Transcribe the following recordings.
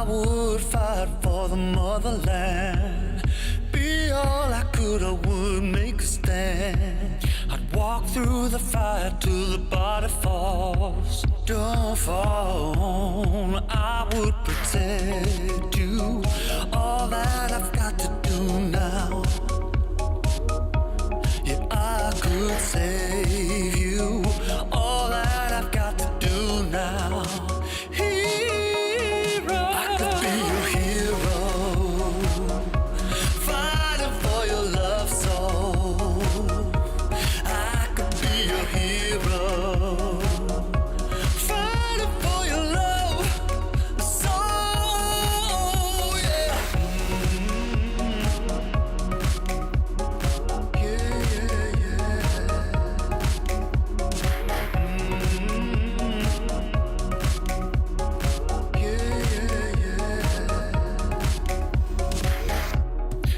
would fight for the motherland. Be all I could, I would make a stand. I'd walk through the fire till the body falls. Don't fall, I would protect you. All that I've got to do now. Yeah, I could save you. All that I've got to do now. Hero, I could be your hero, fighting for your love soul. I could be your hero, fighting for your love soul. Yeah.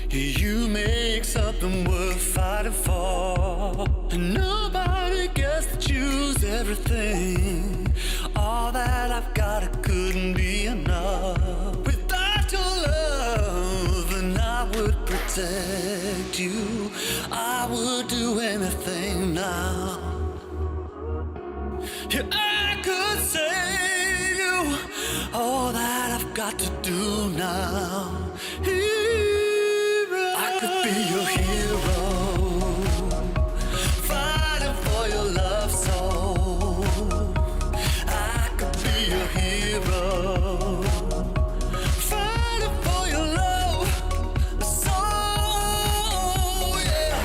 You make something worth fighting for. And nobody gets to choose everything. All that I've got, it couldn't be enough. Without your love, and I would protect you. I would do anything now. Yeah, I could save you. All that I've got to do now. I could be your hero, fighting for your love soul. I could be your hero, fighting for your love soul. Yeah.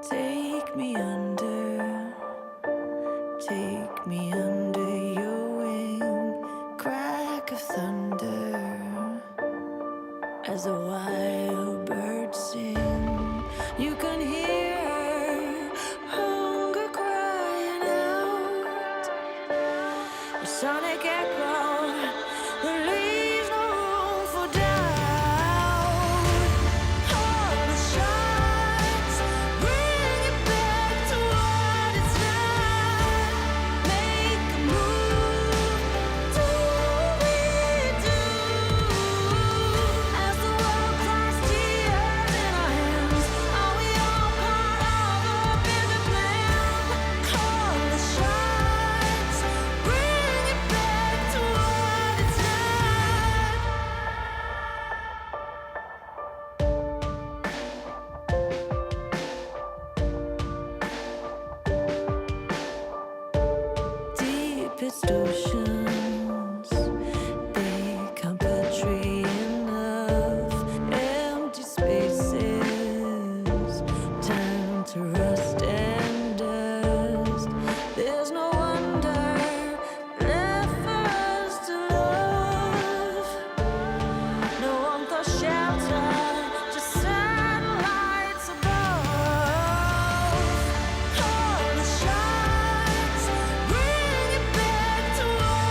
Take me under your wing, crack of thunder, as a wild bird sing. You can hear hunger crying out, a sonic echo that leaves no room for doubt. All the shots bring it back to what it's not. Make a move, do we do? As the world cries tears in our hands, are we all part of a bigger plan? Call the shots, bring it back to what it's not. Deepest oceans, they can't betray enough. Empty spaces, time to rust and dust. There's no wonder left for us to love. No warmth or shelter, just satellites above. All the shots bring it back to what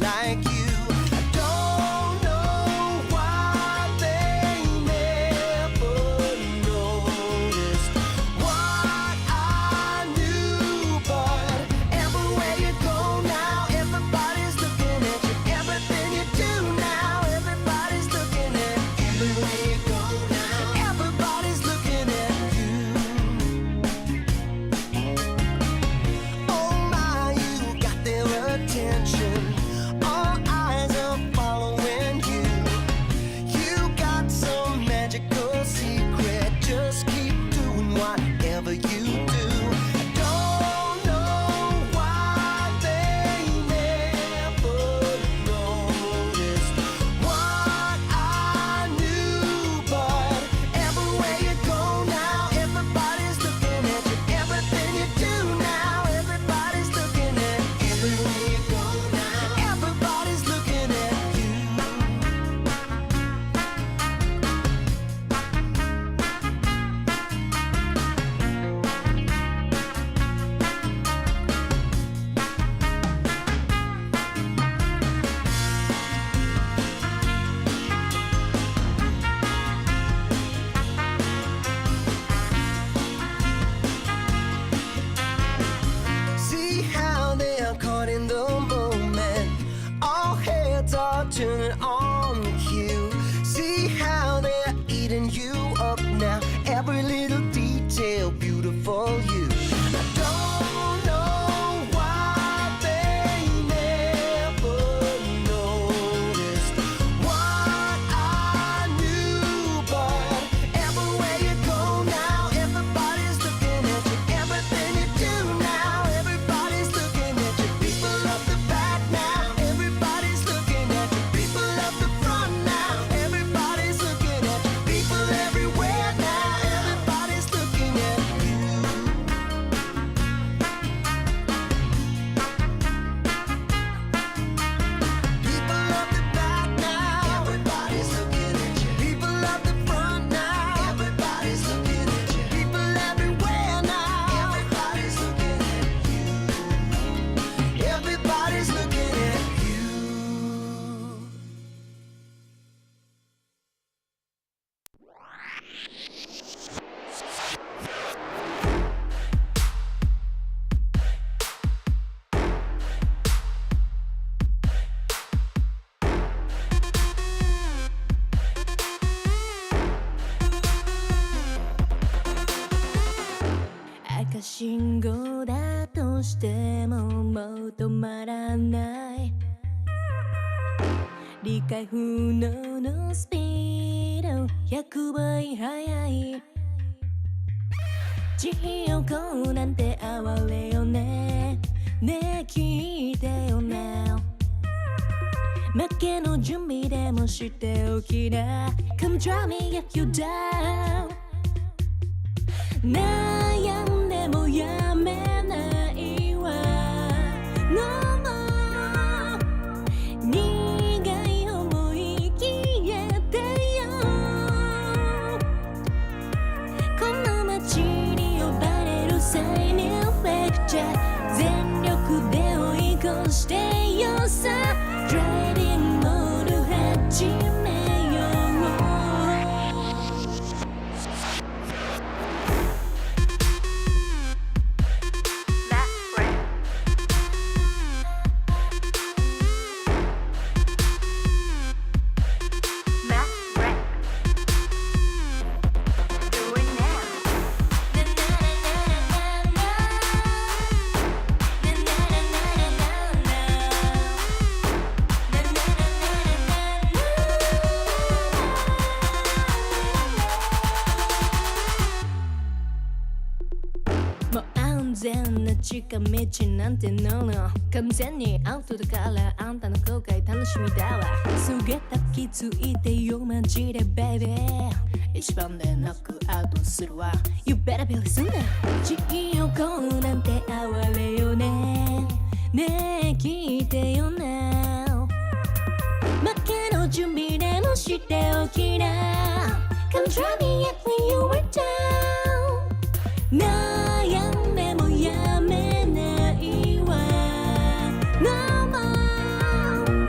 like you. I don't know why they never noticed what I knew, but everywhere you go now, everybody's looking at you. Everything you do now, everybody's looking at you. Everywhere you go now, everybody's looking at you. Oh my, you got their attention. All eyes are following you. You got some magical secret. Just keep doing whatever you do. I don't know why they never noticed what I knew, but everywhere you go now, everybody's looking at you. Everything you do now, everybody's looking at you. Everywhere you go now, everybody's looking at you. See how they are caught in the moment. All heads are turning on you. See how they're eating you up now. Every little detail, beautiful you. I don't know why they never noticed what I knew, but everywhere you go now, everybody's looking at you. Everything you do now, everybody's looking at you. People up the back now, everybody's looking at you. People up the front now, everybody's looking at you. People everywhere now, everybody's looking at you. People up the back now, everybody's looking at you. People up the front now, everybody's looking at you. People everywhere now, everybody's looking at you. Everybody's looking at you.赤信号だとしてももう止まらない理解不能のスピード100倍速い地横なんて哀れよねねえ聞いてよな負けの準備でもしておきな Come try me get you down 悩んでもやめないわ No more 苦い思い消えてよこの街に呼ばれる再入レクチャー全力で追い越してよさ Trading モード始めようもう安全な近道なんてのの完全にアウトだからあんたの後悔楽しみだわすげた気づいてよマジでベイビー一番でノックアウトするわ You better be listening 地横なんて哀れよねねえ聞いてよな負けの準備でもしておきな Come try me yet when you were down 悩んでもやめないわ No more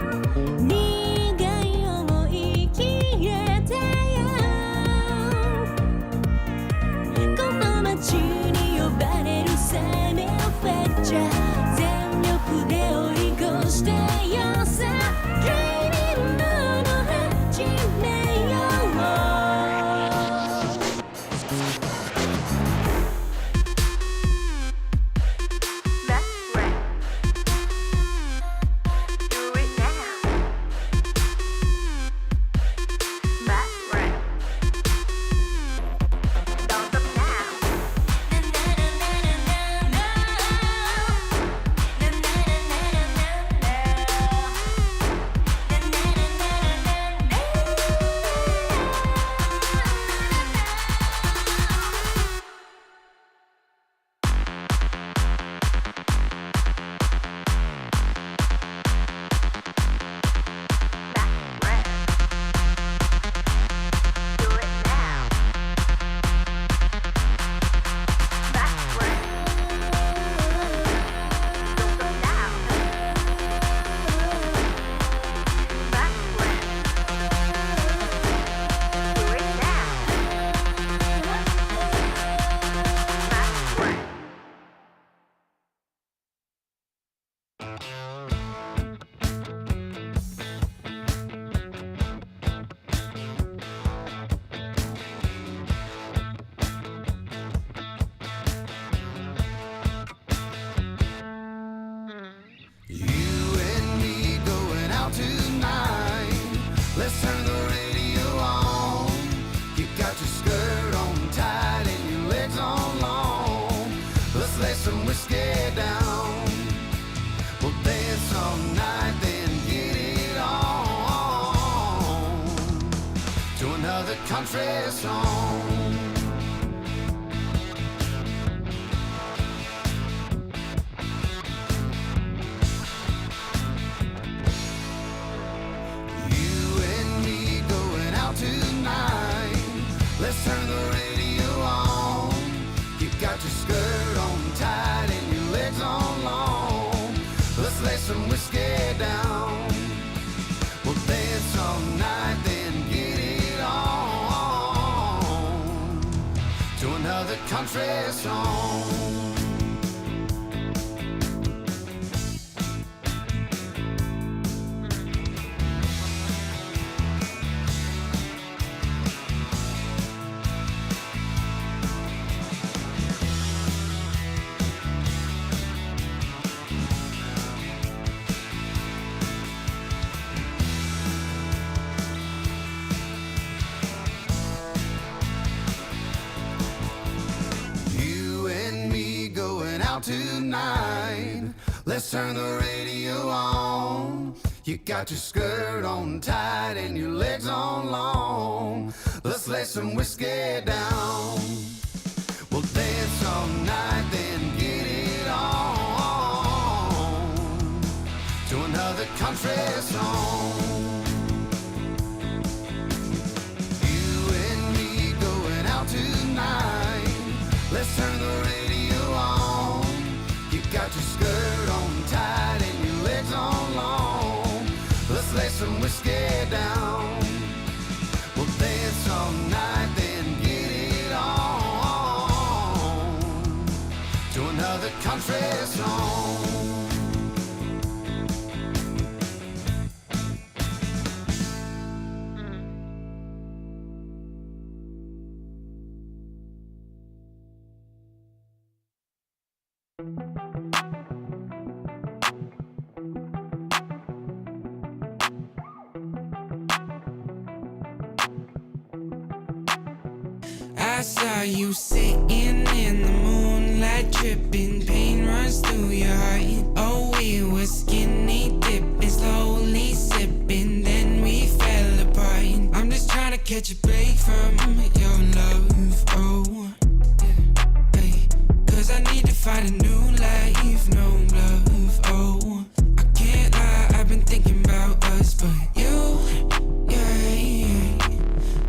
country song. You and me going out tonight. Let's turn the radio on. You got your skirt on tight and your legs on long. Let's lay some whiskey down. We'll dance all night, then get it on to another country song. Tonight, let's turn the radio on. You got your skirt on tight and your legs on long. Let's lay some whiskey down. We'll dance all night, then get it on to another country song. You and me going out tonight. Let's turn the radio on. You got your skirt on tight and your legs on long. Let's lay some whiskey down. We'll dance all night, then get it on to another country song. I saw you sitting in the moonlight, dripping, pain runs through your heart. Oh, we were skinny dipping, slowly sipping, then we fell apart. I'm just trying to catch a break from your love, oh, yeah, hey. Cause I need to find a new life, no love, oh. I can't lie, I've been thinking about us, but you, yeah.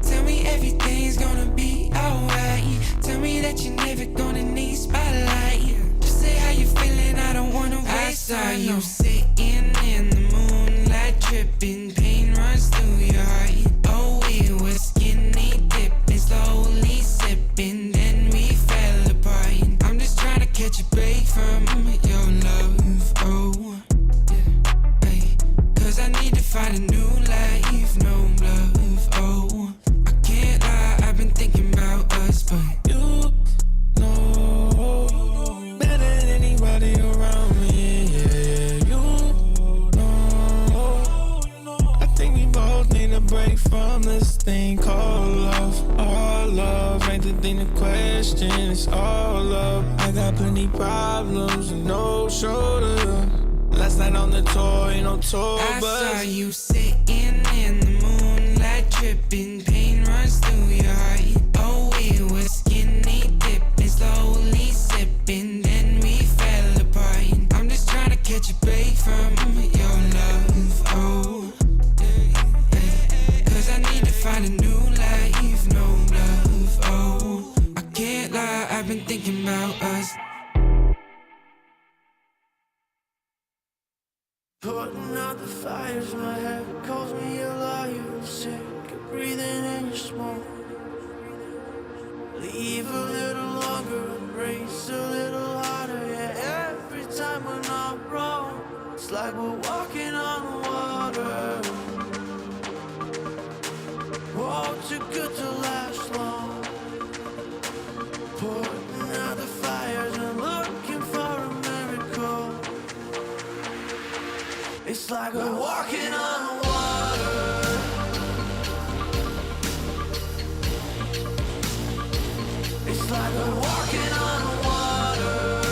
Tell me everything's gonna be alright. Tell me that you're never gonna need spotlight. Just say how you feeling, I don't wanna waste time. I saw you sitting in the moonlight, dripping, pain runs through your heart. Oh, we were skinny dipping, slowly sipping, then we fell apart. I'm just trying to catch a break from your love, oh, yeah, hey. Cause I need to find a new life, no love, oh. I've been thinking about us, but you know better than anybody around me. Yeah, you know. I think we both need a break from this thing called love. All love ain't the thing to question. It's all love. I got plenty problems and no shoulder. Last night on the tour, ain't no tour bus. I saw you sitting in the moonlight, dripping, pain runs through your heart. Oh, we were skinny dipping, slowly sipping, then we fell apart. I'm just trying to catch a break from your love, oh, yeah. Cause I need to find a new life, no love, oh. I can't lie, I've been thinking about us. Putting out the fires, my head calls me a liar. I'm sick of breathing in your smoke. Leave a little longer, embrace a little harder. Yeah, every time we're not wrong, it's like we're walking on water. Oh, too good to last long. Putting out the fires and looking for a miracle. It's like we're walking on water. It's like we're walking on water.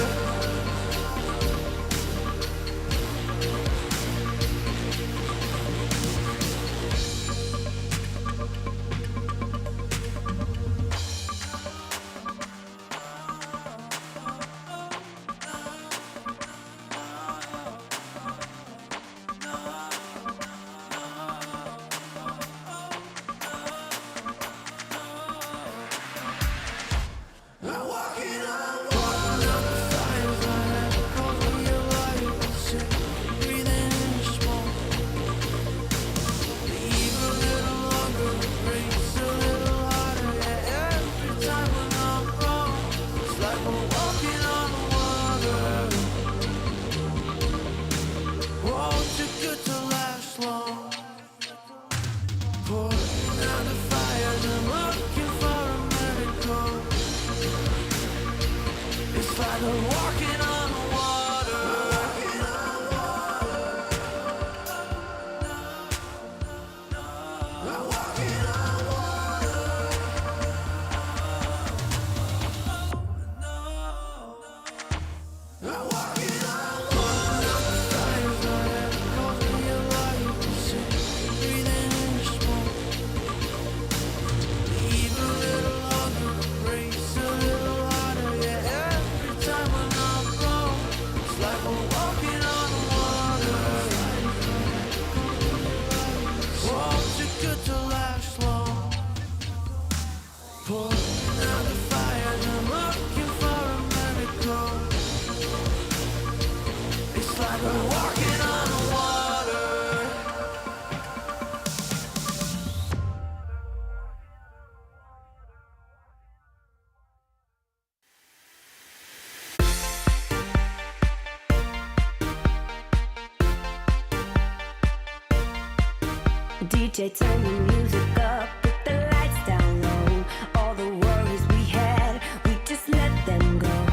DJ, turn the music up, put the lights down low. All the worries we had, we just let them go.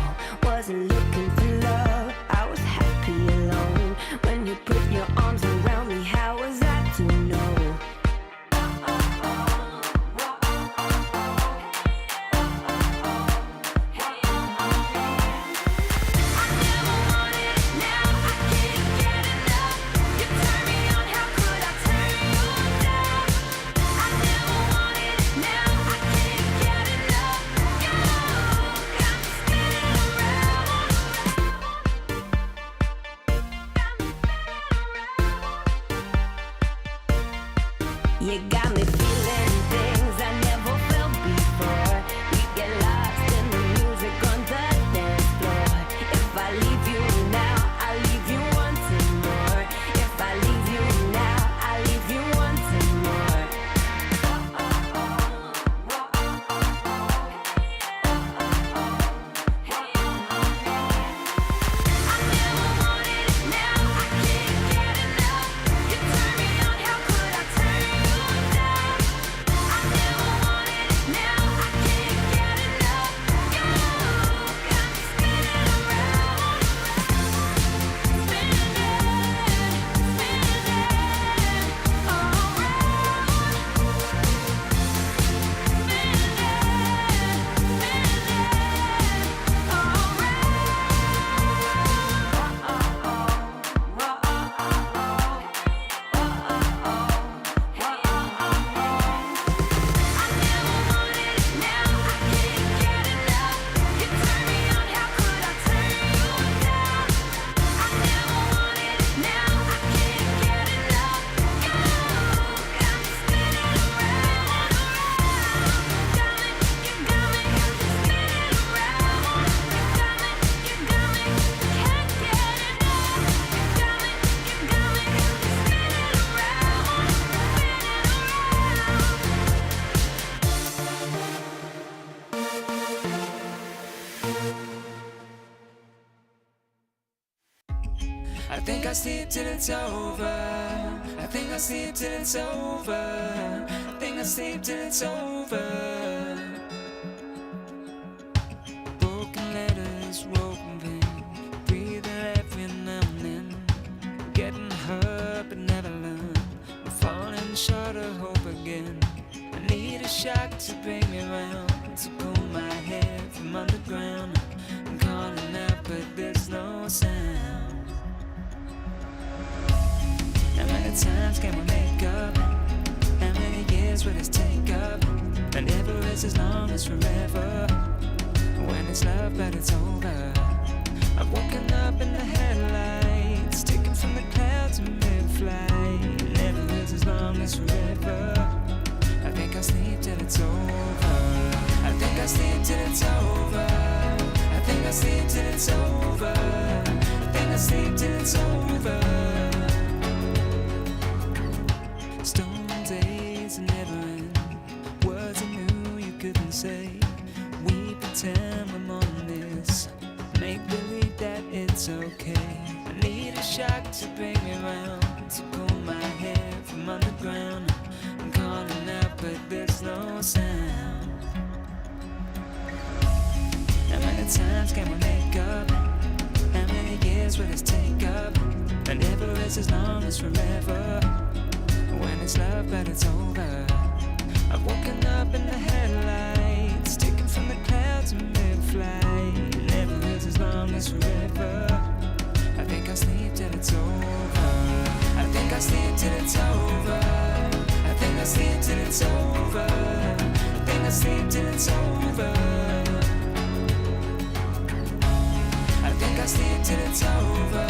Wasn't looking for love, I was happy alone. When you put your arms around me, how was I to know? You got me feeling things I never felt before. We get lost in the music on the dance floor. If I leave you now, I'll leave you wanting more. If I leave you now, I'll leave you wanting more. I never wanted it, now I can't get enough. You turn me on, how could I turn you down? I never wanted it, now I can't get enough. You got me spinning around, spinning, I think I'll sleep till it's over. I think I'll sleep till it's over. I think I'll sleep till it's over. Broken letters, broken pain, breathing every now and then. Getting hurt but never learn. I'm falling short of hope again. I need a shock to bring me round, to pull my head from underground. I'm calling out but there's no sound. How many times can we make up? How many years will this take up? And never is as long as forever. When it's love but it's over. I've woken up in the headlights, taken from the clouds in mid-flight. Never is as long as forever. I think I'll sleep till it's over. I think I'll sleep till it's over. I think I'll sleep till it's over. I think I'll sleep till it's over. Stone days never end. Words I knew you couldn't say. We pretend we're more than this. Make believe that it's okay. I need a shock to bring me round, to pull my head from underground. I'm calling out but there's no sound. How many times can we make up? How many years will this take up? And never is as long as forever. When it's love but it's over. I've woken up in the headlights, taken from the clouds in mid-flight. Never is as long as forever. I think I'll sleep till it's over. I think I'll sleep till it's over. I think I'll sleep till it's over. I think I'll sleep till it's over. I think I'll sleep till it's over.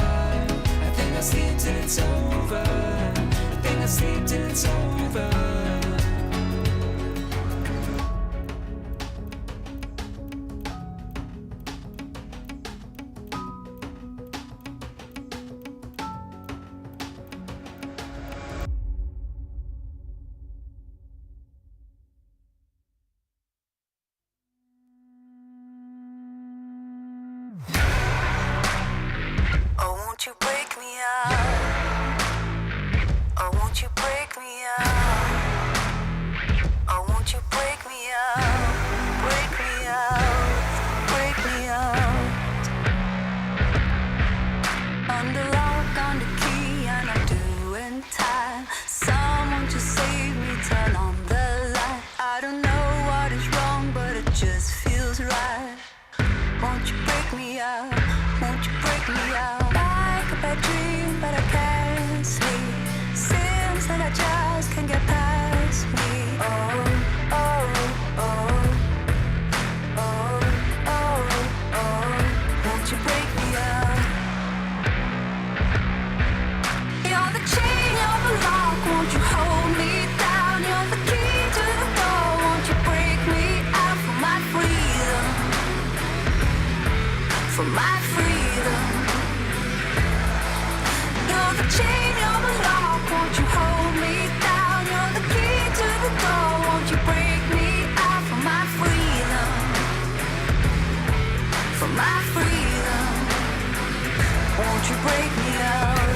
I think I'll sleep till it's over. I think I'll sleep till it's over. Oh, won't you break me up? Oh, won't you break me up? out? Won't you break me out? Like a bad dream, but I can't sleep. Seems like I just can't get past me. Oh, oh, oh, oh, oh, oh. Won't you break me out? You're the chain, you're the lock. Won't you hold me down? You're the key to the door. Won't you break me out for my freedom? For my freedom. You're the chain, you're the lock. Won't you hold me down? You're the key to the door. Won't you break me out for my freedom? For my freedom. Won't you break me out?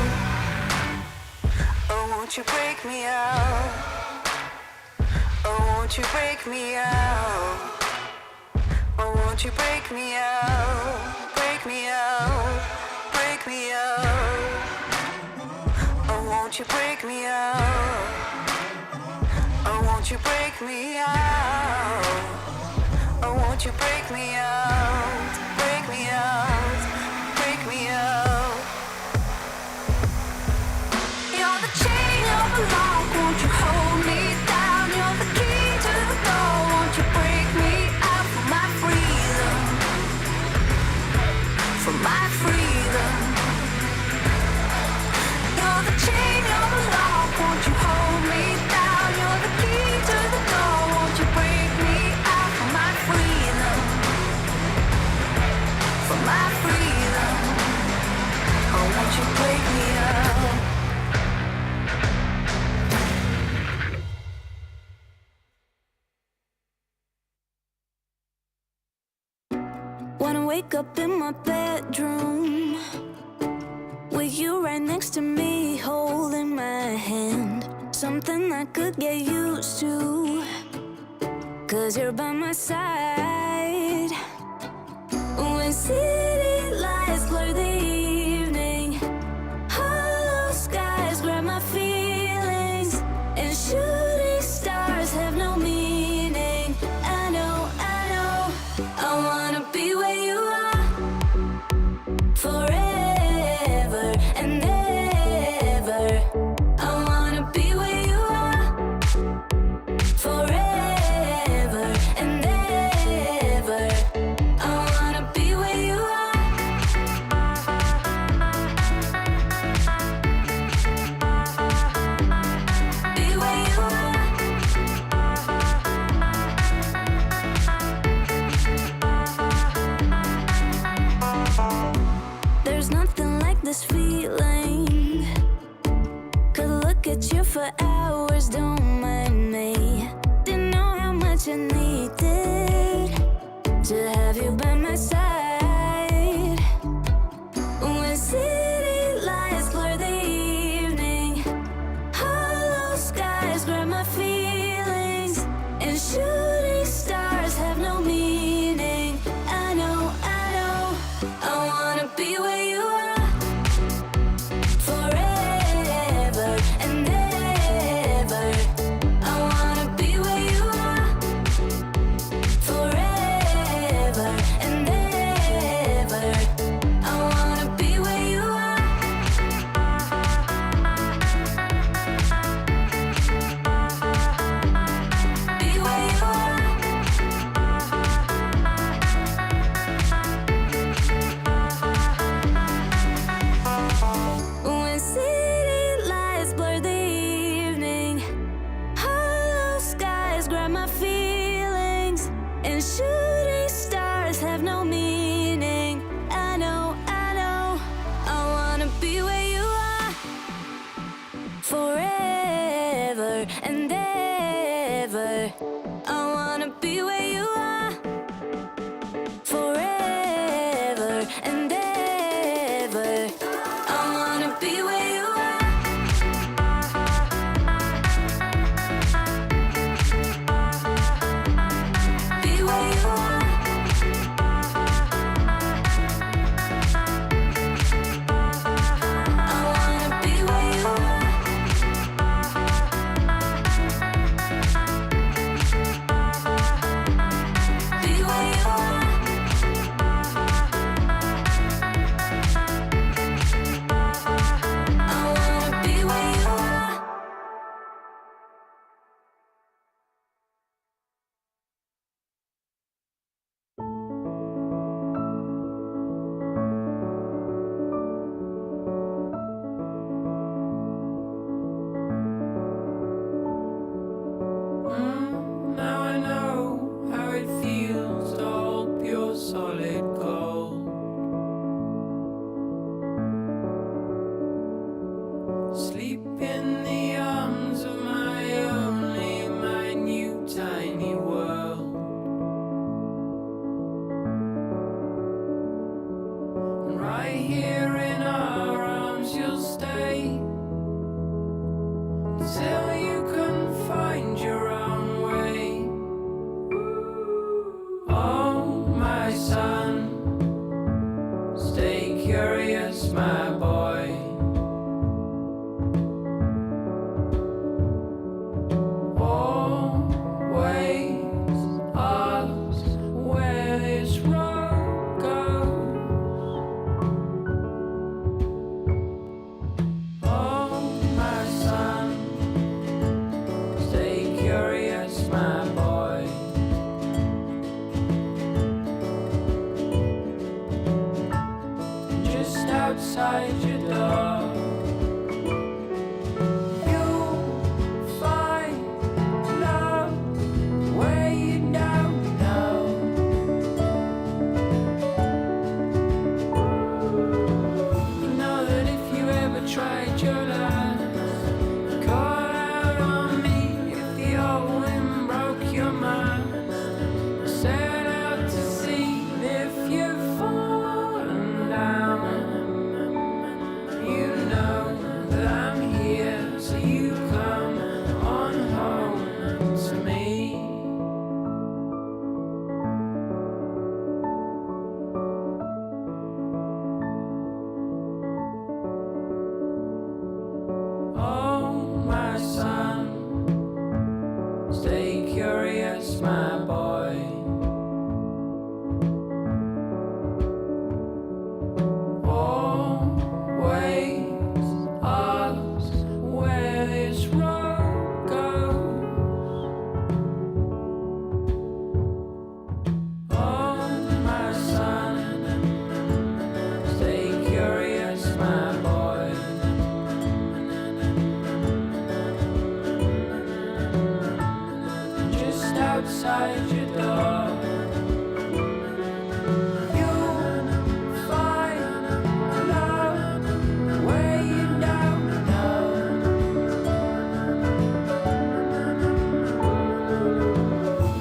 Oh, won't you break me out? Oh, won't you break me out? Oh, won't you break me out? Break me out, break me out. Oh, won't you break me out? Oh, won't you break me out? Oh, won't you break me out? Break me out, break me out. You're the chain, you're the lock. Won't you hold me down? You're the key to the door. Won't you break me out for my freedom? For my freedom. You're the chain, you're the lock. Won't you hold me down? You're the key to the door. Won't you break me out for my freedom? For my freedom. Oh, won't you break me out? Wanna wake up in my bedroom with you right next to me, holding my hand. Something I could get used to, 'cause you're by my side. When city lights blur the evening, hollow skies grab my feelings, and shooting stars have no meaning. I know, I wanna be where you are forever and ever. I wanna be where you are forever and ever. I wanna be where you are. Be where you are. There's nothing like this feeling. Could look at you for hours, don't mind me. Didn't know how much I needed to have you by my side. When city lights blur the evening, hollow skies grab my feelings, and shooting stars have no meaning. I know, I wanna be where you are forever and ever. I wanna be where you are forever and ever. I wanna be where you are. Be where you are. When city lights blur the evening, hollow skies grab my feelings, and shooting stars have no meaning. I know, I wanna be where you are forever and ever. I wanna be where you are forever and ever. I wanna be where you are. Be where you are. I wanna be where you are. outside your door. You find love where you don't know.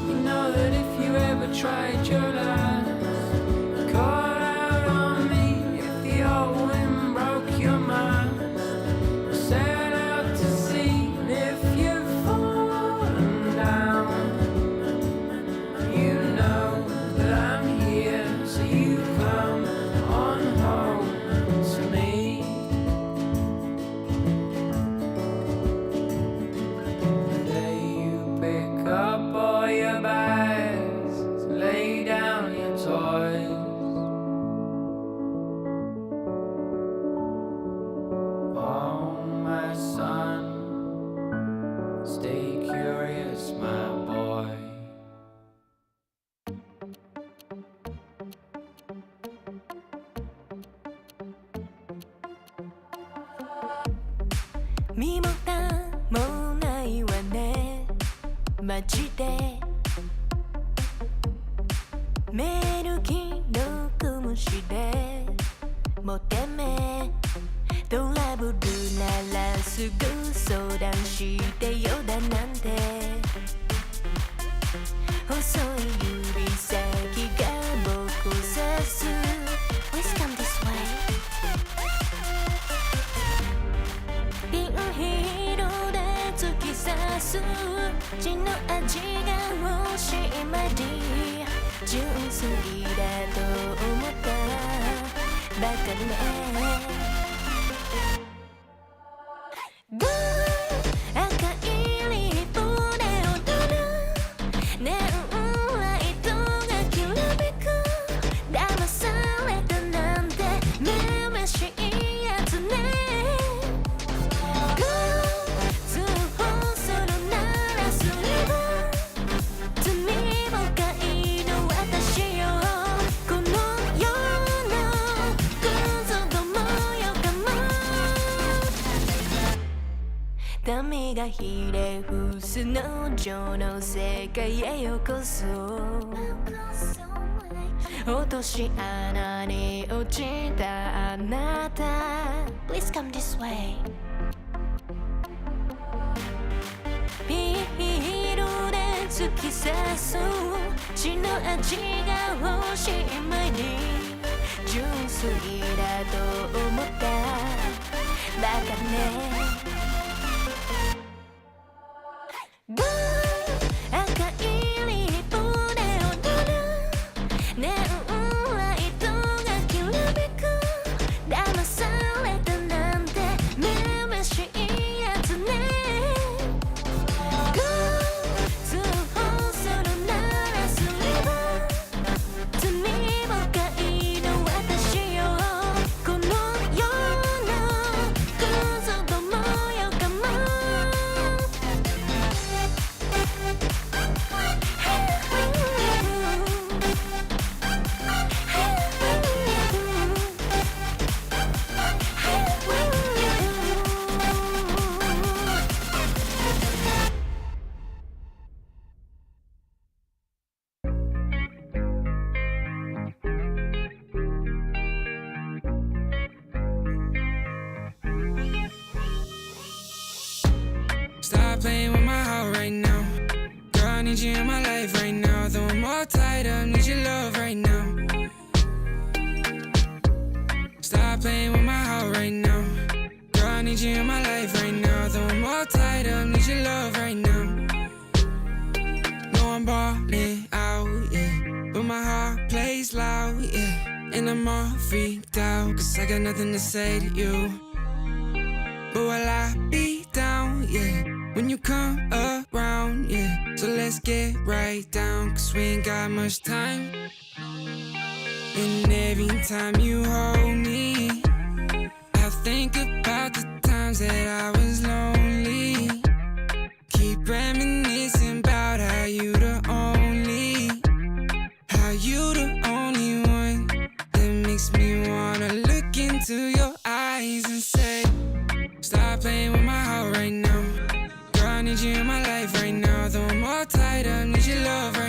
You know that if you ever tried your last, call out on me if the old wind broke your mind. Set out to sea if you've fallen down. You know that I'm here, so you come on home to me. There you pick up all your bags, lay down your toys. Oh, my son, stay curious, my boy.身も蓋もないわねマジでメール既読無視でもてめトラブルならすぐ相談してよだなんて細い指先が僕を指す Please come this way ピンヒールで突き刺す血の味が欲しいまで純粋だと思ったバカねゴー赤いリップで踊るネオンライトがきらめく騙されたなんてめめしいやつねゴー通報するならすれば罪深いの私よこの世のクズどもよかも民がひれ伏す農場の世界へようこそ落とし穴に落ちたあなた Please come this way ピールで突き刺す血の味が欲しい前に純粋だと思ったバカねゴー赤いリップで踊るネオンライトがきらめく騙されたなんてめめしいやつねゴー通報するならすれば罪深いの私よこの世のクズどもよかもStop playing with my heart right now. Girl, I need you in my life right now. Though I'm all tied up, need your love right now. Stop playing with my heart right now. Girl, I need you in my life right now. Though I'm all tied up, need your love right now. No, I'm balling out, yeah. But my heart plays loud, yeah. And I'm all freaked out, cause I got nothing to say to you. But while I be down, yeah, when you come around, yeah. So let's get right down, cause we ain't got much time. And every time you hold me, I think about the times that I was lonely. Keep reminiscing about how you the only, how you the only one that makes me wanna look into your eyes and say, stop playing with my heart right now. Girl, I need you in my life right now. Though I'm all tied up, need your love right now.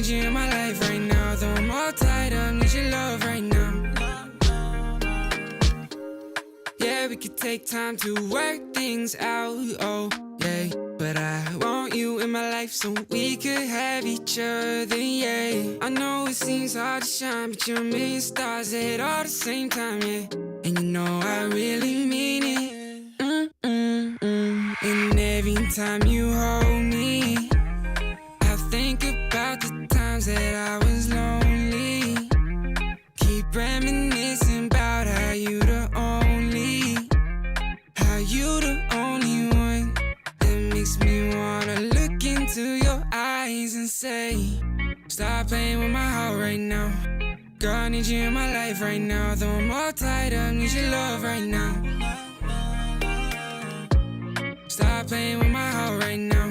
need you in my life right now. Though I'm all tied up, need your love right now. Yeah, we could take time to work things out, oh yeah. But I want you in my life so we could have each other, yeah. I know it seems hard to shine, but you're a million stars at all the same time, yeah. And you know I really mean it. And every time you hold me, I think about the times that I was lonely. Keep reminiscing about how you the only one that makes me wanna look into your eyes and say, stop playing with my heart right now. Girl, I need you in my life right now. Though I'm all tied up, need your love right now. Stop playing with my heart right now.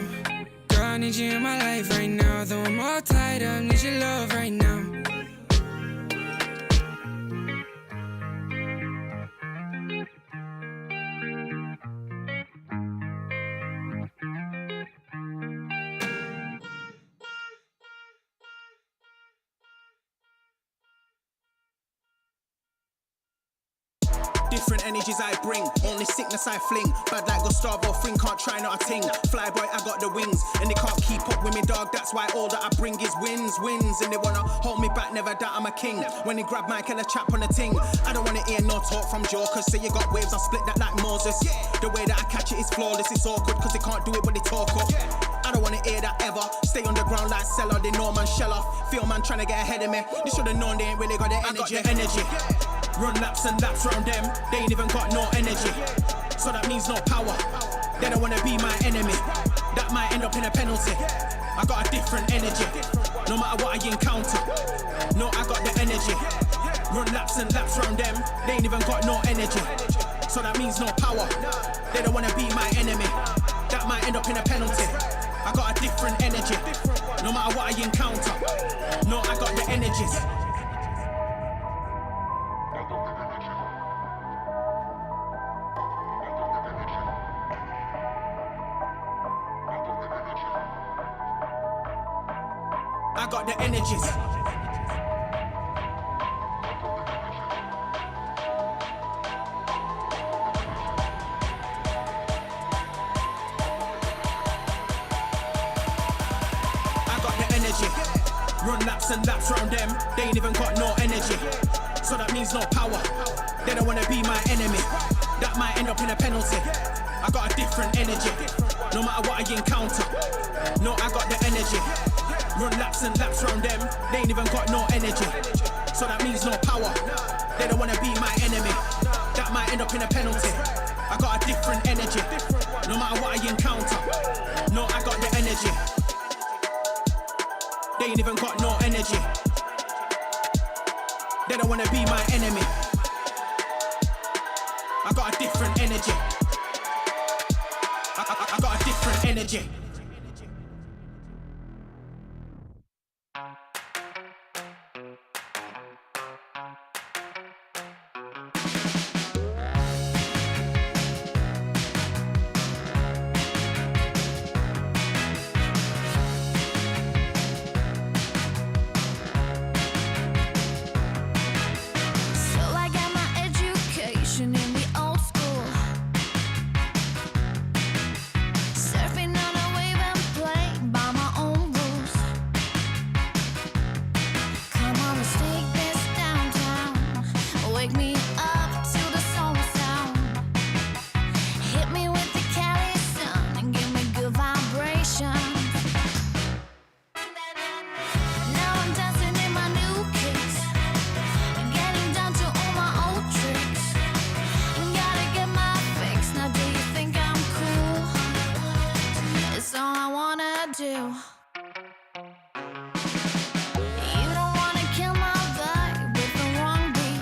Girl, I need you in my life right now. Though I'm all tied up, need your love right now. Different energies I bring, only sickness I fling. Bad like Gustavo Fring, can't try not a ting. Flyboy, I got the wings, and they can't keep up with me, dog. That's why all that I bring is wins. And they wanna hold me back, never doubt I'm a king. When they grab Mike and a chap on the ting, I don't wanna hear no talk from jokers. Say you got waves, I split that like Moses. The way that I catch it is flawless, it's awkward, cause they can't do it when they talk up. I don't wanna hear that ever. Stay on the ground like Cellar, they know man shell off. Feel man trying to get ahead of me. They should've known they ain't really got the energy. I got the energy. Run laps and laps round them, they ain't even got no energy. So that means no power, they don't wanna be my enemy. That might end up in a penalty. I got a different energy, no matter what I encounter. No, I got the energy. Run laps and laps round them, they ain't even got no energy. So that means no power, they don't wanna be my enemy. That might end up in a penalty. I got a different energy, no matter what I encounter. No, I got the energies. I got the energies. I got the energy. Run laps and laps round them, they ain't even got no energy. So that means no power, they don't wanna be my enemy. That might end up in a penalty. I got a different energy, no matter what I encounter. No, I got the energy. Run laps and laps round them, they ain't even got no energy. So that means no power, they don't wanna be my enemy. That might end up in a penalty. I got a different energy, no matter what I encounter. No, I got the energy. They ain't even got no energy. They don't wanna be my enemy. I got a different energy. I got a different energy. So I got my education in the old school, surfing on a wave and playing by my own rules. Come on, let's take this downtown. Wake me up to the soul sound. Hit me with the Cali sun and give me good vibration. Now I'm dancing in my new kicks, getting down to all my old tricks. Gotta get my fix. Now do you think I'm cool? It's all I wanna do. You don't wanna kill my vibe with the wrong beat.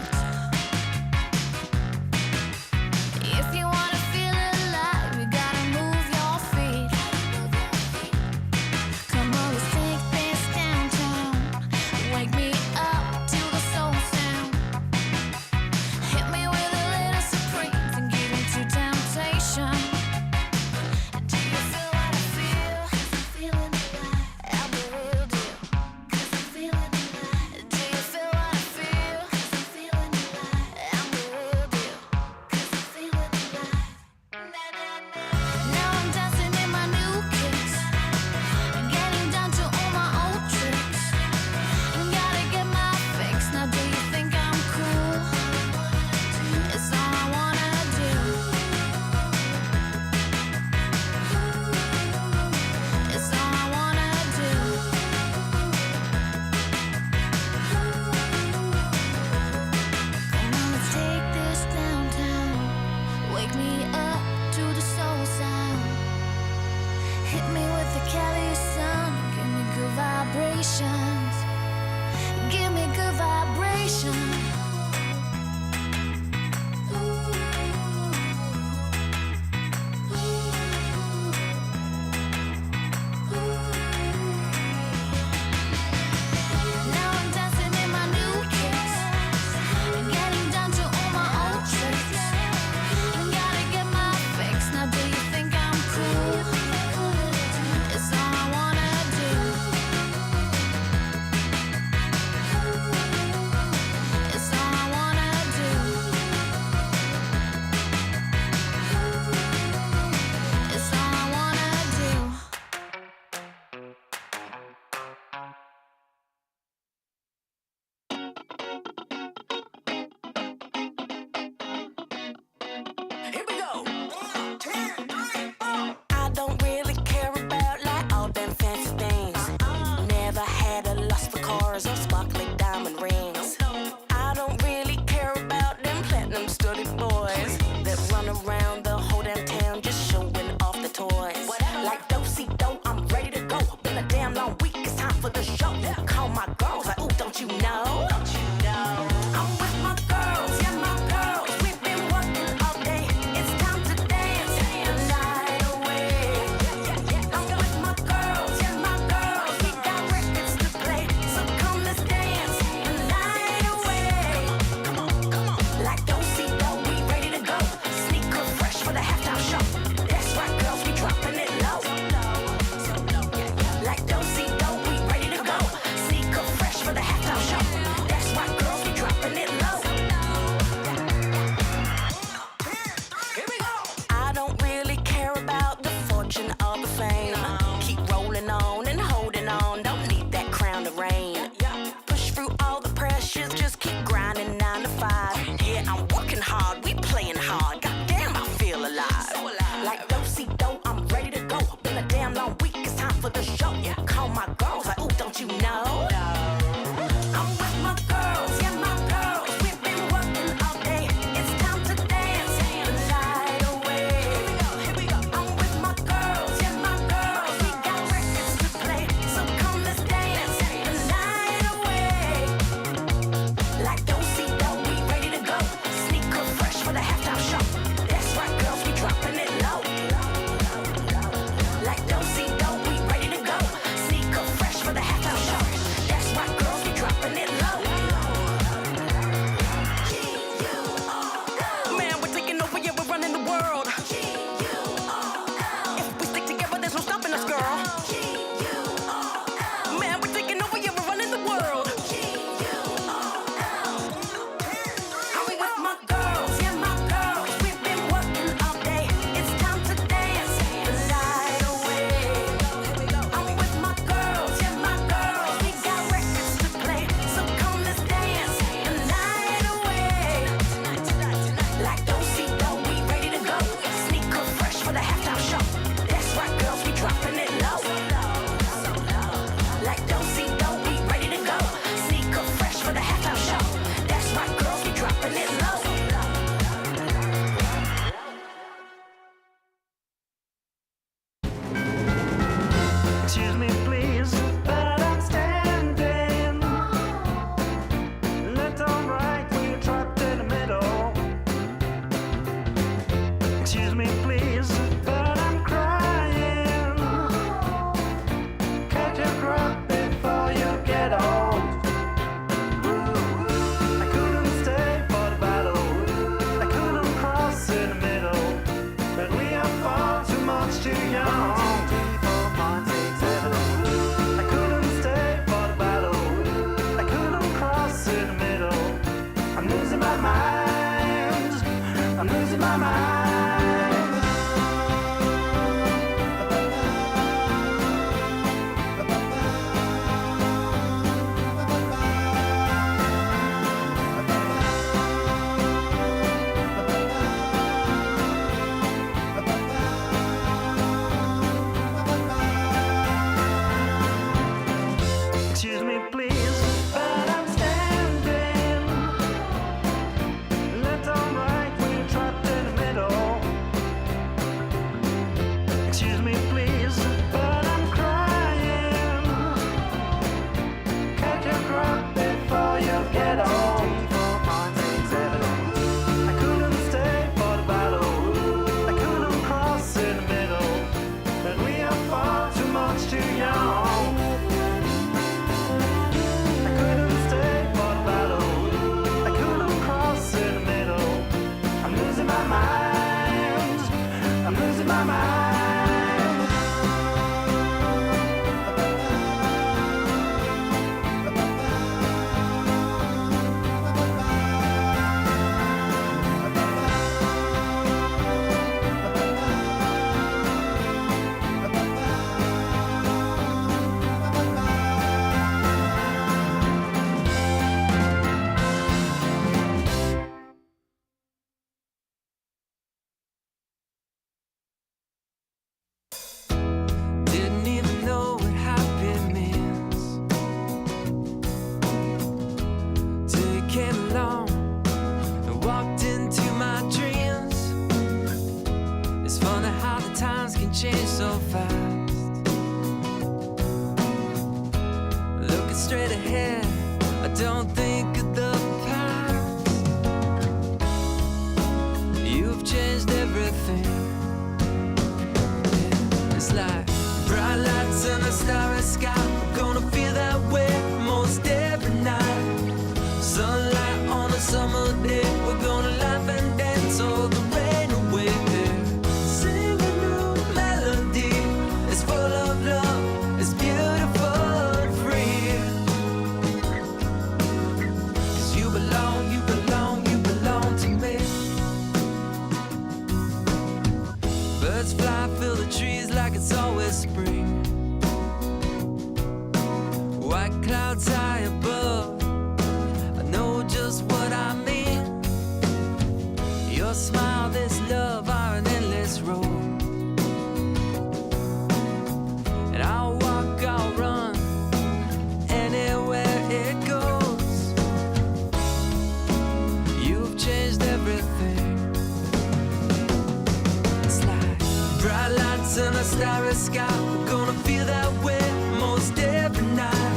and the starry sky. We're gonna feel that way most every night.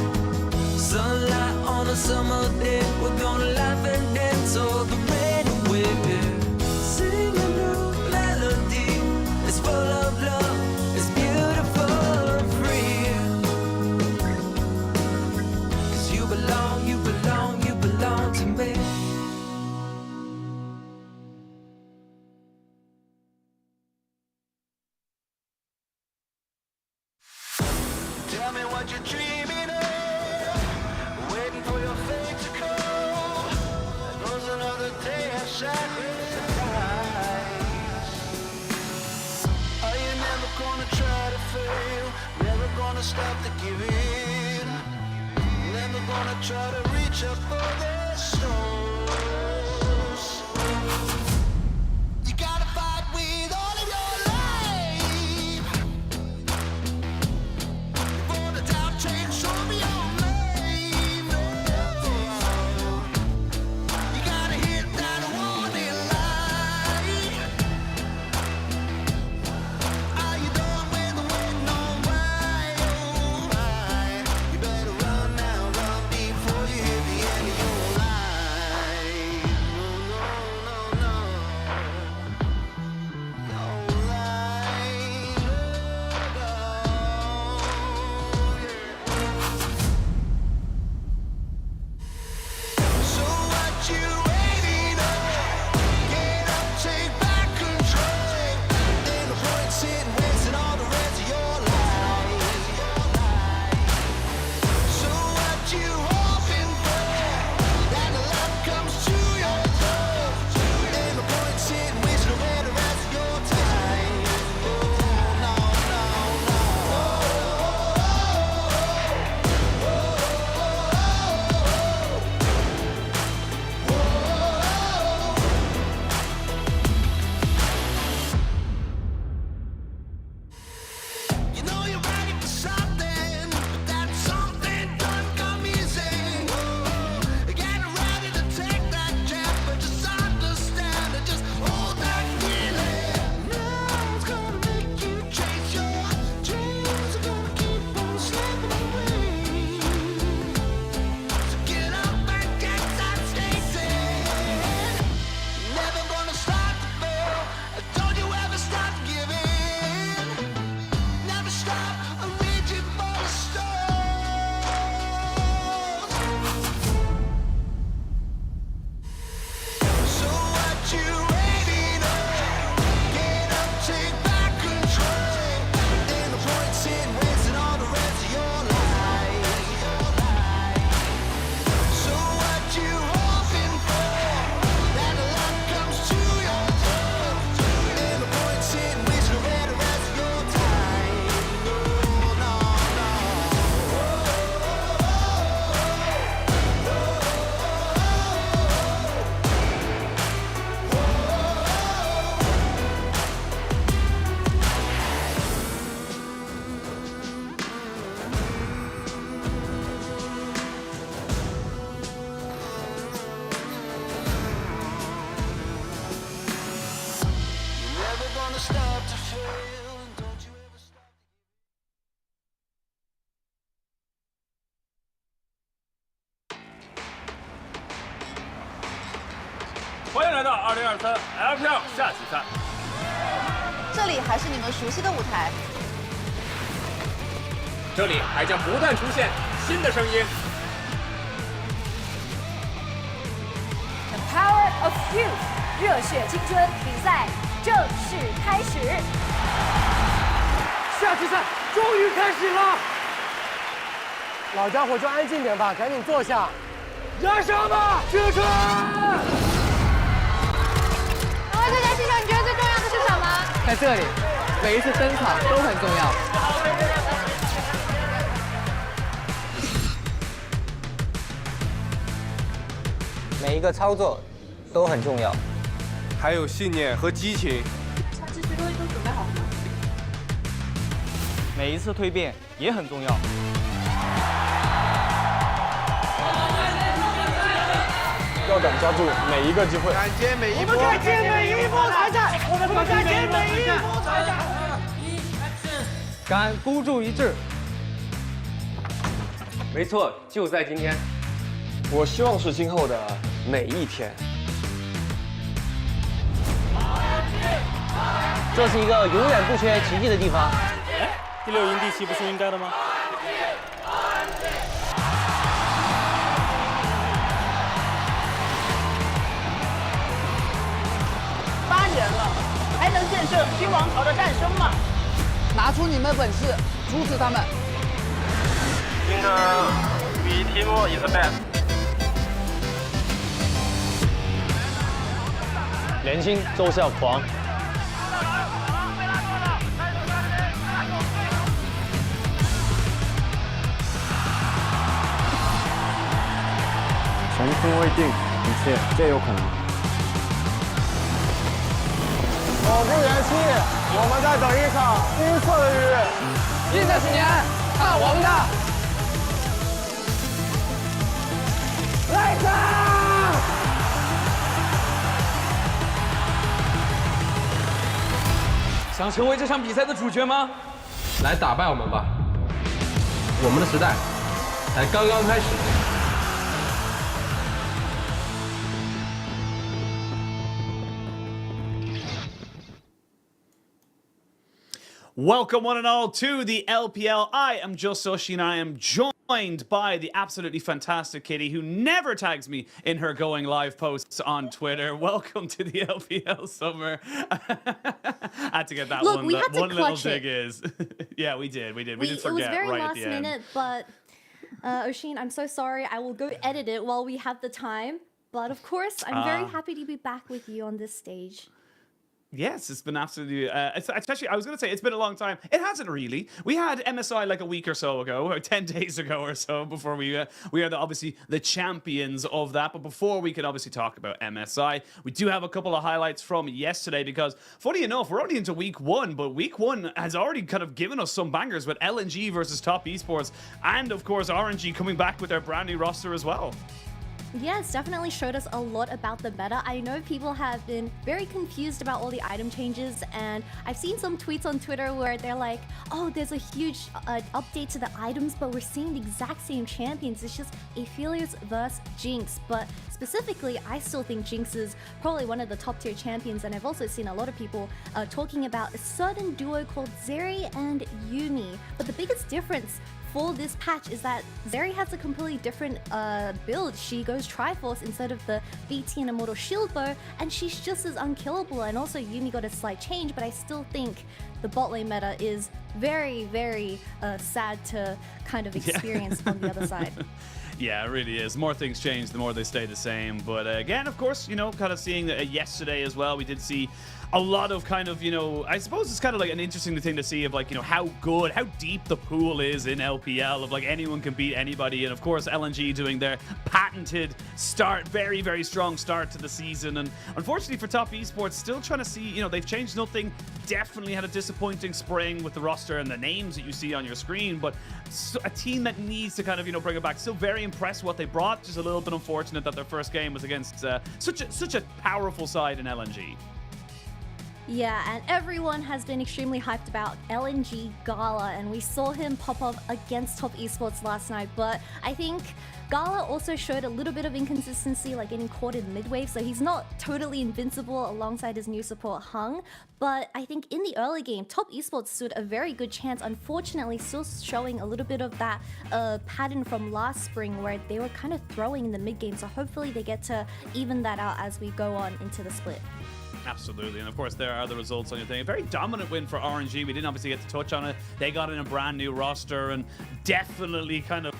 Sunlight on a summer day. We're gonna laugh and dance all the rain away. Sing a new melody. It's full of love. It's beautiful and free. 'Cause you belong, you belong, you belong to me. Tell me what you're dreaming of, waiting for your fate to come. There goes another day of sacrifice. Are you never gonna try to fail? Never gonna stop to give in? Never gonna try to reach up for the stars? You gotta fight with all of your life. For the doubt takes over your name. You gotta hit that warning light. Are you done with the waiting on why? Oh my. You better run now, run before you hit the end of your life. No, no, no, no. Your life, oh, so what you waiting on? Get up, take back control. Ain't no point sitting wasting all the rest of your life. So what you hoping for? That the luck comes to your door. Ain't no point sitting wasting away the rest of your time. Oh no, no, no. You know you're ready for something, but that something doesn't come easy. Getting ready to take that jump, but just understand and just hold that feeling. Now it's gonna make you chase your dreams. Are gonna keep on slipping away. So get up and get that statement. Never gonna start to fail. Don't you ever stop giving. Never stop, I read you for the stars. So what you waiting on? Get up, take back control. Ain't no point sitting wasting all the rest of your life. So what you hoping for? That the luck comes to your door. Ain't no point sitting wasting away the rest of your time. No, no, no. You're never gonna stop to fail. Don't you ever stop. 欢迎来到2023 LPL 下棋赛。这里还是你们熟悉的舞台，这里还将不断出现新的声音。 The Power of Youth 热血青春比赛正式开始。下棋赛终于开始了！老家伙就安静点吧，赶紧坐下。燃烧吧，青春！两位最佳新手，你觉得最重要的是什么？在这里，每一次登场都很重要。每一个操作都很重要，还有信念和激情。这些东西都准备好了吗？每一次蜕变也很重要。要敢抓住每一个机会，感接每一波，我们感接每一波才战，我们感接每一波才战。敢孤注一掷。没错，就在今天。我希望是今后的每一天。这是一个永远不缺奇迹的地方。第6赢第7不是应该的吗？ 8年了，还能见证新王朝的诞生吗？拿出你们的本事，阻止他们。应该 we team is the best。年轻就是要狂。成功未定，一切皆有可能。 我不言弃，我们在等一场金色的雨。新的几年，看我们的！来吧！想成为这场比赛的主角吗？来打败我们吧！我们的时代才刚刚开始。 Welcome one and all to the LPL. I am Joe Soshi and I am joined by the absolutely fantastic Kitty who never tags me in her going live posts on Twitter. Welcome to the LPL summer. I had to get that Look, one. we had to one little clutch dig it. is. Yeah, we did. We did It was forget very right last at the end. minute, but Oshin, I'm so sorry. I will go edit it while we have the time. But of course, I'm very happy to be back with you on this stage. Yes, it's been absolutely, especially, I was going to say, it's been a long time. It hasn't really. We had MSI like a week or so ago, or 10 days ago or so, before we are obviously the champions of that. But before we could obviously talk about MSI, we do have a couple of highlights from yesterday because, funny enough, we're only into week 1, but week 1 has already kind of given us some bangers with LNG versus Top Esports, and of course, RNG coming back with their brand new roster as well. Yeah, it's definitely showed us a lot about the meta. I know people have been very confused about all the item changes, and I've seen some tweets on Twitter where they're like, oh, there's a huge update to the items, but we're seeing the exact same champions. It's just Aphelios versus Jinx. But specifically, I still think Jinx is probably one of the top tier champions, and I've also seen a lot of people talking about a certain duo called Zeri and Yuumi. But the biggest difference for this patch is that Zeri has a completely different build. She goes Triforce instead of the BT and Immortal Shield Bow, and she's just as unkillable. And also Yuumi got a slight change, but I still think the bot lane meta is very, very sad to kind of experience on the other side. Yeah, it really is. The more things change, the more they stay the same. But again, of course, you know, kind of seeing yesterday as well, we did see a lot of kind of, you know, I suppose it's kind of like an interesting thing to see of like, you know, how deep the pool is in LPL of like anyone can beat anybody. And of course, LNG doing their patented start, very, very strong start to the season. And unfortunately for Top Esports, still trying to see, you know, they've changed nothing. Definitely had a disappointing spring with the roster and the names that you see on your screen, but a team that needs to kind of, you know, bring it back. Still very impressed what they brought. Just a little bit unfortunate that their first game was against such a powerful side in LNG. Yeah, and everyone has been extremely hyped about LNG Gala, and we saw him pop up against Top Esports last night, but I think Gala also showed a little bit of inconsistency, like getting caught in mid-wave, so he's not totally invincible alongside his new support Hung, but I think in the early game, Top Esports stood a very good chance, unfortunately still showing a little bit of that pattern from last spring where they were kind of throwing in the mid-game, so hopefully they get to even that out as we go on into the split. Absolutely, and of course there are the results on your thing. A very dominant win for RNG. We didn't obviously get to touch on it. They got in a brand new roster and definitely kind of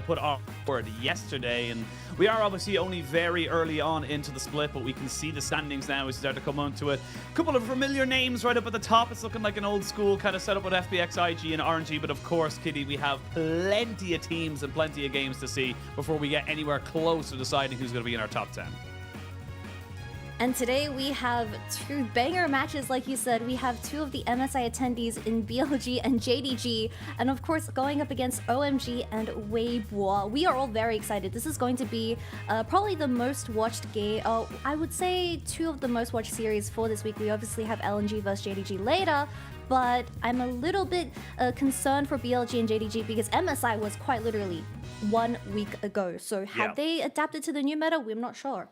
put forward yesterday. And we are obviously only very early on into the split, but we can see the standings now as we start to come onto it. A couple of familiar names right up at the top. It's looking like an old school kind of setup with FBX, IG, and RNG. But of course, Kitty, we have plenty of teams and plenty of games to see before we get anywhere close to deciding who's going to be in our top 10. And today we have two banger matches, like you said. We have two of the MSI attendees in BLG and JDG, and of course going up against OMG and Weibo. We are all very excited. This is going to be probably the most watched game. I would say two of the most watched series for this week. We obviously have LNG versus JDG later, but I'm a little bit concerned for BLG and JDG because MSI was quite literally 1 week ago. So have they adapted to the new meta? We're not sure.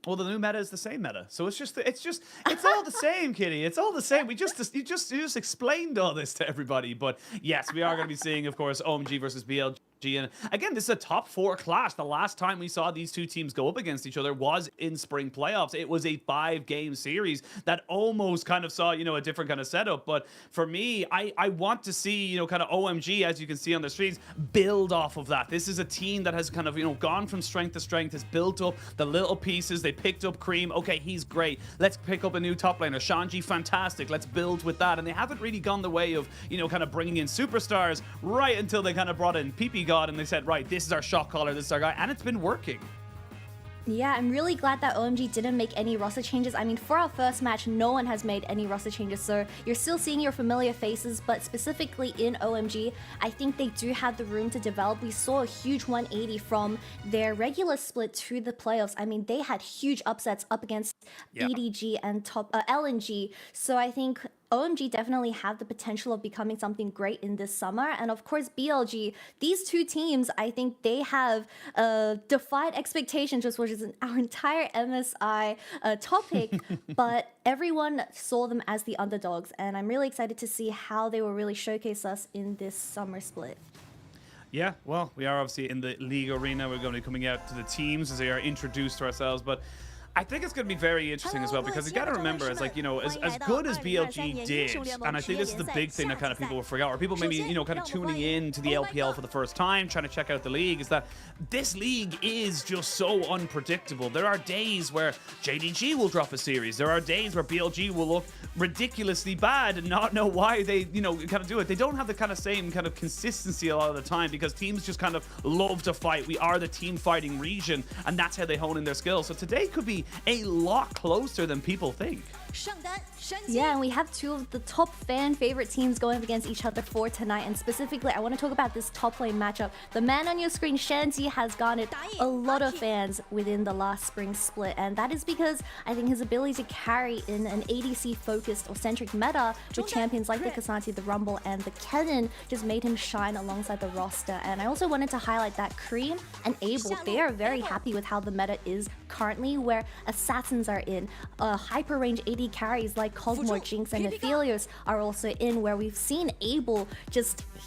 Well, the new meta is the same meta, so it's all the same, Kitty. It's all the same. You just explained all this to everybody, but yes, we are going to be seeing, of course, OMG versus BLG. And again, this is a top 4 clash. The last time we saw these two teams go up against each other was in spring playoffs. It was a 5-game series that almost kind of saw, a different kind of setup. But for me, I want to see, kind of OMG, as you can see on the streams, build off of that. This is a team that has kind of, gone from strength to strength, has built up the little pieces. They picked up Cream. Okay, he's great. Let's pick up a new top laner. Shanji, fantastic. Let's build with that. And they haven't really gone the way of, kind of bringing in superstars right until they kind of brought in PP God and they said, right, this is our shot caller, this is our guy, and it's been working. Yeah, I'm really glad that OMG didn't make any roster changes. I mean, for our first match, no one has made any roster changes, so you're still seeing your familiar faces, but specifically in OMG, I think they do have the room to develop. We saw a huge 180 from their regular split to the playoffs. I mean, they had huge upsets up against JDG and LNG, so I think OMG definitely have the potential of becoming something great in this summer. And of course, BLG, these two teams, I think they have defied expectations, which is our entire MSI topic, but everyone saw them as the underdogs. And I'm really excited to see how they will really showcase us in this summer split. Yeah, well, we are obviously in the league arena. We're going to be coming out to the teams as they are introduced to ourselves, but I think it's going to be very interesting as well, because you got to remember, as good as BLG did, and I think this is the big thing that kind of people will forget, or people maybe, kind of tuning in to the LPL for the first time, trying to check out the league, is that this league is just so unpredictable. There are days where JDG will drop a series. There are days where BLG will look ridiculously bad and not know why they, kind of do it. They don't have the kind of same kind of consistency a lot of the time because teams just kind of love to fight. We are the team fighting region, and that's how they hone in their skills. So today could be a lot closer than people think. Yeah, and we have two of the top fan favorite teams going up against each other for tonight, and specifically I want to talk about this top lane matchup. The man on your screen, Shanji, has garnered a lot of fans within the last spring split, and that is because I think his ability to carry in an ADC focused or centric meta with champions like the K'Sante, the Rumble, and the Kennen just made him shine alongside the roster. And I also wanted to highlight that Cream and Abel, they are very happy with how the meta is currently, where assassins are in, hyper range AD carries like Cogmore, Jinx, and Aphelios are also in, where we've seen Abel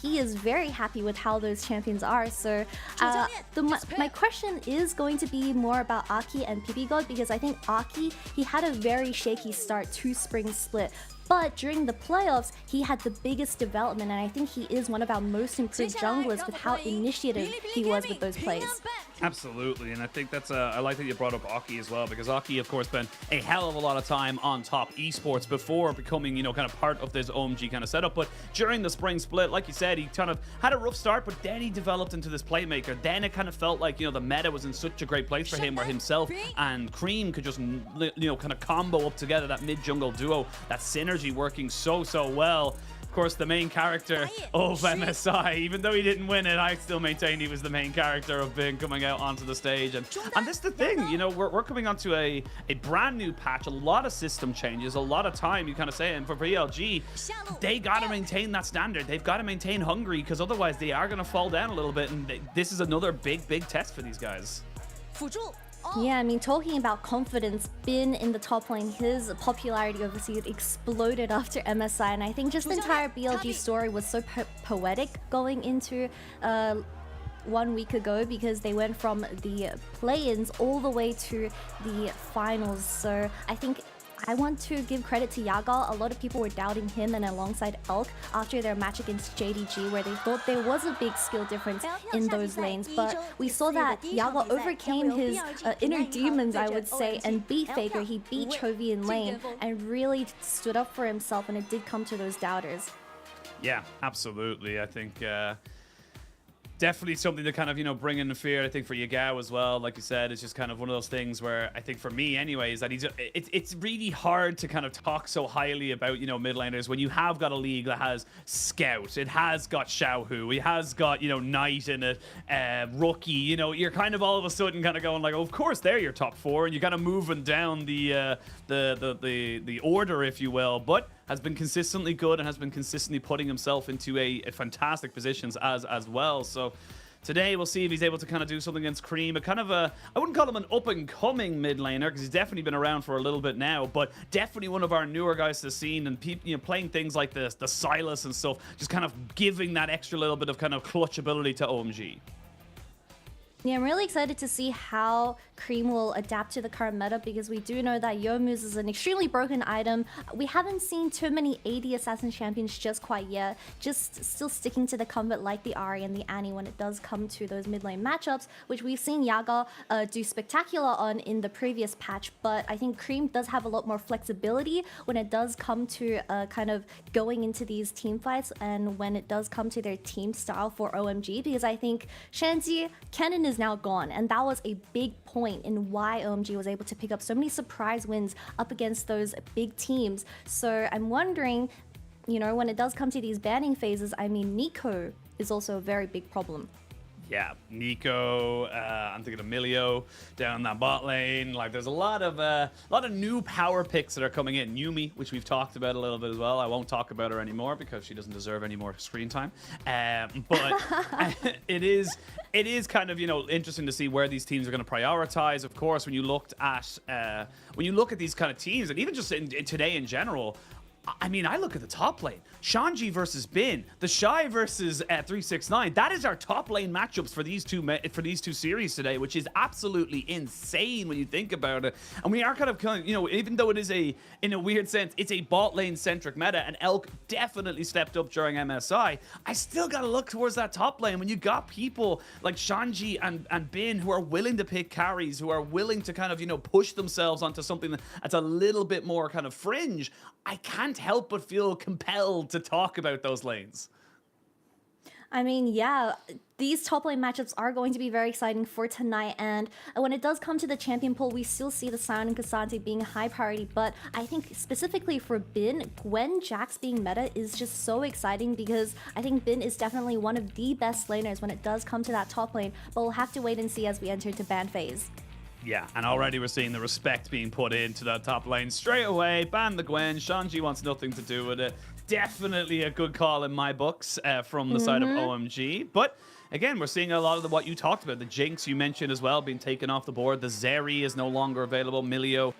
he is very happy with how those champions are. So my question is going to be more about Aki and PP God, because I think Aki, he had a very shaky start to spring split. But during the playoffs, he had the biggest development, and I think he is one of our most improved junglers with how initiative he was with those plays. Absolutely, and I think that's I like that you brought up Aki as well, because Aki, of course, spent a hell of a lot of time on top esports before becoming, kind of part of this OMG kind of setup. But during the spring split, like you said, he kind of had a rough start, but then he developed into this playmaker. Then it kind of felt like, the meta was in such a great place for him, where himself and Cream could just, kind of combo up together, that mid-jungle duo, that synergy working so well. Of course, the main character of MSI, even though he didn't win it, I still maintain he was the main character of being coming out onto the stage. And this is the thing, we're coming onto a brand new patch, a lot of system changes, a lot of time, you kind of say, and for BLG, they got to maintain that standard. They've got to maintain hungry, because otherwise they are going to fall down a little bit, and this is another big test for these guys. Yeah, I mean, talking about confidence, Bin in the top lane, his popularity obviously exploded after MSI, and I think just the entire BLG story was so poetic going into 1 week ago, because they went from the play-ins all the way to the finals. So I think I want to give credit to Yagal. A lot of people were doubting him and alongside Elk after their match against JDG, where they thought there was a big skill difference in those lanes. But we saw that Yagal overcame his inner demons, I would say, and beat Faker. He beat Chovy in lane and really stood up for himself, and it did come to those doubters. Yeah, absolutely. I think Definitely something to kind of, bring in the fear, I think, for Yagao as well. Like you said, it's just kind of one of those things where I think for me anyway, is that it's really hard to kind of talk so highly about, mid laners when you have got a league that has Scout, it has got Xiaohu, it has got, Knight in it, Rookie, you're kind of all of a sudden kind of going like, oh, of course they're your top 4, and you're kind of moving down the order, if you will, but has been consistently good and has been consistently putting himself into a fantastic positions as well. So today we'll see if he's able to kind of do something against Cream. A kind of I wouldn't call him an up-and-coming mid laner because he's definitely been around for a little bit now, but definitely one of our newer guys to the scene, and playing things like the Silas and stuff, just kind of giving that extra little bit of kind of clutch ability to OMG. Yeah, I'm really excited to see how Cream will adapt to the current meta, because we do know that Youmuu's is an extremely broken item. We haven't seen too many AD Assassin champions just quite yet, just still sticking to the comfort like the Ahri and the Annie when it does come to those mid lane matchups, which we've seen Yaga do spectacular on in the previous patch. But I think Cream does have a lot more flexibility when it does come to kind of going into these team fights, and when it does come to their team style for OMG, because I think Shanzi, Kennen is now gone, and that was a big point in why OMG was able to pick up so many surprise wins up against those big teams. So I'm wondering, when it does come to these banning phases, I mean, Nico is also a very big problem. Yeah, Nico, I'm thinking of Milio down that bot lane. Like, there's a lot of new power picks that are coming in. Yumi, which we've talked about a little bit as well. I won't talk about her anymore because she doesn't deserve any more screen time. But it is kind of interesting to see where these teams are going to prioritize. Of course, when you look at these kind of teams, and even just today in general. I mean, I look at the top lane. Shanji versus Bin, the Shy versus 369. That is our top lane matchups for these two series today, which is absolutely insane when you think about it. And we are kind of even though it is in a weird sense, it's a bot lane centric meta, and Elk definitely stepped up during MSI. I still gotta look towards that top lane when you got people like Shanji and Bin who are willing to pick carries, who are willing to kind of push themselves onto something that's a little bit more kind of fringe. I can't help but feel compelled to talk about those lanes. I mean, yeah, these top lane matchups are going to be very exciting for tonight, and when it does come to the champion pool, we still see the Sion and Cassandra being a high priority, but I think specifically for Bin, Gwen Jax being meta is just so exciting, because I think Bin is definitely one of the best laners when it does come to that top lane, but we'll have to wait and see as we enter into ban phase. Yeah, and already we're seeing the respect being put into that top lane straight away. Ban the Gwen. Shanji wants nothing to do with it. Definitely a good call in my books from the side of OMG. But again, we're seeing a lot of what you talked about. The Jinx you mentioned as well being taken off the board. The Zeri is no longer available. Milio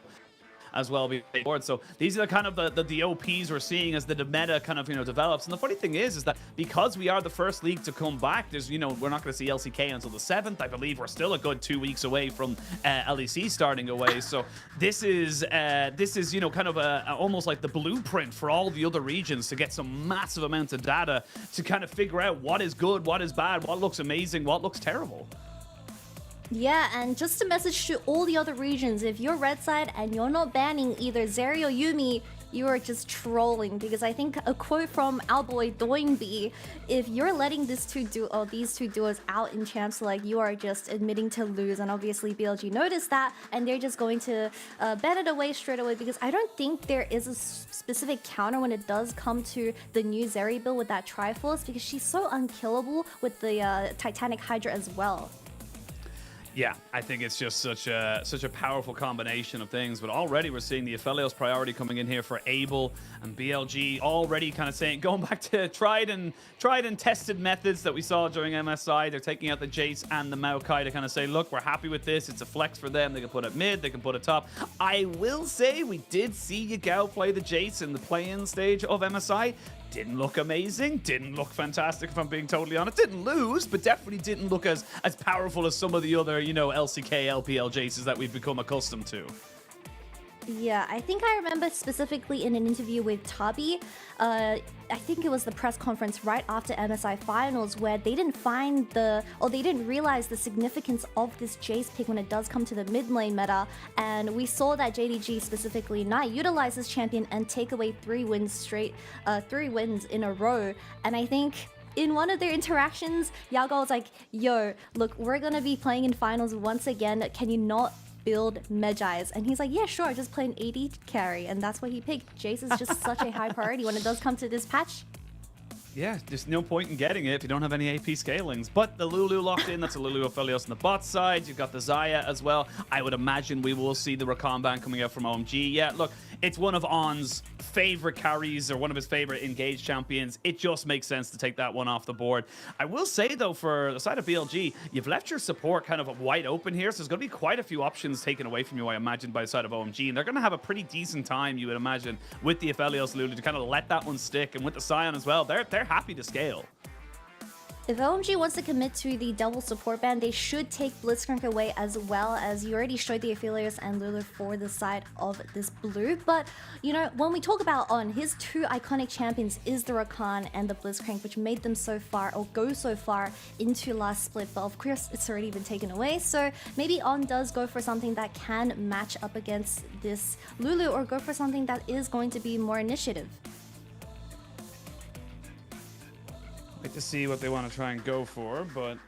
as well being board. So these are kind of the OPs we're seeing as the meta kind of develops. And the funny thing is that because we are the first league to come back, there's we're not going to see LCK until the 7th. I believe we're still a good 2 weeks away from LEC starting away. So this is kind of almost like the blueprint for all the other regions to get some massive amounts of data to kind of figure out what is good, what is bad, what looks amazing, what looks terrible. Yeah, and just a message to all the other regions, if you're red side and you're not banning either Zeri or Yumi, you are just trolling, because I think a quote from our boy Doingby, if you're letting these two duos out in champs, like, you are just admitting to lose. And obviously BLG noticed that, and they're just going to ban it away straight away, because I don't think there is a specific counter when it does come to the new Zeri build with that Triforce, because she's so unkillable with the Titanic Hydra as well. Yeah, I think it's just such a powerful combination of things. But already we're seeing the Aphelios priority coming in here for Abel and BLG, already kind of saying, going back to tried and tested methods that we saw during MSI. They're taking out the Jace and the Maokai to kind of say, look, we're happy with this. It's a flex for them. They can put it mid, they can put it top. I will say we did see Yagao play the Jace in the play-in stage of MSI. Didn't look amazing, didn't look fantastic, if I'm being totally honest. Didn't lose, but definitely didn't look as powerful as some of the other, LCK, LPL Jaces that we've become accustomed to. Yeah, I think I remember specifically in an interview with Tabi, I think it was the press conference right after MSI Finals, where they didn't they didn't realize the significance of this Jace pick when it does come to the mid lane meta, and we saw that JDG, specifically Knight, utilize this champion and take away 3 wins in a row, and I think in one of their interactions, Yago was like, yo, look, we're gonna be playing in finals once again. Can you not build Medjais? And he's like, yeah, sure, just play an AD carry. And that's what he picked. Jace is just such a high priority when it does come to this patch. Yeah, there's no point in getting it if you don't have any AP scalings. But the Lulu locked in. That's a Lulu Aphelios on the bot side. You've got the Xayah as well. I would imagine we will see the Rakan ban coming out from OMG. Yeah, look, it's one of On's favorite carries or one of his favorite engaged champions. It just makes sense to take that one off the board. I will say, though, for the side of BLG, you've left your support kind of wide open here. So there's going to be quite a few options taken away from you, I imagine, by the side of OMG. And they're going to have a pretty decent time, you would imagine, with the Aphelios Lulu to kind of let that one stick. And with the Sion as well, they're happy to scale. If OMG wants to commit to the double support ban, they should take Blitzcrank away as well, as you already showed the Aphelios and Lulu for the side of this blue. But, you know, when we talk about On, his two iconic champions is the Rakan and the Blitzcrank, which made them so far, or go so far, into last split. But of course, it's already been taken away. So maybe On does go for something that can match up against this Lulu, or go for something that is going to be more initiative. Wait to see what they want to try and go for, but at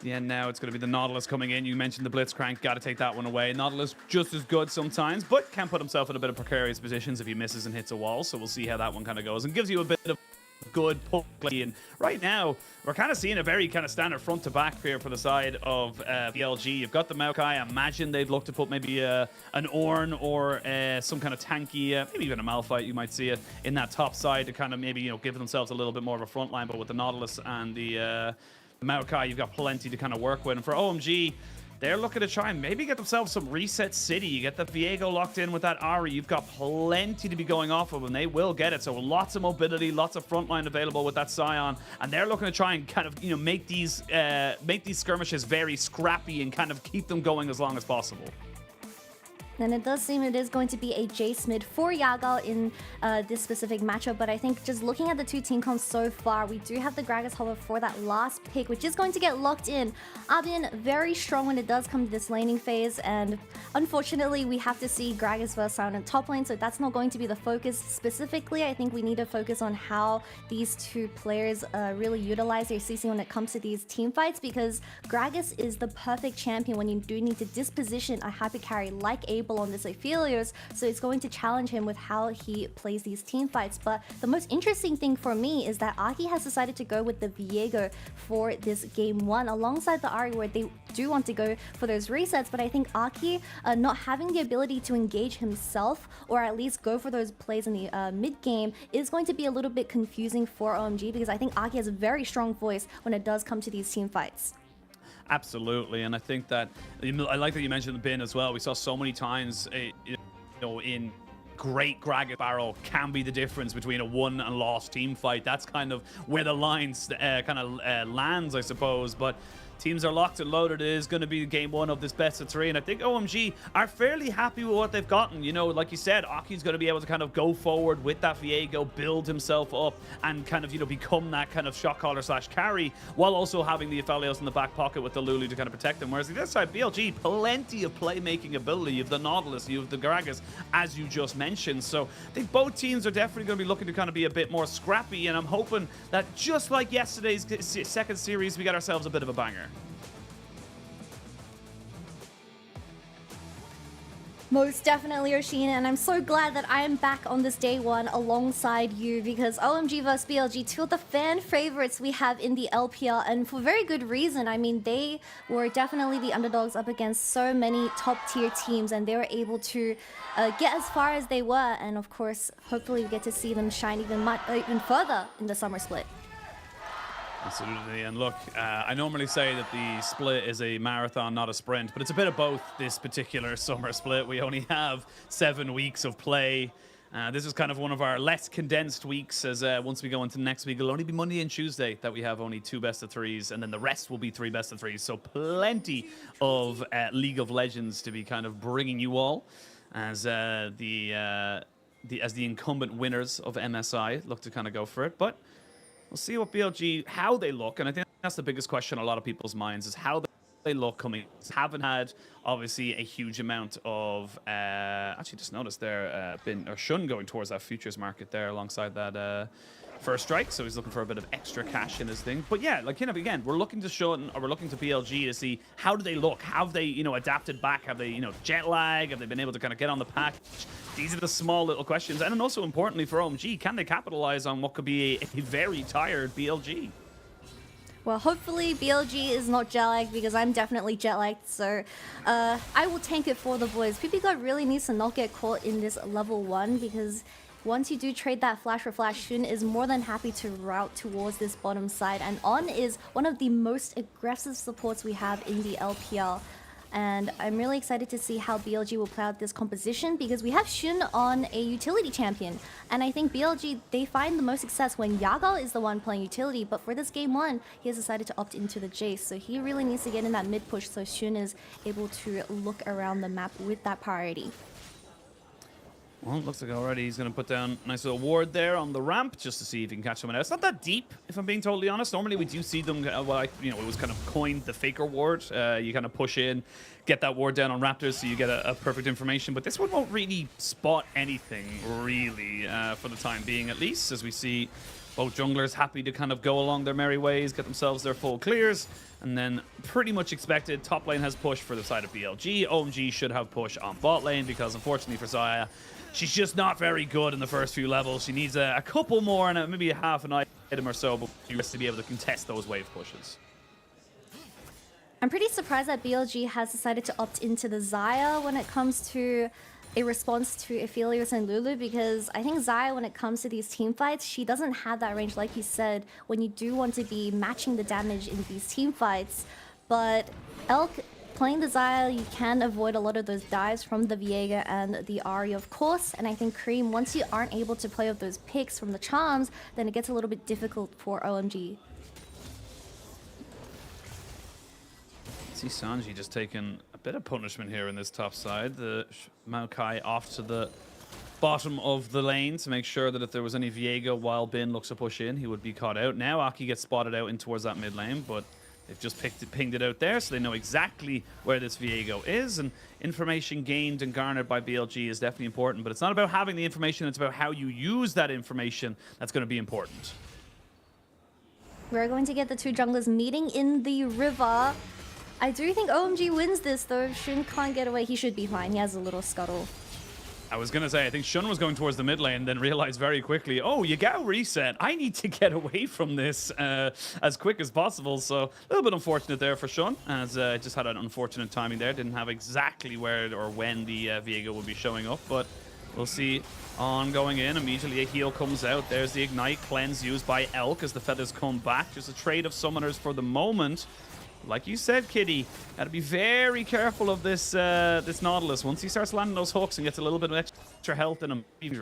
the end now it's going to be the Nautilus coming in. You mentioned the Blitzcrank, got to take that one away. Nautilus just as good sometimes, but can put himself in a bit of precarious positions if he misses and hits a wall, so we'll see how that one kind of goes, and gives you a bit of good pull play. And right now we're kind of seeing a very kind of standard front to back here for the side of BLG. You've got the Maokai. I imagine they'd look to put maybe an Ornn or some kind of tanky, maybe even a Malphite, you might see it in that top side to kind of maybe, you know, give themselves a little bit more of a front line. But with the Nautilus and the Maokai, you've got plenty to kind of work with. And for OMG, they're looking to try and maybe get themselves some reset city. You get the Viego locked in with that Ari. You've got plenty to be going off of, and they will get it. So lots of mobility, lots of frontline available with that Sion, and they're looking to try and kind of, you know, make these skirmishes very scrappy and kind of keep them going as long as possible. And it does seem it is going to be a Jace mid for Yaga in this specific matchup, but I think just looking at the two team comps so far, we do have the Gragas hover for that last pick, which is going to get locked in. Abian very strong when it does come to this laning phase, and unfortunately we have to see Gragas versus Sion in top lane, so that's not going to be the focus specifically. I think we need to focus on how these two players really utilize their CC when it comes to these team fights, because Gragas is the perfect champion when you do need to disposition a happy carry like Abel on this Aphelios, so it's going to challenge him with how he plays these team fights. But the most interesting thing for me is that Aki has decided to go with the Viego for this game one alongside the Ari, where they do want to go for those resets. But I think Aki not having the ability to engage himself, or at least go for those plays in the mid game, is going to be a little bit confusing for OMG, because I think Aki has a very strong voice when it does come to these team fights. Absolutely, and I think that I like that you mentioned the bin as well. We saw so many times, you know, in great Gragas Barrow can be the difference between a won and lost team fight. That's kind of where the lines lands, I suppose. But teams are locked and loaded. It is going to be game one of this best of three, and I think OMG are fairly happy with what they've gotten. You know, like you said, Aki's going to be able to kind of go forward with that Viego, build himself up, and kind of, you know, become that kind of shot caller / carry, while also having the Aphelios in the back pocket with the Lulu to kind of protect them. Whereas the other side, BLG, plenty of playmaking ability. You have the Nautilus, you have the Gragas, as you just mentioned. So I think both teams are definitely going to be looking to kind of be a bit more scrappy, and I'm hoping that just like yesterday's second series, we got ourselves a bit of a banger. Most definitely, Oshina, and I'm so glad that I am back on this day one alongside you, because OMG vs BLG, two of the fan favorites we have in the LPL, and for very good reason. I mean, they were definitely the underdogs up against so many top tier teams, and they were able to get as far as they were, and of course, hopefully we get to see them shine even further in the summer split. Absolutely, and look, I normally say that the split is a marathon, not a sprint, but it's a bit of both this particular summer split. We only have 7 weeks of play. This is kind of one of our less condensed weeks, as once we go into next week, it'll only be Monday and Tuesday that we have only 2 best of 3s, and then the rest will be 3 best of 3s. So plenty of League of Legends to be kind of bringing you all as the incumbent winners of MSI look to kind of go for it. But we'll see what BLG, how they look, and I think that's the biggest question on a lot of people's minds, is how they look coming. Haven't had obviously a huge amount of actually just noticed there Shun going towards that futures market there alongside that first strike, so he's looking for a bit of extra cash in his thing. But yeah, like, again, we're looking to Shun, or we're looking to BLG to see how do they look, have they adapted back, have they jet lag, have they been able to kind of get on the patch. These are the small little questions, and then also importantly for OMG, can they capitalize on what could be a very tired BLG? Well, hopefully BLG is not jet lagged, because I'm definitely jet lagged, so I will tank it for the boys. PP God really needs to not get caught in this level 1, because once you do trade that flash for flash, Shun is more than happy to route towards this bottom side, and On is one of the most aggressive supports we have in the LPL. And I'm really excited to see how BLG will play out this composition, because we have Shun on a utility champion. And I think BLG, they find the most success when Yagal is the one playing utility. But for this game 1, he has decided to opt into the Jace. So he really needs to get in that mid push so Shun is able to look around the map with that priority. Well, it looks like already he's going to put down a nice little ward there on the ramp just to see if he can catch someone else. It's not that deep, if I'm being totally honest. Normally we do see them, it was kind of coined the faker ward. You kind of push in, get that ward down on Raptors so you get a perfect information. But this one won't really spot anything, really, for the time being at least, as we see both junglers happy to kind of go along their merry ways, get themselves their full clears. And then pretty much expected, top lane has push for the side of BLG. OMG should have push on bot lane because unfortunately for Xayah, she's just not very good in the first few levels. She needs a couple more and maybe a half an item or so, but she has to be able to contest those wave pushes. I'm pretty surprised that BLG has decided to opt into the Xayah when it comes to a response to Aphelios and Lulu, because I think Xayah, when it comes to these team fights, she doesn't have that range, like you said, when you do want to be matching the damage in these team fights. But Elk, playing the Xayah, you can avoid a lot of those dives from the Viega and the Ahri, of course. And I think Cream, once you aren't able to play with those picks from the charms, then it gets a little bit difficult for OMG. See Sanji just taking a bit of punishment here in this top side. The Maokai off to the bottom of the lane to make sure that if there was any Viega while Bin looks to push in, he would be caught out. Now Aki gets spotted out in towards that mid lane, but they've just pinged it out there, so they know exactly where this Viego is. And information gained and garnered by BLG is definitely important, but it's not about having the information, it's about how you use that information that's going to be important. We're going to get the two junglers meeting in the river. I do think OMG wins this, though. Shun can't get away. He should be fine. He has a little scuttle. I was going to say, I think Shun was going towards the mid lane, then realized very quickly, oh, Yagao reset. I need to get away from this as quick as possible. So a little bit unfortunate there for Shun, as just had an unfortunate timing there. Didn't have exactly where or when the Viega would be showing up, but we'll see. On going in, immediately a heal comes out. There's the Ignite Cleanse used by Elk as the feathers come back. Just a trade of summoners for the moment. Like you said, Kitty, gotta be very careful of this this Nautilus. Once he starts landing those hooks and gets a little bit of extra health in him. You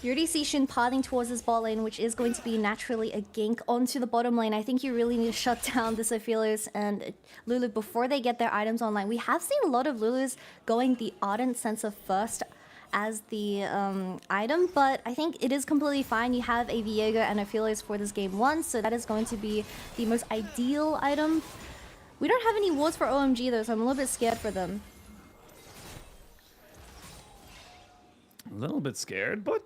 already see Shun pathing towards his bot lane, which is going to be naturally a gank onto the bottom lane. I think you really need to shut down this Aphelios and Lulu before they get their items online. We have seen a lot of Lulus going the Ardent Sensor first as the item, but I think it is completely fine. You have a Viega and Aphelios for this game 1, so that is going to be the most ideal item. We don't have any wards for OMG though, so I'm a little bit scared for them. A little bit scared, but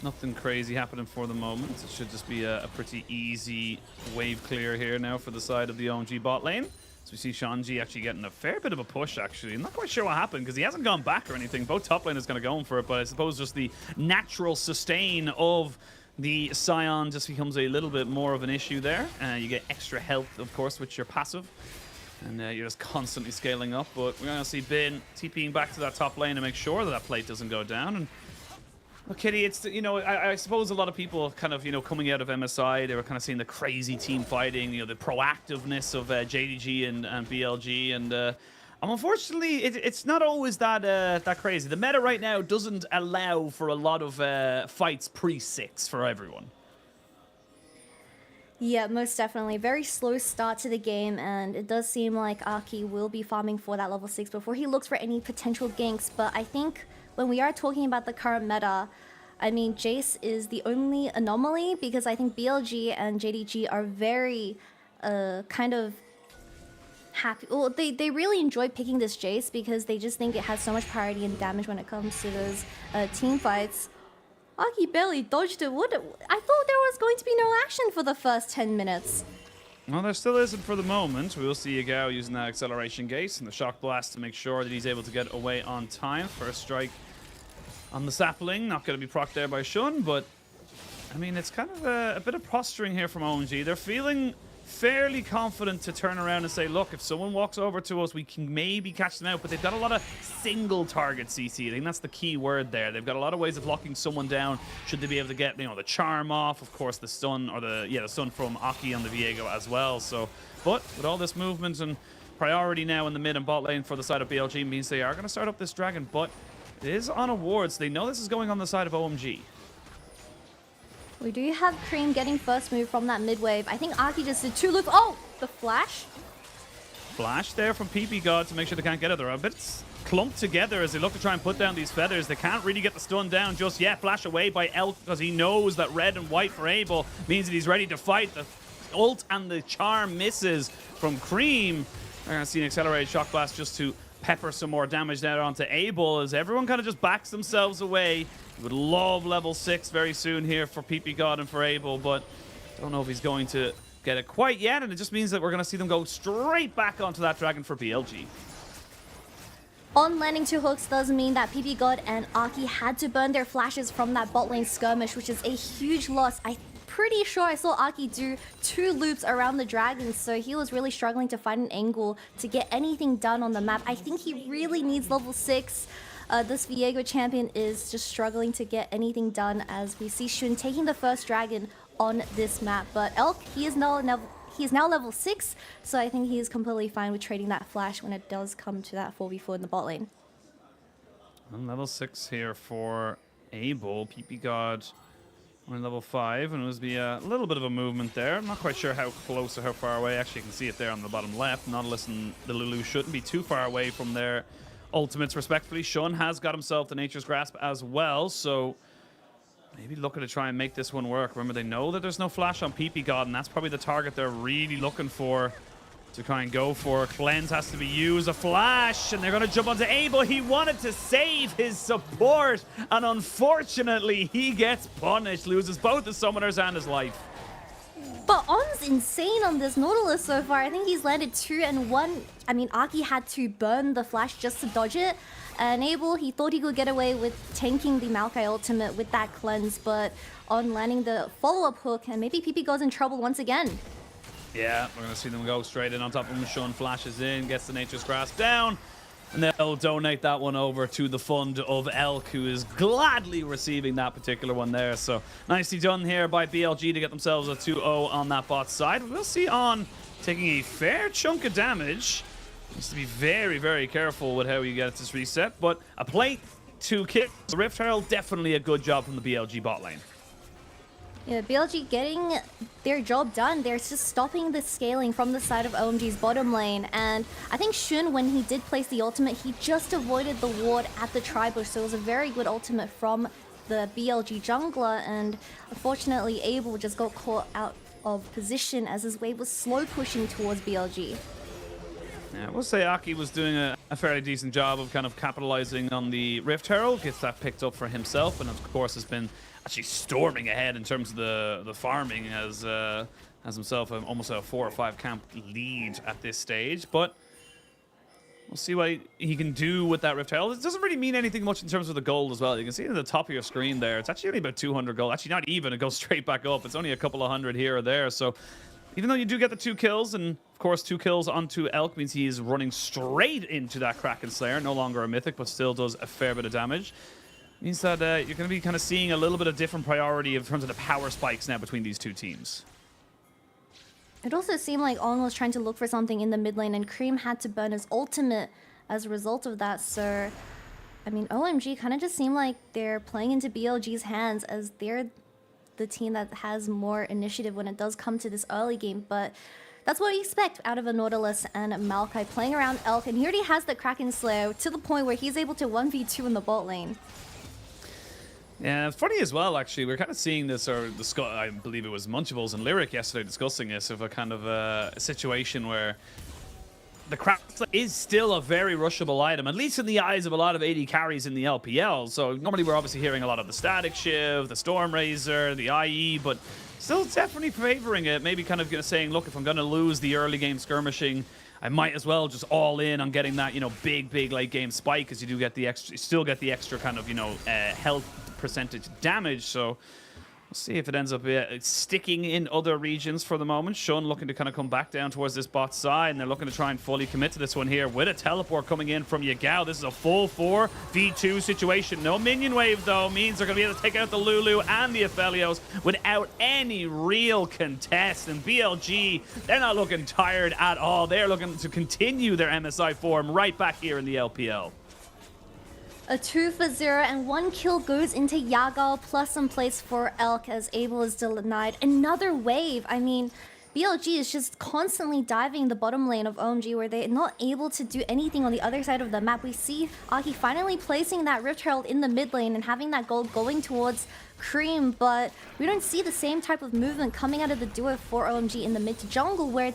nothing crazy happening for the moment. It should just be a pretty easy wave clear here now for the side of the OMG bot lane. So we see Shanji actually getting a fair bit of a push, actually. I'm not quite sure what happened, because he hasn't gone back or anything. Both top laners going to go in for it, but I suppose just the natural sustain of the Scion just becomes a little bit more of an issue there. You get extra health, of course, with your passive. And you're just constantly scaling up. But we're going to see Bin TPing back to that top lane to make sure that that plate doesn't go down. And well, Kitty, it's, I suppose a lot of people kind of, coming out of MSI, they were kind of seeing the crazy team fighting, the proactiveness of JDG and BLG, and unfortunately, it's not always that crazy. The meta right now doesn't allow for a lot of fights pre-6 for everyone. Yeah, most definitely. Very slow start to the game, and it does seem like Aki will be farming for that level 6 before he looks for any potential ganks, but I think when we are talking about the current meta, I mean, Jace is the only anomaly, because I think BLG and JDG are very kind of happy. Well, they really enjoy picking this Jace because they just think it has so much priority and damage when it comes to those team fights. Aki barely dodged it. I thought there was going to be no action for the first 10 minutes. Well, there still isn't for the moment. We will see Yagao using that acceleration gate and the shock blast to make sure that he's able to get away on time. First strike on the sapling. Not going to be procced there by Shun, but I mean, it's kind of a bit of posturing here from OMG. They're feeling fairly confident to turn around and say, look, if someone walks over to us, we can maybe catch them out. But they've got a lot of single target CC. I think that's the key word there. They've got a lot of ways of locking someone down should they be able to get, you know, the charm off, of course, the stun, or the stun from Aki on the Viego as well. So, but with all this movement and priority now in the mid and bot lane for the side of BLG means they are going to start up this dragon, but it is on a ward, so they know this is going on the side of OMG. We do have Cream getting first move from that mid wave. I think Aki just did 2 loops. Oh, the flash. Flash there from PP God to make sure they can't get it. They're a bit clumped together as they look to try and put down these feathers. They can't really get the stun down just yet. Flash away by Elk because he knows that red and white for Abel means that he's ready to fight. The ult and the charm misses from Cream. They're going to see an accelerated shock blast just to pepper some more damage there onto Abel as everyone kind of just backs themselves away. Would love level 6 very soon here for PP God and for Abel, but don't know if he's going to get it quite yet, and it just means that we're going to see them go straight back onto that dragon for BLG. On landing 2 hooks does mean that PP God and Aki had to burn their flashes from that bot lane skirmish, which is a huge loss. I'm pretty sure I saw Aki do 2 loops around the dragon, so he was really struggling to find an angle to get anything done on the map. I think he really needs level 6. This Viego champion is just struggling to get anything done as we see Shun taking the first dragon on this map. But Elk, he is now level 6, so I think he is completely fine with trading that flash when it does come to that 4v4 in the bot lane. And level 6 here for Abel. PP God on level 5, and it was be a little bit of a movement there. I'm not quite sure how close or how far away. Actually, you can see it there on the bottom left. Nautilus and the Lulu shouldn't be too far away from their ultimates, respectfully. Shun has got himself the Nature's Grasp as well, so maybe looking to try and make this one work. Remember, they know that there's no flash on PP God, and that's probably the target they're really looking for to try and go for. Cleanse has to be used, a flash, and they're going to jump onto Abel. He wanted to save his support, and unfortunately, he gets punished, loses both his summoners and his life. But On's insane on this Nautilus so far. I think he's landed 2 and 1. I mean, Aki had to burn the flash just to dodge it. And Abel, he thought he could get away with tanking the Maokai ultimate with that cleanse, but On landing the follow-up hook, and maybe PP goes in trouble once again. Yeah, we're going to see them go straight in on top of him. Shun flashes in, gets the Nature's Grasp down, and they'll donate that one over to the fund of Elk, who is gladly receiving that particular one there. So nicely done here by BLG to get themselves a 2-0 on that bot side. We'll see On taking a fair chunk of damage. Needs to be very, very careful with how you get this reset, but a plate to kill the Rift Herald, definitely a good job from the BLG bot lane. Yeah, BLG getting their job done. They're just stopping the scaling from the side of OMG's bottom lane. And I think Shun, when he did place the ultimate, he just avoided the ward at the tri-bush. So it was a very good ultimate from the BLG jungler. And unfortunately, Abel just got caught out of position as his wave was slow pushing towards BLG. Yeah, we'll say Aki was doing a fairly decent job of kind of capitalizing on the Rift Herald, gets that picked up for himself, and of course has been actually storming ahead in terms of the farming, as himself almost a 4 or 5 camp lead at this stage. But we'll see what he can do with that Rift Herald. It doesn't really mean anything much in terms of the gold as well. You can see it at the top of your screen there. It's actually only about 200 gold. Actually, not even. It goes straight back up. It's only a couple of hundred here or there. So even though you do get the 2 kills, and of course 2 kills onto Elk means he is running straight into that Kraken Slayer. No longer a mythic, but still does a fair bit of damage. Means that you're going to be kind of seeing a little bit of different priority in terms of the power spikes now between these two teams. It also seemed like On was trying to look for something in the mid lane, and Cream had to burn his ultimate as a result of that. So, I mean, OMG kind of just seemed like they're playing into BLG's hands, as they're the team that has more initiative when it does come to this early game. But that's what we expect out of a Nautilus and Maokai playing around Elk. And he already has the Kraken Slayer to the point where he's able to 1v2 in the bot lane. Yeah, it's funny as well, actually. We're kind of seeing this, or I believe it was Munchables and Lyric yesterday discussing this, of a kind of a situation where the Krax is still a very rushable item, at least in the eyes of a lot of AD carries in the LPL. So normally we're obviously hearing a lot of the Static Shiv, the Storm Razor, the IE, but still definitely favoring it. Maybe kind of saying, look, if I'm going to lose the early game skirmishing, I might as well just all in on getting that, big late game spike, because you do get the extra, you still get the extra kind of, health percentage damage. So we'll see if it ends up sticking in other regions for the moment. Shun looking to kind of come back down towards this bot side, and they're looking to try and fully commit to this one here with a teleport coming in from Yagao. This is a full 4v2 situation. No minion wave, though, means they're going to be able to take out the Lulu and the Aphelios without any real contest. And BLG, they're not looking tired at all. They're looking to continue their MSI form right back here in the LPL. A 2 for 0 and 1 kill goes into Yagao, plus some plays for Elk as Abel is denied another wave. I mean, BLG is just constantly diving the bottom lane of OMG, where they're not able to do anything on the other side of the map. We see Aki finally placing that Rift Herald in the mid lane and having that gold going towards Cream, but we don't see the same type of movement coming out of the duo for OMG in the mid to jungle, where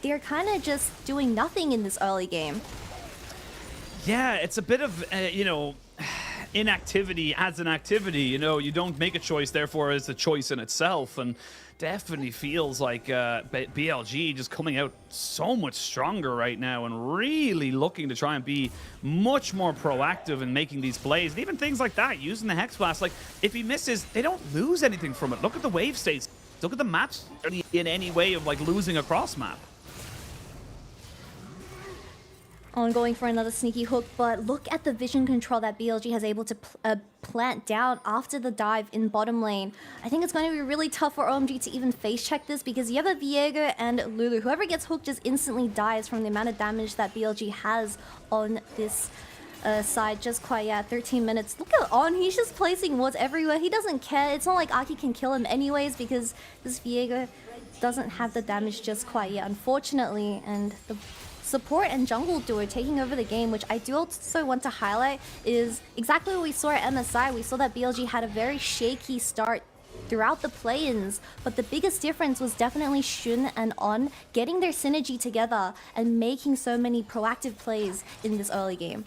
they're kind of just doing nothing in this early game. Yeah, it's a bit of, inactivity as an activity. You don't make a choice, therefore it's a choice in itself. And definitely feels like BLG just coming out so much stronger right now and really looking to try and be much more proactive in making these plays. And even things like that, using the Hex Blast. Like, if he misses, they don't lose anything from it. Look at the wave states. Look at the maps in any way of, like, losing a cross map. Going for another sneaky hook, but look at the vision control that BLG has able to plant down after the dive in bottom lane. I think it's going to be really tough for OMG to even face check this, because you have a Viego and Lulu. Whoever gets hooked just instantly dies from the amount of damage that BLG has on this side. Just quite, 13 minutes. Look at On, he's just placing wards everywhere. He doesn't care. It's not like Aki can kill him anyways, because this Viego doesn't have the damage just quite yet, unfortunately. And the support and jungle duo taking over the game, which I do also want to highlight, is exactly what we saw at MSI. We saw that BLG had a very shaky start throughout the play-ins, but the biggest difference was definitely Shun and On getting their synergy together and making so many proactive plays in this early game.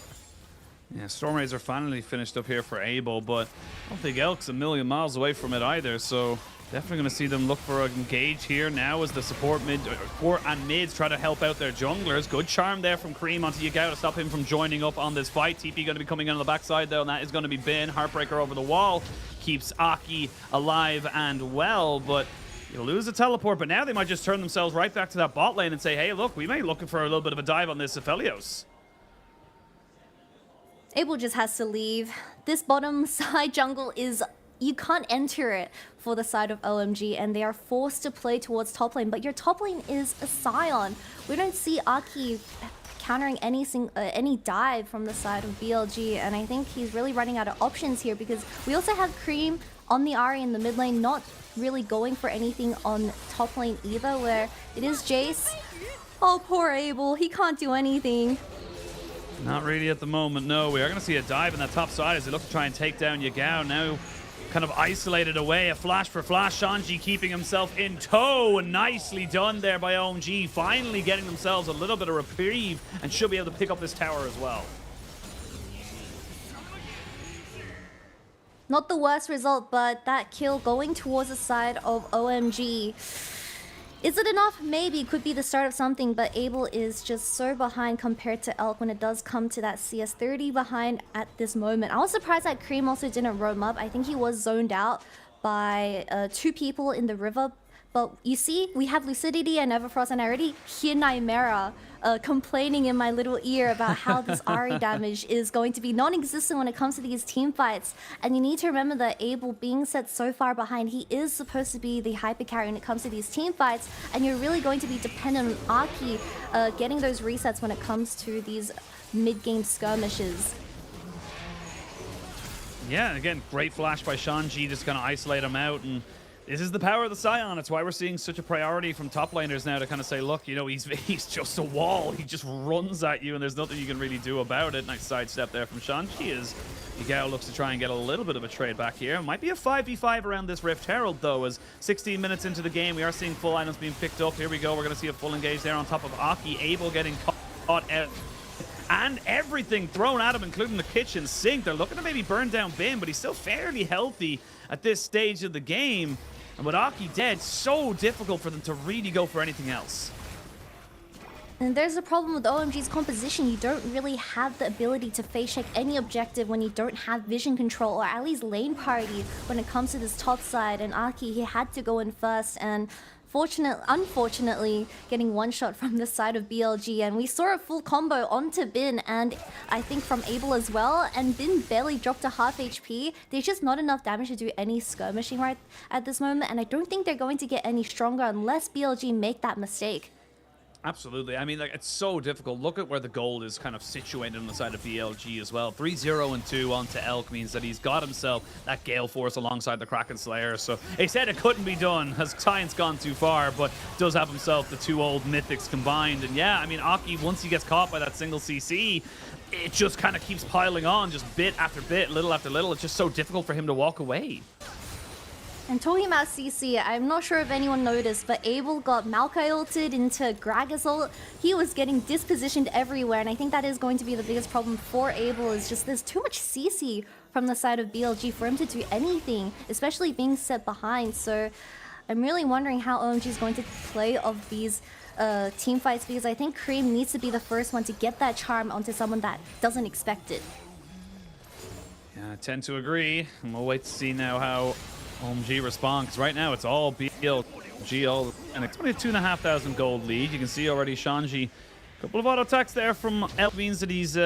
Yeah, Storm Razor finally finished up here for Abel, but I don't think Elk's a million miles away from it either, so definitely going to see them look for an engage here now as the support and mids try to help out their junglers. Good charm there from Cream onto Yagao to stop him from joining up on this fight. TP going to be coming in on the backside though, and that is going to be Bin. Heartbreaker over the wall keeps Aki alive and well, but you'll lose the teleport. But now they might just turn themselves right back to that bot lane and say, hey, look, we may be looking for a little bit of a dive on this Aphelios. Abel just has to leave. This bottom side jungle is, you can't enter it for the side of OMG, and they are forced to play towards top lane. But your top lane is a Scion. We don't see Aki countering any dive from the side of BLG, and I think he's really running out of options here, because we also have Cream on the Ahri in the mid lane, not really going for anything on top lane either, where it is Jace. Oh, poor Abel, he can't do anything. Not really at the moment, no. We are going to see a dive in that top side as they look to try and take down Yagao. Now kind of isolated away, a flash for flash. Shanji keeping himself in tow. Nicely done there by OMG. Finally getting themselves a little bit of reprieve and should be able to pick up this tower as well. Not the worst result, but that kill going towards the side of OMG. Is it enough? Maybe. It could be the start of something, but Abel is just so behind compared to Elk when it does come to that CS 30 behind at this moment. I was surprised that Cream also didn't roam up. I think he was zoned out by 2 people in the river. But you see, we have Lucidity and Everfrost, and I already hear Nightmare complaining in my little ear about how this Ahri damage is going to be non-existent when it comes to these team fights. And you need to remember that Abel being set so far behind, he is supposed to be the hyper carry when it comes to these team fights, and you're really going to be dependent on Aki getting those resets when it comes to these mid-game skirmishes. Yeah, again, great flash by Shanji, just going to isolate him out, and this is the power of the Scion. It's why we're seeing such a priority from top laners now to kind of say, look, you know, he's just a wall. He just runs at you, and there's nothing you can really do about it. Nice sidestep there from Shanji as Yagao looks to try and get a little bit of a trade back here. Might be a 5v5 around this Rift Herald, though, as 16 minutes into the game, we are seeing full items being picked up. Here we go. We're going to see a full engage there on top of Aki. Abel getting caught and everything thrown at him, including the kitchen sink. They're looking to maybe burn down Bin, but he's still fairly healthy at this stage of the game. And with Aki dead, so difficult for them to really go for anything else. And there's a problem with OMG's composition. You don't really have the ability to face check any objective when you don't have vision control, or at least lane party when it comes to this top side. And Aki, he had to go in first, and unfortunately getting one shot from the side of BLG, and we saw a full combo onto Bin, and I think from Abel as well, and Bin barely dropped to half HP. There's just not enough damage to do any skirmishing right at this moment, and I don't think they're going to get any stronger unless BLG make that mistake. Absolutely. I mean, like, it's so difficult. Look at where the gold is kind of situated on the side of BLG as well. 3-0 and 2 onto Elk means that he's got himself that Gale Force alongside the Kraken Slayer. So he said it couldn't be done. Has science gone too far, but does have himself the two old mythics combined. And yeah, I mean, Aki, once he gets caught by that single CC, it just kind of keeps piling on, just bit after bit, little after little. It's just so difficult for him to walk away. And talking about CC, I'm not sure if anyone noticed, but Abel got Maokai ulted into Gragas ult. He was getting dispositioned everywhere, and I think that is going to be the biggest problem for Abel, is just there's too much CC from the side of BLG for him to do anything, especially being set behind. So I'm really wondering how OMG is going to play of these team fights, because I think Cream needs to be the first one to get that charm onto someone that doesn't expect it. Yeah, I tend to agree, and we'll wait to see now how OMG respond, because right now it's all BLG, and it's only a 2,500 gold lead. You can see already Shanji, a couple of auto attacks there from El, means that he's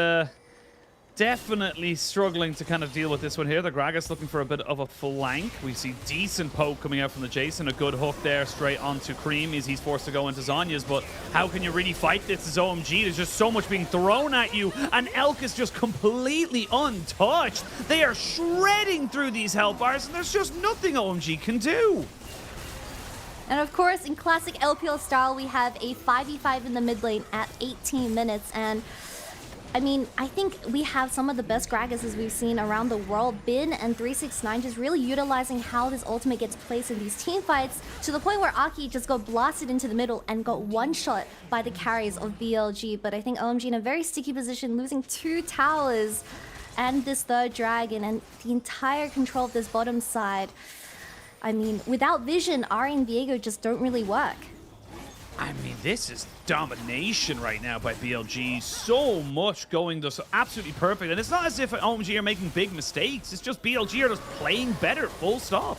definitely struggling to kind of deal with this one here. The Gragas looking for a bit of a flank. We see decent poke coming out from the Jason, a good hook there straight onto Cream as he's forced to go into Zanya's, but how can you really fight this as OMG? There's just so much being thrown at you, and Elk is just completely untouched. They are shredding through these health bars, and there's just nothing OMG can do. And of course, in classic LPL style, we have a 5v5 in the mid lane at 18 minutes, and I mean, I think we have some of the best Gragases we've seen around the world. Bin and 369 just really utilizing how this ultimate gets placed in these team fights, to the point where Aki just got blasted into the middle and got one shot by the carries of BLG. But I think OMG in a very sticky position, losing 2 towers and this third dragon and the entire control of this bottom side. I mean, without vision, Ari and Viego just don't really work. I mean, this is domination right now by BLG. So much going just absolutely perfect. And it's not as if OMG are making big mistakes. It's just BLG are just playing better, full stop.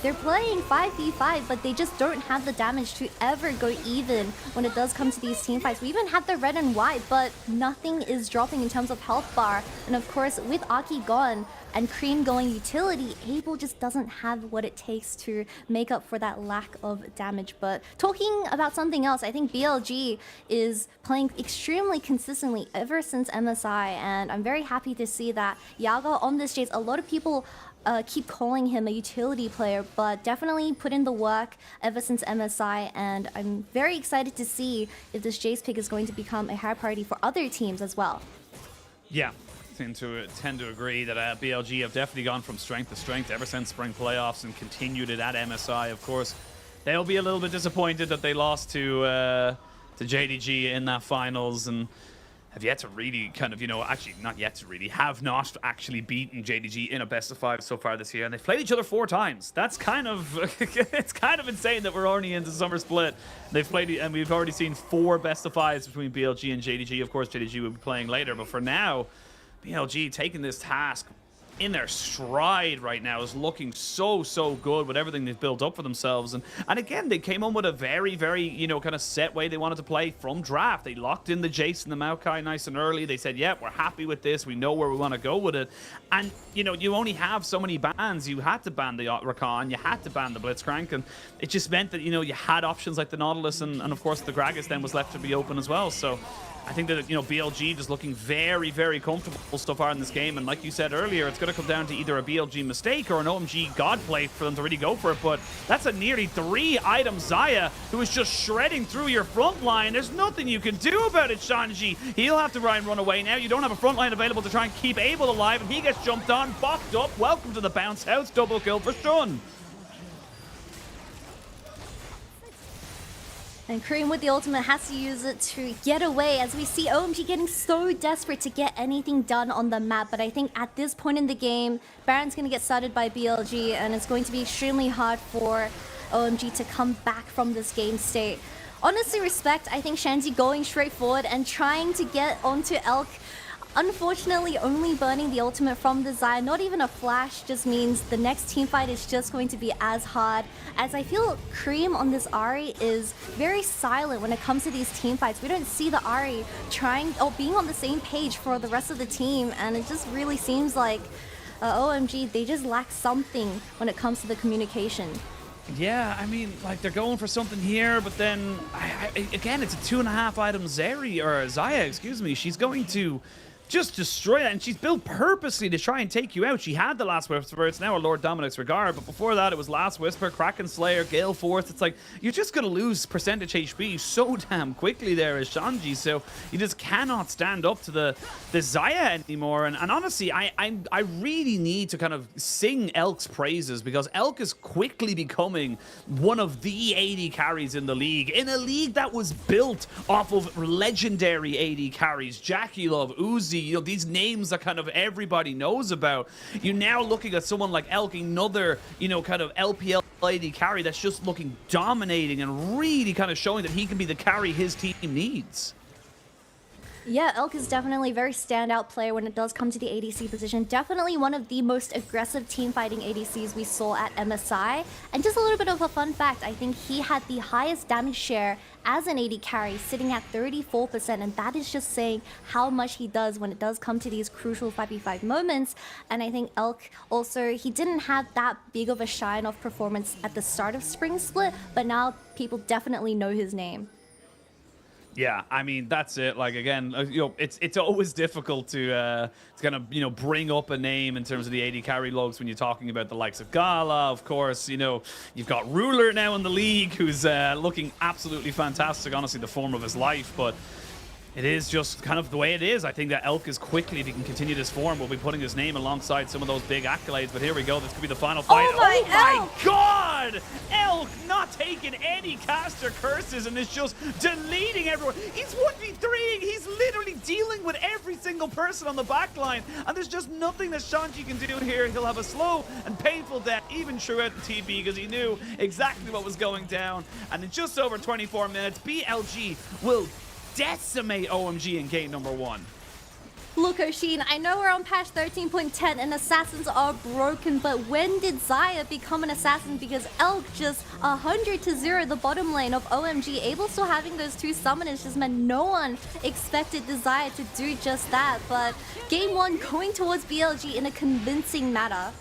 They're playing 5v5, but they just don't have the damage to ever go even when it does come to these team fights. We even have the red and white, but nothing is dropping in terms of health bar. And of course, with Aki gone and Cream going utility, Abel just doesn't have what it takes to make up for that lack of damage. But talking about something else, I think BLG is playing extremely consistently ever since MSI, and I'm very happy to see that Yaga on this Jace. A lot of people keep calling him a utility player, but definitely put in the work ever since MSI, and I'm very excited to see if this Jace pick is going to become a high priority for other teams as well. Yeah, tend to agree that BLG have definitely gone from strength to strength ever since spring playoffs and continued it at MSI. Of course, they'll be a little bit disappointed that they lost to JDG in that finals, and have yet to really kind of, actually not yet to really, have not actually beaten JDG in a best of 5 so far this year. And they've played each other 4 times. That's kind of, it's kind of insane that we're only into summer split. They've played, and we've already seen 4 best of 5s between BLG and JDG. Of course, JDG will be playing later, but for now, BLG taking this task in their stride right now is looking so good with everything they've built up for themselves. And again, they came on with a very kind of set way they wanted to play from draft. They locked in the Jace and the Maokai nice and early. They said, yeah, we're happy with this, we know where we want to go with it. And you only have so many bans. You had to ban the Rakan, you had to ban the Blitzcrank, and it just meant that you had options like the Nautilus, and of course the Gragas then was left to be open as well. So I think that, BLG just looking very comfortable so far in this game. And like you said earlier, it's going to come down to either a BLG mistake or an OMG god play for them to really go for it. But that's a nearly 3-item Xayah who is just shredding through your front line. There's nothing you can do about it, Shanji. He'll have to run away now. You don't have a front line available to try and keep Abel alive, and he gets jumped on, bopped up. Welcome to the bounce house. Double kill for Shun. And Cream with the ultimate has to use it to get away, as we see OMG getting so desperate to get anything done on the map. But I think at this point in the game, Baron's going to get started by BLG, and it's going to be extremely hard for OMG to come back from this game state. Honestly, respect, I think Shanji going straight forward and trying to get onto Elk. Unfortunately, only burning the ultimate from the Xayah, not even a flash, just means the next team fight is just going to be as hard. As I feel Cream on this Ahri is very silent when it comes to these team fights. We don't see the Ahri trying or being on the same page for the rest of the team, and it just really seems like OMG, they just lack something when it comes to the communication. Yeah, I mean, like, they're going for something here, but then, again, it's a 2.5 item Xayah, excuse me. She's going to just destroy that, and she's built purposely to try and take you out. She had the Last Whisper, it's now a Lord Dominic's Regard, but before that it was Last Whisper, Kraken Slayer, Gale Force. It's like, you're just going to lose percentage HP so damn quickly there as Shanji, so you just cannot stand up to the Xayah anymore. And honestly, I really need to kind of sing Elk's praises, because Elk is quickly becoming one of the AD carries in the league, in a league that was built off of legendary AD carries. Jackie Love, Uzi, you know, these names that kind of everybody knows about. You're now looking at someone like Elk, another, you know, kind of LPL AD carry that's just looking dominating and really kind of showing that he can be the carry his team needs. Yeah, Elk is definitely a very standout player when it does come to the ADC position. Definitely one of the most aggressive team fighting ADCs we saw at MSI. And just a little bit of a fun fact, I think he had the highest damage share as an AD carry, sitting at 34%, and that is just saying how much he does when it does come to these crucial 5v5 moments. And I think Elk also, he didn't have that big of a shine off performance at the start of Spring Split, but now people definitely know his name. Yeah, I mean, that's it. Like, again, you know, it's always difficult to kind of, you know, bring up a name in terms of the AD carry logs when you're talking about the likes of Gala. Of course, you know, you've got Ruler now in the league, who's looking absolutely fantastic, honestly, the form of his life. But it is just kind of the way it is. I think that Elk is quickly, if he can continue this form, will be putting his name alongside some of those big accolades. But here we go. This could be the final fight. Oh my God! Elk not taking any caster curses and is just deleting everyone. He's 1v3ing. He's literally dealing with every single person on the back line. And there's just nothing that Shanji can do here. He'll have a slow and painful death, even throughout the TB, because he knew exactly what was going down. And in just over 24 minutes, BLG will decimate OMG in game number 1. Look, Oshin, I know we're on patch 13.10 and assassins are broken, but when did Xayah become an assassin? Because Elk just 100-0 the bottom lane of OMG. Able still having those 2 summoners just meant no one expected the Xayah to do just that. But game 1 going towards BLG in a convincing manner.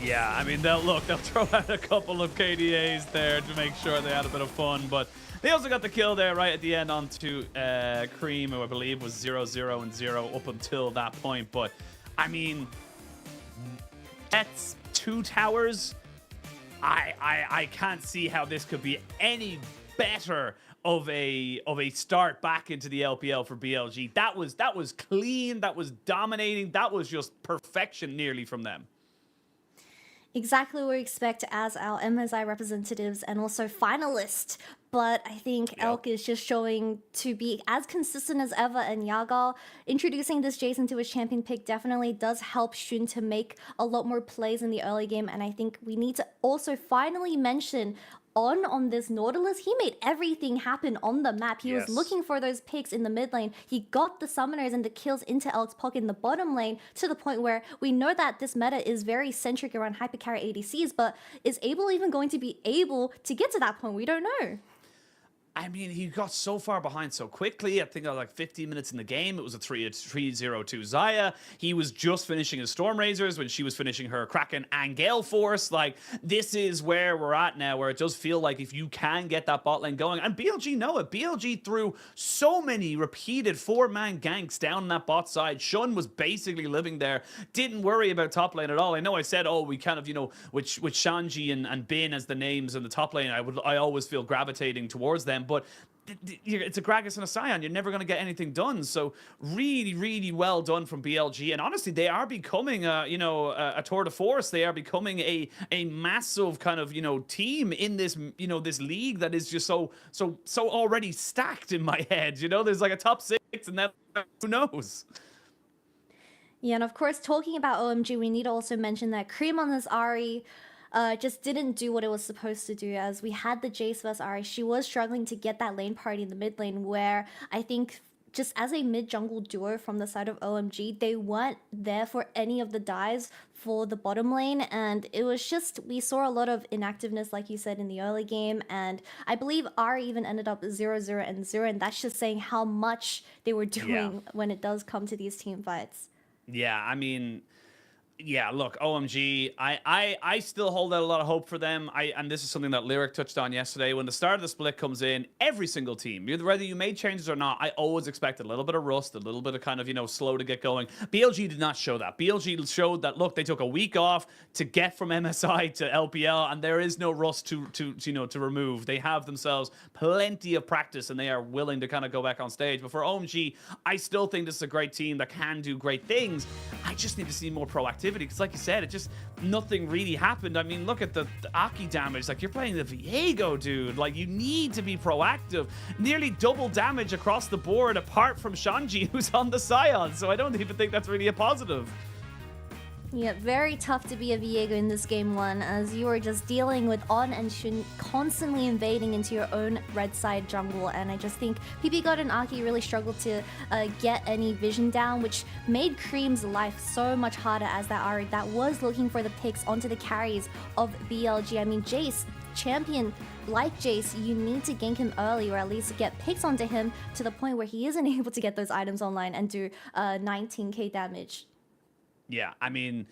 Yeah, I mean, they'll throw out a couple of KDAs there to make sure they had a bit of fun, but they also got the kill there right at the end onto Cream, who I believe was 0-0 and 0 up until that point. But, I mean, that's 2 towers. I can't see how this could be any better of a start back into the LPL for BLG. That was clean, that was dominating, that was just perfection nearly from them. Exactly what we expect as our MSI representatives and also finalists. But I think Elk is just showing to be as consistent as ever, and Yagal introducing this Jason to his champion pick definitely does help Shun to make a lot more plays in the early game. And I think we need to also finally mention on this Nautilus, he made everything happen on the map. He was looking for those picks in the mid lane. He got the summoners and the kills into Elk's pocket in the bottom lane, to the point where we know that this meta is very centric around hypercarry ADCs, but is Able even going to be able to get to that point? We don't know. I mean, he got so far behind so quickly. I think like 15 minutes in the game, it was a 3-0-2 Xayah. He was just finishing his Stormrazers when she was finishing her Kraken and Gale Force. Like, this is where we're at now, where it does feel like if you can get that bot lane going, and BLG know it. BLG threw so many repeated 4-man ganks down that bot side. Shun was basically living there, didn't worry about top lane at all. I know I said, oh, we kind of, you know, with Shanji and Bin as the names in the top lane, I always feel gravitating towards them. But it's a Gragas and a Scion. You're never going to get anything done. So really, really well done from BLG. And honestly, they are becoming a tour de force. They are becoming a massive kind of team in this this league that is just so already stacked in my head. There's like a top 6, and then who knows. Yeah, and of course, talking about OMG, we need to also mention that Cream on this Ahri just didn't do what it was supposed to do. As we had the Jace vs Ahri, she was struggling to get that lane party in the mid lane, where I think just as a mid-jungle duo from the side of OMG, they weren't there for any of the dives for the bottom lane, and it was just, we saw a lot of inactiveness, like you said, in the early game, and I believe Ahri even ended up 0-0 and 0, and that's just saying how much they were doing when it does come to these team fights. Yeah, I mean, yeah, look, OMG, I still hold out a lot of hope for them. And this is something that Lyric touched on yesterday. When the start of the split comes in, every single team, whether you made changes or not, I always expect a little bit of rust, a little bit of kind of, slow to get going. BLG did not show that. BLG showed that, look, they took a week off to get from MSI to LPL, and there is no rust to remove. They have themselves plenty of practice, and they are willing to kind of go back on stage. But for OMG, I still think this is a great team that can do great things. I just need to see more proactivity. Because like you said, nothing really happened. I mean, look at the Aki damage. Like, you're playing the Weibo, dude. Like, you need to be proactive. Nearly double damage across the board, apart from Shanji, who's on the Scion. So I don't even think that's really a positive. Yeah, very tough to be a Weibo in this game 1, as you are just dealing with On and Shun constantly invading into your own red side jungle, and I just think PP God and Aki really struggled to get any vision down, which made Cream's life so much harder as that Ahri that was looking for the picks onto the carries of BLG. I mean, Jace, champion like Jace, you need to gank him early, or at least get picks onto him to the point where he isn't able to get those items online and do 19k damage. Yeah, I mean,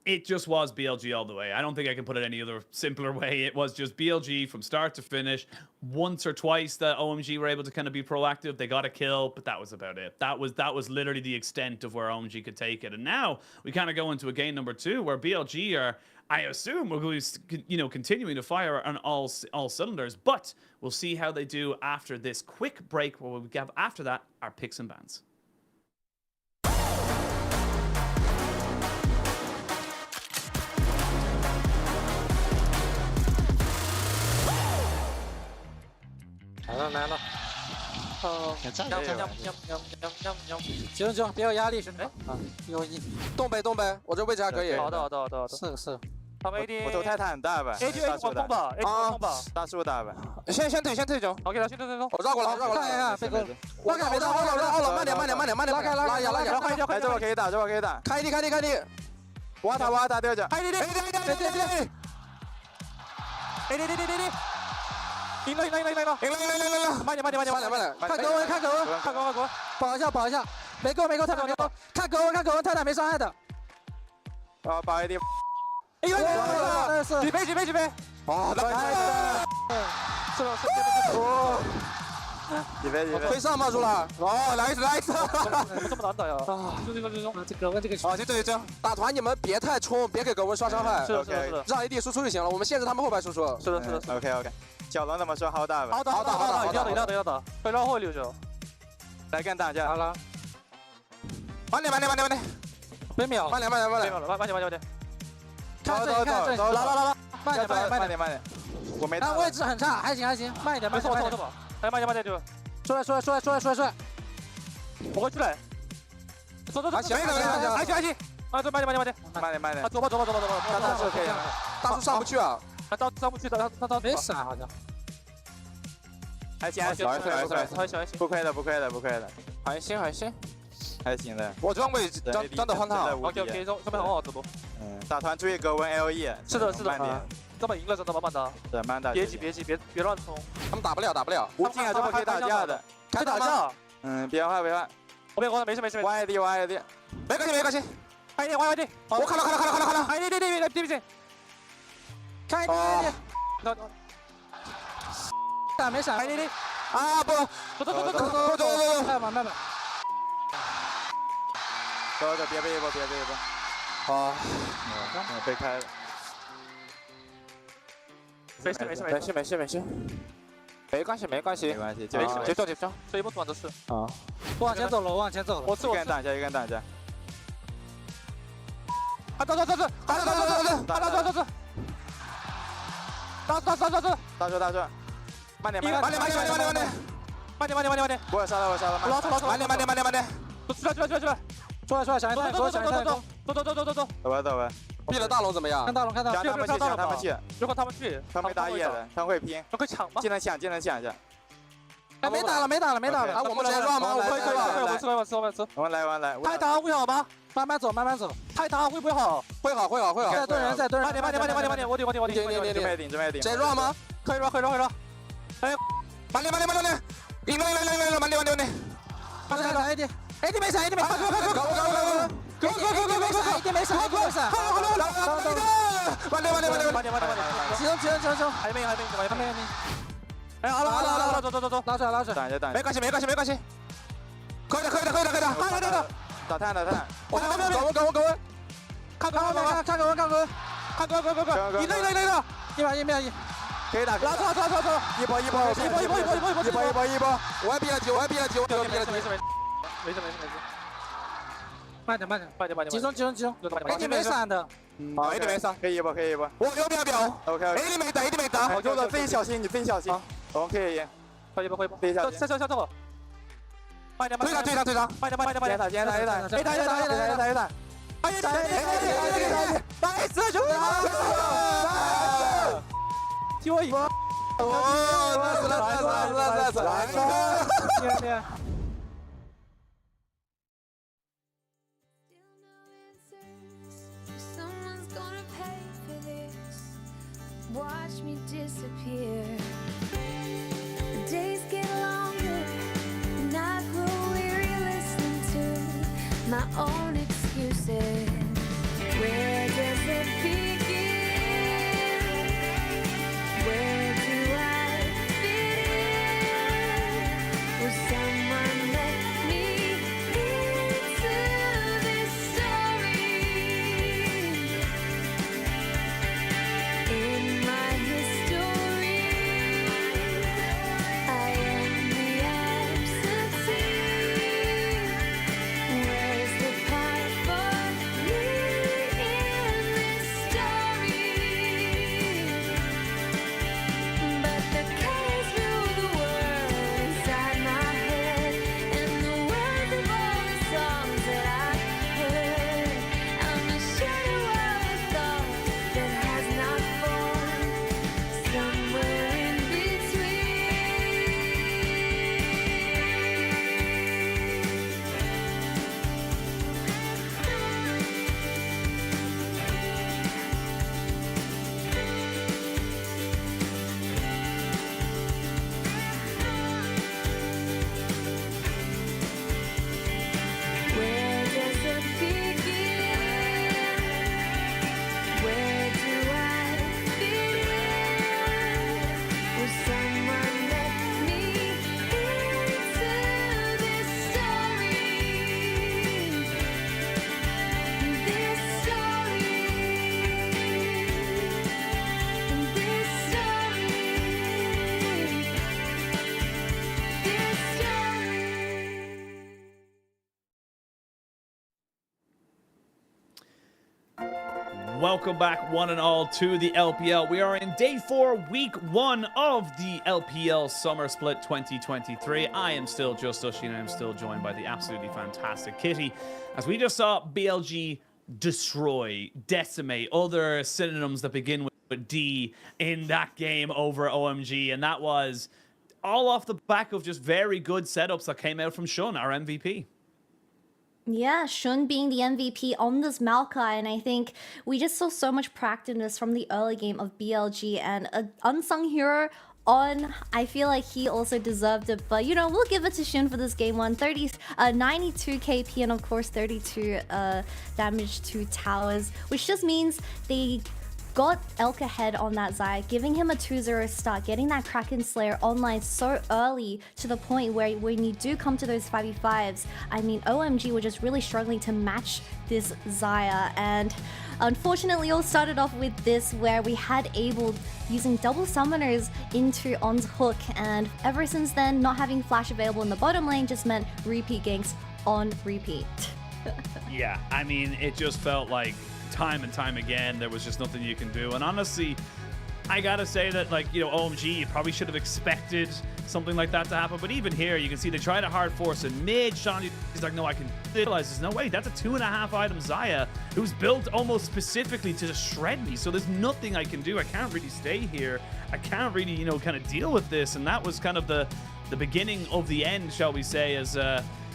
it just was BLG all the way. I don't think I can put it any other simpler way. It was just BLG from start to finish. Once or twice that OMG were able to kind of be proactive. They got a kill, but that was about it. That was literally the extent of where OMG could take it. And now we kind of go into a game number 2 where BLG are, I assume, will be, continuing to fire on all cylinders. But we'll see how they do after this quick break, where we have after that our picks and bans.来了，行，别有压力，兄弟啊！东北，我这位置还可以。好的，是。他们 AD 我投泰坦很大呗 ，AD 往空吧，AD 往空吧，大树大呗。先退就。OK 了，先退。我绕过来，看，贝哥，我没到，绕了，慢点，拉开，这把可以打，开地，挖塔掉脚，开地，赢了，慢点，看格温，保一下，没够，泰坦没够，看格温，泰坦没伤害的，啊，把 AD， 几杯，哦，是，几杯，会上吗，朱了？哦，来一次，怎么这么难打呀？啊，就这个，格温这个，啊，就这，打团你们别太冲，别给格温刷伤害，是，让 AD 输出就行了，我们限制他们后排输出，是的，OK。小龙怎么说？好打呗。好打，一定要打，被绕后溜就。来跟打架。好了。慢点，别秒。慢点。看这，拉，慢点。我没。位置很差，还行，慢一点。没错。哎，慢点就。出来。我过去了。走。还行。啊，慢点。走吧。大树可以。大树上不去啊。他上不去的，他没闪好像。还行，不亏的，还行的。我装备真的很好。OK， 装备很好，这不。打团注意格温 LE。是的，这么赢了真的慢慢打。对，慢打。别急，别乱冲。他们打不了。无尽啊，这么可以打架的。可以打架。别换。我别慌，没事。挖 AD。没关系。快点，挖 AD。我看了。哎，对不起。开地，没闪，开地，啊不，走，慢，走，别背一波，好，被开了，没事，没关系，没关系，没关系，接受，这一波突然都是啊，往前走了，往前走了，我一个人挡一下，一个人挡一下。啊，走，打住，慢点，我杀了，慢点，出来，小心太空，走，走吧。闭了大龙怎么样？看大龙，抢他们去，如果他们去，他们没打野的，他们会拼，可以抢吗？技能抢一下。哎，没打了，啊，我们直接 run 吗？我可以，我们来，太打会好吗？慢慢走，太打会不会好？会好。再蹲人，慢点，我顶，准备顶，直接 run 吗？可以 run。哎，慢点，赢了，慢点，快闪一点，AD 没闪，go，行，还没，哎，好了，走，拉出来，挡没关系，可以的，打探，我搞稳，看个稳，一个，一秒一，可以打，拉走，一波，我也憋了急，没事，慢点，集中，AD 没闪的，好，AD 没闪，可以一波，我右边表 ，OK，AD 没打，好，柚子自己小心，你自己小心，我们可以赢，快一波，自己小心，下走，慢点，队长，慢点，先打，哎，打，兄弟，替我赢，来，Someone's gonna pay for this. Watch me disappear. The days get longer, and I grow weary listening to my own excuses. Where does it begin? Where do I fit in? Will someone let me into this story? In my history, I am the absentee. Where's the part for me in this story? But the colors rule the world inside my head, and the words of all the songs that I heard. I'm a shadow of a thought that has not formed, somewhere in between. Where does it begin? Where do I fit in? Will someone let me into this story? This story. This story. This story. Welcome back, one and all, to the LPL. We are in day 4, week 1 of the LPL Summer Split 2023. I am still Just Ushy, and I'm still joined by the absolutely fantastic Kitty, as we just saw BLG destroy, decimate, other synonyms that begin with D in that game over OMG, and that was all off the back of just very good setups that came out from Shun, our MVP. Yeah, Shun being the MVP on this Maokai, and I think we just saw so much practice from the early game of BLG, and an unsung hero on, I feel like he also deserved it, but you know, we'll give it to Shun for this game 1. 92 KP and of course 32 damage to towers, which just means they got Elk ahead on that Zaya, giving him a 2-0 start, getting that Kraken Slayer online so early to the point where when you do come to those 5v5s, I mean, OMG were just really struggling to match this Zaya. And Unfortunately, all started off with this where we had Abel using double summoners into On's hook, and ever since then, not having flash available in the bottom lane just meant repeat ganks on repeat. Yeah, I mean, it just felt like time and time again, there was just nothing you can do. And honestly, I gotta say that, like, you know, OMG, you probably should have expected something like that to happen. But even here, you can see they try to hard force in mid. Sean is like, no, I can realize there's no way. That's a 2.5 item Xayah who's built almost specifically to just shred me. So there's nothing I can do. I can't really stay here. I can't really, you know, kind of deal with this. And that was kind of the beginning of the end, shall we say,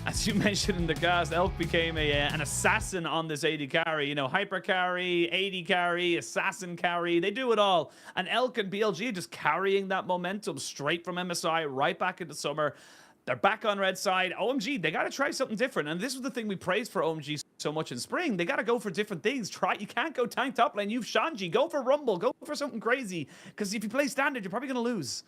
as you mentioned in the cast, Elk became an assassin on this AD carry. You know, hyper carry, AD carry, assassin carry. They do it all. And Elk and BLG just carrying that momentum straight from MSI right back into summer. They're back on red side. OMG, they got to try something different. And this was the thing we praised for OMG so much in spring. They got to go for different things. You can't go tank top lane. You've Shanji. Go for Rumble. Go for something crazy. Because if you play standard, you're probably going to lose.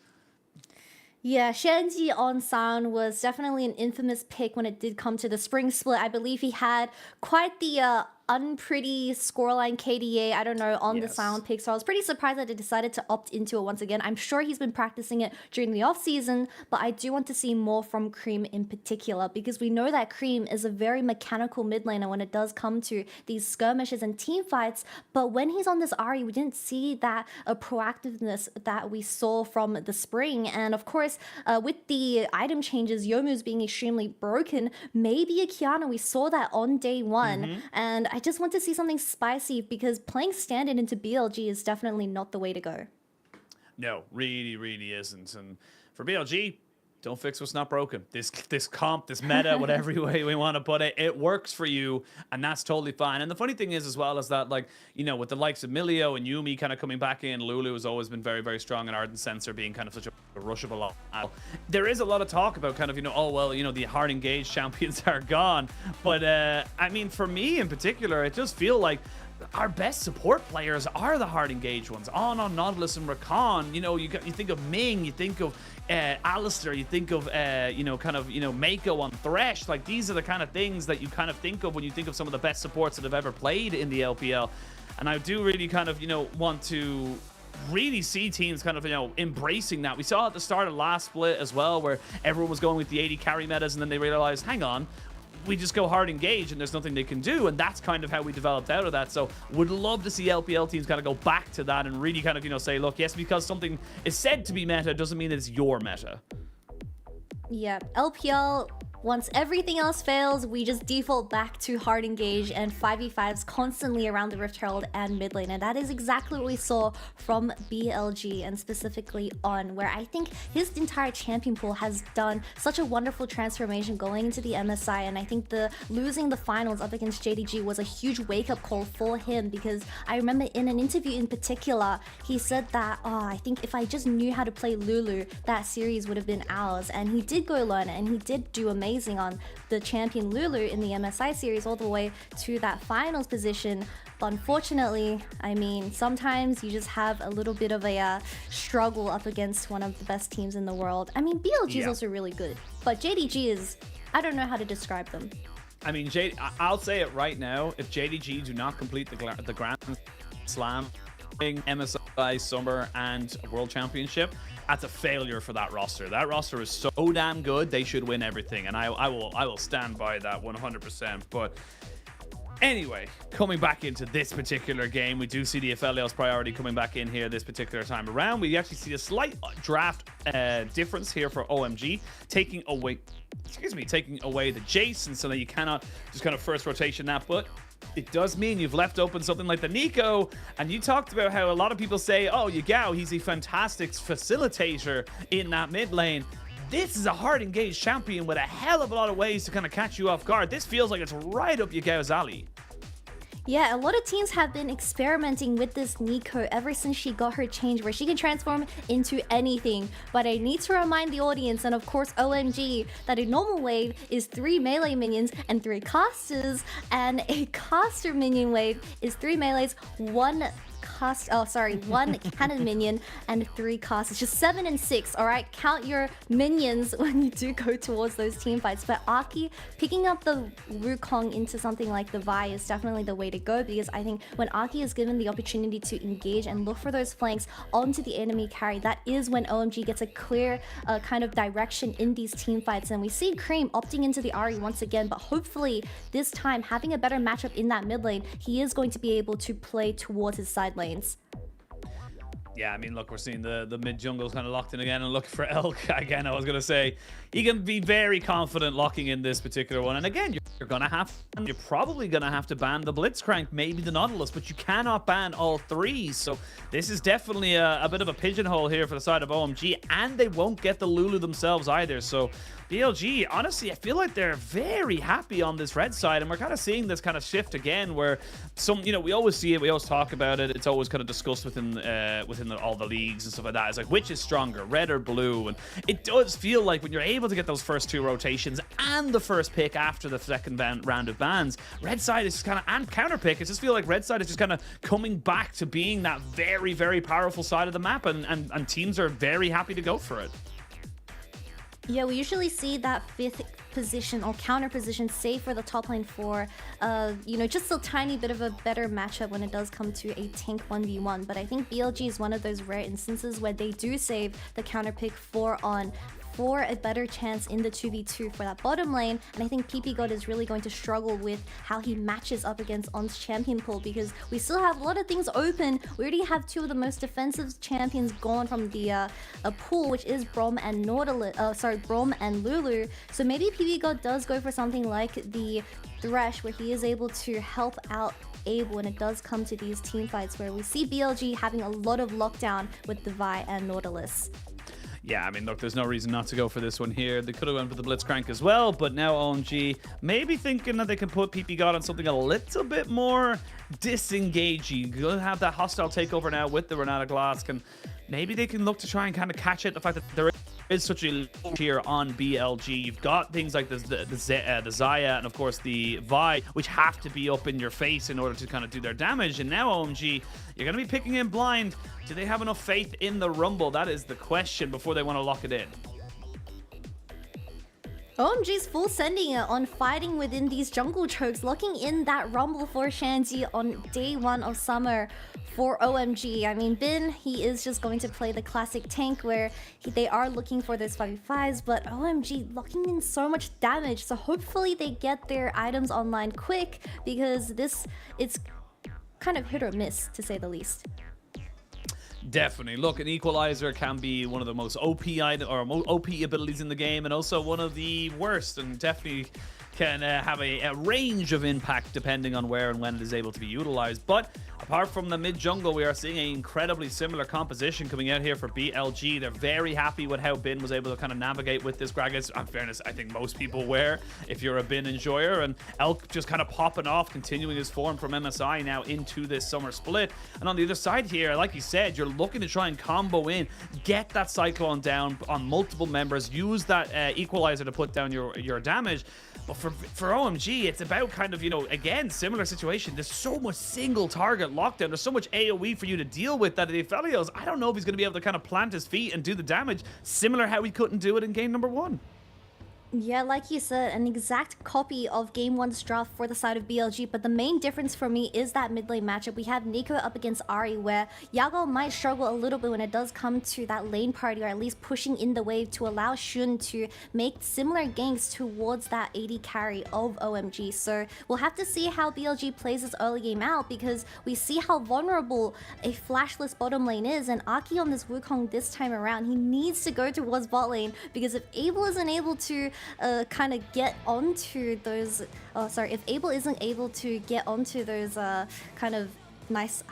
Yeah, Shanji on Sound was definitely an infamous pick when it did come to the spring split. I believe he had quite the unpretty scoreline KDA, I don't know, on the Sound pick. So I was pretty surprised that they decided to opt into it once again. I'm sure he's been practicing it during the off season, but I do want to see more from Cream in particular, because we know that Cream is a very mechanical mid laner when it does come to these skirmishes and team fights. But when he's on this Ahri, we didn't see that proactiveness that we saw from the spring. And of course, with the item changes, Youmuu's being extremely broken, maybe a Kiana, we saw that on day one. And I just want to see something spicy, because playing standard into BLG is definitely not the way to go. No, really isn't. And for BLG, don't fix what's not broken. This comp, this meta, whatever way we want to put it, it works for you, and that's totally fine. And the funny thing is as well is that, like, you know, with the likes of Milio and Yuumi kind of coming back in, Lulu has always been very strong, and Ardent Sensor being kind of such a rushable. There is a lot of talk about kind of, you know, oh, well, you know, the hard engaged champions are gone. But, I mean, for me in particular, it does feel like our best support players are the hard engaged ones. On Nautilus and Rakan, you know, you think of Ming, you think of Alistair, you think of you know, kind of, you know, Mako on Thresh. Like, these are the kind of things that you kind of think of when you think of some of the best supports that have ever played in the LPL. And I do really kind of, you know, want to really see teams kind of, you know, embracing that. We saw at the start of last split as well, where everyone was going with the AD carry metas, and then they realized, hang on, we just go hard engage and there's nothing they can do. And that's kind of how we developed out of that. So would love to see LPL teams kind of go back to that and really kind of, you know, say, look, yes, because something is said to be meta doesn't mean it's your meta. Yeah, LPL, once everything else fails, we just default back to hard engage and 5v5s constantly around the Rift Herald and mid lane. And that is exactly what we saw from BLG, and specifically On, where I think his entire champion pool has done such a wonderful transformation going into the MSI. And I think losing the finals up against JDG was a huge wake-up call for him, because I remember in an interview in particular, he said that, oh, I think if I just knew how to play Lulu, that series would have been ours. And he did go learn it, and he did do amazing on the champion Lulu in the MSI series all the way to that finals position. But unfortunately, I mean, sometimes you just have a little bit of a struggle up against one of the best teams in the world. I mean, BLG is also really good, but JDG is, I don't know how to describe them. I mean, I'll say it right now, if JDG do not complete the Grand Slam, MSI, Summer, and World Championship, that's a failure for that roster. That roster is so damn good, they should win everything, and I will stand by that 100%. But anyway, coming back into this particular game, we do see the Aphelios priority coming back in here this particular time around. We actually see a slight draft difference here for OMG, taking away the Jason, so that you cannot just kind of first rotation that. But it does mean you've left open something like the Nico, and you talked about how a lot of people say, oh, Yagao, he's a fantastic facilitator in that mid lane. This is a hard engaged champion with a hell of a lot of ways to kind of catch you off guard. This feels like it's right up Yagao's alley. Yeah, a lot of teams have been experimenting with this Nico ever since she got her change, where she can transform into anything. But I need to remind the audience, and of course OMG, that a normal wave is 3 melee minions and 3 casters, and a caster minion wave is 3 melees, 1 cast, oh sorry, 1 cannon minion and 3 casts. It's just 7 and 6, alright? Count your minions when you do go towards those team fights. But Aki picking up the Wukong into something like the Vi is definitely the way to go, because I think when Aki is given the opportunity to engage and look for those flanks onto the enemy carry, that is when OMG gets a clear kind of direction in these team fights. And we see Cream opting into the Ahri once again, but hopefully this time having a better matchup in that mid lane, he is going to be able to play towards his side lanes. Yeah, I mean, look, we're seeing the mid jungle's kind of locked in again and looking for Elk. Again, I was going to say, he can be very confident locking in this particular one. And again, you're probably going to have to ban the Blitzcrank, maybe the Nautilus, but you cannot ban all 3. So this is definitely a bit of a pigeonhole here for the side of OMG, and they won't get the Lulu themselves either. So BLG, honestly, I feel like they're very happy on this red side, and we're kind of seeing this kind of shift again where we always see it, we always talk about it, it's always kind of discussed within all the leagues and stuff like that. It's like, which is stronger, red or blue? And it does feel like when you're able to get those first 2 rotations and the first pick after the second round of bans, red side is just kind of, and counter pick, it just feel like red side is just kind of coming back to being that very, very powerful side of the map, and teams are very happy to go for it. Yeah, we usually see that 5th position or counter position save for the top lane for, just a tiny bit of a better matchup when it does come to a tank 1v1. But I think BLG is one of those rare instances where they do save the counter pick for a better chance in the 2v2 for that bottom lane. And I think PP God is really going to struggle with how he matches up against On's champion pool, because we still have a lot of things open. We already have 2 of the most defensive champions gone from the pool, which is Braum and Braum and Lulu. So maybe PP God does go for something like the Thresh, where he is able to help out Abe when it does come to these team fights, where we see BLG having a lot of lockdown with the Vi and Nautilus. Yeah, I mean, look, there's no reason not to go for this one here. They could have went for the Blitzcrank as well, but now OMG maybe thinking that they can put PP God on something a little bit more disengaging. You're going to have that hostile takeover now with the Renata Glass. Maybe they can look to try and kind of catch it. The fact that there is such a low tier on BLG. You've got things like the Xayah and, of course, the Vi, which have to be up in your face in order to kind of do their damage. And now OMG, you're going to be picking in blind. Do they have enough faith in the Rumble? That is the question before they want to lock it in. OMG's full sending it on fighting within these jungle chokes, locking in that Rumble for Shanji on day 1 of summer for OMG. I mean, Bin, he is just going to play the classic tank where they are looking for those 5v5s, but OMG locking in so much damage. So hopefully they get their items online quick, because it's kind of hit or miss, to say the least. Definitely. Look, an equalizer can be one of the most OP abilities in the game, and also one of the worst, and definitely can have a range of impact depending on where and when it is able to be utilized. But apart from the mid jungle, we are seeing an incredibly similar composition coming out here for BLG. They're very happy with how Bin was able to kind of navigate with this Gragas. In fairness, I think most people were, if you're a Bin enjoyer. And Elk just kind of popping off, continuing his form from MSI now into this summer split. And on the other side here, like you said, you're looking to try and combo in, get that Cyclone down on multiple members, use that equalizer to put down your damage. But for OMG, it's about kind of, again, similar situation. There's so much single target lockdown. There's so much AoE for you to deal with that if Elios, I don't know if he's going to be able to kind of plant his feet and do the damage, similar how he couldn't do it in game number 1. Yeah, like you said, an exact copy of Game 1's draft for the side of BLG, but the main difference for me is that mid lane matchup. We have Nico up against Ahri, where Yago might struggle a little bit when it does come to that lane party, or at least pushing in the wave to allow Shun to make similar ganks towards that AD carry of OMG. So we'll have to see how BLG plays this early game out, because we see how vulnerable a flashless bottom lane is, and Aki on this Wukong this time around, he needs to go towards bot lane, because if Abel isn't able to kind of get onto those, if Abel isn't able to get onto those kind of nice,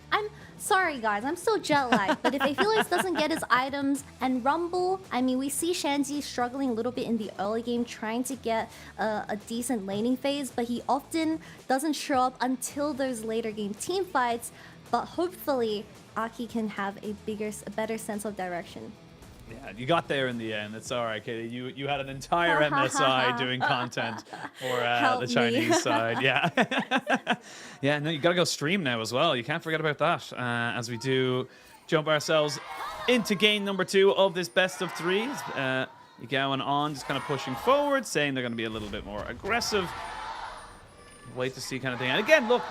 I'm sorry guys, I'm still jet lagged, but if Aphelios doesn't get his items and Rumble, I mean, we see Shanji struggling a little bit in the early game, trying to get a decent laning phase, but he often doesn't show up until those later game team fights. But hopefully Aki can have a better sense of direction. Yeah, you got there in the end. It's all right, Katie. You had an entire MSI doing content for the Chinese side. Yeah. Yeah, no, you got to go stream now as well. You can't forget about that as we do jump ourselves into game number 2 of this best of 3s. Going on, just kind of pushing forward, saying they're going to be a little bit more aggressive. Wait to see kind of thing. And again, look,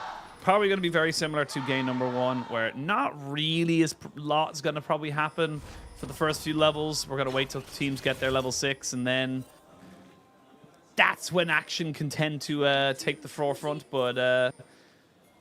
probably going to be very similar to game number 1, where not really a lot is going to probably happen for the first few levels. We're going to wait till teams get their level 6, and then that's when action can tend to take the forefront. But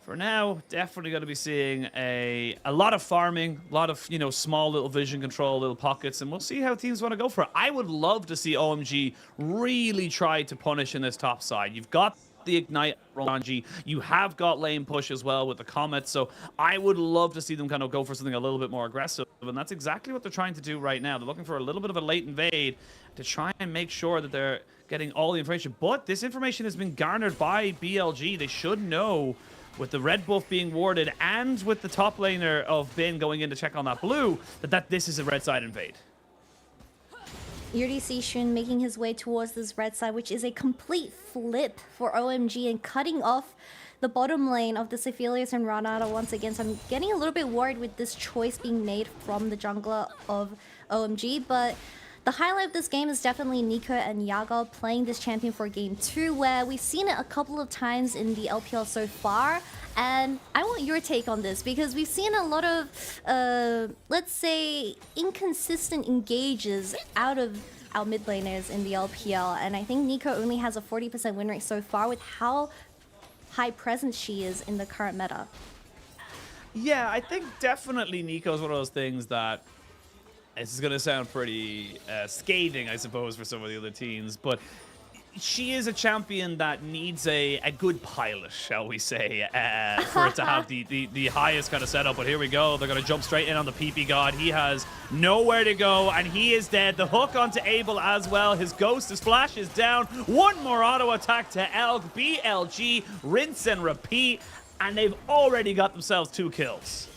for now, definitely going to be seeing a lot of farming, a lot of, small little vision control, little pockets, and we'll see how teams want to go for it. I would love to see OMG really try to punish in this top side. You've got the Ignite OMG. You have got lane push as well with the Comet, so I would love to see them kind of go for something a little bit more aggressive, and that's exactly what they're trying to do right now. They're looking for a little bit of a late invade to try and make sure that they're getting all the information, but this information has been garnered by BLG. They should know, with the red buff being warded and with the top laner of Bin going in to check on that blue, that this is a red side invade. You already see Shun making his way towards this red side, which is a complete flip for OMG and cutting off the bottom lane of the Cephalius and Ranada once again. So I'm getting a little bit worried with this choice being made from the jungler of OMG, but the highlight of this game is definitely Nico and Yaga playing this champion for game 2, where we've seen it a couple of times in the LPL so far. And I want your take on this, because we've seen a lot of, let's say, inconsistent engages out of our mid laners in the LPL. And I think Nico only has a 40% win rate so far with how high presence she is in the current meta. Yeah, I think definitely Nico's one of those things that, this is going to sound pretty scathing, I suppose, for some of the other teams, but she is a champion that needs a good pilot, shall we say, for it to have the highest kind of setup. But here we go. They're going to jump straight in on the PP God. He has nowhere to go, and he is dead. The hook onto Abel as well. His ghost, his flash is down. One more auto attack to Elk. BLG, rinse and repeat, and they've already got themselves 2 kills.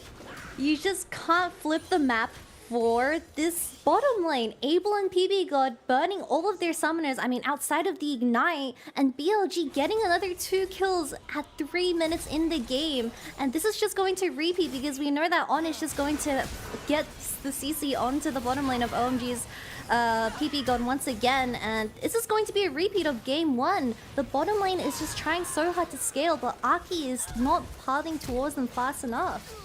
You just can't flip the map for this bottom lane. Abel and PB God burning all of their summoners, I mean, outside of the Ignite, and BLG getting another 2 kills at 3 minutes in the game. And this is just going to repeat, because we know that On is just going to get the CC onto the bottom lane of OMG's PP God once again, and this is going to be a repeat of game 1. The bottom lane is just trying so hard to scale, but Aki is not pathing towards them fast enough.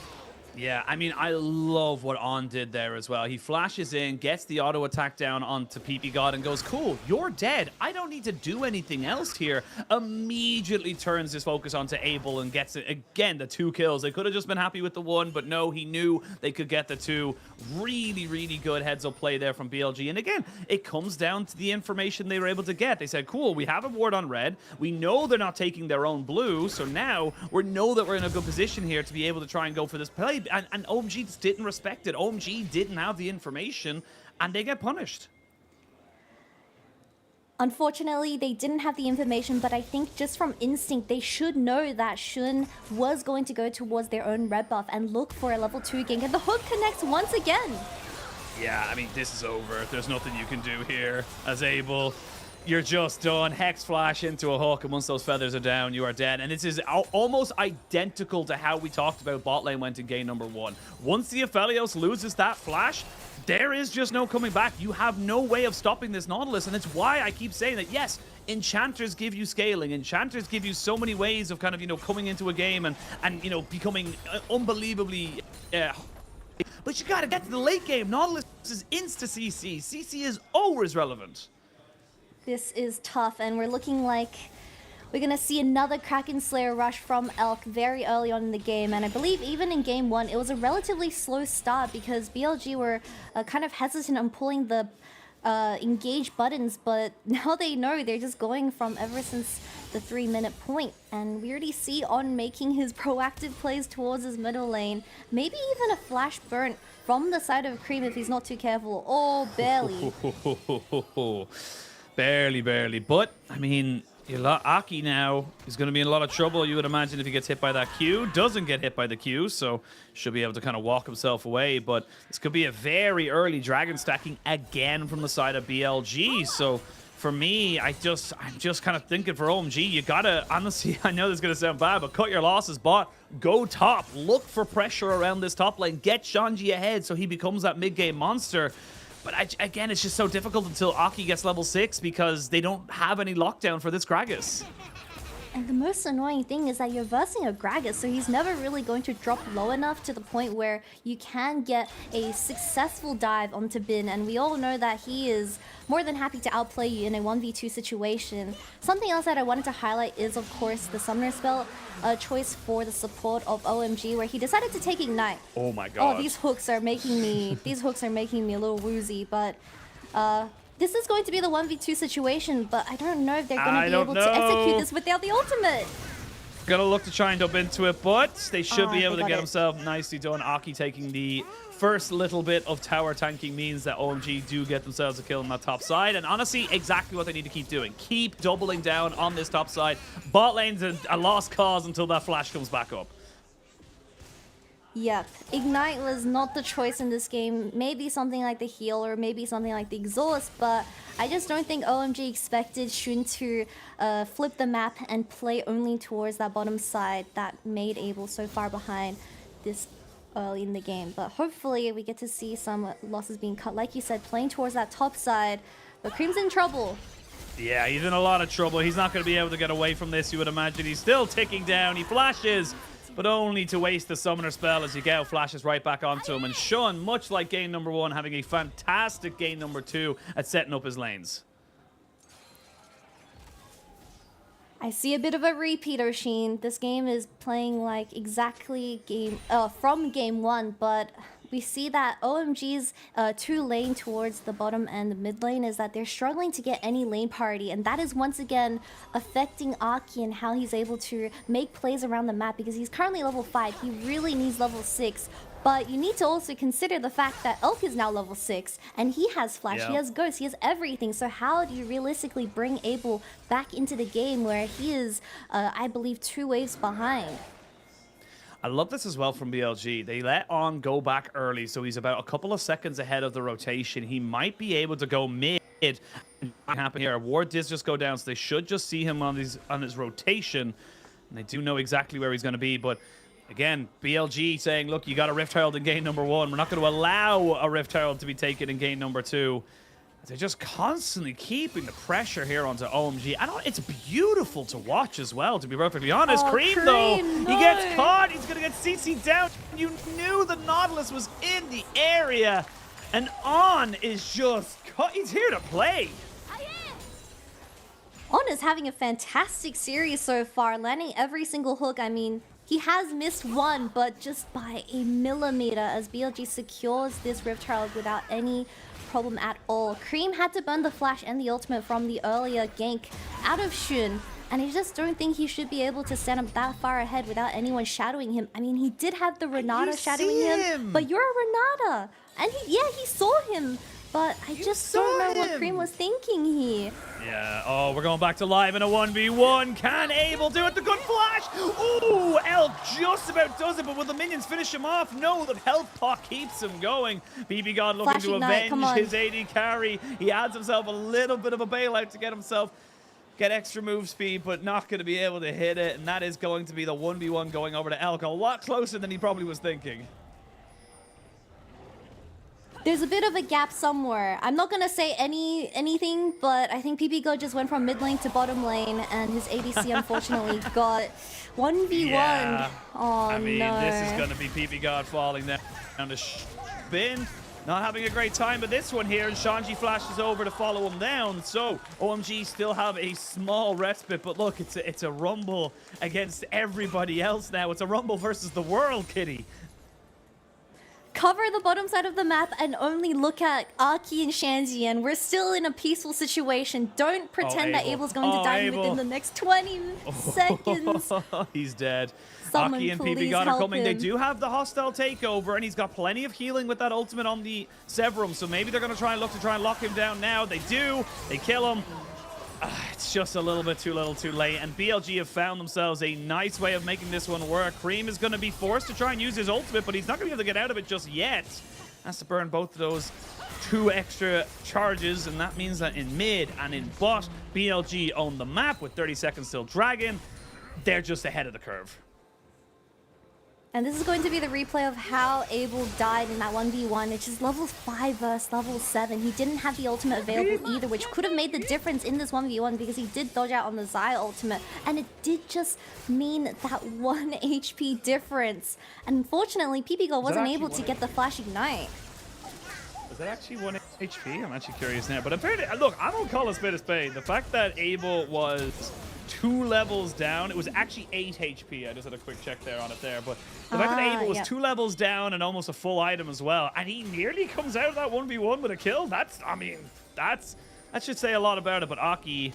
Yeah, I mean, I love what On did there as well. He flashes in, gets the auto attack down onto PP God and goes, cool, you're dead. I don't need to do anything else here. Immediately turns his focus onto Abel and gets it again, the 2 kills. They could have just been happy with the 1, but no, he knew they could get the 2. Really, really good heads-up play there from BLG. And again, it comes down to the information they were able to get. They said, cool, we have a ward on red. We know they're not taking their own blue, so now we know that we're in a good position here to be able to try and go for this play. And OMG just didn't respect it. OMG didn't have the information, and they get punished. Unfortunately, they didn't have the information, but I think just from instinct, they should know that Shun was going to go towards their own red buff and look for a level 2 gank, and the hook connects once again. Yeah, I mean, this is over. There's nothing you can do here as Abel. You're just done. Hex flash into a hook, and once those feathers are down, you are dead. And this is almost identical to how we talked about bot lane went in game number 1. Once the Aphelios loses that flash, there is just no coming back. You have no way of stopping this Nautilus, and it's why I keep saying that, yes, enchanters give you scaling. Enchanters give you so many ways of kind of, coming into a game and becoming unbelievably... but you gotta get to the late game. Nautilus is insta-CC. CC is always relevant. This is tough, and we're looking like we're going to see another Kraken Slayer rush from Elk very early on in the game. And I believe even in game 1, it was a relatively slow start because BLG were kind of hesitant on pulling the engage buttons, but now they know they're just going from ever since the 3-minute point. And we already see On making his proactive plays towards his middle lane. Maybe even a flash burnt from the side of Cream if he's not too careful. Oh, barely. Barely. But, I mean, Aki now is going to be in a lot of trouble, you would imagine, if he gets hit by that Q. Doesn't get hit by the Q, so should be able to kind of walk himself away. But this could be a very early dragon stacking again from the side of BLG. So for me, I'm just kind of thinking for OMG, you gotta, honestly, I know this is going to sound bad, but cut your losses, bot. Go top. Look for pressure around this top lane. Get Shanji ahead so he becomes that mid-game monster. But again, it's just so difficult until Aki gets level 6 because they don't have any lockdown for this Gragas. And the most annoying thing is that you're versing a Gragas, so he's never really going to drop low enough to the point where you can get a successful dive onto Bin. And we all know that he is more than happy to outplay you in a 1v2 situation. Something else that I wanted to highlight is, of course, the Summoner spell choice for the support of OMG, where he decided to take Ignite. Oh my god. Oh, these hooks are making me a little woozy, but this is going to be the 1v2 situation, but I don't know if they're going to be able to execute this without the ultimate. Gonna look to try and dub into it, but they should be able to get themselves nicely done. Aki taking the first little bit of tower tanking means that OMG do get themselves a kill on that top side. And honestly, exactly what they need to keep doing. Keep doubling down on this top side. Bot lane's a lost cause until that flash comes back up. Yep, Ignite was not the choice in this game. Maybe something like the heal or maybe something like the exhaust, but I just don't think OMG expected Shun to flip the map and play only towards that bottom side that made Abel so far behind this early in the game. But hopefully we get to see some losses being cut. Like you said, playing towards that top side, but Cream's in trouble. Yeah, he's in a lot of trouble. He's not going to be able to get away from this, you would imagine. He's still ticking down. He flashes, but only to waste the summoner spell as Yagao flashes right back onto him. And Shun, much like game number 1, having a fantastic game number 2 at setting up his lanes. I see a bit of a repeat, Oshin. This game is playing like exactly from game 1, but we see that OMG's 2 lane towards the bottom and the mid lane is that they're struggling to get any lane party, and that is once again affecting Aki and how he's able to make plays around the map, because he's currently level 5. He really needs level 6. But you need to also consider the fact that Elk is now level 6, and he has Flash, he has Ghost, he has everything. So how do you realistically bring Abel back into the game where he is, I believe, 2 waves behind? I love this as well from BLG. They let On go back early, so he's about a couple of seconds ahead of the rotation. He might be able to go mid. What happened here? Ward does just go down, so they should just see him on his rotation. And they do know exactly where he's going to be, but again, BLG saying, look, you got a Rift Herald in game number 1. We're not going to allow a Rift Herald to be taken in game number 2. They're just constantly keeping the pressure here onto OMG. It's beautiful to watch as well, to be perfectly honest. Cream, though, he gets caught. He's going to get CC'd down. You knew the Nautilus was in the area. And On is just he's here to play. On is having a fantastic series so far, landing every single hook. I mean, he has missed one, but just by a millimeter as BLG secures this Rift Herald without any problem at all. Cream had to burn the flash and the ultimate from the earlier gank out of Shun, and I just don't think he should be able to stand up that far ahead without anyone shadowing him. I mean, he did have the Renata shadowing him, but you're a Renata, and he saw him. But I just don't know what Cream was thinking here. Yeah, oh, we're going back to live in a 1v1. Can Abel do it? The good flash! Ooh, Elk just about does it, but will the minions finish him off? No, the health pot keeps him going. BB God looking to avenge his AD carry. He adds himself a little bit of a bailout to get extra move speed, but not going to be able to hit it. And that is going to be the 1v1 going over to Elk. A lot closer than he probably was thinking. There's a bit of a gap somewhere. I'm not gonna say anything, but I think PPGo just went from mid lane to bottom lane, and his ADC unfortunately got 1v1. Yeah. Oh, I mean, no. this is going to be PP God falling down to Bin. Not having a great time, but this one here, and Shanji flashes over to follow him down. So OMG still have a small respite, but look, it's a rumble against everybody else now. It's a rumble versus the world, Kitty. Cover the bottom side of the map and only look at Aki and Shanji, and we're still in a peaceful situation. Don't pretend that Abel's going to die within the next 20 seconds. He's dead. Someone Aki and PP God are coming. They do have the hostile takeover, and he's got plenty of healing with that ultimate on the Severum, so maybe they're going to try and lock him down now. They do. They kill him. It's just a little bit too little too late, and BLG have found themselves a nice way of making this one work. Cream is going to be forced to try and use his ultimate, but he's not going to be able to get out of it just yet. Has to burn both of those 2 extra charges, and that means that in mid and in bot, BLG own the map with 30 seconds till Dragon. They're just ahead of the curve. And this is going to be the replay of how Abel died in that 1v1. It's just level 5 versus level 7. He didn't have the ultimate available either, which could have made the difference in this 1v1 because he did dodge out on the Xayah ultimate. And it did just mean that 1 HP difference. And unfortunately, PPGo wasn't able to get the Flash Ignite. Is that actually 1 HP? I'm actually curious now. But apparently, look, I don't call a spade a spade. The fact that Abel was 2 levels down, it was actually 8 HP. I just had a quick check there on it there. But the fact that Abel was 2 levels down and almost a full item as well, and he nearly comes out of that 1v1 with a kill, that's, I mean, that should say a lot about it. But Aki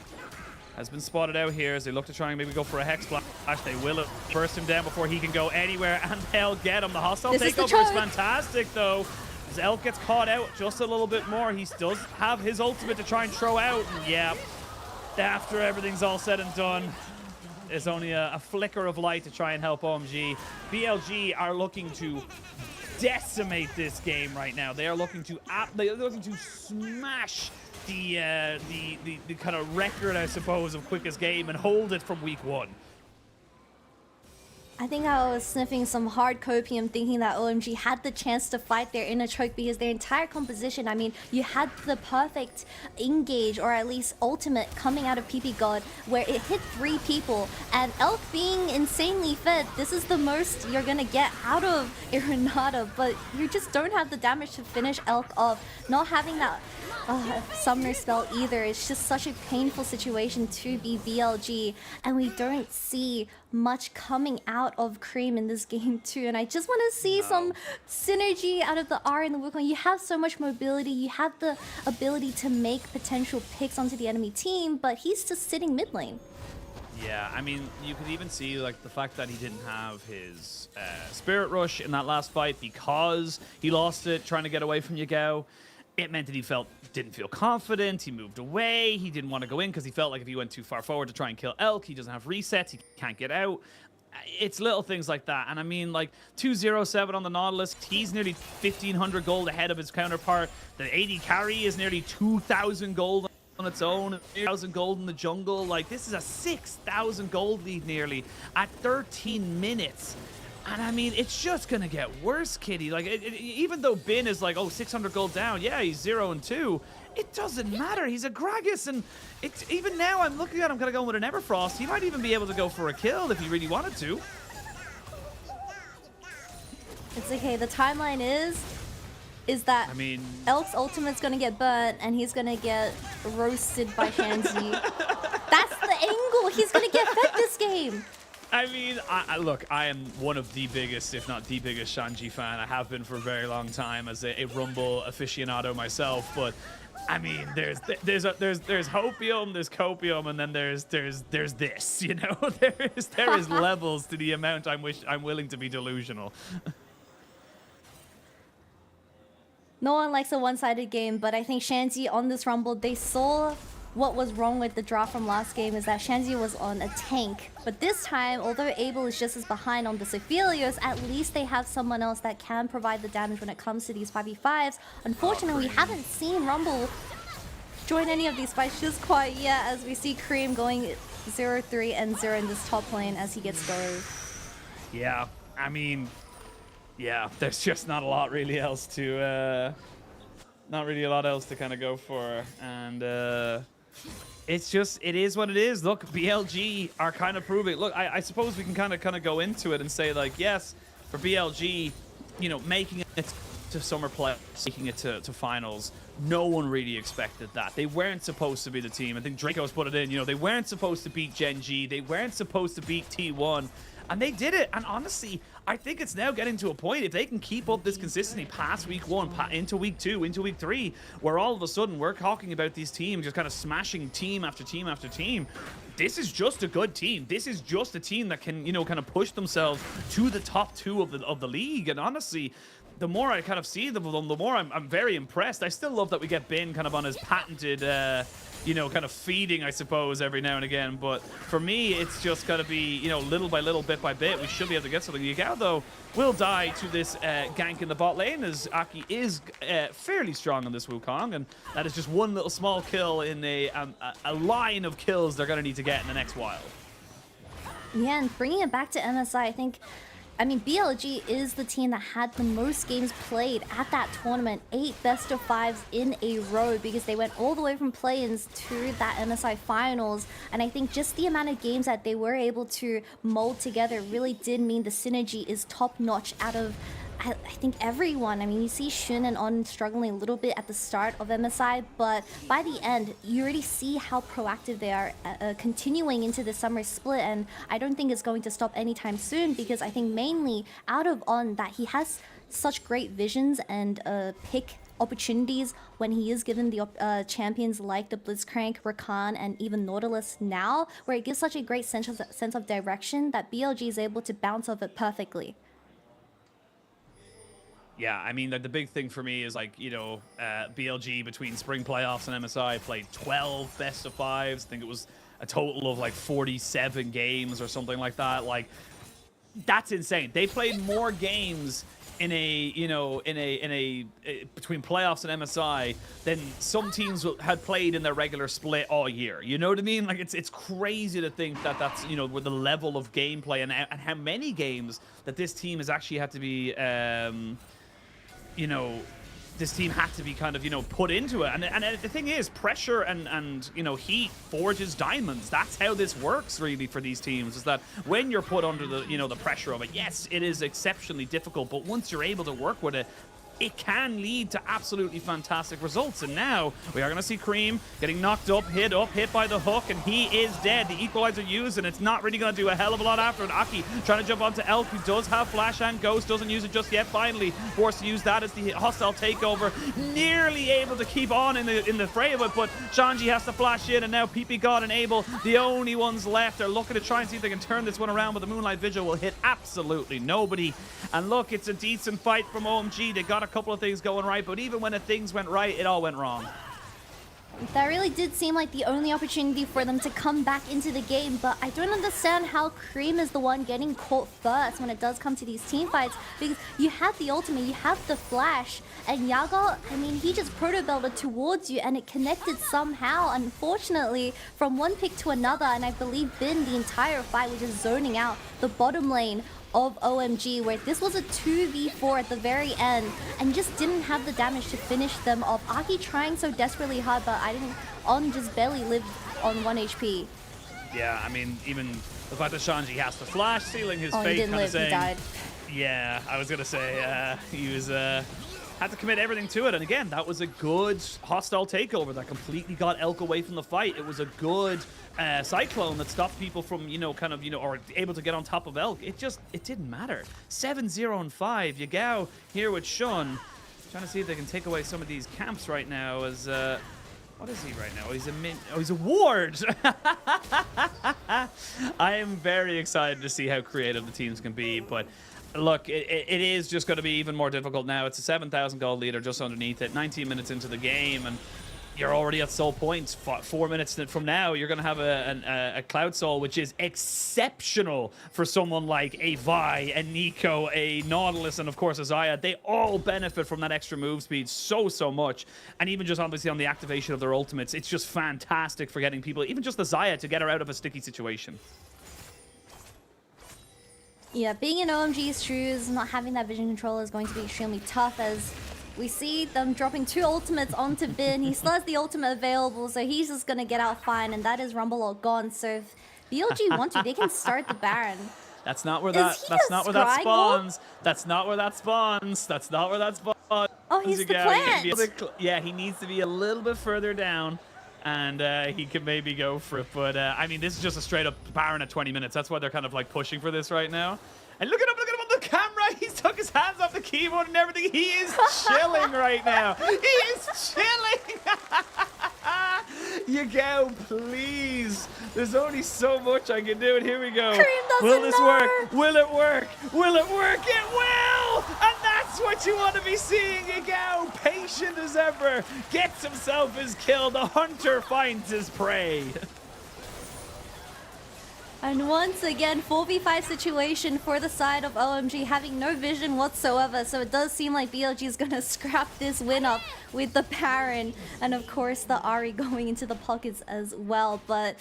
has been spotted out here as they look to try and maybe go for a Hex Flash. They will burst him down before he can go anywhere, and they'll get him. The hostile takeover is fantastic, though. As Elk gets caught out just a little bit more, he does have his ultimate to try and throw out. And yeah, after everything's all said and done, there's only a flicker of light to try and help OMG. BLG are looking to decimate this game right now. They are looking to smash the kind of record, I suppose, of quickest game and hold it from week 1. I think I was sniffing some hard copium thinking that OMG had the chance to fight their inner choke because their entire composition, I mean, you had the perfect engage or at least ultimate coming out of PP God where it hit 3 people, and Elk being insanely fed, this is the most you're gonna get out of Ironata, but you just don't have the damage to finish Elk off. Not having that summoner spell either, it's just such a painful situation to be BLG, and we don't see much coming out of Cream in this game too, and I just want to see some synergy out of the R and the Wukong. You have so much mobility, you have the ability to make potential picks onto the enemy team, but he's just sitting mid lane. Yeah, I mean, you could even see like the fact that he didn't have his Spirit Rush in that last fight because he lost it trying to get away from Yagao. It meant that he didn't feel confident. He moved away. He didn't want to go in because he felt like if he went too far forward to try and kill Elk, he doesn't have resets. He can't get out. It's little things like that. And I mean, like 207 on the Nautilus. He's nearly 1,500 gold ahead of his counterpart. The AD carry is nearly 2,000 gold on its own. 1,000 gold in the jungle. Like, this is a 6,000 gold lead nearly at 13 minutes. And I mean, it's just gonna get worse, Kitty. Like, even though Bin is like, oh, 600 gold down, yeah, he's 0 and 2. It doesn't matter. He's a Gragas, and it's even now. I'm looking at him, kind of going with an Everfrost. He might even be able to go for a kill if he really wanted to. It's okay. The timeline is that I mean, Elk's ultimate's gonna get burnt, and he's gonna get roasted by Shanzi. That's the angle. He's gonna get fed this game. I mean, look, I am one of the biggest, if not the biggest, Shanji fan. I have been for a very long time as a Rumble aficionado myself. But I mean, there's hopium, there's copium, and then there's this. You know, there is levels to the amount I'm willing to be delusional. No one likes a one-sided game, but I think Shanzi on this Rumble, they saw what was wrong with the draw from last game is that Shanzi was on a tank. But this time, although Abel is just as behind on the Sephelios, at least they have someone else that can provide the damage when it comes to these 5v5s. Unfortunately, we haven't seen Rumble join any of these fights just quite yet, as we see Cream going 0-3 and 0 in this top lane as he gets going. Yeah, I mean, yeah, there's just not a lot really else to... not really a lot else to kind of go for, and it's just, it is what it is. Look, BLG are kind of proving. Look, I suppose we can kind of go into it and say, like, yes, for BLG, you know, making it to summer play, making it to finals, no one really expected that. They weren't supposed to be the team. I think Draco's put it in, you know, they weren't supposed to beat Gen G. They weren't supposed to beat T1. And they did it. And honestly, I think it's now getting to a point, if they can keep up this consistency past week 1, into week 2, into week 3, where all of a sudden we're talking about these teams just kind of smashing team after team after team. This is just a good team. This is just a team that can, you know, kind of push themselves to the top 2 of the league. And honestly, the more I kind of see them, the more I'm very impressed. I still love that we get Bin kind of on his patented you know, kind of feeding, I suppose, every now and again. But for me, it's just got to be, you know, little by little, bit by bit. We should be able to get something. Yagao, though, will die to this gank in the bot lane, as Aki is fairly strong on this Wukong, and that is just one little small kill in a line of kills they're going to need to get in the next while. Yeah, and bringing it back to MSI, I mean, BLG is the team that had the most games played at that tournament, 8 best-of-5s in a row, because they went all the way from play-ins to that MSI finals. And I think just the amount of games that they were able to mold together really did mean the synergy is top-notch out of, I think, everyone. I mean, you see Shun and On struggling a little bit at the start of MSI, but by the end, you already see how proactive they are continuing into the summer split, and I don't think it's going to stop anytime soon, because I think mainly out of On that he has such great visions and pick opportunities when he is given the champions like the Blitzcrank, Rakan, and even Nautilus now, where it gives such a great sense of direction that BLG is able to bounce off it perfectly. Yeah, I mean, the big thing for me is, like, you know, BLG between spring playoffs and MSI played 12 best-of-5s. I think it was a total of, like, 47 games or something like that. Like, that's insane. They played more games in a, you know, between playoffs and MSI than some teams had played in their regular split all year. You know what I mean? Like, it's crazy to think that that's, you know, with the level of gameplay and how many games that this team has actually had to be, you know, this team had to be kind of, you know, put into it. And the thing is, pressure and you know, heat forges diamonds. That's how this works, really, for these teams, is that when you're put under the, you know, the pressure of it, yes, it is exceptionally difficult, but once you're able to work with it, it can lead to absolutely fantastic results. And now we are going to see Cream getting knocked up, hit by the hook, and he is dead. The equalizer used, and it's not really going to do a hell of a lot after it. Aki trying to jump onto Elk, who does have flash and ghost, doesn't use it just yet. Finally forced to use that as the hostile takeover, nearly able to keep on in the fray of it, but Shanji has to flash in, and now PP God and Abel, the only ones left. They're looking to try and see if they can turn this one around, but the Moonlight Vigil will hit absolutely nobody. And look, it's a decent fight from OMG. They got a couple of things going right, but even when things went right, it all went wrong. That really did seem like the only opportunity for them to come back into the game, but I don't understand how Cream is the one getting caught first when it does come to these team fights, because you have the ultimate, you have the flash, and Yago, I mean, he just proto-belted towards you and it connected somehow, unfortunately, from one pick to another, and I believe Bin the entire fight was just zoning out the bottom lane of OMG, where this was a 2v4 at the very end and just didn't have the damage to finish them off. Aki trying so desperately hard, but On just barely lived on 1 HP. Yeah, I mean, even the fact that Shanji has to flash, sealing his fate, kind of saying, he died. Yeah, I was gonna say he was had to commit everything to it, and again, that was a good hostile takeover that completely got Elk away from the fight. It was a good Cyclone that stopped people from, you know, kind of, you know, or able to get on top of Elk. It didn't matter. 7-0 and 5. Yagao here with Shun, trying to see if they can take away some of these camps right now. As what is he right now? He's a ward. I am very excited to see how creative the teams can be, but look, it is just going to be even more difficult now. It's a 7,000 gold leader just underneath it, 19 minutes into the game, and you're already at soul points. 4 minutes from now, you're going to have a Cloud Soul, which is exceptional for someone like a Vi, a Nico, a Nautilus, and of course a Xayah. They all benefit from that extra move speed so much. And even just obviously on the activation of their ultimates, it's just fantastic for getting people, even just the Xayah, to get her out of a sticky situation. Yeah, being in OMG's shoes, not having that vision control is going to be extremely tough, as we see them dropping 2 ultimates onto Bin. He still has the ultimate available, so he's just going to get out fine, and that is Rumble or gone. So if BLG want to, they can start the Baron. That's not where that spawns. That's not where that spawns. That's not where that spawns. Oh, he's the plant. Yeah, he needs to be a little bit further down, and he could maybe go for it. But I mean, this is just a straight up Baron at 20 minutes. That's why they're kind of like pushing for this right now. And look at him on the camera. He's took his hands off the keyboard and everything. He is chilling right now. He is chilling. Yagao, please. There's only so much I can do, and here we go. Will this work? Will it work? Will it work? It will! And that's what what you want to be seeing. Yagao, patient as ever, gets himself his kill. The hunter finds his prey. And once again, 4v5 situation for the side of OMG, having no vision whatsoever. So it does seem like BLG is going to scrap this win up with the Baron. And of course, the Ahri going into the pockets as well. But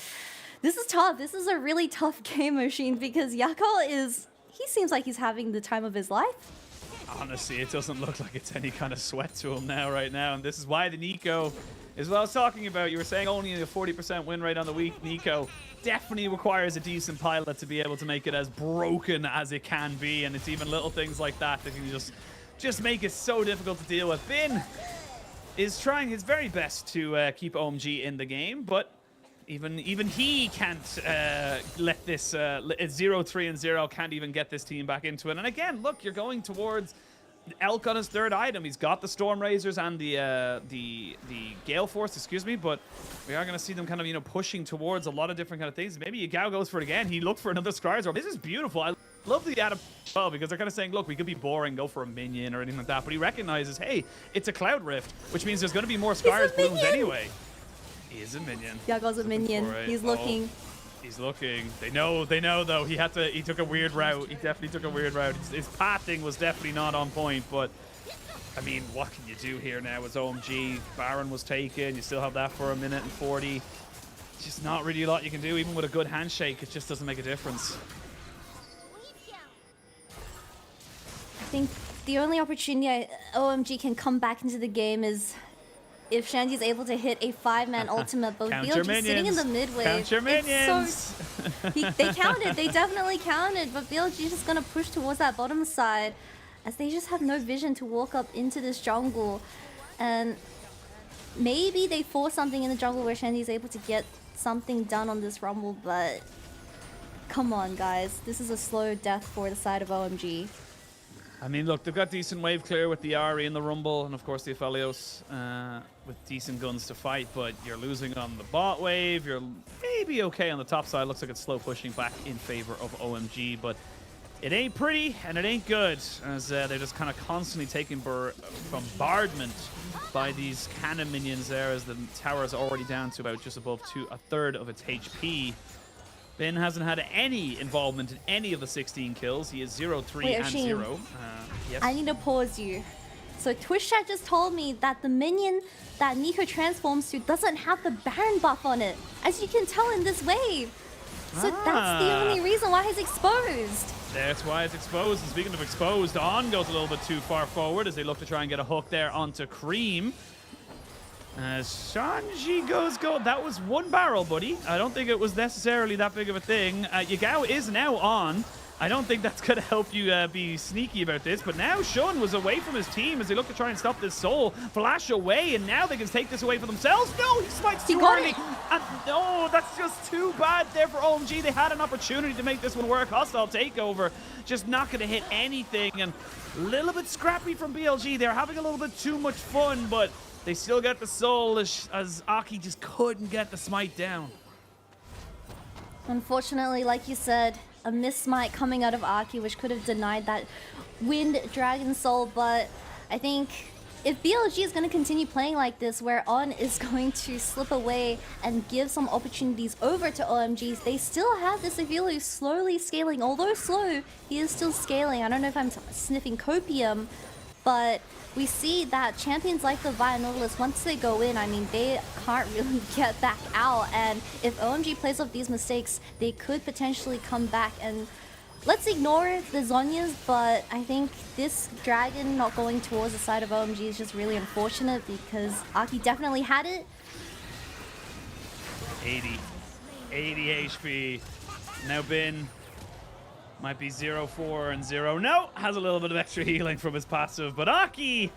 this is tough. This is a really tough game machine because Yakal he seems like he's having the time of his life. Honestly, it doesn't look like it's any kind of sweat to him right now. And this is why the Nico is what I was talking about. You were saying only a 40% win rate on the week. Nico definitely requires a decent pilot to be able to make it as broken as it can be. And it's even little things like that that can just make it so difficult to deal with. Bin is trying his very best to keep OMG in the game, but even he can't let this 0-3-0 can't even get this team back into it. And again, look, you're going towards Elk on his third item. He's got the Storm Razors and the Gale Force, excuse me, but we are going to see them kind of, pushing towards a lot of different kind of things. Maybe Yagao goes for it again. He looked for another Scars Orb. This is beautiful. I love the Adam well because they're kind of saying, look, we could be boring, go for a minion or anything like that, but he recognizes, hey, it's a Cloud Rift, which means there's going to be more Scars blooms anyway. He is a minion. Yagao's a minion. He's looking. He's looking. They know though. He took a weird route. He definitely took a weird route. His pathing was definitely not on point, but I mean, what can you do here now as OMG? Baron was taken. You still have that for 1 minute and 40. Just not really a lot you can do. Even with a good handshake, it just doesn't make a difference. I think the only opportunity OMG can come back into the game is if Shandy's able to hit a 5-man ultimate, but BLG sitting in the mid wave. Count your minions. They counted. They definitely counted, but BLG is just going to push towards that bottom side as they just have no vision to walk up into this jungle. And maybe they force something in the jungle where Shandy's able to get something done on this rumble, but come on, guys. This is a slow death for the side of OMG. I mean, look, they've got decent wave clear with the Ahri in the Rumble, and of course the Aphelios with decent guns to fight, but you're losing on the bot wave. You're maybe okay on the top side. Looks like it's slow pushing back in favor of OMG, but it ain't pretty and it ain't good, as they're just kind of constantly taking bombardment by these cannon minions there, as the tower is already down to about just above a third of its HP. Bin hasn't had any involvement in any of the 16 kills. He is 0-3 and 0. Yes. I need to pause you. So Twitch chat just told me that the minion that Nico transforms to doesn't have the Baron buff on it, as you can tell in this wave. So that's the only reason why he's exposed. That's why it's exposed. And speaking of exposed, On goes a little bit too far forward as they look to try and get a hook there onto Cream. Shanji goes gold. That was one barrel, buddy. I don't think it was necessarily that big of a thing. Yagao is now on. I don't think that's going to help you be sneaky about this, but now Shun was away from his team as they look to try and stop this soul. Flash away, and now they can take this away for themselves. No, he smites too early. And no, that's just too bad there for OMG. They had an opportunity to make this one work. Hostile takeover, just not going to hit anything. And a little bit scrappy from BLG. They're having a little bit too much fun, but they still got the soul as Aki just couldn't get the smite down. Unfortunately, like you said, a miss smite coming out of Aki, which could have denied that Wind Dragon Soul, but I think if BLG is going to continue playing like this, where On is going to slip away and give some opportunities over to OMGs, they still have this Avila who's slowly scaling. Although slow, he is still scaling. I don't know if I'm sniffing copium, but we see that champions like the Vi and Nautilus, once they go in, I mean, they can't really get back out. And if OMG plays off these mistakes, they could potentially come back. And let's ignore the Zhonyas, but I think this dragon not going towards the side of OMG is just really unfortunate because Aki definitely had it. 80 HP. Now Bin might be 0-4 and 0. No, has a little bit of extra healing from his passive, but Aki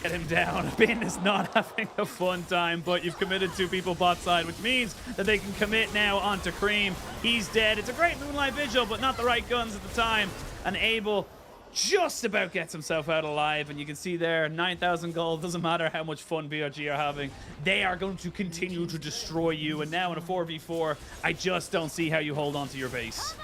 get him down. Bin is not having a fun time, but you've committed 2 people bot side, which means that they can commit now onto Cream. He's dead. It's a great Moonlight Vigil, but not the right guns at the time. And Abel just about gets himself out alive, and you can see there 9,000 gold. Doesn't matter how much fun BLG are having, they are going to continue to destroy you. And now in a 4v4, I just don't see how you hold on to your base.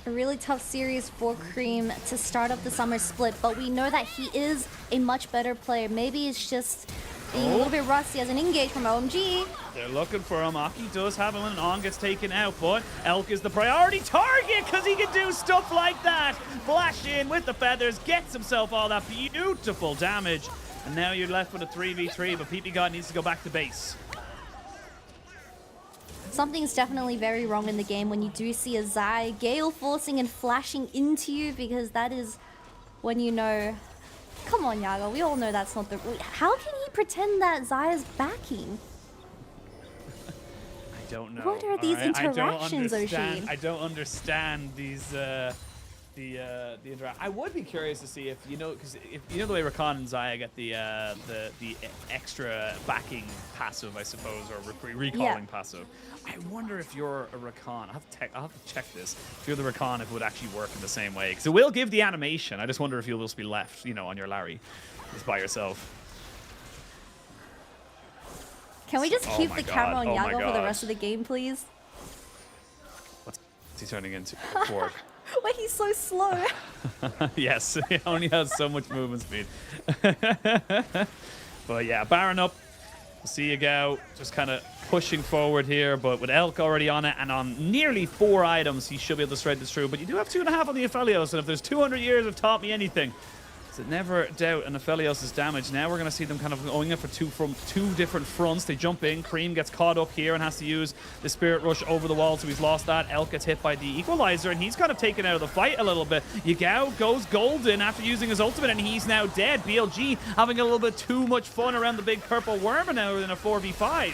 A really tough series for Cream to start up the summer split, but we know that he is a much better player. Maybe it's just being a little bit rusty as an engage from OMG. They're looking for him. Aki does have him when On gets taken out, but Elk is the priority target because he can do stuff like that. Flash in with the feathers, gets himself all that beautiful damage, and now you're left with a 3v3, but PP God needs to go back to base. Something's definitely very wrong in the game when you do see a Zai Gale forcing and flashing into you, because that is when you know, come on Yago, we all know that's not the... How can he pretend that Zai is backing? I don't know. What are these interactions, Oshin? I don't understand these... the interaction. I would be curious to see if, you know, because if you know the way Rakan and Zaya get the extra backing passive, I suppose, or recalling passive. I wonder if you're a Rakan. I'll have to check this. If you're the Rakan, if it would actually work in the same way, because it will give the animation. I just wonder if you'll just be left, you know, on your Larry, just by yourself. Can we just keep the camera on Yago for the rest of the game, please? What's he turning into? Fork. Wait, he's so slow. Yes, he only has so much movement speed. But yeah, Baron up. We'll see you go. Just kind of pushing forward here, but with Elk already on it and on nearly 4 items, he should be able to thread this through. But you do have 2.5 on the Aphelios, and if there's 200 years have taught me anything, so never doubt an Aphelios' damage. Now we're going to see them kind of going in from two different fronts. They jump in. Cream gets caught up here and has to use the Spirit Rush over the wall, so he's lost that. Elk gets hit by the Equalizer, and he's kind of taken out of the fight a little bit. Yagao goes golden after using his ultimate, and he's now dead. BLG having a little bit too much fun around the big purple worm now in a 4v5.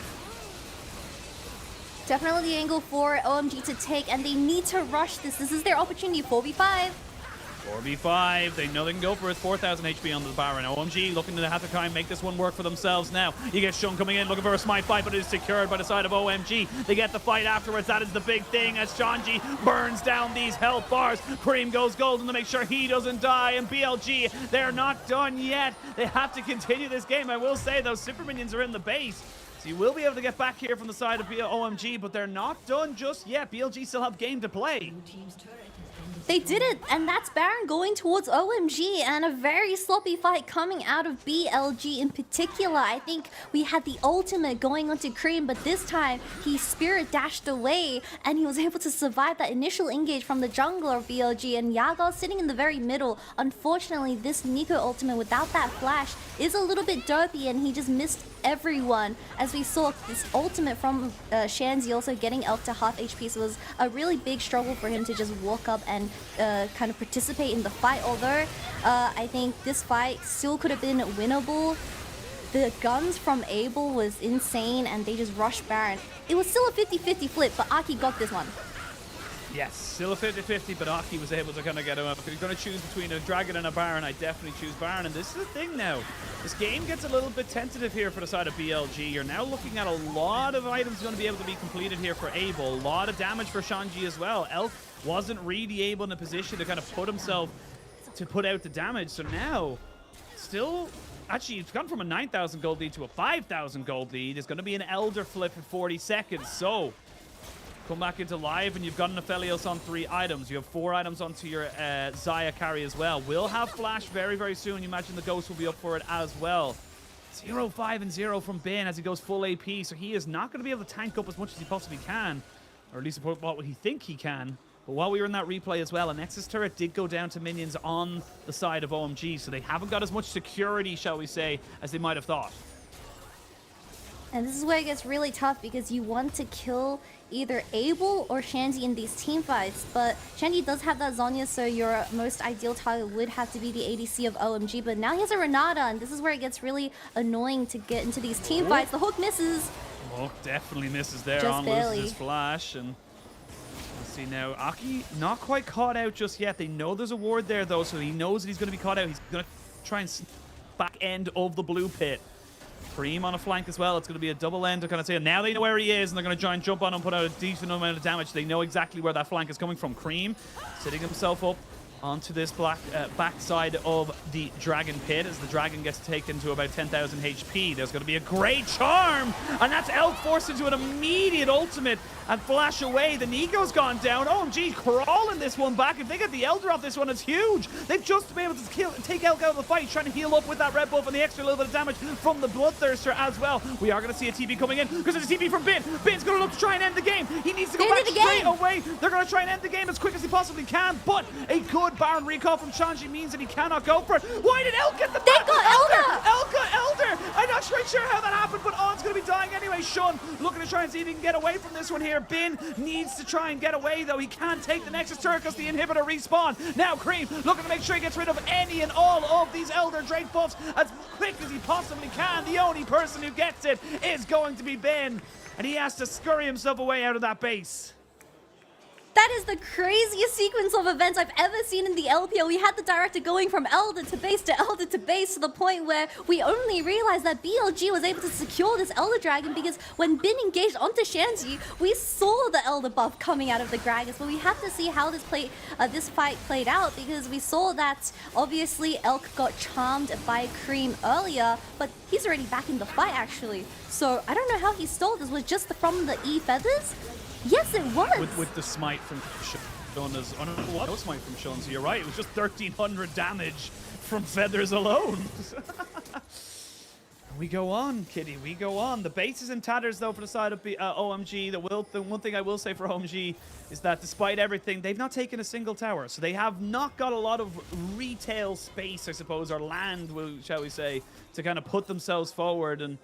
Definitely the angle for OMG to take, and they need to rush this. This is their opportunity. 4v5. 4v5, they know they can go for it. 4,000 HP on the Baron. OMG looking to have to try and make this one work for themselves now. You get Shun coming in, looking for a smite fight, but it is secured by the side of OMG. They get the fight afterwards. That is the big thing as Shanji burns down these health bars. Cream goes golden to make sure he doesn't die, and BLG, they're not done yet. They have to continue this game. I will say those super minions are in the base, so you will be able to get back here from the side of OMG, but they're not done just yet. BLG still have game to play. They did it, and that's Baron going towards OMG, and a very sloppy fight coming out of BLG in particular. I think we had the ultimate going onto Cream, but this time he spirit dashed away, and he was able to survive that initial engage from the jungler of BLG, and Yago sitting in the very middle. Unfortunately, this Nico ultimate without that flash is a little bit dopey, and he just missed everyone. As we saw, this ultimate from Shanzi also getting Elk to half HP, so it was a really big struggle for him to just walk up and kind of participate in the fight. Although I think this fight still could have been winnable. The guns from Abel was insane, and they just rushed Baron. It was still a 50-50 flip, but Aki got this one. Yes, still a 50-50, but Aki was able to kind of get him up. If you're going to choose between a Dragon and a Baron, I definitely choose Baron. And this is the thing now. This game gets a little bit tentative here for the side of BLG. You're now looking at a lot of items going to be able to be completed here for Abel. A lot of damage for Shanji as well. Elk wasn't really able in a position to kind of put himself to put out the damage. So now, still... Actually, it's gone from a 9,000 gold lead to a 5,000 gold lead. It's going to be an Elder flip in 40 seconds. So... come back into live, and you've got an Aphelios on 3 items. You have 4 items onto your Zaya carry as well. We'll have Flash very, very soon. You imagine the Ghost will be up for it as well. 0, 5, and 0 from Bin as he goes full AP, so he is not going to be able to tank up as much as he possibly can, or at least what he think he can. But while we were in that replay as well, a Nexus turret did go down to minions on the side of OMG, so they haven't got as much security, shall we say, as they might have thought. And this is where it gets really tough, because you want to kill either Abel or Shanzi in these team fights, but Shanzi does have that Zhonya, so your most ideal target would have to be the ADC of OMG, but now he has a Renata, and this is where it gets really annoying to get into these team fights. The hook misses. Well, definitely misses there. Just on barely. loses his flash, and let's see now. Aki not quite caught out just yet. They know there's a ward there though, so he knows that he's going to be caught out. He's going to try and back end of the blue pit. Cream on a flank as well. It's going to be a double end to kind of say, now they know where he is, and they're going to try and jump on him, put out a decent amount of damage. They know exactly where that flank is coming from. Cream sitting himself up onto this backside of the Dragon pit as the Dragon gets taken to about 10,000 HP. There's going to be a great charm, and that's Elk forced into an immediate ultimate and flash away. The Nico's gone down. OMG crawling this one back. If they get the Elder off this one, it's huge. They've just been able to take Elk out of the fight, trying to heal up with that red buff and the extra little bit of damage from the Bloodthirster as well. We are going to see a TP coming in because there's a TP from Bin. Bin's going to look to try and end the game. He needs to go back straight away. They're going to try and end the game as quick as he possibly can, but a good Baron recall from Shanji means that he cannot go for it. Why did Elk get the back? They got Elder! Elk got Elder! I'm not sure how that happened, but On's going to be dying anyway. Shun looking to try and see if he can get away from this one here. Bin needs to try and get away, though. He can't take the Nexus turret because the inhibitor respawn. Now Cream looking to make sure he gets rid of any and all of these Elder Drake buffs as quick as he possibly can. The only person who gets it is going to be Bin, and he has to scurry himself away out of that base. That is the craziest sequence of events I've ever seen in the LPL. We had the director going from Elder to base to Elder to base to the point where we only realized that BLG was able to secure this Elder Dragon because when Bin engaged onto Shanji, we saw the Elder buff coming out of the Gragas. But we have to see how this fight played out because we saw that obviously Elk got charmed by Cream earlier, but he's already back in the fight actually. So I don't know how he stole this. Was just from the E feathers? Yes, it was. With the smite from Shun as no smite from Shun, so you're right. It was just 1,300 damage from feathers alone. We go on, Kitty. We go on. The base is in tatters though for the side of OMG. The one thing I will say for OMG is that despite everything, they've not taken a single tower, so they have not got a lot of retail space, I suppose, or land, shall we say, to kind of put themselves forward. And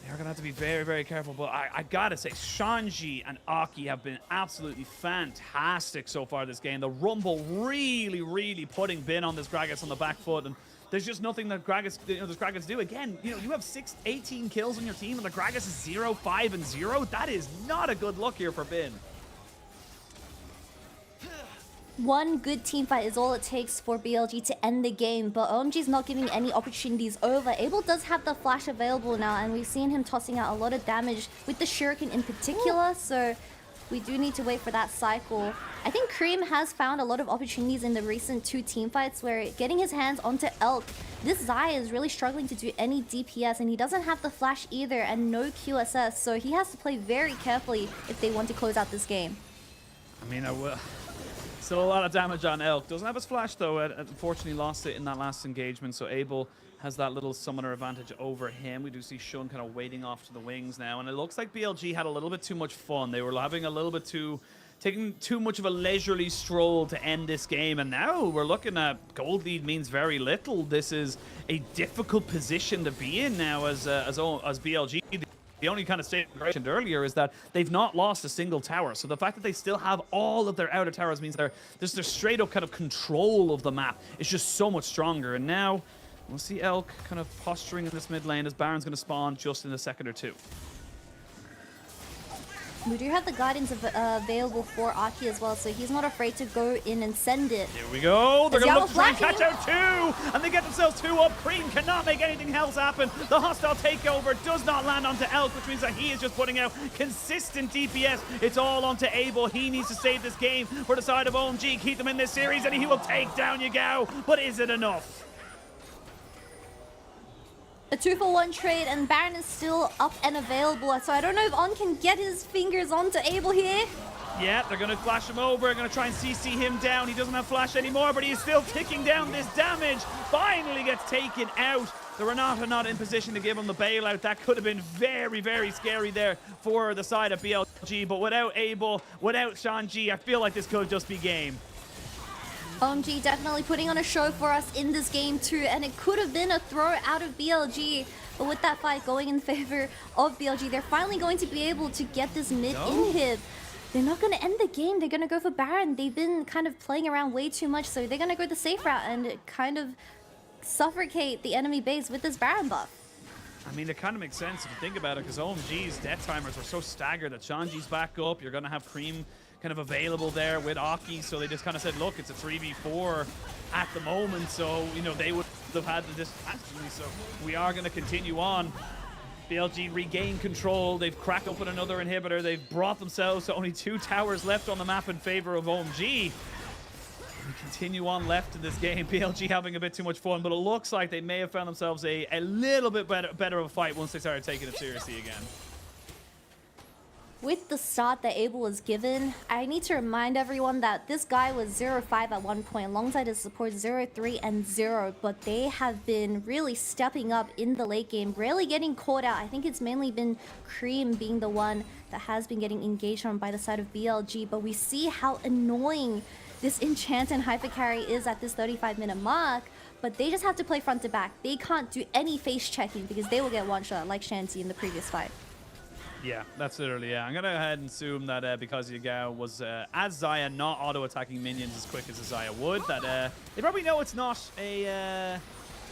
they're going to have to be very, very careful. But I got to say, Shanji and Aki have been absolutely fantastic so far this game. The Rumble really, really putting Bin on this Gragas on the back foot. And there's just nothing that Gragas, this Gragas do. Again, you have 18 kills on your team, and the Gragas is 0, 5, and 0. That is not a good look here for Bin. One good team fight is all it takes for BLG to end the game, but OMG's not giving any opportunities over. Abel does have the flash available now, and we've seen him tossing out a lot of damage with the Shuriken in particular, so we do need to wait for that cycle. I think Cream has found a lot of opportunities in the recent 2 team fights where getting his hands onto Elk, this Zai is really struggling to do any DPS, and he doesn't have the flash either and no QSS, so he has to play very carefully if they want to close out this game. I mean, still a lot of damage on Elk. Doesn't have his flash though. Unfortunately lost it in that last engagement. So Abel has that little summoner advantage over him. We do see Shun kind of waiting off to the wings now. And it looks like BLG had a little bit too much fun. They were having a little bit taking too much of a leisurely stroll to end this game. And now we're looking at gold lead means very little. This is a difficult position to be in now as BLG. The only kind of statement I mentioned earlier is that they've not lost a single tower. So the fact that they still have all of their outer towers means there's straight up kind of control of the map. It's just so much stronger. And now we'll see Elk kind of posturing in this mid lane as Baron's going to spawn just in a second or two. We do have the Guardians available for Aki as well, so he's not afraid to go in and send it. Here we go. They're going to look to try and catch out 2, and they get themselves 2 up. Cream cannot make anything else happen. The hostile takeover does not land onto Elk, which means that he is just putting out consistent DPS. It's all onto Abel. He needs to save this game for the side of OMG, keep them in this series, and he will take down Yagao. But is it enough? A 2-for-1 trade, and Baron is still up and available, so I don't know if On can get his fingers onto Abel here. Yeah, they're going to flash him over, going to try and CC him down. He doesn't have flash anymore, but he's still ticking down this damage. Finally gets taken out. The Renata not in position to give him the bailout. That could have been very, very scary there for the side of BLG, but without Abel, without Shanji, I feel like this could just be game. OMG definitely putting on a show for us in this game too, and it could have been a throw out of BLG, but with that fight going in favor of BLG, they're finally going to be able to get this mid inhib. They're not going to end the game, they're going to go for Baron. They've been kind of playing around way too much, so they're going to go the safe route and kind of suffocate the enemy base with this Baron buff. I mean, it kind of makes sense if you think about it, because OMG's death timers were so staggered that Shanji's back up. You're going to have Cream kind of available there with Aki, so they just kind of said, look, it's a 3v4 at the moment, so, they would have had the disadvantage, so we are going to continue on. BLG regain control. They've cracked open another inhibitor. They've brought themselves to only 2 towers left on the map in favor of OMG. We continue on left in this game. BLG having a bit too much fun, but it looks like they may have found themselves a little bit better of a fight once they started taking it seriously again. with the start that Abel was given, I need to remind everyone that this guy was 0-5 at one point, alongside his support 0-3 and 0, but they have been really stepping up in the late game, rarely getting caught out. I think it's mainly been Cream being the one that has been getting engaged on by the side of BLG, but we see how annoying this enchant and hyper carry is at this 35-minute mark. But they just have to play front to back. They can't do any face checking because they will get one shot like Shanty in the previous fight. Yeah, that's literally, yeah. I'm going to go ahead and assume that because Yagao was, as Xayah, not auto-attacking minions as quick as a Xayah would, that they probably know it's not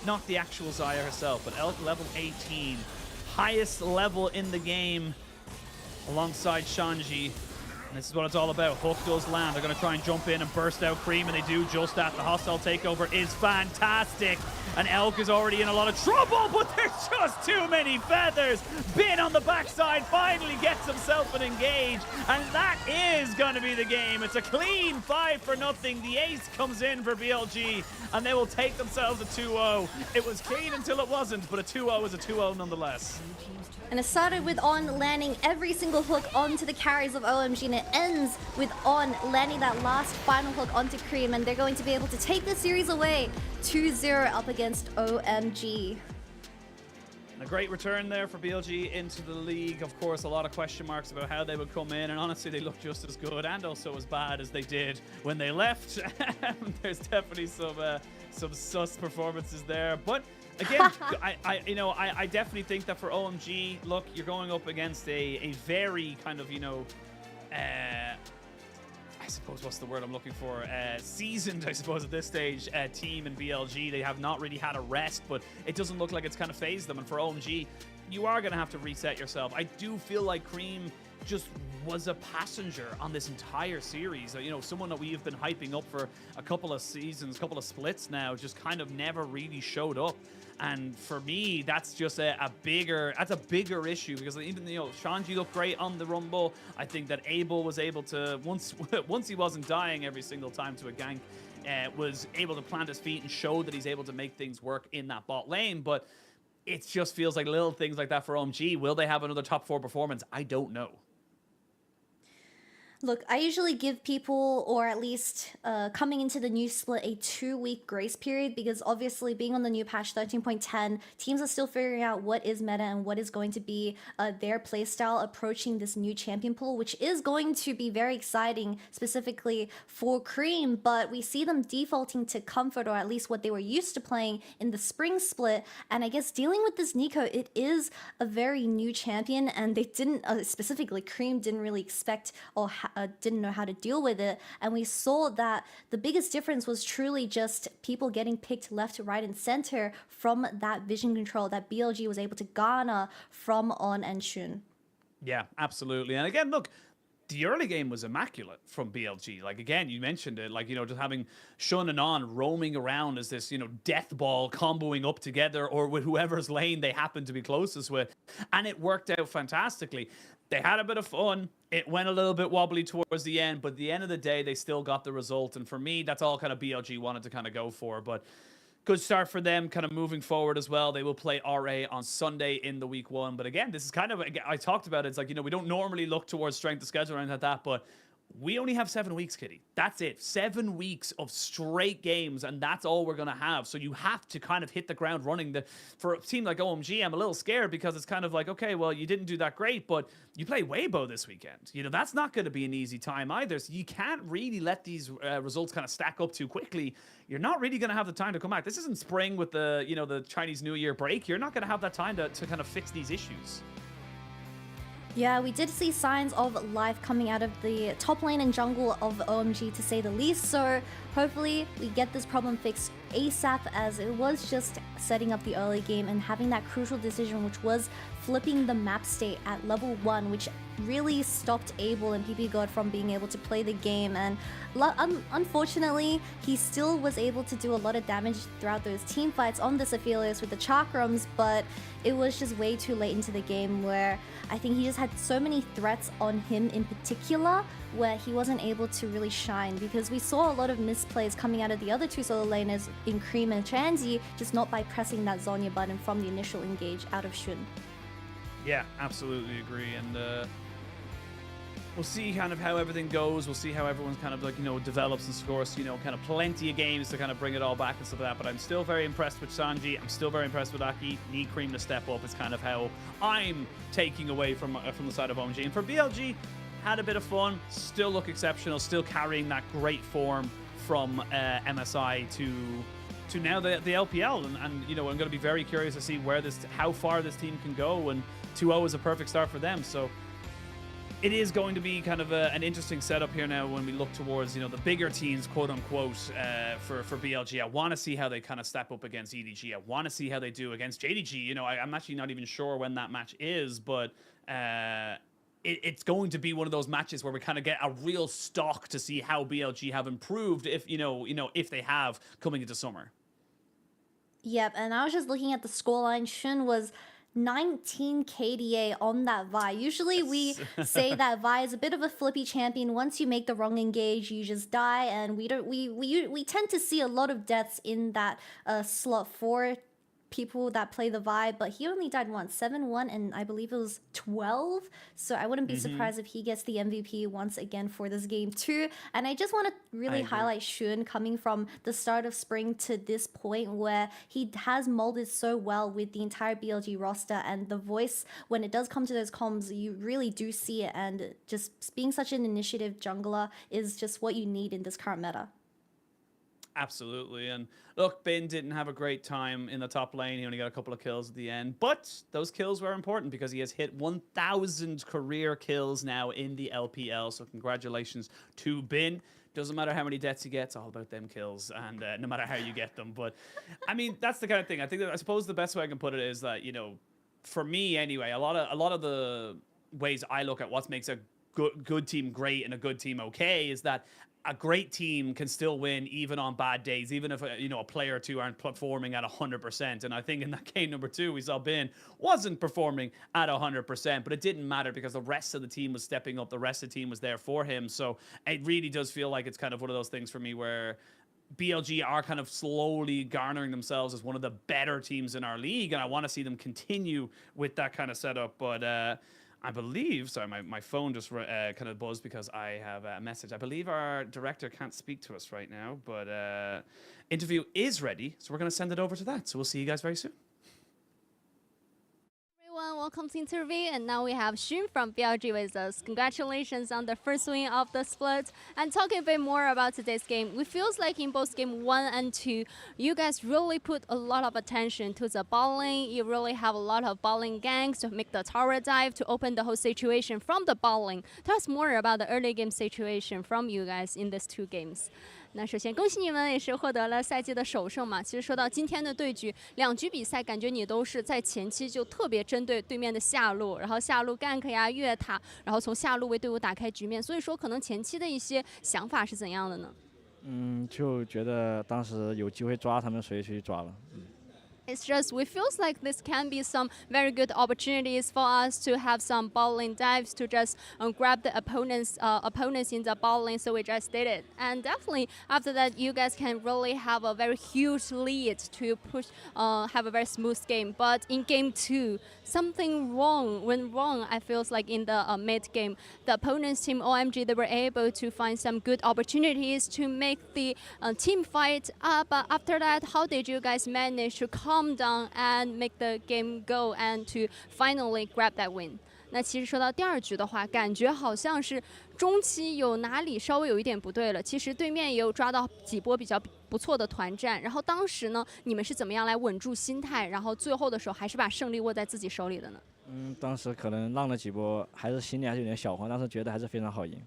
not the actual Xayah herself, but Elk level 18, highest level in the game alongside Shanji. And this is what it's all about. Hook does land. They're going to try and jump in and burst out Cream, and they do just that. The hostile takeover is fantastic. And Elk is already in a lot of trouble, but there's just too many feathers. Bin on the backside finally gets himself an engage, and that is going to be the game. It's a clean 5-0. The ace comes in for BLG, and they will take themselves a 2-0. It was clean until it wasn't, but a 2-0 is a 2-0 nonetheless. And it started with On landing every single hook onto the carries of OMG, and it ends with On landing that last final hook onto Cream, and they're going to be able to take the series away 2-0 up against OMG. A great return there for BLG into the league. Of course, a lot of question marks about how they would come in, and honestly, they look just as good and also as bad as they did when they left. There's definitely some sus performances there, but again, I definitely think that for OMG, look, you're going up against a very kind of, I suppose, what's the word I'm looking for? Seasoned, I suppose, at this stage, team in BLG. They have not really had a rest, but it doesn't look like it's kind of phased them. And for OMG, you are going to have to reset yourself. I do feel like Cream just was a passenger on this entire series. Someone that we have been hyping up for a couple of seasons, couple of splits now, just kind of never really showed up. And for me, that's just a bigger issue, because even Shanji looked great on the Rumble. I think that Abel was able to, once he wasn't dying every single time to a gank, was able to plant his feet and show that he's able to make things work in that bot lane. But it just feels like little things like that for OMG. Will they have another top 4 performance? I don't know. Look, I usually give people, or at least coming into the new split, a 2-week grace period, because obviously being on the new patch 13.10, teams are still figuring out what is meta and what is going to be their playstyle approaching this new champion pool, which is going to be very exciting, specifically for Cream, but we see them defaulting to Comfort, or at least what they were used to playing in the spring split. And I guess dealing with this Nico, it is a very new champion, and they didn't, specifically Cream didn't really expect or didn't know how to deal with it. And we saw that the biggest difference was truly just people getting picked left, right, and center from that vision control that BLG was able to garner from On and Shun. Yeah, absolutely. And again, look, the early game was immaculate from BLG. Like, again, you mentioned it, like, just having Shun and On roaming around as this, death ball comboing up together, or with whoever's lane they happen to be closest with. And it worked out fantastically. They had a bit of fun. It went a little bit wobbly towards the end, but at the end of the day, they still got the result. And for me, that's all kind of BLG wanted to kind of go for. But good start for them kind of moving forward as well. They will play RA on Sunday in the week 1. But again, this is kind of, I talked about it. It's like, we don't normally look towards strength of schedule or anything like that, but we only have 7 weeks, Kitty. That's it. 7 weeks of straight games, and that's all we're going to have. So you have to kind of hit the ground running. For a team like OMG, I'm a little scared, because it's kind of like, okay, well, you didn't do that great, but you play Weibo this weekend. That's not going to be an easy time either. So you can't really let these results kind of stack up too quickly. You're not really going to have the time to come back. This isn't spring with the, the Chinese New Year break. You're not going to have that time to kind of fix these issues. Yeah, we did see signs of life coming out of the top lane and jungle of OMG, to say the least, so hopefully we get this problem fixed ASAP, as it was just setting up the early game and having that crucial decision, which was flipping the map state at level 1, which really stopped Abel and PP God from being able to play the game. And unfortunately, he still was able to do a lot of damage throughout those team fights on this Aphelios with the chakrams, but it was just way too late into the game, where I think he just had so many threats on him in particular, where he wasn't able to really shine, because we saw a lot of misplays coming out of the other 2 solo laners in Cream and Chansey, just not by pressing that Zonya button from the initial engage out of Shun. Yeah, absolutely agree. And we'll see kind of how everything goes. We'll see how everyone's kind of like, develops and scores, kind of plenty of games to kind of bring it all back and stuff like that. But I'm still very impressed with Sanji. I'm still very impressed with Aki. Need Cream to step up is kind of how I'm taking away from the side of OMG. And for BLG, had a bit of fun. Still look exceptional. Still carrying that great form from MSI to now the LPL. And I'm going to be very curious to see how far this team can go. And 2-0 is a perfect start for them. So it is going to be kind of an interesting setup here now when we look towards, the bigger teams, quote unquote, for BLG. I want to see how they kind of step up against EDG. I want to see how they do against JDG. I'm actually not even sure when that match is, but it's going to be one of those matches where we kind of get a real stock to see how BLG have improved if they have coming into summer. Yep, and I was just looking at the scoreline. Shun was 19 KDA on that Vi. Usually we say that Vi is a bit of a flippy champion. Once you make the wrong engage, you just die, and we tend to see a lot of deaths in that slot 4 people that play the Vi, but he only died once, 7-1, and I believe it was 12. So I wouldn't be surprised if he gets the MVP once again for this game too. And I just want to really highlight Shun coming from the start of spring to this point where he has molded so well with the entire BLG roster, and the voice, when it does come to those comms, you really do see it, and just being such an initiative jungler is just what you need in this current meta. Absolutely. And look, Bin didn't have a great time in the top lane. He only got a couple of kills at the end. But those kills were important because he has hit 1,000 career kills now in the LPL. So congratulations to Bin. Doesn't matter how many deaths he gets, all about them kills. And no matter how you get them. But, I mean, that's the kind of thing. I suppose the best way I can put it is that, for me anyway, a lot of the ways I look at what makes a good team great and a good team okay is that a great team can still win even on bad days, even if a player or two aren't performing at 100%. And I think in that game number 2, we saw Bin wasn't performing at 100%, but it didn't matter because the rest of the team was stepping up. The rest of the team was there for him. So it really does feel like it's kind of one of those things for me where BLG are kind of slowly garnering themselves as one of the better teams in our league, and I want to see them continue with that kind of setup. But I believe, sorry, my phone just kind of buzzed because I have a message. I believe our director can't speak to us right now, but interview is ready, so we're going to send it over to that. So we'll see you guys very soon. Everyone, welcome to interview, and now we have Shun from BLG with us. Congratulations on the first win of the split. And talking a bit more about today's game, it feels like in both game 1 and 2, you guys really put a lot of attention to the ball lane. You really have a lot of ball lane ganks to make the tower dive, to open the whole situation from the ball lane. Tell us more about the early game situation from you guys in these 2 games. 那首先恭喜你们，也是获得了赛季的首胜嘛。其实说到今天的对局，2局比赛，感觉你都是在前期就特别针对对面的下路，然后下路 gank 呀、越塔，然后从下路为队伍打开局面。所以说，可能前期的一些想法是怎样的呢？就觉得当时有机会抓他们，所以去抓了。It's just we feels like this can be some very good opportunities for us to have some ball lane dives to just grab the opponents in the ball lane. So we just did it, and definitely after that you guys can really have a very huge lead to push, have a very smooth game. But in game 2, something went wrong. I feels like in the mid game, the opponent's team OMG, they were able to find some good opportunities to make the team fight up. But after that, how did you guys manage to calm down and make the game go and to finally grab that win? 那其实说到第2局的话，感觉好像是中期有哪里稍微有一点不对了。其实对面也有抓到几波比较不错的团战，然后当时呢，你们是怎么样来稳住心态，然后最后的时候还是把胜利握在自己手里的呢？当时可能浪了几波，还是心里还是有点小慌，但是觉得还是非常好赢。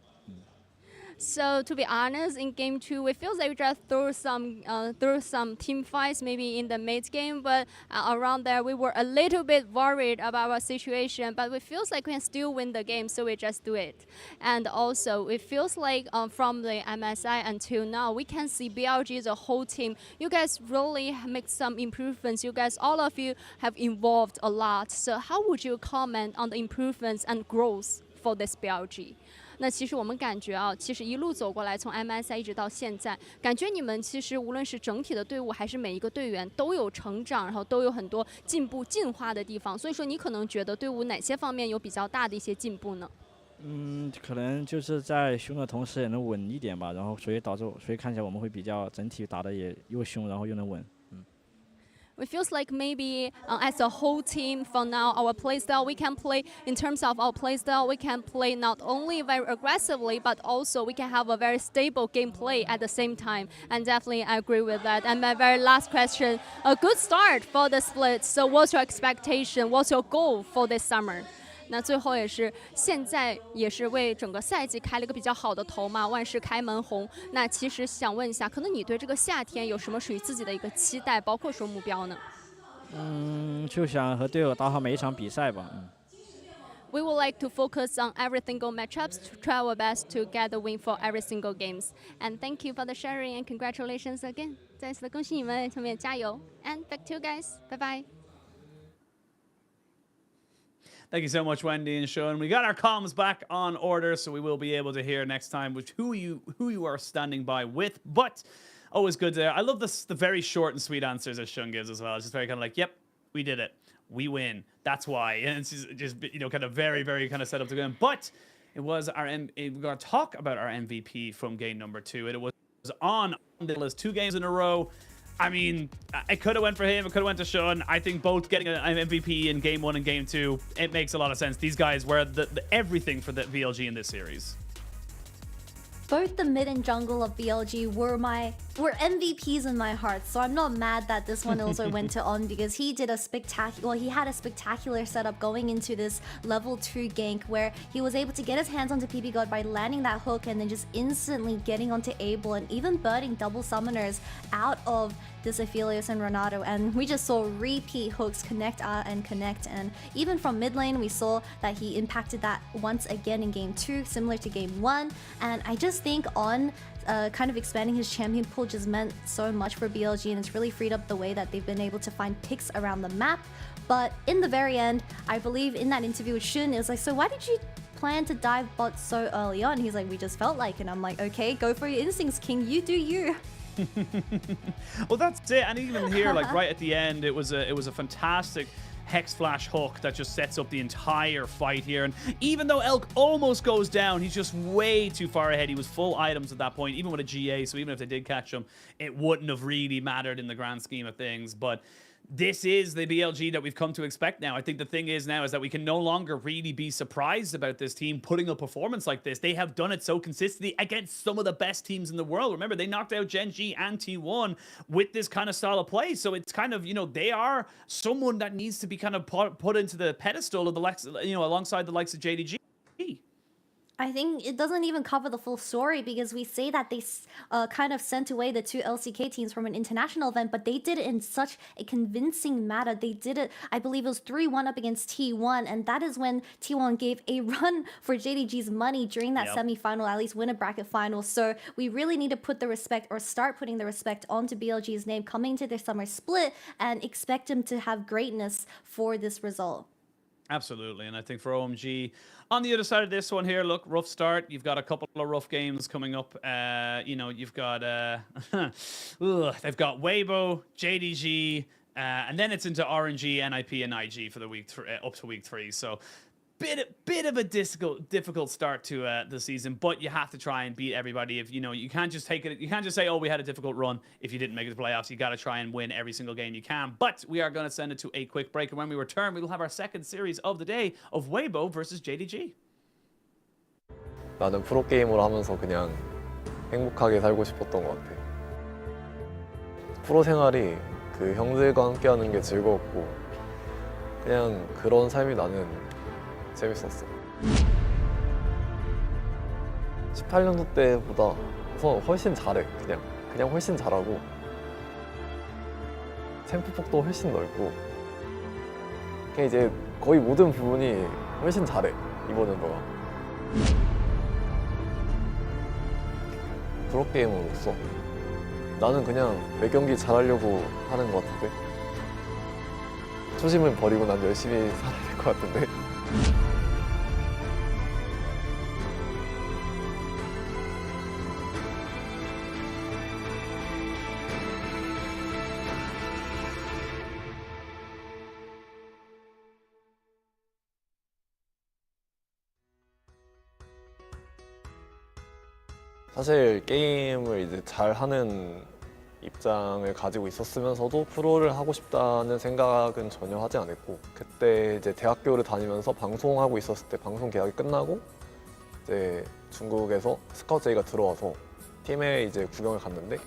So to be honest, in game 2, it feels like we just threw some team fights maybe in the mid game, but around there we were a little bit worried about our situation. But it feels like we can still win the game, so we just do it. And also, it feels like from the MSI until now, we can see BLG as a whole team. You guys really make some improvements. You guys, all of you, have evolved a lot. So how would you comment on the improvements and growth for this BLG? 那其实我们感觉啊，其实一路走过来，从 MSI 一直到现在，感觉你们其实无论是整体的队伍，还是每一个队员都有成长，然后都有很多进步、进化的地方。所以说，你可能觉得队伍哪些方面有比较大的一些进步呢？可能就是在凶的同时也能稳一点吧，然后所以看起来我们会比较整体打的也又凶，然后又能稳。It feels like maybe as a whole team for now, our playstyle, we can play in terms of our playstyle, we can play not only very aggressively, but also we can have a very stable gameplay at the same time. And definitely I agree with that. And my very last question, a good start for the split. So what's your expectation? What's your goal for this summer? 那最后也是现在也是为整个赛季开了一个比较好的头嘛，万事开门红。那其实想问一下，可能你对这个夏天有什么属于自己的一个期待，包括说目标呢？就想和队友打好每一场比赛吧。We would like to focus on every single matchups to try our best to get the win for every single games. And thank you for the sharing and congratulations again. 再次的恭喜你们，后面加油 ！And back to you guys. Bye bye. Thank you so much, Wendy and Sean. We got our comms back on order, so we will be able to hear next time who you are standing by with. But always good there. I love the very short and sweet answers that Sean gives as well. It's just very kind of like, yep, we did it. We win. That's why. And it's just kind of very, very kind of set up to go in. But it was we're going to talk about our MVP from game number 2. It was on the list 2 games in a row. I mean, it could have went for him. It could have went to Sean. I think both getting an MVP in game 1 and game 2, it makes a lot of sense. These guys were the everything for the BLG in this series. Both the mid and jungle of BLG were MVPs in my heart, so I'm not mad that this one also went to On because he had a spectacular setup going into this level 2 gank where he was able to get his hands onto PP God by landing that hook and then just instantly getting onto Abel and even birding double summoners out of this Aphelios and Renato, and we just saw repeat hooks connect and connect, and even from mid lane we saw that he impacted that once again in game 2, similar to game 1, and I just think On kind of expanding his champion pool just meant so much for BLG, and it's really freed up the way that they've been able to find picks around the map. But in the very end, I believe in that interview with Shun, it was like, so why did you plan to dive bot so early on? He's like, we just felt like it. And I'm like, okay, go for your instincts, King, you do you. Well, that's it. And even here, like right at the end, it was a fantastic Hex Flash hook that just sets up the entire fight here. And even though Elk almost goes down, he's just way too far ahead. He was full items at that point, even with a GA. So even if they did catch him, it wouldn't have really mattered in the grand scheme of things. But this is the BLG that we've come to expect now. I think the thing is now is that we can no longer really be surprised about this team putting a performance like this. They have done it so consistently against some of the best teams in the world. Remember, they knocked out Gen G and T1 with this kind of style of play. So it's kind of, they are someone that needs to be kind of put into the pedestal of the likes, alongside the likes of JDG. I think it doesn't even cover the full story because we say that they kind of sent away the 2 LCK teams from an international event, but they did it in such a convincing manner. They did it, I believe it was 3-1 up against T1, and that is when T1 gave a run for JDG's money during that semi-final, at least win a bracket final. So we really need to put the respect, or start putting the respect, onto BLG's name coming into their summer split and expect them to have greatness for this result. Absolutely, and I think for OMG, on the other side of this one here, look, rough start. You've got a couple of rough games coming up. You've got they've got Weibo, JDG, and then it's into RNG, NIP, and IG for the week up to week 3. So bit of a difficult start to the season, but you have to try and beat everybody. If you can't just take it, you can't just say, oh, we had a difficult run if you didn't make it to the playoffs. You got to try and win every single game you can. But we are going to send it to a quick break, and when we return, we will have our second series of the day of Weibo versus JDG. 나는 프로게이머를 하면서 그냥 행복하게 살고 싶었던 것 같아. 프로 생활이 그 형들과 함께 하는 게 즐거웠고 그냥 그런 삶이 나는 재밌었어. 18년도 때보다 우선 훨씬 잘해. 그냥 훨씬 잘하고 챔프 폭도 훨씬 넓고 그냥 이제 거의 모든 부분이 훨씬 잘해 이번 연도가. 프로게이머로서 나는 그냥 매 경기 잘하려고 하는 것 같은데 초심을 버리고 난 열심히 살아야 될 것 같은데. 사실 게임을 이제 잘하는 입장을 가지고 있었으면서도 프로를 하고 싶다는 생각은 전혀 하지 않았고, 그때 이제 대학교를 다니면서 방송하고 있었을 때 방송 계약이 끝나고 이제 중국에서 스카우트 제의가 들어와서 팀에 이제 구경을 갔는데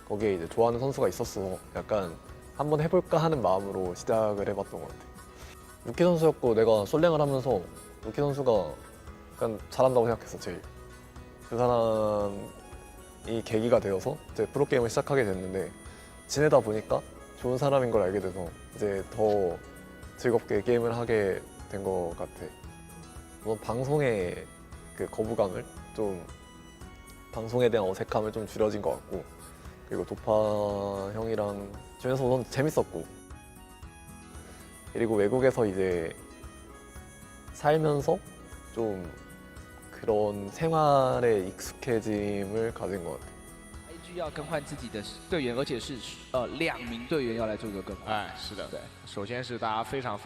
거기에 이제 좋아하는 선수가 있었어. 약간 한번 해볼까 하는 마음으로 시작을 해봤던 것 같아. 루키 선수였고 내가 솔랭을 하면서 루키 선수가 약간 잘한다고 생각했어. 제일 그 사람이 계기가 되어서 이제 프로게임을 시작하게 됐는데, 지내다 보니까 좋은 사람인 걸 알게 돼서 이제 더 즐겁게 게임을 하게 된 것 같아. 물론 방송의 그 거부감을 좀, 방송에 대한 어색함을 좀 줄여진 것 같고, 그리고 도파 형이랑 지내서 우선 재밌었고, 그리고 외국에서 이제 살면서 좀 그런 생활에 익숙해짐을 가진 것 같아요. IG 要更换自己的队员，而且是2名队员要来做一个更换。哎，是的，对。首先是大家非常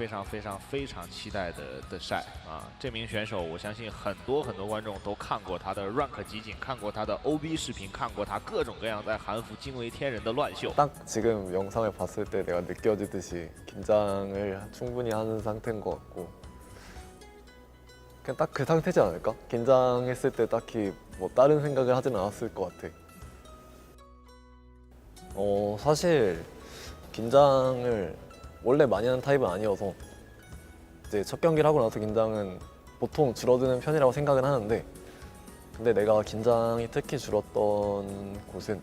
期待的晒啊，这名选手我相信很多观众都看过他的 rank 集锦，看过他的 OB 视频，看过他各种各样在韩服惊为天人的乱秀。 딱 지금 영상을 봤을 때 내가 느껴지듯이 긴장을 충분히 하는 상태인 것 같고, 그냥 딱 그 상태지 않을까? 긴장했을 때 딱히 뭐 다른 생각을 하진 않았을 것 같아. 사실 긴장을 원래 많이 하는 타입은 아니어서 이제 첫 경기를 하고 나서 긴장은 보통 줄어드는 편이라고 생각은 하는데, 근데 내가 긴장이 특히 줄었던 곳은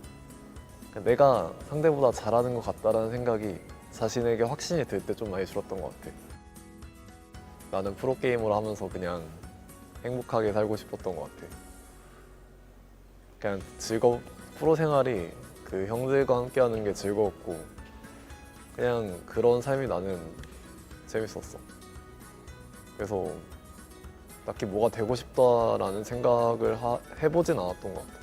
내가 상대보다 잘하는 것 같다라는 생각이 자신에게 확신이 들 때 좀 많이 줄었던 것 같아. 나는 프로게이머를 하면서 그냥 행복하게 살고 싶었던 것 같아. 그냥 프로 생활이 그 형들과 함께 하는 게 즐거웠고, 그냥 그런 삶이 나는 재밌었어. 그래서 딱히 뭐가 되고 싶다라는 생각을 해보진 않았던 것 같아.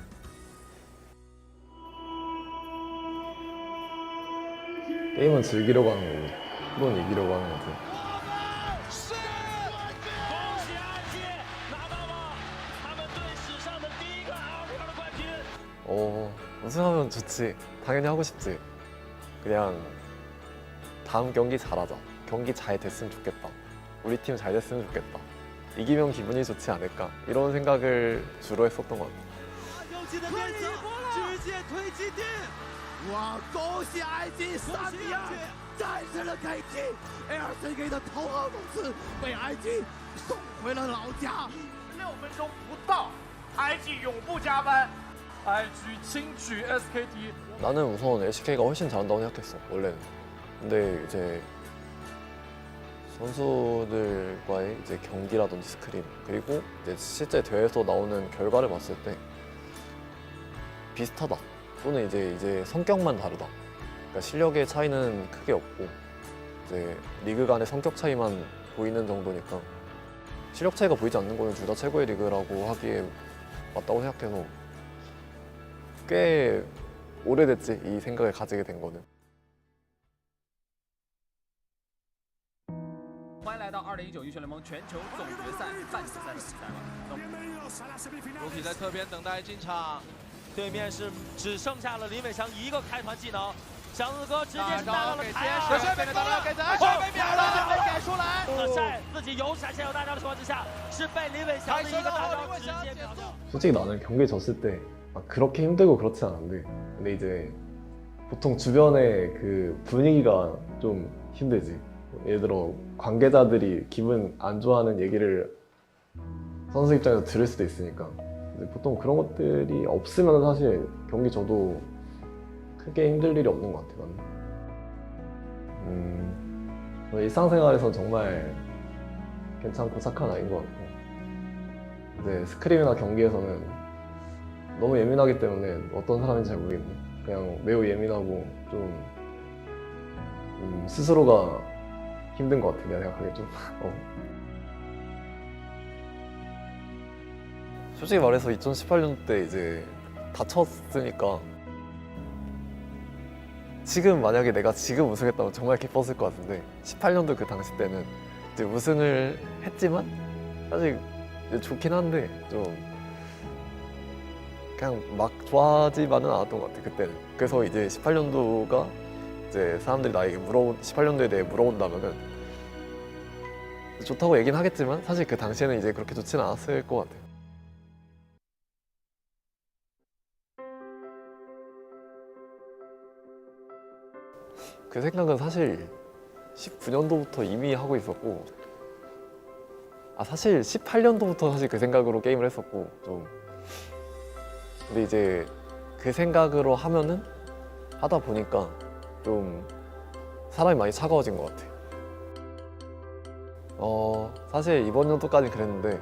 게임은 즐기려고 하는 거고, 프로는 이기려고 하는 것 같아. 우승하면 좋지. 당연히 하고 싶지. 그냥 다음 경기 잘하자. 경기 잘 됐으면 좋겠다. 우리 팀 잘 됐으면 좋겠다. 이기면 기분이 좋지 않을까. 이런 생각을 주로 했었던 것 같아. 哇！恭喜 IG 3比2战胜了 KT，LCK 的头号猛士被 IG 送回了老家。6分钟不到 ，IG 永不加班。 IG轻取 SKT. 나는 우선 LCK가 훨씬 잘한다고 생각했어, 원래는. 근데 이제 선수들과의 이제 경기라든지 스크림, 그리고 이제 실제 대회에서 나오는 결과를 봤을 때 비슷하다. 또는 이제 성격만 다르다. 그러니까 실력의 차이는 크게 없고 이제 리그 간의 성격 차이만 보이는 정도니까, 실력 차이가 보이지 않는 거는 둘 다 최고의 리그라고 하기에 맞다고 생각해서 꽤 오래됐지, 이 생각을 가지게 된 거는. 欢迎来到2019英雄联盟全球总决赛半决赛的比赛了。Rookie 在侧边等待进场，对面是只剩下了林伟翔一个开团技能，祥子哥直接是带到了台二，帅被秒了，帅被秒了，被改出来。帅自己有闪现有大招的情况之下，是被林伟翔的一个大招直接秒掉。 솔직히 나는 경기 졌을 때 그렇게 힘들고 그렇진 않은데, 근데 이제 보통 주변의 그 분위기가 좀 힘들지. 예를 들어 관계자들이 기분 안 좋아하는 얘기를 선수 입장에서 들을 수도 있으니까, 보통 그런 것들이 없으면 사실 경기 져도 크게 힘들 일이 없는 것 같아, 나는. 일상생활에서 정말 괜찮고 착한 아이인 것 같고, 이제 스크림이나 경기에서는 너무 예민하기 때문에 어떤 사람인지 잘 모르겠네. 그냥 매우 예민하고 좀 스스로가 힘든 것 같아, 내가 생각하기에 좀. 솔직히 말해서 2018년 때 이제 다쳤으니까 지금 만약에 내가 지금 우승했다면 정말 기뻤을 것 같은데, 18년도 그 당시 때는 이제 우승을 했지만 사실 좋긴 한데 좀 그냥 막 좋아하지만은 않았던 것 같아 그때는. 그래서 이제 18년도가 이제 사람들이 나에게 18년도에 대해 물어본다면은 좋다고 얘기는 하겠지만 사실 그 당시에는 이제 그렇게 좋지는 않았을 것 같아. 그 생각은 사실 19년도부터 이미 하고 있었고, 사실 18년도부터 사실 그 생각으로 게임을 했었고 좀. 근데 이제 그 생각으로 하다 보니까 좀 사람이 많이 차가워진 것 같아. 사실 이번 연도까지 그랬는데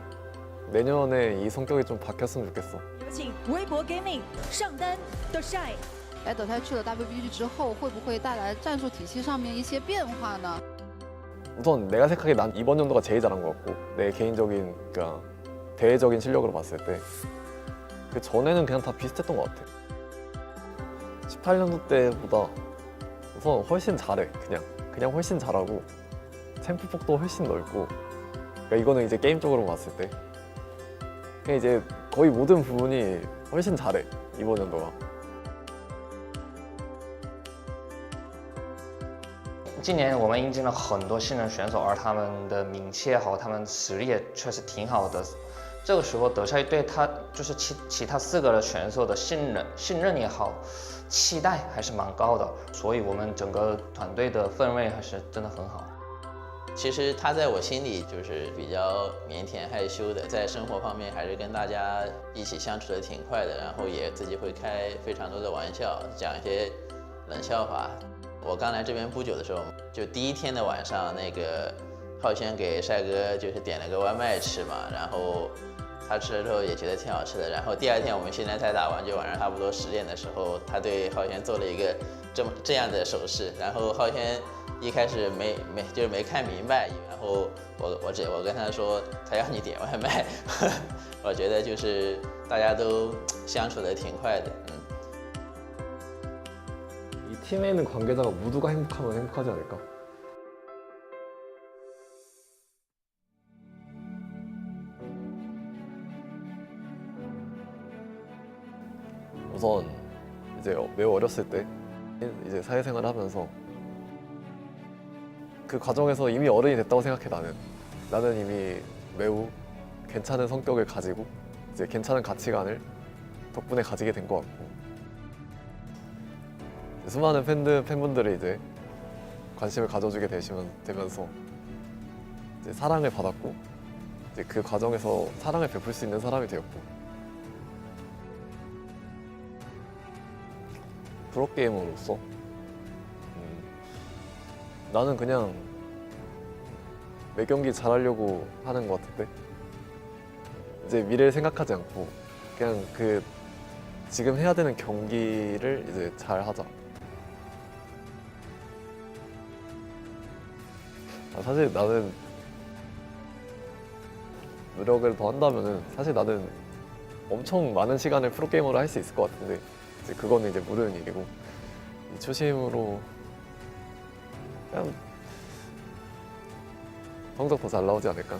내년에 이 성격이 좀 바뀌었으면 좋겠어. 有请微博 Gaming 上单的晒。来德泰去了 WBG 之后，会不会带来战术体系上面一些变化呢？ 우선 내가 생각하기에 난 이번 연도가 제일 잘한 것 같고, 내 개인적인 그러니까 대외적인 실력으로 봤을 때 그 전에는 그냥 다 비슷했던 것 같아. 18년도 때보다 우선 훨씬 잘해. 그냥 훨씬 잘하고 챔프 폭도 훨씬 넓고. 그러니까 이거는 이제 게임적으로 봤을 때 그냥 이제 거의 모든 부분이 훨씬 잘해 이번 연도가. 今年我们引进了很多新人选手，而他们的名气也好，他们实力也确实挺好的。这个时候德赛对他就是其他4个的选手的信任也好，期待还是蛮高的，所以我们整个团队的氛围还是真的很好。其实他在我心里就是比较腼腆害羞的，在生活方面还是跟大家一起相处的挺快的，然后也自己会开非常多的玩笑，讲一些冷笑话。我刚来这边不久的时候，就第1天的晚上，那个浩轩给帅哥就是点了个外卖吃嘛，然后他吃了之后也觉得挺好吃的。然后第2天我们训练赛打完，就晚上差不多10点的时候，他对浩轩做了一个这样的手势，然后浩轩一开始没看明白，然后我跟他说他要你点外卖，我觉得就是大家都相处的挺快的。 이 팀에 있는 관계자가 모두가 행복하면 행복하지 않을까? 우선 이제 매우 어렸을 때 이제 사회생활을 하면서 그 과정에서 이미 어른이 됐다고 생각해. 나는 이미 매우 괜찮은 성격을 가지고 이제 괜찮은 가치관을 덕분에 가지게 된 것 같고, 수많은 팬분들이 이제 관심을 가져주게 되면서 이제 사랑을 받았고, 이제 그 과정에서 사랑을 베풀 수 있는 사람이 되었고, 프로게이머로서 나는 그냥 매 경기 잘하려고 하는 것 같은데, 이제 미래를 생각하지 않고 그냥 그 지금 해야 되는 경기를 이제 잘 하자. 사실 나는 노력을 더 한다면은 사실 나는 엄청 많은 시간을 프로게이머로 할 수 있을 것 같은데, 이제 그거는 이제 모르는 일이고, 이 초심으로 그냥 성적 더 잘 나오지 않을까?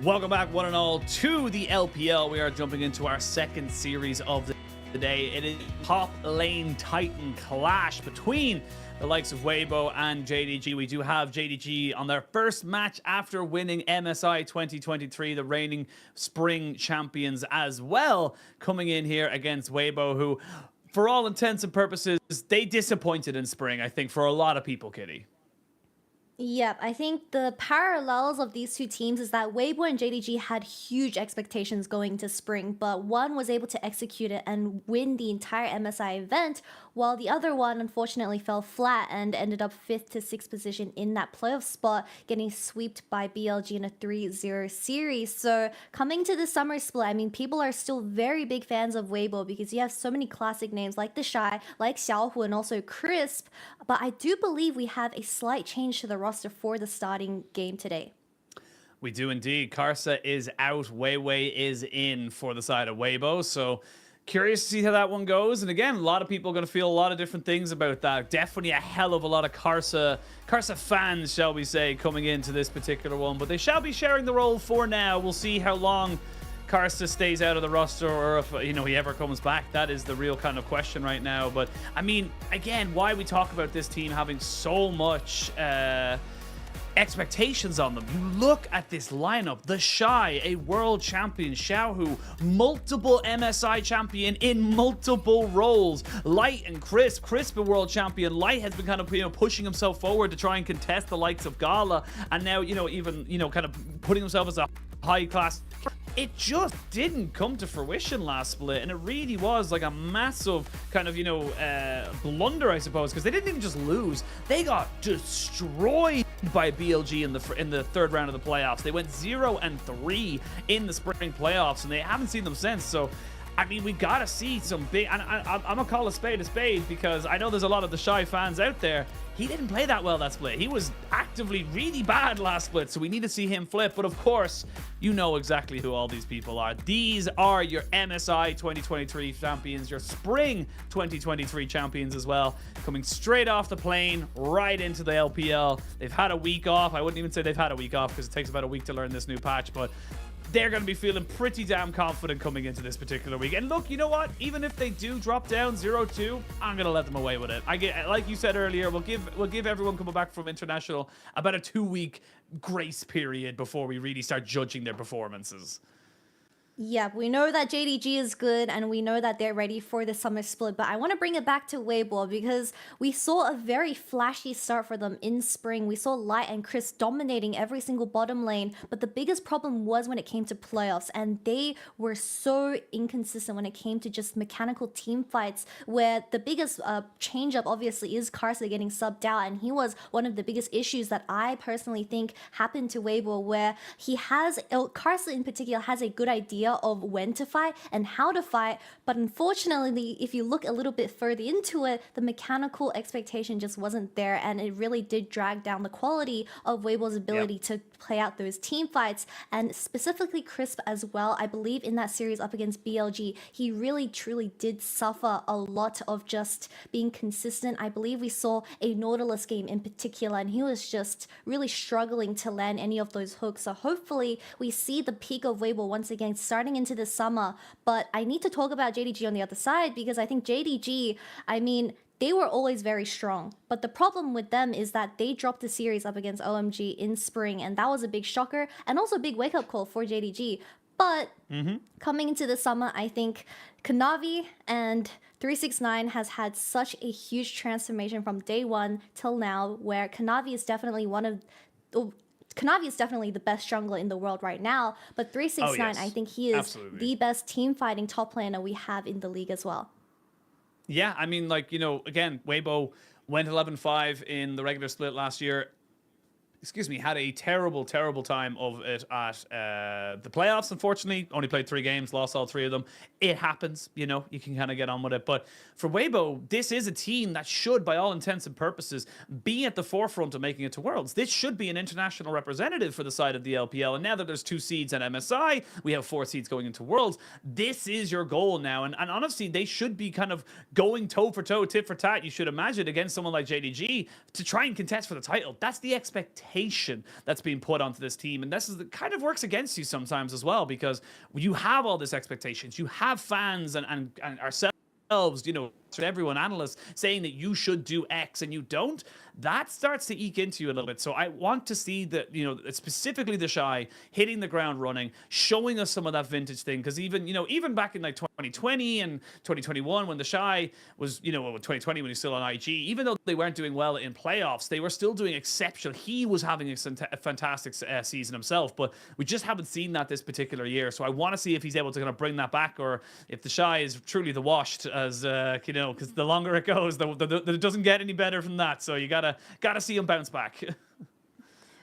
Welcome back, one and all, to the LPL. We are jumping into our second series of the day. It is top lane titan clash between the likes of Weibo and JDG. We do have JDG on their first match after winning MSI 2023, the reigning spring champions as well, coming in here against Weibo, who, for all intents and purposes, they disappointed in spring, I think, for a lot of people, Kitty. Yep, I think the parallels of these two teams is that Weibo and JDG had huge expectations going to spring, but one was able to execute it and win the entire MSI event, while the other one unfortunately fell flat and ended up 5th to 6th position in that playoff spot, getting swept by BLG in a 3-0 series. So coming to the summer split, I mean, people are still very big fans of Weibo because you have so many classic names like The Shy, like Xiaohu, and also Crisp, but I do believe we have a slight change to the roster for the starting game today. We do indeed. Karsa is out. Weiwei is in for the side of Weibo. So curious to see how that one goes. And again, a lot of people are going to feel a lot of different things about that. Definitely a hell of a lot of Karsa fans, shall we say, coming into this particular one. But they shall be sharing the role for now. We'll see how long Karsa stays out of the roster, or if, you know, he ever comes back. That is the real kind of question right now. But I mean, again, why we talk about this team having so much expectations on them. You look at this lineup. The Shy, a world champion. Xiaohu, multiple MSI champion in multiple roles. Light and Crisp. Crisp, a world champion. Light has been kind of, you know, pushing himself forward to try and contest the likes of Gala, and now, you know, even, you know, kind of putting himself as a high class. It just didn't come to fruition last split, and it really was like a massive kind of, you know, blunder, I suppose, because they didn't even just lose. They got destroyed by BLG in the third round of the playoffs. They went 0-3 in the spring playoffs, and they haven't seen them since. So I mean, we gotta see some big, and I'm gonna call a spade because I know there's a lot of the Shy fans out there. He didn't play that well that split. He was actively really bad last split, so we need to see him flip. But of course, you know exactly who all these people are. These are your MSI 2023 champions, your Spring 2023 champions as well, coming straight off the plane right into the LPL. They've had a week off. I wouldn't even say they've had a week off because it takes about a week to learn this new patch, but they're going to be feeling pretty damn confident coming into this particular week. And look, you know what? Even if they do drop down 0-2, I'm going to let them away with it. I get, like you said earlier, we'll give everyone coming back from international about a 2-week grace period before we really start judging their performances. Yeah, we know that JDG is good and we know that they're ready for the summer split, but I want to bring it back to Weibo because we saw a very flashy start for them in spring. We saw Light and Chris dominating every single bottom lane, but the biggest problem was when it came to playoffs, and they were so inconsistent when it came to just mechanical team fights, where the biggest change-up obviously is Karsa getting subbed out, and he was one of the biggest issues that I personally think happened to Weibo, where he has, Karsa in particular has a good idea idea of when to fight and how to fight. But unfortunately, if you look a little bit further into it, the mechanical expectation just wasn't there, and it really did drag down the quality of Weibo's ability to play out those team fights, and specifically Crisp as well. I believe in that series up against BLG, he really truly did suffer a lot of just being consistent. I believe we saw a Nautilus game in particular, and he was just really struggling to land any of those hooks. So hopefully we see the peak of Weibo once again starting into the summer. But I need to talk about JDG on the other side, because I think JDG, I mean, they were always very strong. But the problem with them is that they dropped the series up against OMG in spring, and that was a big shocker and also a big wake-up call for JDG. But coming into the summer, I think Kanavi and 369 has had such a huge transformation from day one till now, where Kanavi is definitely Kanavi is definitely the best jungler in the world right now, but 369, I think he is the best team fighting top laner we have in the league as well. Yeah, I mean, like, you know, again, Weibo went 11-5 in the regular split last year. Excuse me, had a terrible, terrible time of it at the playoffs, unfortunately. Only played 3 games, lost all 3 of them. It happens, you know, you can kind of get on with it. But for Weibo, this is a team that should, by all intents and purposes, be at the forefront of making it to Worlds. This should be an international representative for the side of the LPL. And now that there's 2 seeds at MSI, we have 4 seeds going into Worlds. This is your goal now. And honestly, they should be kind of going toe-for-toe, tit-for-tat, you should imagine, against someone like JDG to try and contest for the title. That's the expectation that's being put onto this team, and this is kind of works against you sometimes as well, because you have all these expectations, you have fans and ourselves, you know, everyone, analysts, saying that you should do X and you don't. That starts to eke into you a little bit. So I want to see that, you know, specifically the Shy hitting the ground running, showing us some of that vintage thing. Because even, you know, even back in like 2020 and 2021, when the Shy was, you know, 2020 when he's still on IG, even though they weren't doing well in playoffs, they were still doing exceptional. He was having a fantastic season himself, but we just haven't seen that this particular year. So I want to see if he's able to kind of bring that back, or if the Shy is truly the washed, as you know, because the longer it goes, it doesn't get any better from that. So you gotta see him bounce back.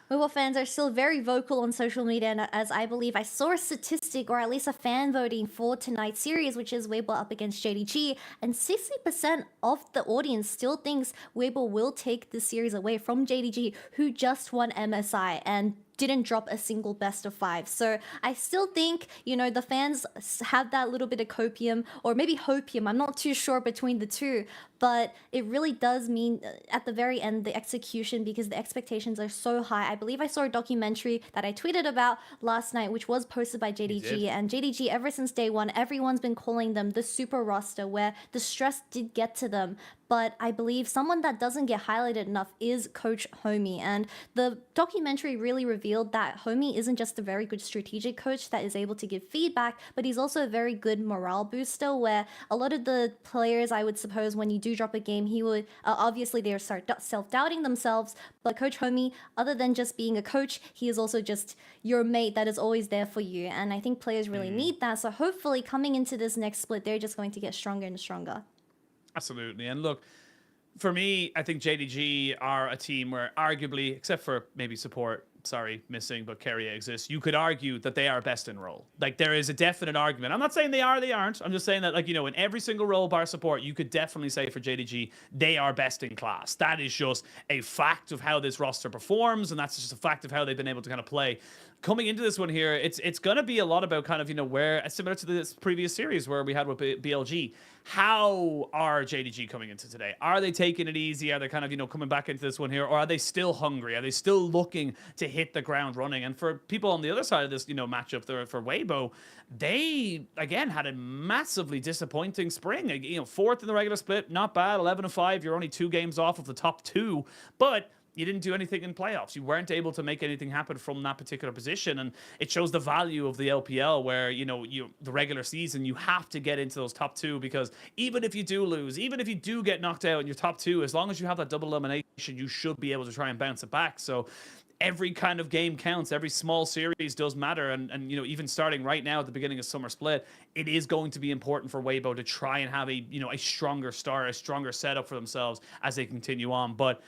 Weibo fans are still very vocal on social media, and as I believe I saw a statistic, or at least a fan voting for tonight's series, which is Weibo up against JDG, and 60% of the audience still thinks Weibo will take the series away from JDG, who just won MSI and didn't drop a single best of 5. So I still think, you know, the fans have that little bit of copium, or maybe hopium, I'm not too sure between the two, but it really does mean at the very end, the execution, because the expectations are so high. I believe I saw a documentary that I tweeted about last night, which was posted by JDG, and JDG, ever since day one, everyone's been calling them the super roster, where the stress did get to them. But I believe someone that doesn't get highlighted enough is Coach Homie. And the documentary really revealed that Homie isn't just a very good strategic coach that is able to give feedback, but he's also a very good morale booster, where a lot of the players, I would suppose, when you do drop a game, he would, obviously they start self-doubting themselves, but Coach Homie, other than just being a coach, he is also just your mate that is always there for you. And I think players really need that. So hopefully coming into this next split, they're just going to get stronger and stronger. Absolutely. And look, for me, I think JDG are a team where arguably, except for maybe support, sorry, missing, but Keria exists, you could argue that they are best in role. Like, there is a definite argument. I'm not saying they are, they aren't. I'm just saying that, like, you know, in every single role bar support, you could definitely say for JDG, they are best in class. That is just a fact of how this roster performs, and that's just a fact of how they've been able to kind of play. Coming into this one here, it's going to be a lot about kind of, you know, where, similar to this previous series where we had with BLG, how are JDG coming into today? Are they taking it easy? Are they kind of, you know, coming back into this one here? Or are they still hungry? Are they still looking to hit the ground running? And for people on the other side of this, you know, matchup there for Weibo, they, again, had a massively disappointing spring. You know, 4th in the regular split, not bad, 11-5. You're only 2 games off of the top 2. But you didn't do anything in playoffs. You weren't able to make anything happen from that particular position. And it shows the value of the LPL, where, you know, the regular season, you have to get into those top 2, because even if you do lose, even if you do get knocked out in your top 2, as long as you have that double elimination, you should be able to try and bounce it back. So every kind of game counts. Every small series does matter. And you know, even starting right now at the beginning of summer split, it is going to be important for Weibo to try and have a, you know, a stronger start, a stronger setup for themselves as they continue on. But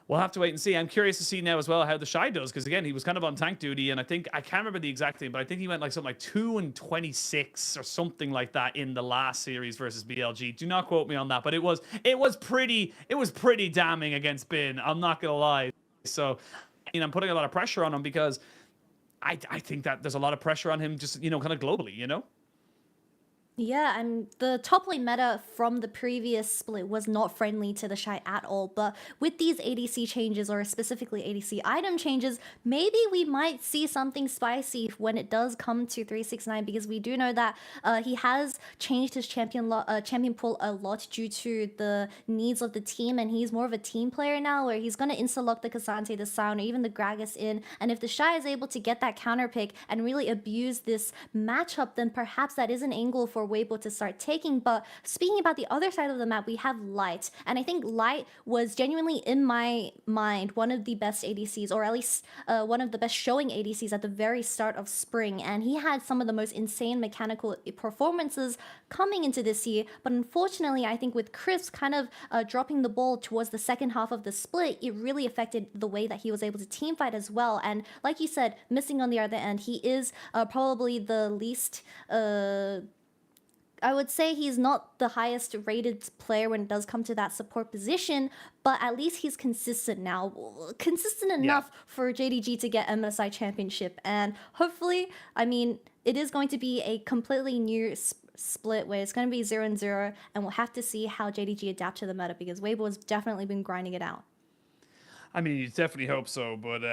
we'll have to wait and see. I'm curious to see now as well how the Shy does, because again, he was kind of on tank duty, and I can't remember the exact thing, but I think he went like something like 2-26 or something like that in the last series versus BLG. Do not quote me on that, but it was pretty damning against Bin. I'm not gonna lie. So, I'm putting a lot of pressure on him because I think that there's a lot of pressure on him, just kind of globally. Yeah, and the top lane meta from the previous split was not friendly to the Shy at all, but with these ADC changes, or specifically ADC item changes, maybe we might see something spicy when it does come to 369, because we do know that he has changed his champion pool a lot due to the needs of the team, and he's more of a team player now, where he's going to insta-lock the Cassante, the Sion, or even the Gragas in, and if the Shy is able to get that counter pick and really abuse this matchup, then perhaps that is an angle for Weibo to start taking. But speaking about the other side of the map, we have Light, and I think Light was genuinely, in my mind, one of the best ADCs, or at least one of the best showing ADCs at the very start of spring, and he had some of the most insane mechanical performances coming into this year. But unfortunately, I think with Chris kind of dropping the ball towards the second half of the split, it really affected the way that he was able to team fight as well. And like you said, missing on the other end, he is probably the least I would say he's not the highest rated player when it does come to that support position, but at least he's consistent now. Consistent enough for JDG to get MSI Championship. And hopefully, it is going to be a completely new split where it's going to be 0-0, and we'll have to see how JDG adapt to the meta, because Weibo has definitely been grinding it out. You definitely hope so, but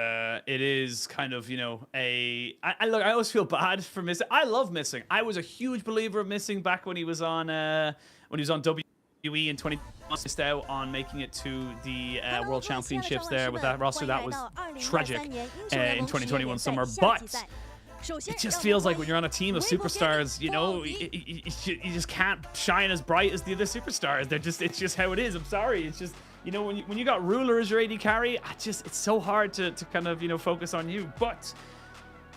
it is kind of, look, I always feel bad for missing. I love missing. I was a huge believer of missing back when he was on WBG in 2020. Missed out on making it to the World Championships there with that roster. That was tragic in 2021 summer, but it just feels like when you're on a team of superstars, you just can't shine as bright as the other superstars. It's just how it is. I'm sorry. It's just, when you got Ruler as your AD carry, it's so hard to kind of, focus on you. But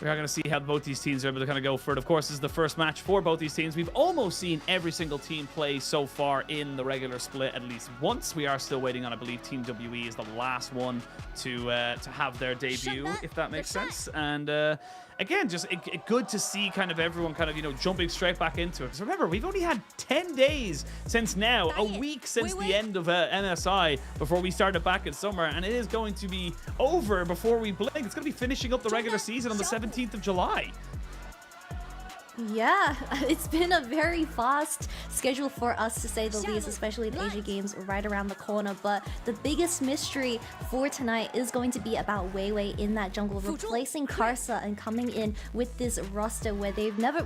we are going to see how both these teams are able to kind of go for it. Of course, this is the first match for both these teams. We've almost seen every single team play so far in the regular split at least once. We are still waiting on, I believe, Team WE is the last one to have their debut, if that makes sense. And again, just good to see kind of everyone kind of, jumping straight back into it. Because remember, we've only had 10 days since now, a week since the end of MSI before we started back in summer, and it is going to be over before we blink. It's going to be finishing up the regular season on the 17th of July. Yeah, it's been a very fast schedule for us, to say the least, especially the Asia Games right around the corner. But the biggest mystery for tonight is going to be about Weiwei in that jungle, replacing Karsa and coming in with this roster where they've never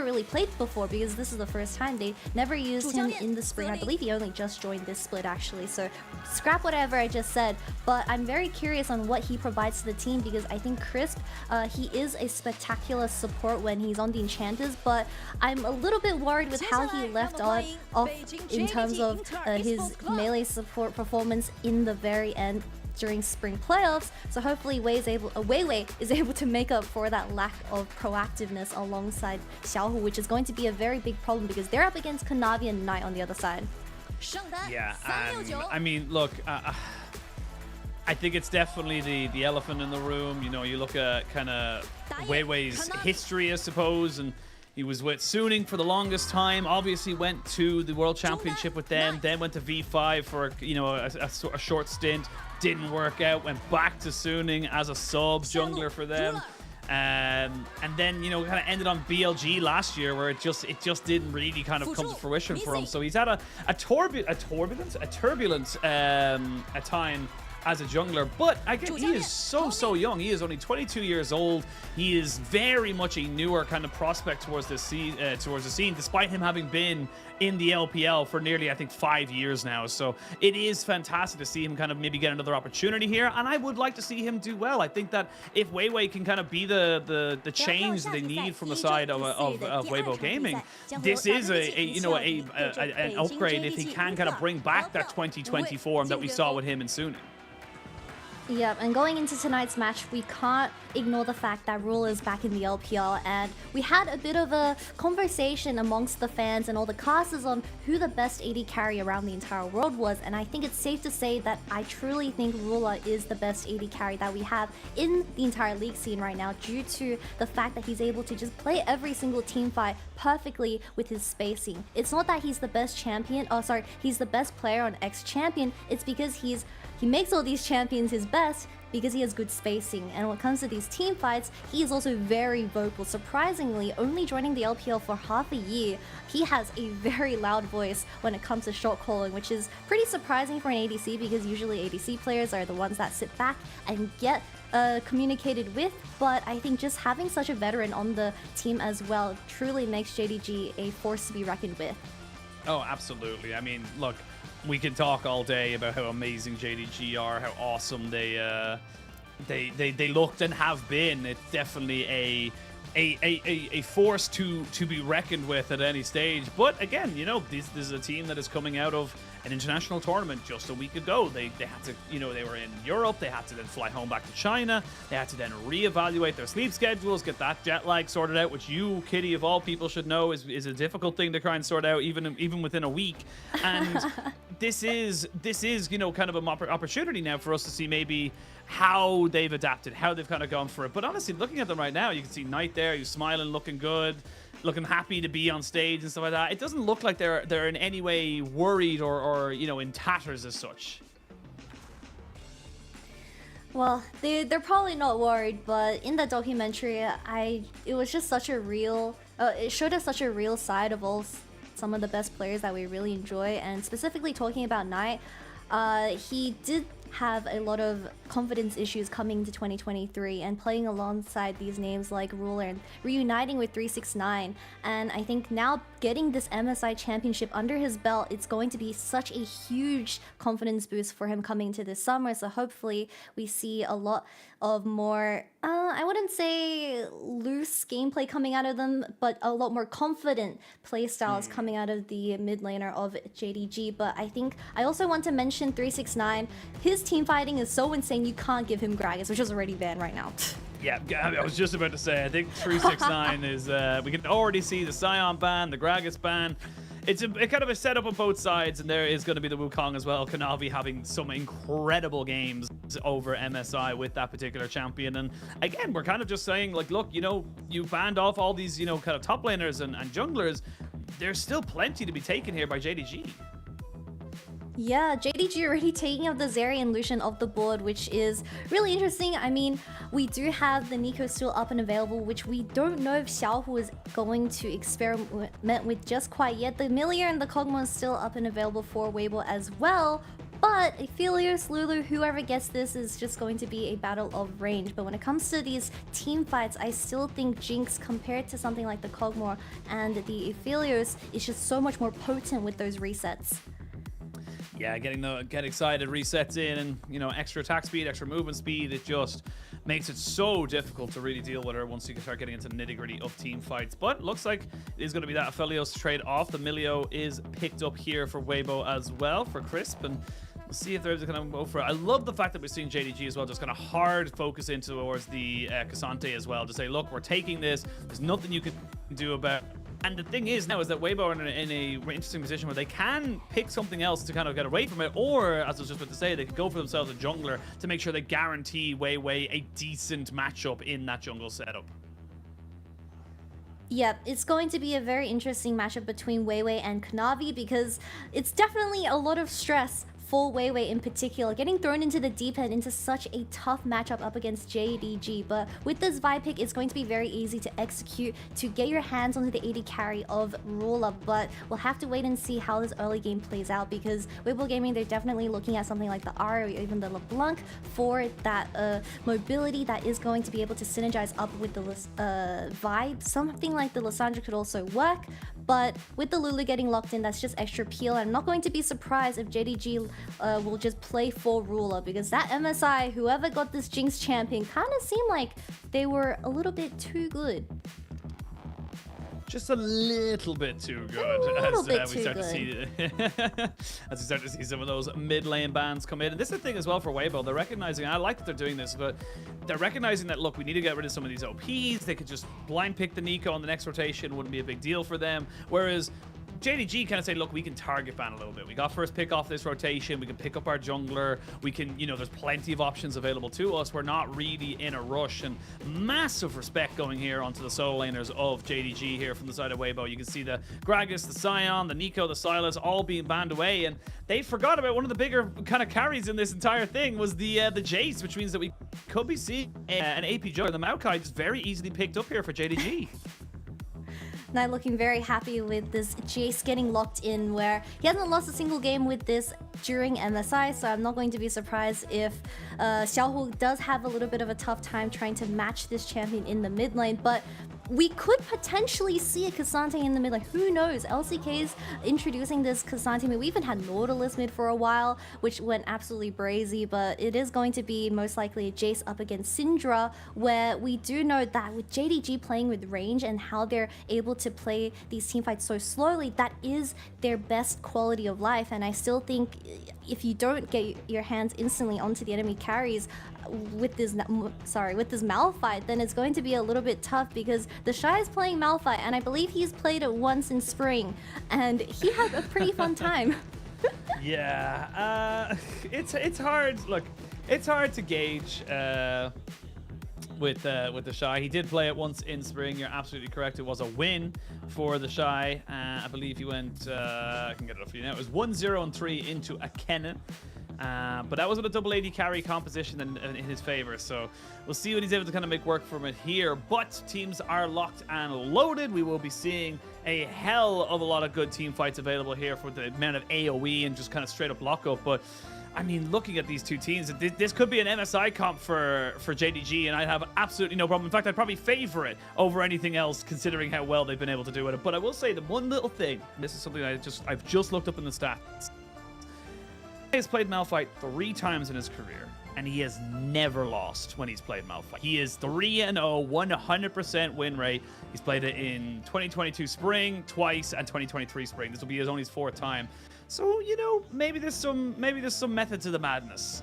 really played before, because this is the first time. They never used him in the spring. I believe he only just joined this split, actually. So scrap whatever I just said. But I'm very curious on what he provides to the team, because I think Crisp, he is a spectacular support when he's on the Enchanters, but I'm a little bit worried with how he left off in terms of his melee support performance in the very end during spring playoffs. So hopefully Weiwei is able to make up for that lack of proactiveness alongside Xiaohu, which is going to be a very big problem, because they're up against Kanavi and Knight on the other side. Yeah, look, I think it's definitely the elephant in the room. You look at kind of Weiwei's history, I suppose, and he was with Suning for the longest time. Obviously went to the World Championship with them, then went to V5 for a short stint. Didn't work out. Went back to Suning as a sub jungler for them. And then kind of ended on BLG last year, where it just didn't really kind of come to fruition for him. So he's had a turbulent time as a jungler, but again, he is so young. He is only 22 years old. He is very much a newer kind of prospect towards the scene, despite him having been in the LPL for nearly, I think, 5 years now. So it is fantastic to see him kind of maybe get another opportunity here, and I would like to see him do well. I think that if Weiwei can kind of be the change they need from the side of Weibo Gaming, this is an upgrade if he can kind of bring back that 2020 form that we saw with him in Suning. Yeah, and going into tonight's match, we can't ignore the fact that Rule is back in the LPL, and we had a bit of a conversation amongst the fans and all the casters on who the best AD carry around the entire world was, and I think it's safe to say that I truly think Rula is the best AD carry that we have in the entire league scene right now, due to the fact that he's able to just play every single team fight perfectly with his spacing. It's not that he's the best champion, he's the best player on X Champion, it's because he makes all these champions his best because he has good spacing, and when it comes to these team fights, he is also very vocal. Surprisingly, only joining the LPL for half a year, he has a very loud voice when it comes to shot calling, which is pretty surprising for an ADC because usually ADC players are the ones that sit back and get communicated with, but I think just having such a veteran on the team as well truly makes JDG a force to be reckoned with. Oh, absolutely. I mean, look, we can talk all day about how amazing JDG are, how awesome they looked and have been. It's definitely a force to be reckoned with at any stage. But again, you know, this is a team that is coming out of an international tournament just a week ago. They had to, you know, they were in Europe. They had to then fly home back to China. They had to then reevaluate their sleep schedules, get that jet lag sorted out, which you, Kitty, of all people, should know is a difficult thing to try and sort out even within a week. And this is you know, kind of an opportunity now for us to see maybe how they've adapted, how they've kind of gone for it. But honestly, looking at them right now, you can see Knight there, he's smiling, looking good, looking happy to be on stage and stuff like that. It doesn't look like they're in any way worried or you know, in tatters as such. Well, they're probably not worried, but in the documentary, it was just such a real, it showed us such a real side of some of the best players that we really enjoy, and specifically talking about Knight, he did have a lot of confidence issues coming into 2023, and playing alongside these names like Ruler and reuniting with 369, and I think now getting this MSI championship under his belt, it's going to be such a huge confidence boost for him coming into this summer. So hopefully we see a lot of more, I wouldn't say loose gameplay coming out of them, but a lot more confident play styles coming out of the mid laner of JDG. But I think I also want to mention 369. His team fighting is so insane, you can't give him Gragas, which is already banned right now. Yeah, I was just about to say, I think 369 is, we can already see the Scion ban, the Gragas ban. It's a kind of a setup on both sides, and there is going to be the Wukong as well. Kanavi having some incredible games over MSI with that particular champion. And again, we're kind of just saying, like, look, you know, you banned off all these, you know, kind of top laners and junglers. There's still plenty to be taken here by JDG. Yeah, JDG already taking up the Zeri and Lucian off the board, which is really interesting. I mean, we do have the Nico still up and available, which we don't know if Xiaohu is going to experiment with just quite yet. The Millier and the Kog'Maw is still up and available for Weibo as well. But Aphelios, Lulu, whoever gets this is just going to be a battle of range. But when it comes to these team fights, I still think Jinx, compared to something like the Kog'Maw and the Aphelios, is just so much more potent with those resets. Yeah, get excited resets in, and you know, extra attack speed, extra movement speed. It just makes it so difficult to really deal with her once you can start getting into the nitty-gritty of team fights. But looks like it is going to be that Aphelios trade off. The Milio is picked up here for Weibo as well for Crisp, and we'll see if they're going to go for it. I love the fact that we're seeing JDG as well, just kind of hard focus into towards the Cassante as well, to say, look, we're taking this. There's nothing you can do about it. And the thing is now is that Weibo are in a interesting position where they can pick something else to kind of get away from it, or, as I was just about to say, they could go for themselves a jungler to make sure they guarantee Weiwei a decent matchup in that jungle setup. Yep, it's going to be a very interesting matchup between Weiwei and Kanavi, because it's definitely a lot of stress for Weiwei in particular, getting thrown into the deep end into such a tough matchup up against JDG. But with this Vi pick, it's going to be very easy to execute to get your hands onto the AD carry of Rula. But we'll have to wait and see how this early game plays out, because Weibo Gaming, they're definitely looking at something like the Ahri or even the LeBlanc for that mobility that is going to be able to synergize up with the Vi. Something like the Lissandra could also work, but with the Lulu getting locked in, that's just extra peel. I'm not going to be surprised if JDG will just play full Ruler, because that MSI, whoever got this Jinx champion, kind of seemed like they were a little bit too good. just a little bit too good. As we start to see some of those mid lane bans come in. And this is the thing as well for Weibo. They're recognizing, I like that they're doing this, but they're recognizing that, look, we need to get rid of some of these OPs. They could just blind pick the Nico on the next rotation. Wouldn't be a big deal for them. Whereas JDG kind of say, look, we can target ban a little bit. We got first pick off this rotation. We can pick up our jungler. We can, you know, there's plenty of options available to us. We're not really in a rush. And massive respect going here onto the solo laners of JDG here from the side of Weibo. You can see the Gragas, the Sion, the Nico, the Sylas all being banned away. And they forgot about one of the bigger kind of carries in this entire thing was the Jace, which means that we could be seeing an AP jungler. The Maokai just very easily picked up here for JDG. Now looking very happy with this Jace getting locked in, where he hasn't lost a single game with this during MSI, so I'm not going to be surprised if Xiaohu does have a little bit of a tough time trying to match this champion in the mid lane, but we could potentially see a K'Sante in the mid lane. Who knows? LCK's introducing this K'Sante mid. We even had Nautilus mid for a while, which went absolutely brazy, but it is going to be most likely a Jace up against Syndra, where we do know that with JDG playing with range and how they're able to play these teamfights so slowly, that is their best quality of life. And I still think if you don't get your hands instantly onto the enemy carries with this Malphite, then it's going to be a little bit tough, because the Shy is playing Malphite, and I believe he's played it once in spring, and he had a pretty fun time. Yeah, it's hard. Look, it's hard to gauge with the Shy. He did play it once in spring. You're absolutely correct. It was a win for the Shy. I believe he went. I can get it up for you now. It was 1-0-3 into a Kennen. But that was with a double AD carry composition in his favor, so we'll see what he's able to kind of make work from it here. But teams are locked and loaded. We will be seeing a hell of a lot of good team fights available here for the amount of AoE and just kind of straight up lockup. But I mean, looking at these two teams, this could be an MSI comp for JDG, and I'd have absolutely no problem. In fact, I'd probably favor it over anything else, considering how well they've been able to do it. But I will say the one little thing, and this is something I've just looked up in the stats. He has played Malphite 3 times in his career, and he has never lost when he's played Malphite. He is 3-0, 100% win rate. He's played it in 2022 spring twice and 2023 spring. This will be only his 4th time. So, you know, maybe there's some method to the madness.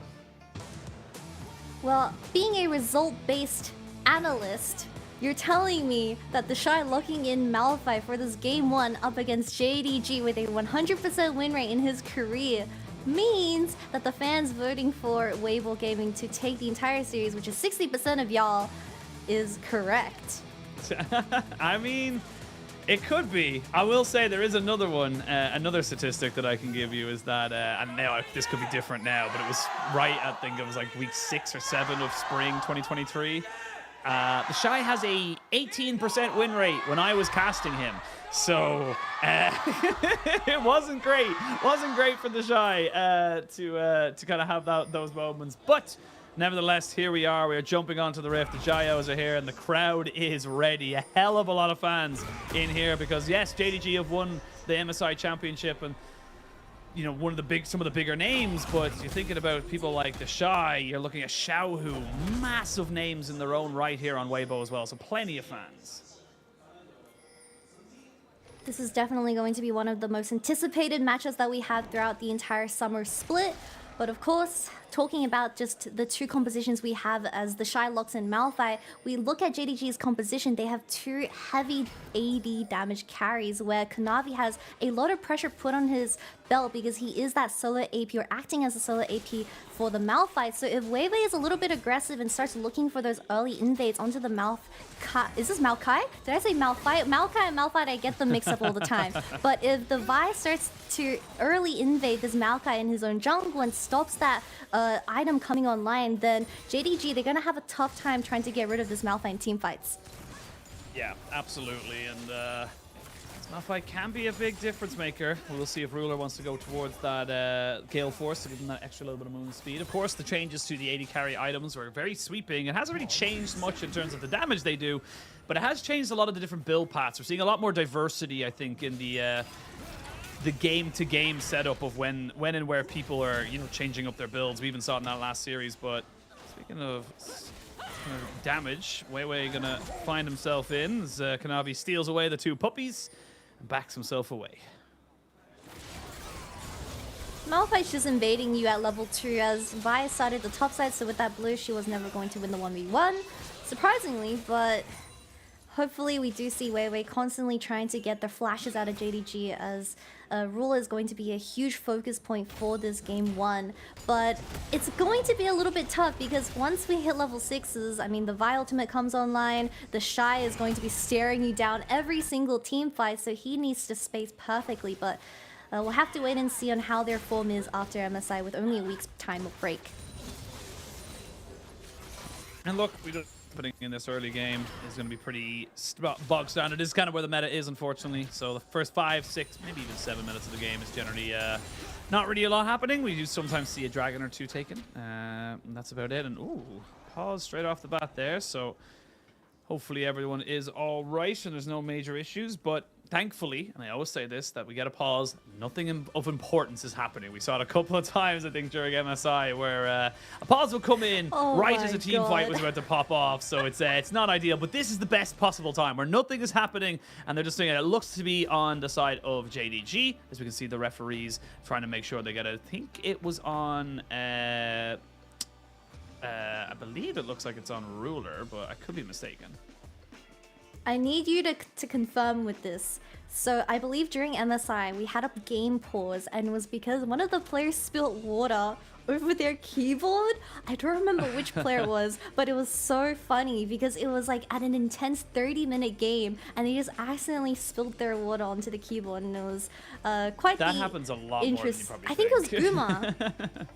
Well, being a result-based analyst, you're telling me that the Shy locking in Malphite for this game 1 up against JDG with a 100% win rate in his career means that the fans voting for Weibo Gaming to take the entire series, which is 60% of y'all, is correct. I mean, it could be. I will say there is another one, another statistic that I can give you is that, and now this could be different now, but it was right, I think it was like week 6 or 7 of spring 2023. The Shy has a 18% win rate when I was casting him. So it wasn't great. Wasn't great for the Shy to kind of have those moments. But nevertheless, here we are. We are jumping onto the Rift. The Jayos are here, and the crowd is ready. A hell of a lot of fans in here because, yes, JDG have won the MSI Championship, and you know, some of the bigger names, but you're thinking about people like the Shy, you're looking at Xiaohu, massive names in their own right here on Weibo as well, so plenty of fans. This is definitely going to be one of the most anticipated matches that we have throughout the entire summer split. But of course, talking about just the 2 compositions we have as the Shy locks in Malphite, we look at JDG's composition. They have 2 heavy AD damage carries where Kanavi has a lot of pressure put on his belt because he is that solo AP or acting as a solo AP for the Malphite. So if Weibo is a little bit aggressive and starts looking for those early invades onto the Malphite, is this Maokai? Did I say Malphite? Maokai and Malphite, I get them mixed up all the time. But if the Vi starts to early invade this Maokai in his own jungle and stops that item coming online, then JDG, they're gonna have a tough time trying to get rid of this Malphite in team fights. Yeah, absolutely, and Malphite can be a big difference maker. We'll see if Ruler wants to go towards that Gale Force to give him that extra little bit of movement speed. Of course, the changes to the AD carry items were very sweeping. It hasn't really changed much in terms of the damage they do, but it has changed a lot of the different build paths. We're seeing a lot more diversity, I think, in the game-to-game setup of when and where people are, you know, changing up their builds. We even saw it in that last series, but speaking of Damage. Weiwei gonna find himself in as Kanavi steals away the two puppies and backs himself away. Malphite's just invading you at level 2 as Vi started the top side, so with that blue she was never going to win the 1v1. Surprisingly, but hopefully we do see Weiwei constantly trying to get the flashes out of JDG as Ruler is going to be a huge focus point for this game 1. But it's going to be a little bit tough because once we hit level 6s, I mean the Vi ultimate comes online, the Shy is going to be staring you down every single team fight, so he needs to space perfectly. But we'll have to wait and see on how their form is after MSI with only a week's time of break. And look, we don't putting in this early game is going to be pretty bog standard. This is kind of where the meta is, unfortunately. So the first 5, 6, maybe even 7 minutes of the game is generally not really a lot happening. We do sometimes see a dragon or two taken, and that's about it. And ooh, pause straight off the bat there. So hopefully everyone is all right and there's no major issues. But thankfully, and I always say this, that we get a pause, nothing of importance is happening. We saw it a couple of times, I think, during MSI, where a pause will come in right as a team fight was about to pop off. So it's not ideal, but this is the best possible time where nothing is happening, and they're just saying it looks to be on the side of JDG, as we can see the referees trying to make sure they get it. I think it was on... I believe it looks like it's on Ruler, but I could be mistaken. I need you to confirm with this. So I believe during MSI we had a game pause, and it was because one of the players spilled water over their keyboard. I don't remember which player it was, but it was so funny because it was like at an intense 30-minute game and they just accidentally spilled their water onto the keyboard, and it was quite that happens a lot more than you probably I think it was Guma.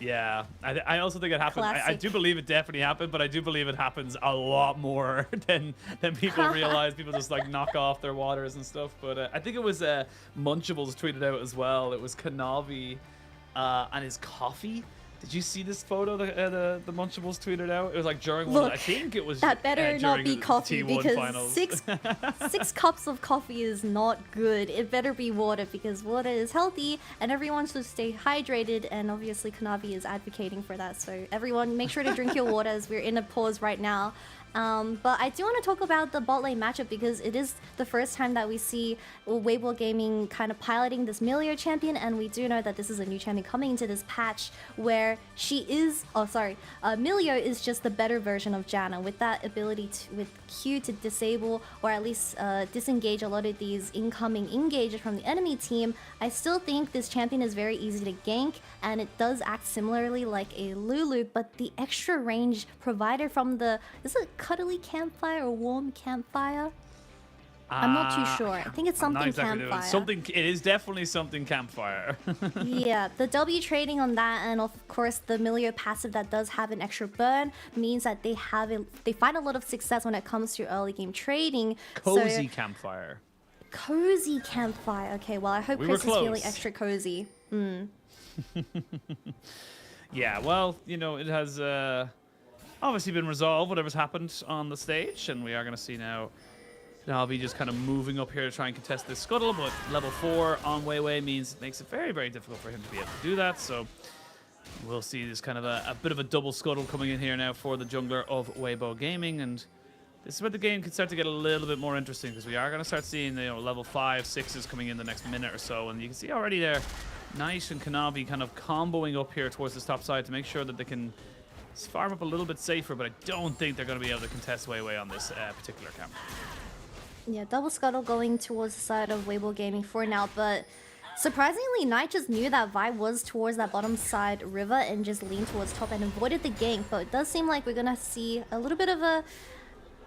Yeah, I also think it happened. I do believe it definitely happened, but I do believe it happens a lot more than people realize. People just like knock off their waters and stuff. But I think it was Munchables tweeted out as well. It was Kanavi and his coffee. Did you see this photo the Munchables tweeted out? It was like during one. I think it was that better not be coffee because finals. six cups of coffee is not good. It better be water because water is healthy and everyone should stay hydrated. And obviously Kanavi is advocating for that. So everyone, make sure to drink your water as we're in a pause right now. But I do want to talk about the bot lane matchup because it is the first time that we see Weibo Gaming kind of piloting this Milio champion, and we do know that this is a new champion coming into this patch where she is, Milio is just the better version of Janna with that ability with Q to disable or at least disengage a lot of these incoming engages from the enemy team. I still think this champion is very easy to gank, and it does act similarly like a Lulu, but the extra range provided from the, is it cuddly campfire or warm campfire? I'm not too sure. I think it's something campfire. It is definitely something campfire. Yeah, the W trading on that, and of course the Milio passive that does have an extra burn means that they find a lot of success when it comes to early game trading. Cozy campfire. Cozy campfire. Okay, well I hope Chris is feeling extra cozy. Yeah, well, you know, it has obviously been resolved, whatever's happened on the stage, and we are going to see now Kanavi just kind of moving up here to try and contest this scuttle, but level 4 on Weiwei means it makes it very, very difficult for him to be able to do that, so we'll see this kind of a bit of a double scuttle coming in here now for the jungler of Weibo Gaming, and this is where the game can start to get a little bit more interesting because we are going to start seeing, you know, level 5, 6s coming in the next minute or so, and you can see already there, Nice and Kanavi kind of comboing up here towards this top side to make sure that they can farm up a little bit safer, but I don't think they're going to be able to contest Weiwei on this particular camp. Yeah, double scuttle going towards the side of Weibo Gaming for now, but surprisingly, Knight just knew that Vi was towards that bottom side river and just leaned towards top and avoided the gank, but it does seem like we're going to see a little bit of a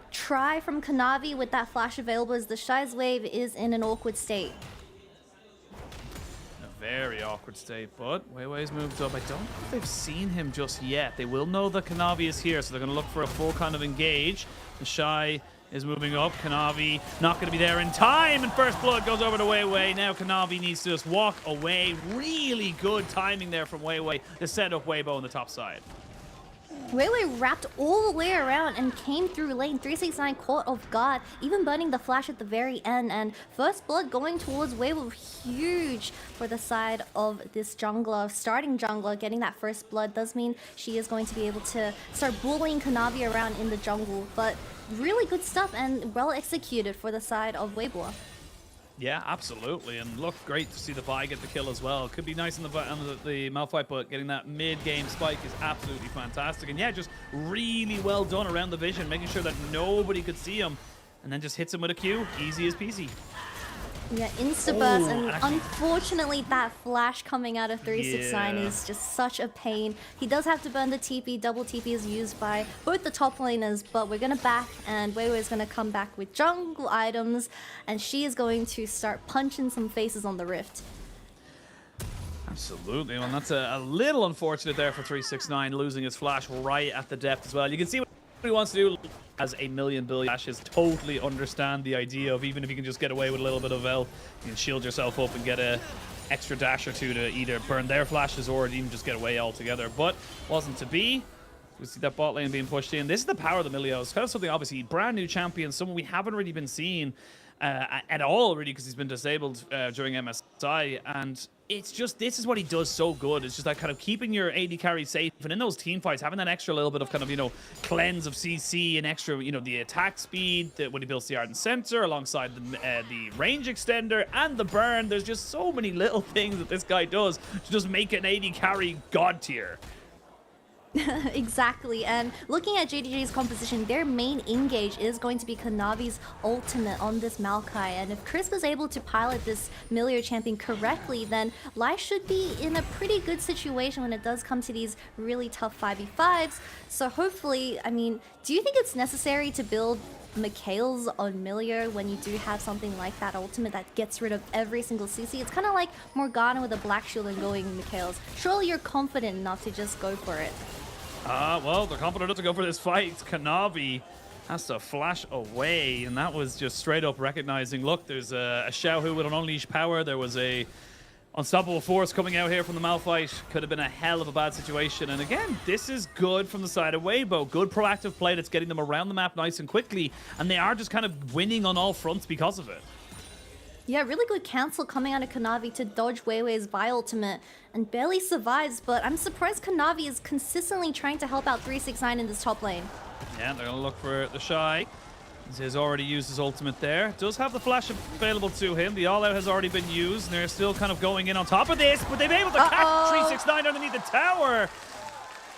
try from Kanavi with that flash available as the Shy's wave is in an awkward state. Very awkward state, but Weiwei's moved up. I don't know if they've seen him just yet. They will know that Kanavi is here, so they're going to look for a full kind of engage. The Shy is moving up. Kanavi not going to be there in time, and first blood goes over to Weiwei. Now Kanavi needs to just walk away. Really good timing there from Weiwei to set up Weibo on the top side. Weiwei wrapped all the way around and came through lane. 369 caught off guard, even burning the flash at the very end. And first blood going towards Weibo, huge for the side of this jungler. Starting jungler, getting that first blood does mean she is going to be able to start bullying Kanavi around in the jungle. But really good stuff and well executed for the side of Weibo. Yeah, absolutely. And look, great to see the Vi get the kill as well. Could be nice on the Malphite, but getting that mid-game spike is absolutely fantastic. And yeah, just really well done around the vision, making sure that nobody could see him. And then just hits him with a Q. Easy as peasy. Yeah, insta-burst, and unfortunately that flash coming out of 369 is just such a pain. He does have to burn the TP, double TP is used by both the top laners, but we're gonna back, and Weiwei is gonna come back with jungle items, and she is going to start punching some faces on the Rift. Absolutely, well that's a little unfortunate there for 369, losing his flash right at the depth as well. You can see what he wants to do. Has a million billion flashes, totally understand the idea of even if you can just get away with a little bit of L, you can shield yourself up and get a extra dash or two to either burn their flashes or even just get away altogether. But wasn't to be. We see that bot lane being pushed in. This is the power of the Milios. Kind of something obviously brand new champion, someone we haven't really been seeing at all really because he's been disabled during MSI, and it's just this is what he does so good. It's just that kind of keeping your AD carry safe, and in those team fights having that extra little bit of kind of, you know, cleanse of CC and extra, you know, the attack speed that when he builds the Ardent Sensor alongside the range extender and the burn. There's just so many little things that this guy does to just make an AD carry god tier. Exactly, and looking at JDG's composition, their main engage is going to be Kanavi's ultimate on this Maokai, and if Chris was able to pilot this Milio champion correctly, then Lai should be in a pretty good situation when it does come to these really tough 5v5s. So hopefully, I mean, do you think it's necessary to build Mikhails on Milio when you do have something like that ultimate that gets rid of every single CC? It's kind of like Morgana with a black shield and going Mikhails. Surely you're confident enough to just go for it. Well, they're confident enough to go for this fight. Kanavi has to flash away, and that was just straight up recognizing, look, there's a Xiaohu with an unleashed power. There was a unstoppable force coming out here from the Malphite. Could have been a hell of a bad situation. And again, this is good from the side of Weibo. Good proactive play that's getting them around the map nice and quickly, and they are just kind of winning on all fronts because of it. Yeah, really good cancel coming out of Kanavi to dodge Weiwei's Vi ultimate and barely survives, but I'm surprised Kanavi is consistently trying to help out 369 in this top lane. Yeah, they're going to look for the Shy. He has already used his ultimate there. Does have the flash available to him. The all-out has already been used, and they're still kind of going in on top of this, but they've been able to catch 369 underneath the tower.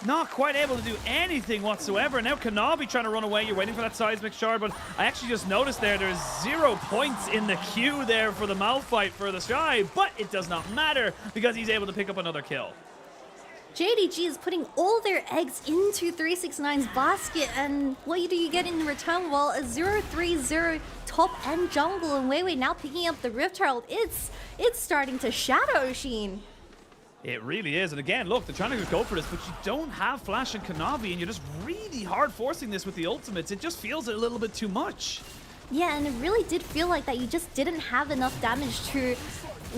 Not quite able to do anything whatsoever. Now Kanavi trying to run away. You're waiting for that seismic shard, but I actually just noticed there's 0 points in the queue there for the Malphite for the Shy, but it does not matter because he's able to pick up another kill. JDG is putting all their eggs into 369's basket, and what do you get in return? Well, a 0-3-0 top and jungle, and Weiwei now picking up the Rift Herald. It's starting to shadow Sheen. It really is, and again, look, they're trying to just go for this, but you don't have Flash and Kanavi, and you're just really hard forcing this with the ultimates. It just feels a little bit too much. Yeah, and it really did feel like that you just didn't have enough damage to,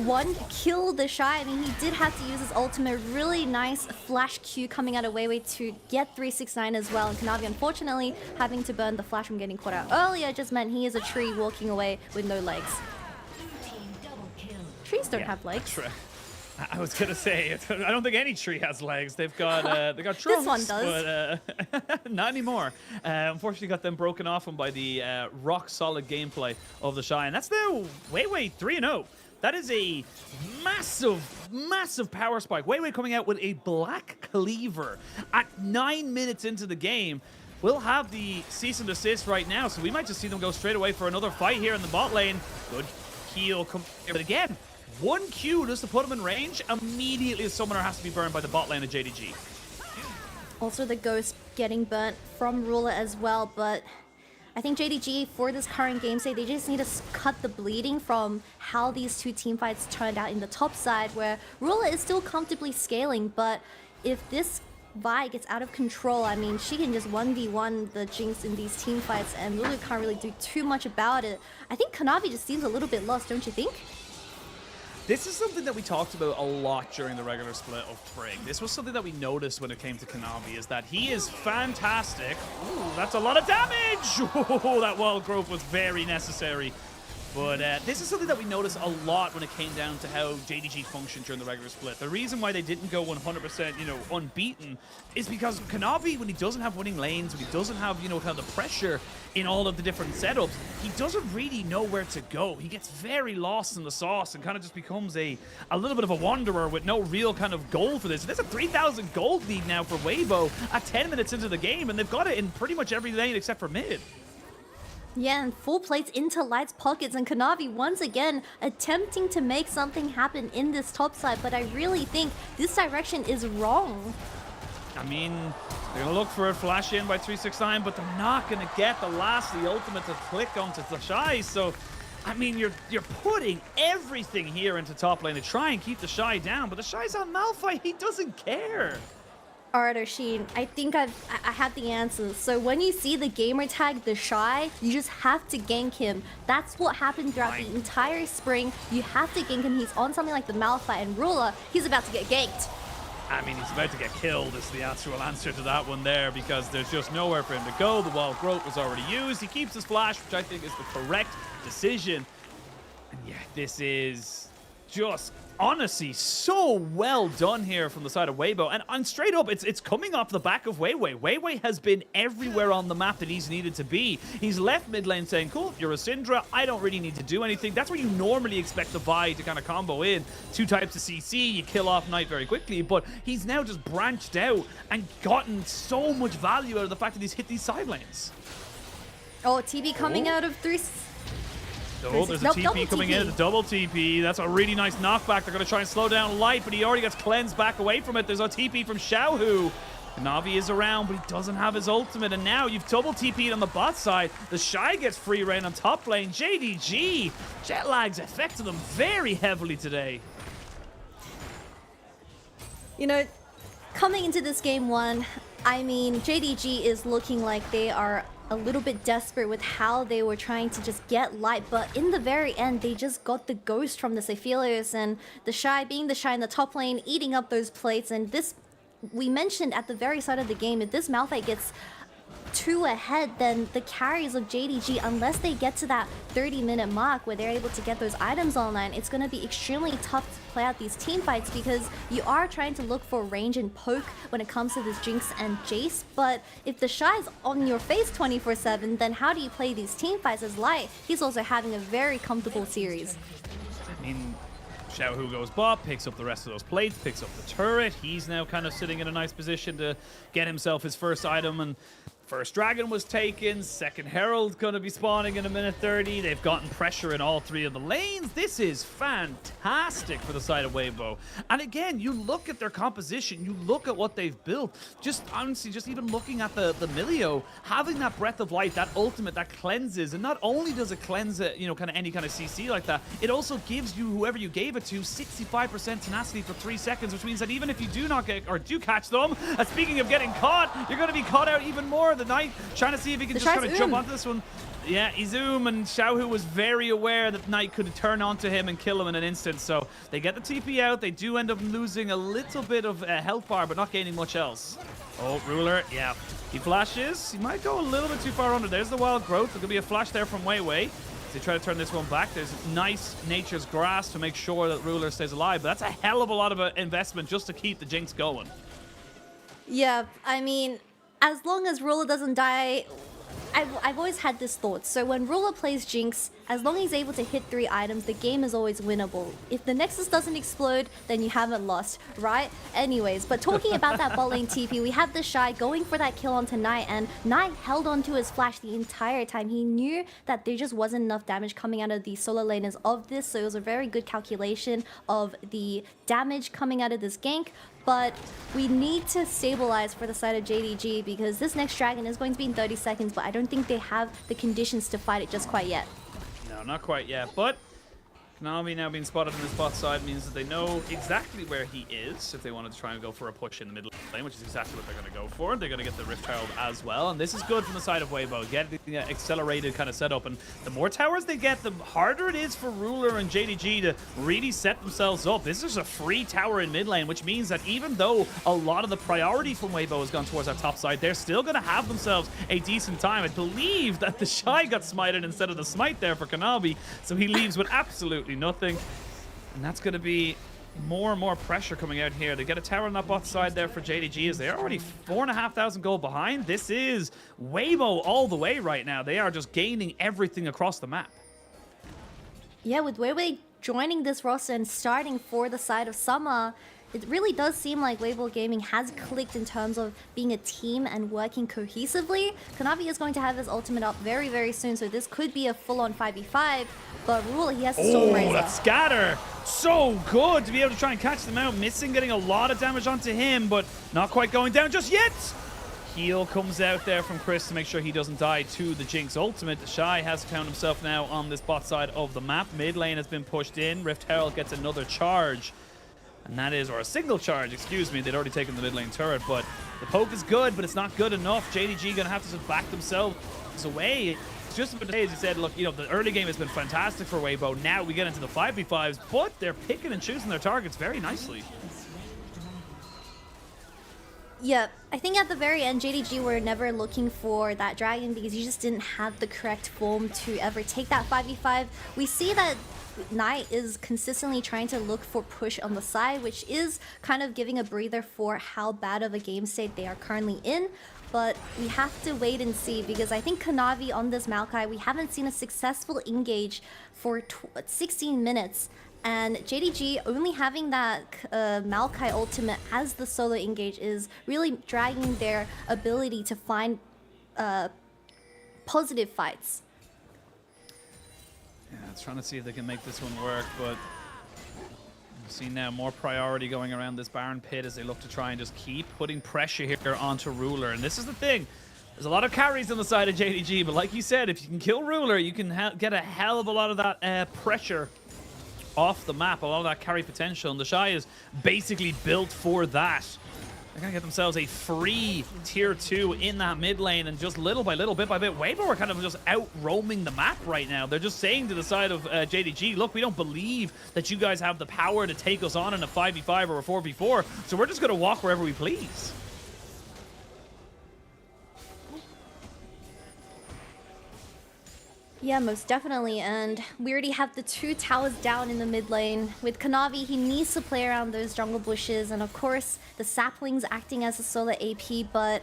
one, kill the Shy. I mean, he did have to use his ultimate. Really nice flash Q coming out of Weiwei to get 369 as well, and Kanavi, unfortunately, having to burn the flash from getting caught out earlier just meant he is a tree walking away with no legs. Trees don't have legs. I was gonna say, I don't think any tree has legs. They've got trunks, this one does. but not anymore. Unfortunately, got them broken off by the rock solid gameplay of the Shy, and that's now Weiwei 3-0. That is a massive, massive power spike. Weiwei coming out with a black cleaver at 9 minutes into the game. We'll have the cease and desist right now, so we might just see them go straight away for another fight here in the bot lane. Good heal, but again, 1 Q just to put him in range. Immediately the summoner has to be burned by the bot lane of JDG. Also the Ghost getting burnt from Ruler as well, but I think JDG, for this current game state, they just need to cut the bleeding from how these two team fights turned out in the top side, where Ruler is still comfortably scaling, but if this Vi gets out of control, I mean, she can just 1v1 the Jinx in these team fights, and Lulu can't really do too much about it. I think Kanavi just seems a little bit lost, don't you think? This is something that we talked about a lot during the regular split of Spring. This was something that we noticed when it came to Kanavi, is that he is fantastic. Ooh, that's a lot of damage! Oh, that wall growth was very necessary. But this is something that we noticed a lot when it came down to how JDG functioned during the regular split. The reason why they didn't go 100%, you know, unbeaten is because Kanavi, when he doesn't have winning lanes, when he doesn't have, you know, kind of the pressure in all of the different setups, he doesn't really know where to go. He gets very lost in the sauce and kind of just becomes a little bit of a wanderer with no real kind of goal for this. There's a 3,000 gold lead now for Weibo at 10 minutes into the game, and they've got it in pretty much every lane except for mid. Yeah, and full plates into Light's pockets, and Kanavi once again attempting to make something happen in this top side, but I really think this direction is wrong. I mean, they're going to look for a flash in by 369, but they're not going to get the ultimate to click onto the Shy, so I mean, you're putting everything here into top lane to try and keep the Shy down, but the Shy's on Malphite, he doesn't care. Alright, Oshin, I think I have the answers. So when you see the gamer tag, the Shy, you just have to gank him. That's what happened throughout the entire spring. You have to gank him. He's on something like the Malphite, and Ruler, he's about to get ganked. I mean, he's about to get killed is the actual answer to that one there, because there's just nowhere for him to go. The wall growth was already used. He keeps his flash, which I think is the correct decision. And yeah, this is just honestly so well done here from the side of Weibo, and straight up it's coming off the back of Weiwei. Weiwei has been everywhere on the map that he's needed to be. He's left mid lane saying, cool, you're a Syndra, I don't really need to do anything. That's where you normally expect the Vi to kind of combo in. 2 types of CC, you kill off Knight very quickly, but he's now just branched out and gotten so much value out of the fact that he's hit these side lanes. Oh, TB coming out of 3. Oh, there's a TP coming in, the double TP. That's a really nice knockback. They're going to try and slow down Light, but he already gets cleansed back away from it. There's a TP from Xiaohu. Navi is around, but he doesn't have his ultimate, and now you've double TP'd on the bot side. The Shy gets free reign on top lane. JDG, jet lags affected them very heavily today. You know, coming into this game 1, I mean, JDG is looking like they are a little bit desperate with how they were trying to just get Light, but in the very end, they just got the ghost from the Aphelios, and the Shy being the Shy in the top lane, eating up those plates, and this, we mentioned at the very start of the game, if this Malphite gets 2 ahead, then the carries of JDG, unless they get to that 30-minute mark where they're able to get those items online, it's going to be extremely tough to play out these team fights, because you are trying to look for range and poke when it comes to this Jinx and Jace, but if the Shy's on your face 24/7, then how do you play these team fights as Light? He's also having a very comfortable series. I mean, Xiaohu goes bot, picks up the rest of those plates, picks up the turret. He's now kind of sitting in a nice position to get himself his first item, and first dragon was taken, second herald gonna be spawning in a minute 30. They've gotten pressure in all 3 of the lanes. This is fantastic for the side of Weibo. And again, you look at their composition, you look at what they've built. Just honestly, just even looking at the Milio, having that breath of light, that ultimate, that cleanses, and not only does it cleanse it, you know, kind of any kind of CC like that, it also gives you, whoever you gave it to, 65% tenacity for 3 seconds, which means that even if you do not get, or do catch them, speaking of getting caught, you're gonna be caught out even more. The Knight trying to see if he can just kind of jump onto this one. Yeah, Izum, and Xiaohu was very aware that Knight could turn onto him and kill him in an instant, so they get the TP out. They do end up losing a little bit of health bar, but not gaining much else. Oh, Ruler, yeah. He flashes. He might go a little bit too far under. There's the wild growth. There could be a flash there from Weiwei. They try to turn this one back. There's nice Nature's Grass to make sure that Ruler stays alive, but that's a hell of a lot of investment just to keep the Jinx going. Yeah, I mean, as long as Ruler doesn't die, I've always had this thought. So when Ruler plays Jinx, as long as he's able to hit 3 items, the game is always winnable. If the Nexus doesn't explode, then you haven't lost, right? Anyways, but talking about that bot lane TP, we have the Shy going for that kill onto Knight, and Knight held onto his flash the entire time. He knew that there just wasn't enough damage coming out of the solo laners of this, so it was a very good calculation of the damage coming out of this gank. But we need to stabilize for the side of JDG, because this next dragon is going to be in 30 seconds, but I don't think they have the conditions to fight it just quite yet. No, not quite yet, but Konami now being spotted on this bot side means that they know exactly where he is if they wanted to try and go for a push in the middle lane, which is exactly what they're going to go for. They're going to get the Rift Herald as well, and this is good from the side of Weibo, getting the accelerated kind of setup. And the more towers they get, the harder it is for Ruler and JDG to really set themselves up. This is a free tower in mid lane, which means that even though a lot of the priority from Weibo has gone towards that top side, they're still going to have themselves a decent time. I believe that the Shy got smited instead of the smite there for Konami, so he leaves with absolutely nothing. And that's going to be more and more pressure coming out here. They get a tower on that bot side there for JDG as they're already 4,500 gold behind. This is Weibo all the way right now. They are just gaining everything across the map. Yeah, with Weibo joining this roster and starting for the side of Summer, it really does seem like Weibo Gaming has clicked in terms of being a team and working cohesively. Konami is going to have his ultimate up very, very soon, so this could be a full-on 5v5. But Rule, he has a Stormraiser. Oh, that scatter! So good to be able to try and catch them out. Missing, getting a lot of damage onto him, but not quite going down just yet. Heal comes out there from Chris to make sure he doesn't die to the Jinx ultimate. Shy has found himself now on this bot side of the map. Mid lane has been pushed in. Rift Herald gets another charge. And that is, or a single charge, excuse me. They'd already taken the mid lane turret, but the poke is good, but it's not good enough. JDG gonna have to just back themselves away. It's just about as you said, look, you know, the early game has been fantastic for Weibo. Now we get into the 5v5s, but they're picking and choosing their targets very nicely. Yeah, I think at the very end, JDG were never looking for that dragon because he just didn't have the correct form to ever take that 5v5. We see that Knight is consistently trying to look for push on the side, which is kind of giving a breather for how bad of a game state they are currently in. But we have to wait and see because I think Konami on this Maokai, we haven't seen a successful engage for 16 minutes. And JDG only having that Maokai ultimate as the solo engage is really dragging their ability to find positive fights. Yeah, trying to see if they can make this one work, but you see now more priority going around this Baron pit as they look to try and just keep putting pressure here onto Ruler. And this is the thing. There's a lot of carries on the side of JDG, but like you said, if you can kill Ruler, you can get a hell of a lot of that pressure off the map, a lot of that carry potential, and the Shy is basically built for that. They're going to get themselves a free tier 2 in that mid lane, and just little by little, bit by bit, Weibo are kind of just out roaming the map right now. They're just saying to the side of JDG, look, we don't believe that you guys have the power to take us on in a 5v5 or a 4v4, so we're just going to walk wherever we please. Yeah, most definitely, and we already have the 2 towers down in the mid lane. With Konami, he needs to play around those jungle bushes, and of course, the saplings acting as a solo AP, but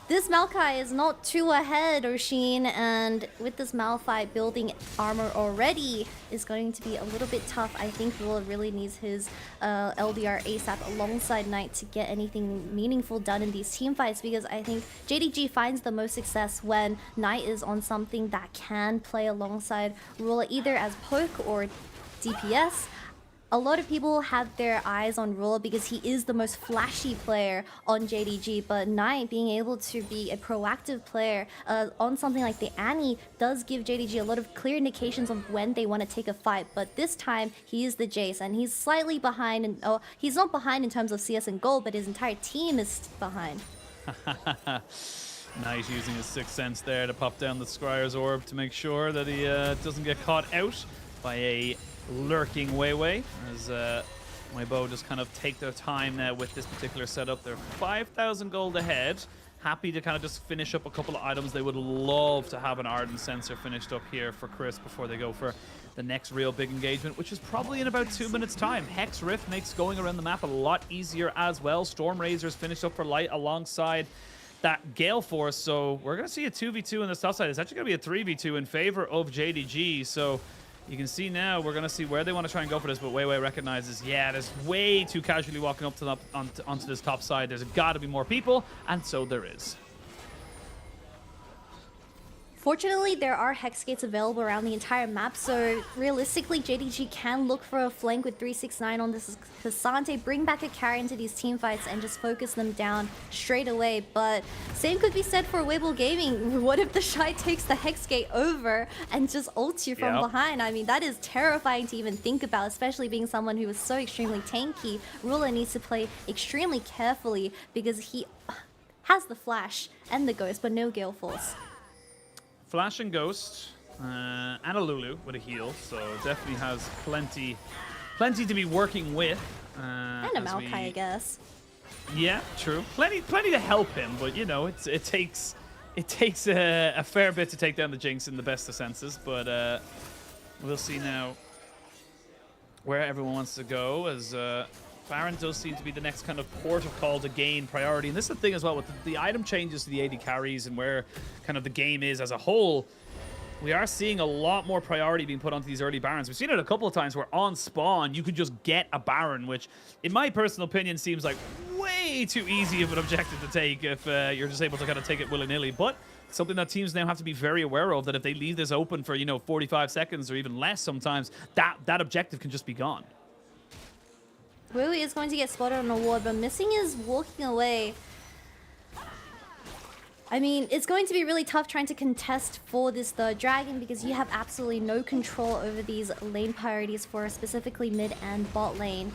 this Maokai is not too ahead, Oshin, and with this Malphite building armor already is going to be a little bit tough. I think Will really needs his LDR ASAP alongside Knight to get anything meaningful done in these team fights, because I think JDG finds the most success when Knight is on something that can play alongside Rula either as poke or DPS. A lot of people have their eyes on Rula because he is the most flashy player on JDG, but Knight being able to be a proactive player on something like the Annie does give JDG a lot of clear indications of when they want to take a fight. But this time, he is the Jace, and he's slightly behind. And he's not behind in terms of CS and gold, but his entire team is behind. Knight using his 6th sense there to pop down the Scryer's orb to make sure that he doesn't get caught out by a lurking Weiwei, as Weibo just kind of take their time now with this particular setup. They're 5,000 gold ahead. Happy to kind of just finish up a couple of items. They would love to have an Ardent Sensor finished up here for Chris before they go for the next real big engagement, which is probably in about 2 minutes time. Hex Rift makes going around the map a lot easier as well. Storm Razor's finished up for Light alongside that Gale Force, so we're going to see a 2v2 on the south side. It's actually going to be a 3v2 in favor of JDG, so you can see now we're going to see where they want to try and go for this, but Weiwei recognizes, yeah, there's way too casually walking up to onto this top side. There's got to be more people, and so there is. Fortunately, there are Hex Gates available around the entire map, so realistically, JDG can look for a flank with 369 on this Cassante, bring back a carry into these team fights and just focus them down straight away. But same could be said for Weibo Gaming. What if the Shy takes the Hex Gate over and just ults you from behind? I mean, that is terrifying to even think about, especially being someone who is so extremely tanky. Ruler needs to play extremely carefully because he has the Flash and the Ghost, but no Gale Force. Flash and Ghost, and a Lulu with a heal, so definitely has plenty to be working with. And a Maokai, I guess. Yeah, true. Plenty to help him, but you know, it takes a fair bit to take down the Jinx in the best of senses. But we'll see now where everyone wants to go, as Baron does seem to be the next kind of port of call to gain priority. And this is the thing as well, with the item changes to the AD carries and where kind of the game is as a whole, we are seeing a lot more priority being put onto these early Barons. We've seen it a couple of times where on spawn, you could just get a Baron, which in my personal opinion seems like way too easy of an objective to take if you're just able to kind of take it willy-nilly. But something that teams now have to be very aware of, that if they leave this open for, you know, 45 seconds or even less sometimes, that objective can just be gone. Weibo is going to get spotted on a ward, but Missing is walking away. I mean, it's going to be really tough trying to contest for this third dragon because you have absolutely no control over these lane priorities for specifically mid and bot lane.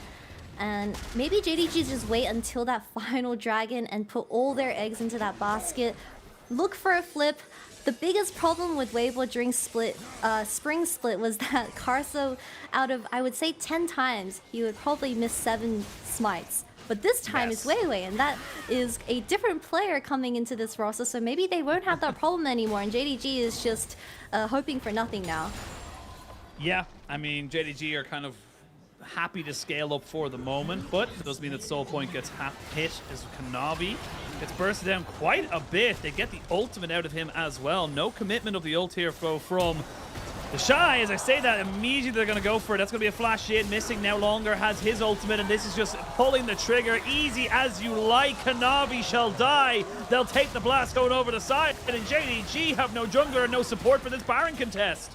And maybe JDG just wait until that final dragon and put all their eggs into that basket. Look for a flip. The biggest problem with Weibo during Spring Split was that Karso, out of, I would say, 10 times, he would probably miss 7 smites. But this time it's Weiwei, and that is a different player coming into this roster, so maybe they won't have that problem anymore, and JDG is just hoping for nothing now. Yeah, I mean, JDG are kind of happy to scale up for the moment, but it does mean that Soul Point gets hit as Kanavi gets bursted down quite a bit. They get the ultimate out of him as well. No commitment of the ult here from the Shy. As I say that, immediately they're going to go for it. That's going to be a flash in. Missing no longer has his ultimate, and this is just pulling the trigger. Easy as you like. Kanavi shall die. They'll take the blast going over the side, and JDG have no jungler and no support for this Baron contest.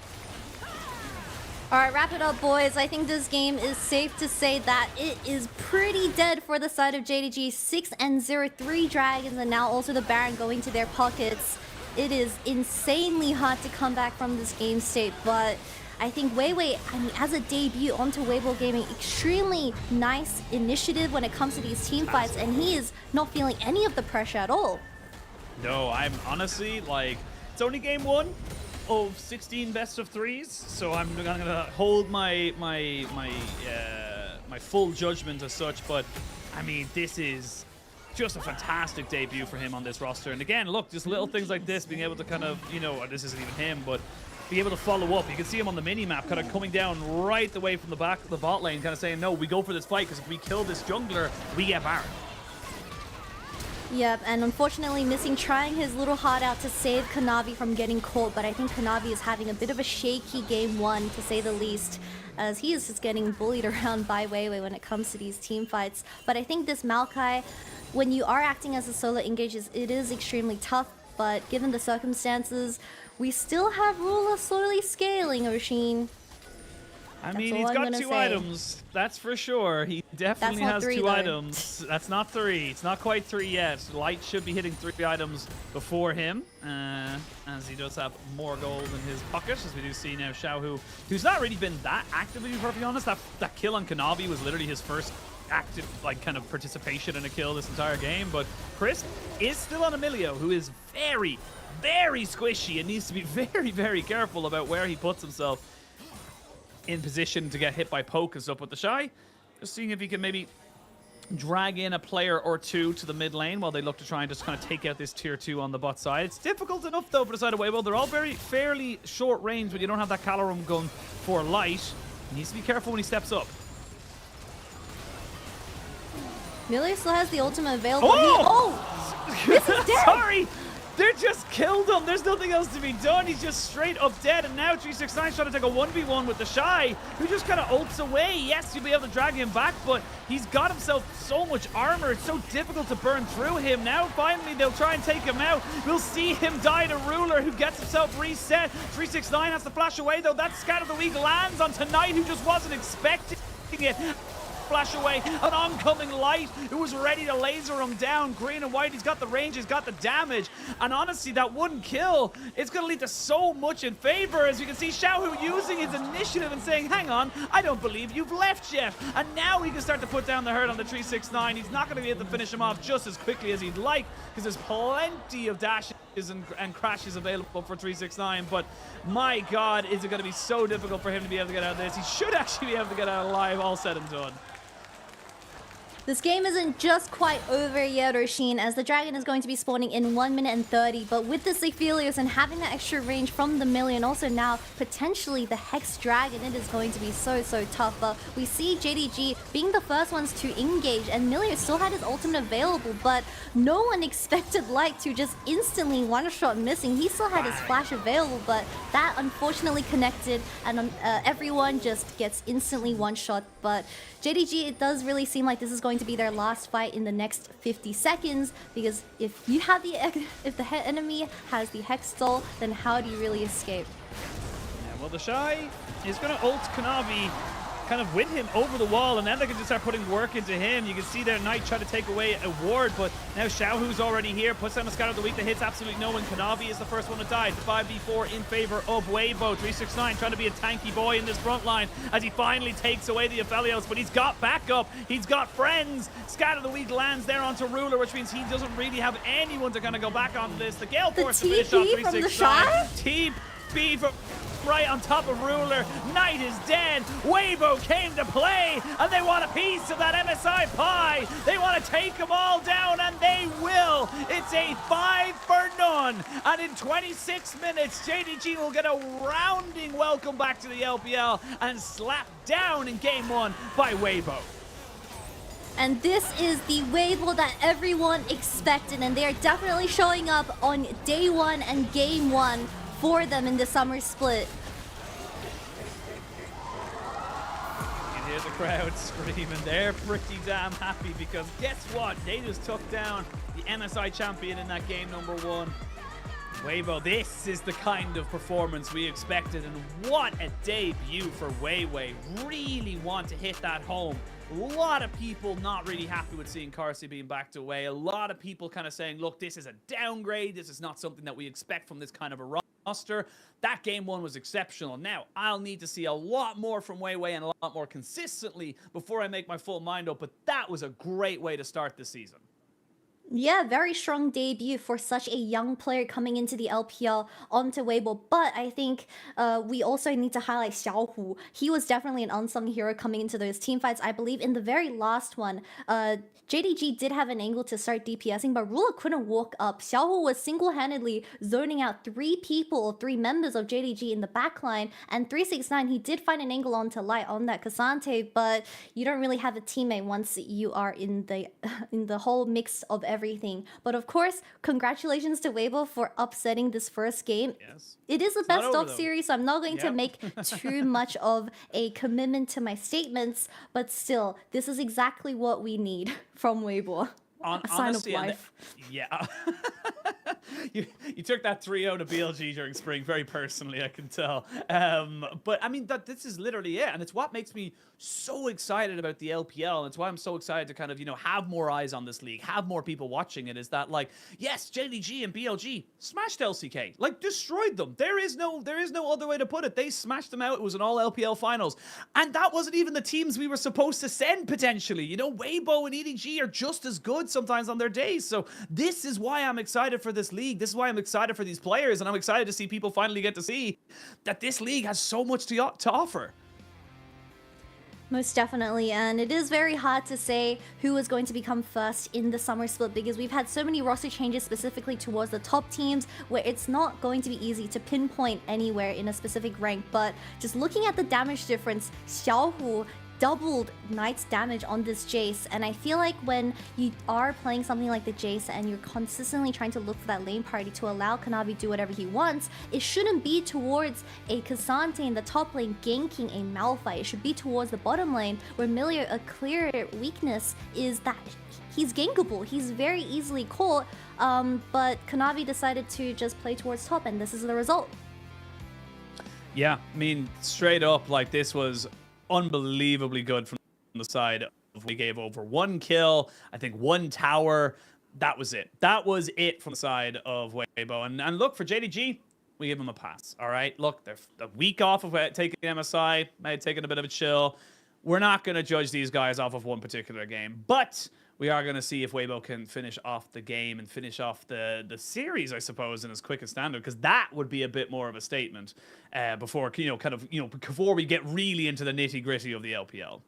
Alright, wrap it up, boys. I think this game is safe to say that it is pretty dead for the side of JDG. 6-0, 3 dragons, and now also the Baron going to their pockets. It is insanely hard to come back from this game state, but I think Weiwei, I mean, as a debut onto Weibo Gaming, extremely nice initiative when it comes to these team fights, and he is not feeling any of the pressure at all. No, I'm honestly, like, it's only game 1 of 16 best of 3s, so I'm gonna hold my full judgment as such. But I mean, this is just a fantastic debut for him on this roster. And again, look, just little things like this, being able to kind of, you know, this isn't even him, but be able to follow up. You can see him on the mini map, kind of coming down right the way from the back of the bot lane, kind of saying, no, we go for this fight because if we kill this jungler, we get Baron. Yep, and unfortunately Missing trying his little heart out to save Kanavi from getting caught, but I think Kanavi is having a bit of a shaky game 1, to say the least, as he is just getting bullied around by Weiwei when it comes to these team fights. But I think this Maokai, when you are acting as a solo engage, it is extremely tough, but given the circumstances, we still have Ruler slowly scaling, Oshin. I mean, he's got 2 items, that's for sure. He definitely has 2 items. That's not 3. It's not quite 3 yet. Light should be hitting 3 items before him, as he does have more gold in his pocket, as we do see now Xiao, who's not really been that active, to be perfectly honest. That kill on Kanavi was literally his first active, like, kind of participation in a kill this entire game. But Chris is still on Emilio, who is very, very squishy and needs to be very, very careful about where he puts himself in position to get hit by poke and stuff with the Shy. Just seeing if he can maybe drag in a player or 2 to the mid lane while they look to try and just kind of take out this tier 2 on the bot side. It's difficult enough though for the side of Weibo. They're all fairly short range, but you don't have that Calorum gun for Light. He needs to be careful when he steps up. Millie still has the ultimate available. Oh! This is dead! Sorry! They're just killed him. There's nothing else to be done. He's just straight up dead. And now 369's trying to take a 1v1 with the Shy, who just kind of ults away. Yes, you'll be able to drag him back, but he's got himself so much armor. It's so difficult to burn through him. Now, finally, they'll try and take him out. We'll see him die to Ruler, who gets himself reset. 369 has to flash away, though. That Scat of the Week lands on Tonight, who just wasn't expecting it. Flash away, an oncoming Light who was ready to laser him down. Green and white, he's got the range, he's got the damage, and honestly that one kill, it's going to lead to so much in favor. As you can see, Xiaohu using his initiative and saying, hang on, I don't believe you've left yet, and now he can start to put down the hurt on the 369. He's not going to be able to finish him off just as quickly as he'd like, because there's plenty of dashes and crashes available for 369, but my god, is it going to be so difficult for him to be able to get out of this. He should actually be able to get out alive, all said and done. This game isn't just quite over yet, Roshin, as the Dragon is going to be spawning in 1 minute and 30, but with the Aphelios and having that extra range from the Millie, and also now potentially the Hex Dragon, it is going to be so tough. But we see JDG being the first ones to engage, and Millie still had his ultimate available, but no one expected Light to just instantly one-shot missing. He still had his flash available, but that unfortunately connected, and everyone just gets instantly one-shot. But JDG, it does really seem like this is going to be their last fight in the next 50 seconds, because if the enemy has the Hex Stole, then how do you really escape? Yeah, well, the Shy is going to ult Kanavi kind of with him over the wall, and then they can just start putting work into him. You can see their Knight try to take away a ward, but now Xiaohu's already here, puts down a Scout of the Week that hits absolutely no one. Kanavi is the first one to die. It's 5v4 in favor of Weibo. 369 trying to be a tanky boy in this front line as he finally takes away the Aphelios, but he's got backup, he's got friends. Scout of the Week lands there onto Ruler, which means he doesn't really have anyone to kind of go back on this. The Gale Force to finish off 369. TP from right on top of Ruler. Knight is dead. Weibo came to play, and they want a piece of that MSI pie. They want to take them all down, and they will. It's a 5-0, and in 26 minutes, JDG will get a rounding welcome back to the LPL and slap down in game 1 by Weibo. And this is the Weibo that everyone expected, and they are definitely showing up on day 1 and game 1 for them in the summer split. You can hear the crowd screaming. They're pretty damn happy, because guess what? They just took down the MSI champion in that game number 1. Weibo, this is the kind of performance we expected, and what a debut for Weiwei. Really want to hit that home. A lot of people not really happy with seeing Carsey being backed away. A lot of people kind of saying, look, this is a downgrade. This is not something that we expect from this kind of a roster. That game 1 was exceptional. Now, I'll need to see a lot more from Weiwei and a lot more consistently before I make my full mind up, but that was a great way to start the season. Yeah, very strong debut for such a young player coming into the LPL onto Weibo. But I think we also need to highlight Xiaohu. He was definitely an unsung hero coming into those team fights. I believe in the very last one, JDG did have an angle to start DPSing, but Ruler couldn't walk up. Xiaohu was single-handedly zoning out 3 members of JDG in the backline, and 369, he did find an angle onto Light on that Cassante, but you don't really have a teammate once you are in the whole mix of everything. But of course, congratulations to Weibo for upsetting this first game. Yes. It is a best of series, so I'm not going to make too much of a commitment to my statements, but still, this is exactly what we need from Weibo. A sign of life. Yeah. you took that 3-0 to BLG during spring very personally, I can tell. But I mean, this is literally it, and it's what makes me so excited about the LPL, and it's why I'm so excited to kind of, have more eyes on this league, have more people watching it, is that, like, yes, JDG and BLG smashed LCK, like, destroyed them. There is no other way to put it. They smashed them out. It was an all LPL finals, and that wasn't even the teams we were supposed to send, potentially. Weibo and EDG are just as good sometimes on their days. So this is why I'm excited for this league. This is why I'm excited for these players, and I'm excited to see people finally get to see that this league has so much to offer. Most definitely, and it is very hard to say who is going to become first in the summer split, because we've had so many roster changes specifically towards the top teams where it's not going to be easy to pinpoint anywhere in a specific rank. But just looking at the damage difference, Xiaohu doubled Knight's damage on this Jace, and I feel like when you are playing something like the Jace and you're consistently trying to look for that lane party to allow Kanavi do whatever he wants, it shouldn't be towards a K'Sante in the top lane ganking a Malphite. It should be towards the bottom lane, where Millia, a clear weakness is that he's gankable. He's very easily caught, but Kanavi decided to just play towards top, and this is the result. Yeah, I mean, straight up, like, this was unbelievably good from the side of, we gave over 1 kill, I think 1 tower. That was it. That was it from the side of Weibo. And look, for JDG, we give them a pass, all right? Look, they're a week off of taking MSI, may have taken a bit of a chill. We're not going to judge these guys off of one particular game, but we are going to see if Weibo can finish off the game and finish off the series, I suppose, in as quick as standard, because that would be a bit more of a statement before, before we get really into the nitty-gritty of the LPL.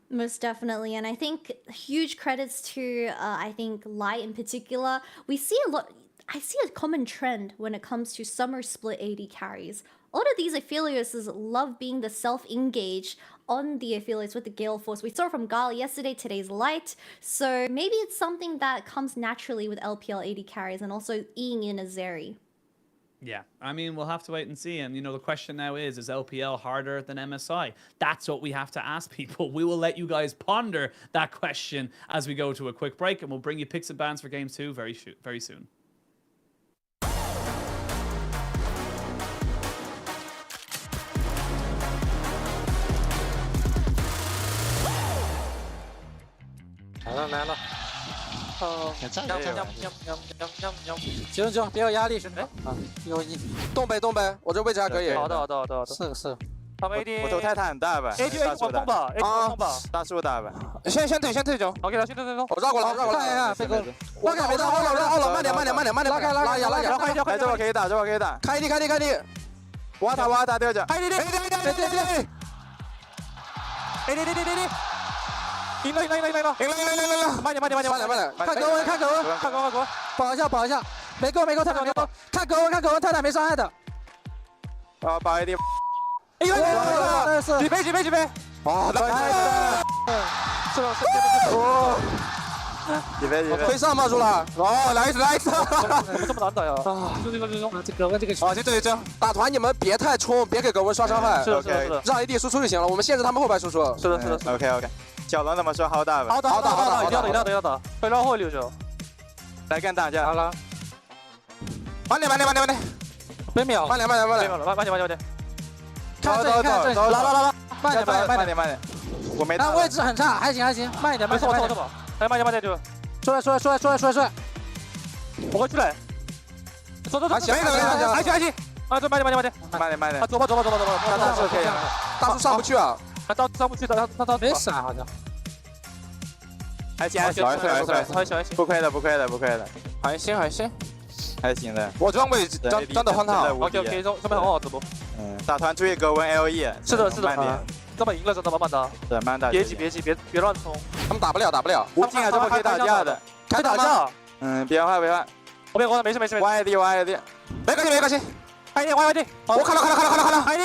Most definitely, and I think huge credits to, I think, Light in particular. We see a lot... I see a common trend when it comes to summer split AD carries. A lot of these affiliates love being the self-engage on the affiliates with the Gale Force. We saw from Gal yesterday, today's Light. So maybe it's something that comes naturally with LPL AD carries and also eating in a Zeri. Yeah, I mean, we'll have to wait and see. And, the question now is LPL harder than MSI? That's what we have to ask people. We will let you guys ponder that question as we go to a quick break, and we'll bring you picks and bans for Game 2 very soon.来了，行，别有压力，兄弟啊！你东北，我这位置还可以。好的。是。他们 AD 我头太坦大吧 ，AD 往东吧，AD 东吧，大树大吧。先退就 ，OK 了，先退。我绕过来，看，飞哥，我看没到，奥了，慢点，拉开，拉一下，哎，这把可以打，开地，挖他掉脚，哎，对，赢了，慢点，看格温，保一下，没够，太坦没够，看格温，太坦没伤害的，把 AD。哎呦，举杯！哦，几杯！推上冒出了，来一次！怎么这么难打呀？就这个，这格温这个。先对这打团你们别太冲，别给格温刷伤害，是的，让 AD 输出就行了，我们限制他们后排输出。是的。OK。小龙怎么说？好打吧？好打，一定要打，会绕后6球。来干打架，好了。慢点，别秒，慢点。看这，拉，慢点，我没打。位置很差，还行，慢一点，没错，哎，慢点就。出来，我过去了。走，还行，啊，这慢点。啊，走吧，大树可以了，大树上不去啊。他上不去的，他没闪好像。还行，不亏的，还行，还行的。我装备真的很好。OK，这边很好，这波。打团注意格温 LE。是的，这么赢了真的慢慢打。对，慢打。别急，别乱冲。他们打不了。无尽啊，这波可以打架的。可以打架。别换。我别换，没事。挖 AD。没关系。挖 AD。我看了。哎，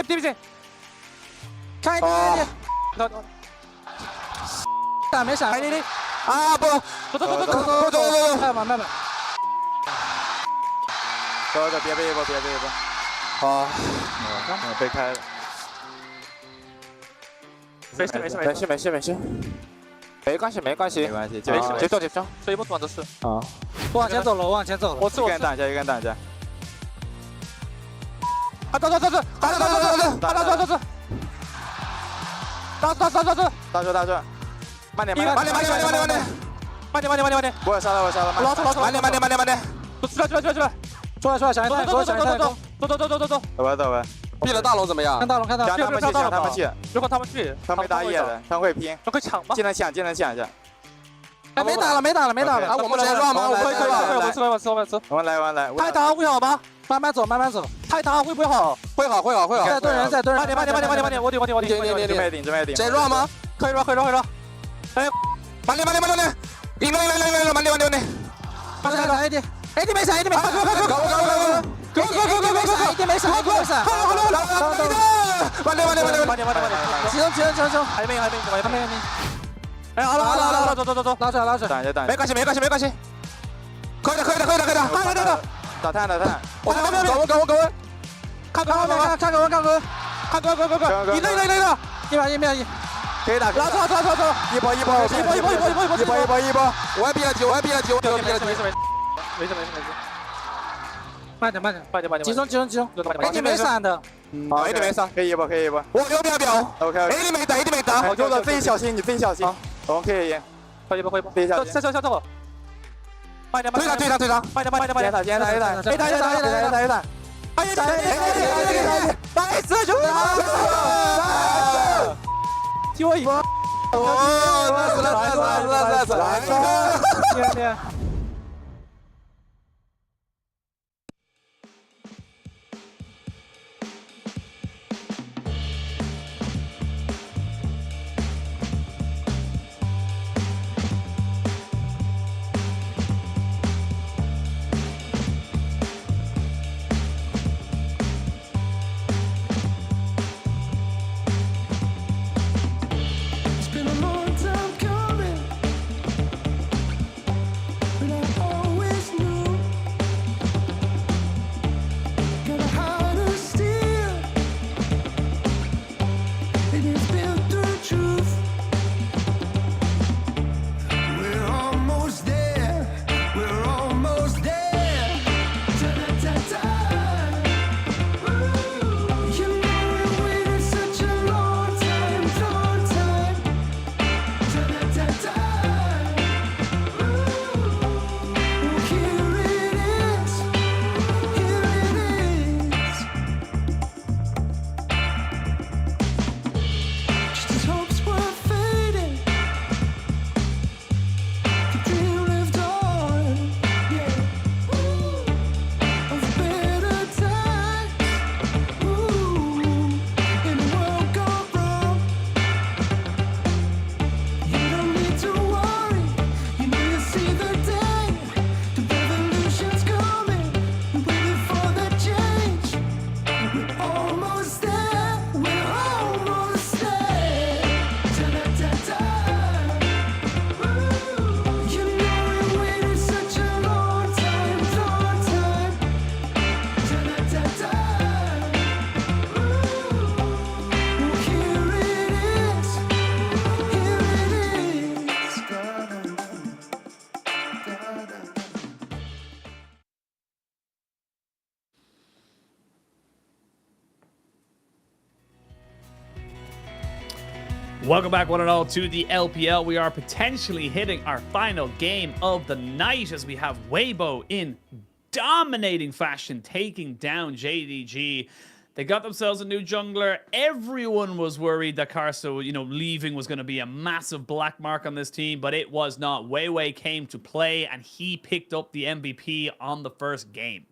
对不起。看 AD。闪没闪？啊不，走，慢。走，别背一波。好，被开了。没事，没关系，接招，这一波短的是。啊，往前走了，我一个人打架。啊，走，大树，慢点，我杀了，慢点，出来，想一下，走，走，闭了大龙怎么样？看大龙，让他们去，如果他们去，他没打野的，他会拼，可以抢吗？技能抢一下。哎，没打了，啊，我们直接乱吗？可以，我们来，太打会好吗？慢慢走，太打会不会好？会好，再蹲人，慢点，我顶，准备顶，直接乱吗？可以绕，哎，慢点，慢点，AD 没闪，快，AD 没闪，慢点，集中，还没，哎，好了，走，拿出来，等没关系，可以的，打探，我搞稳，看稳，一对，一面，可以打，拉错，一波，我还逼了9，没事，慢点，集中，哎，你没闪的，好，一点没事，可以一波，我右边表 ，OK， 哎，你没打，好，就是自己小心，你自己小心，我们可以赢，快一波，自己小心，下走，慢点，退场，慢点，先打，哎，打，死兄弟，替我赢，来，Welcome back, one and all, to the LPL. We are potentially hitting our final game of the night as we have Weibo in dominating fashion taking down JDG. They got themselves a new jungler. Everyone was worried that Karsa, leaving was going to be a massive black mark on this team, but it was not. Weibo came to play, and he picked up the MVP on the first game.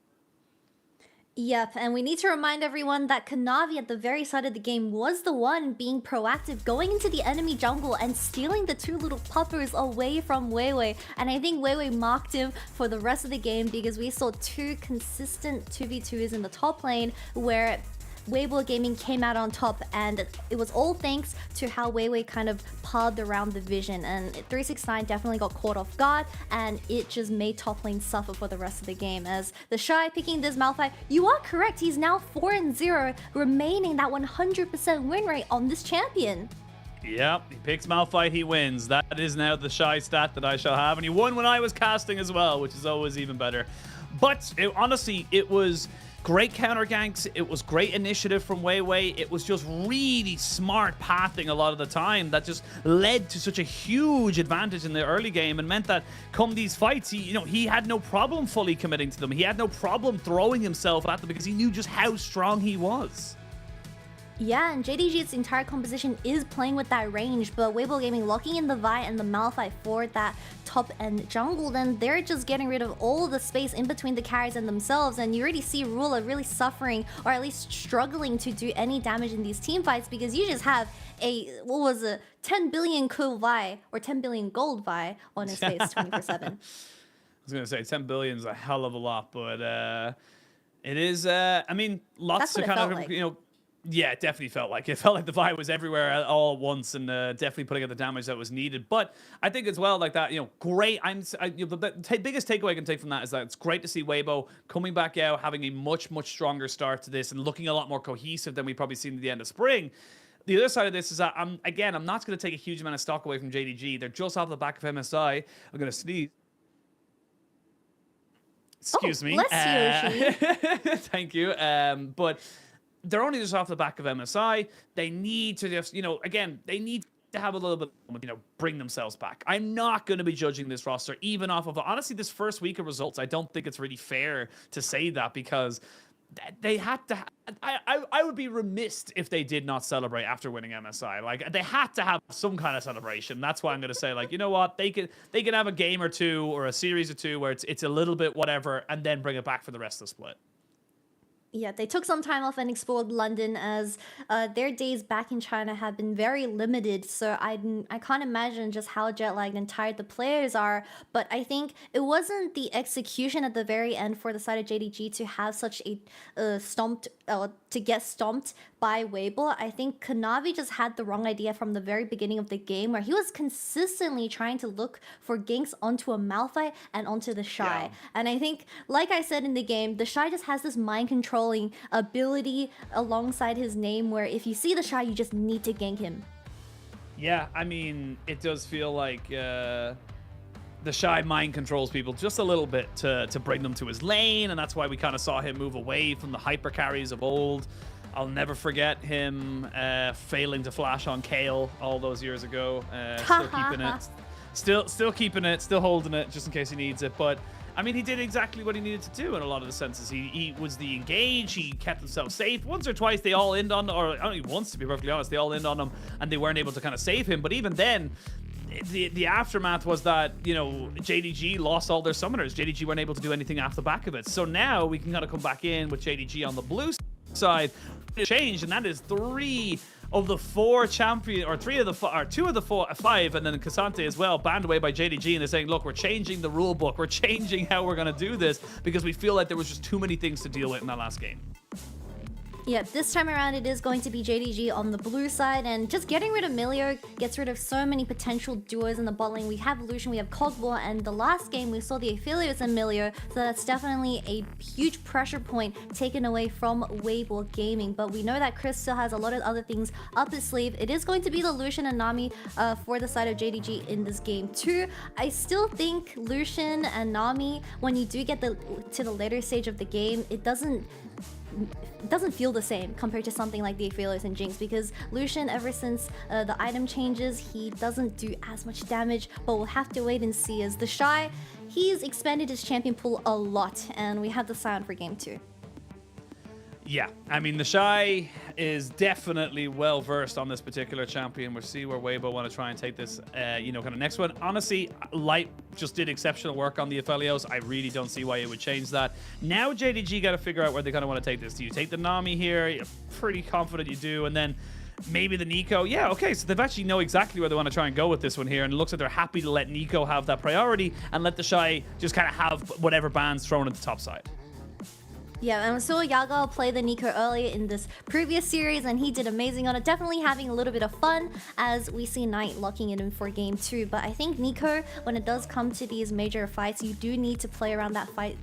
Yep, and we need to remind everyone that Kanavi at the very start of the game was the one being proactive, going into the enemy jungle and stealing the two little puppers away from Weibo. And I think Weibo marked him for the rest of the game because we saw two consistent 2v2s in the top lane where Weibo Gaming came out on top, and it was all thanks to how Weibo kind of pawed around the vision, and 369 definitely got caught off guard, and it just made top lane suffer for the rest of the game. As the Shy picking this Malphite, you are correct, he's now 4-0, remaining that 100% win rate on this champion. Yep, he picks Malphite, he wins. That is now the Shy stat that I shall have, and he won when I was casting as well, which is always even better. But honestly, it was great counter ganks, it was great initiative from Weibo, it was just really smart pathing a lot of the time that just led to such a huge advantage in the early game and meant that come these fights, he had no problem fully committing to them. He had no problem throwing himself at them because he knew just how strong he was. Yeah, and JDG's entire composition is playing with that range, but Weibo Gaming locking in the Vi and the Malphite for that top end jungle, then they're just getting rid of all the space in between the carries and themselves, and you already see Rula really suffering, or at least struggling to do any damage in these team fights, because you just have a 10 billion cool Vi, or 10 billion gold Vi on his face 24/7. I was going to say 10 billion is a hell of a lot, but it is, I mean, lots to kind of, Yeah, it definitely felt like it. Felt like the vibe was everywhere all at once, and definitely putting out the damage that was needed. But I think as well, like that, great. The biggest takeaway I can take from that is that it's great to see Weibo coming back out, having a much stronger start to this, and looking a lot more cohesive than we probably seen at the end of spring. The other side of this is that I'm not going to take a huge amount of stock away from JDG. They're just off the back of MSI. I'm going to sneeze. Excuse me. Bless you, Thank you. But they're only just off the back of MSI. They need to just, they need to have a little bit, bring themselves back. I'm not going to be judging this roster even off of, honestly, this first week of results. I don't think it's really fair to say that because they had to. I would be remiss if they did not celebrate after winning MSI. Like, they had to have some kind of celebration. That's why I'm going to say, like, you know what? They can have a game or two or a series or two where it's a little bit whatever, and then bring it back for the rest of the split. Yeah, they took some time off and explored London as their days back in China have been very limited. So I can't imagine just how jet-lagged and tired the players are. But I think it wasn't the execution at the very end for the side of JDG to have such a to get stomped by Weibo. I think Kanavi just had the wrong idea from the very beginning of the game, where he was consistently trying to look for ganks onto a Malphite and onto the Shy. Yeah. And I think, like I said in the game, the Shy just has this mind controlling ability alongside his name, where if you see the Shy, you just need to gank him. Yeah, I mean, it does feel like the Shy mind controls people just a little bit to bring them to his lane, and that's why we kind of saw him move away from the hyper carries of old. I'll never forget him failing to flash on Kale all those years ago. Still keeping it. Still keeping it, still holding it just in case he needs it. But I mean, he did exactly what he needed to do in a lot of the senses. He was the engage, he kept himself safe. Once or twice they all in on, or only once to be perfectly honest, they all in on him and they weren't able to kind of save him. But even then, the aftermath was that, JDG lost all their summoners. JDG weren't able to do anything off the back of it. So now we can kind of come back in with JDG on the blue side. Changed, and that is 3 of the 4 champion, or 2 of the 5, and then Cassante as well, banned away by JDG, and they're saying, look, we're changing the rule book, we're changing how we're going to do this, because we feel like there was just too many things to deal with in that last game. Yeah, this time around it is going to be JDG on the blue side, and just getting rid of Milio gets rid of so many potential duos in the bot lane. We have Lucian, we have Coldwell, and the last game we saw the Aphelios and Milio, so that's definitely a huge pressure point taken away from Weibo Gaming. But we know that Chris still has a lot of other things up his sleeve. It is going to be the Lucian and Nami for the side of JDG in this game too. I still think Lucian and Nami, when you do get to the later stage of the game, it doesn't feel the same compared to something like the Aphelios and Jinx, because Lucian, ever since the item changes, he doesn't do as much damage, but we'll have to wait and see. As the Shy, he's expanded his champion pool a lot, and we have the Scion for game 2. Yeah, I mean, the Shy is definitely well versed on this particular champion. We'll see where Weibo want to try and take this, kind of next one. Honestly, Light just did exceptional work on the Aphelios. I really don't see why it would change that. Now JDG got to figure out where they kind of want to take this. Do you take the Nami here? You're pretty confident you do, and then maybe the Nico. Yeah, okay, so they've actually know exactly where they want to try and go with this one here, and it looks like they're happy to let Nico have that priority and let the Shy just kind of have whatever bans thrown at the top side. Yeah, and we saw Yago play the Nico earlier in this previous series, and he did amazing on it. Definitely having a little bit of fun as we see Knight locking it in for game 2. But I think Nico, when it does come to these major fights, you do need to play around that fight.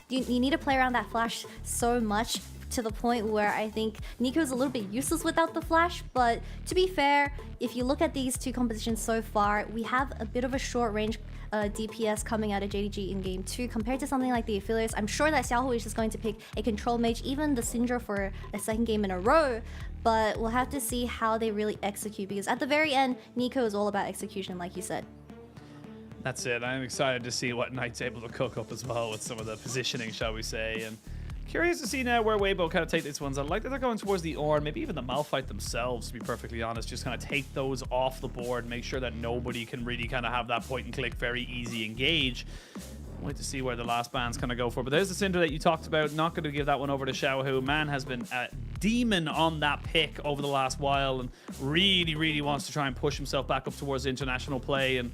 You need to play around that flash so much, to the point where I think Nico is a little bit useless without the flash. But to be fair, if you look at these two compositions so far, we have a bit of a short range DPS coming out of JDG in game 2 compared to something like the Aphelios. I'm sure that Xiaohu is just going to pick a control mage, even the Syndra for a second game in a row, but we'll have to see how they really execute, because at the very end, Nico is all about execution, like you said. That's it. I'm excited to see what Knight's able to cook up as well with some of the positioning, shall we say. And curious to see now where Weibo kind of take these ones. I like that they're going towards the Ornn, maybe even the Malphite themselves, to be perfectly honest. Just kind of take those off the board, make sure that nobody can really kind of have that point and click, very easy engage. Wait to see where the last ban's kind of go for. But there's the Syndra that you talked about. Not going to give that one over to Xiaohu. Man has been a demon on that pick over the last while and really, really wants to try and push himself back up towards international play. And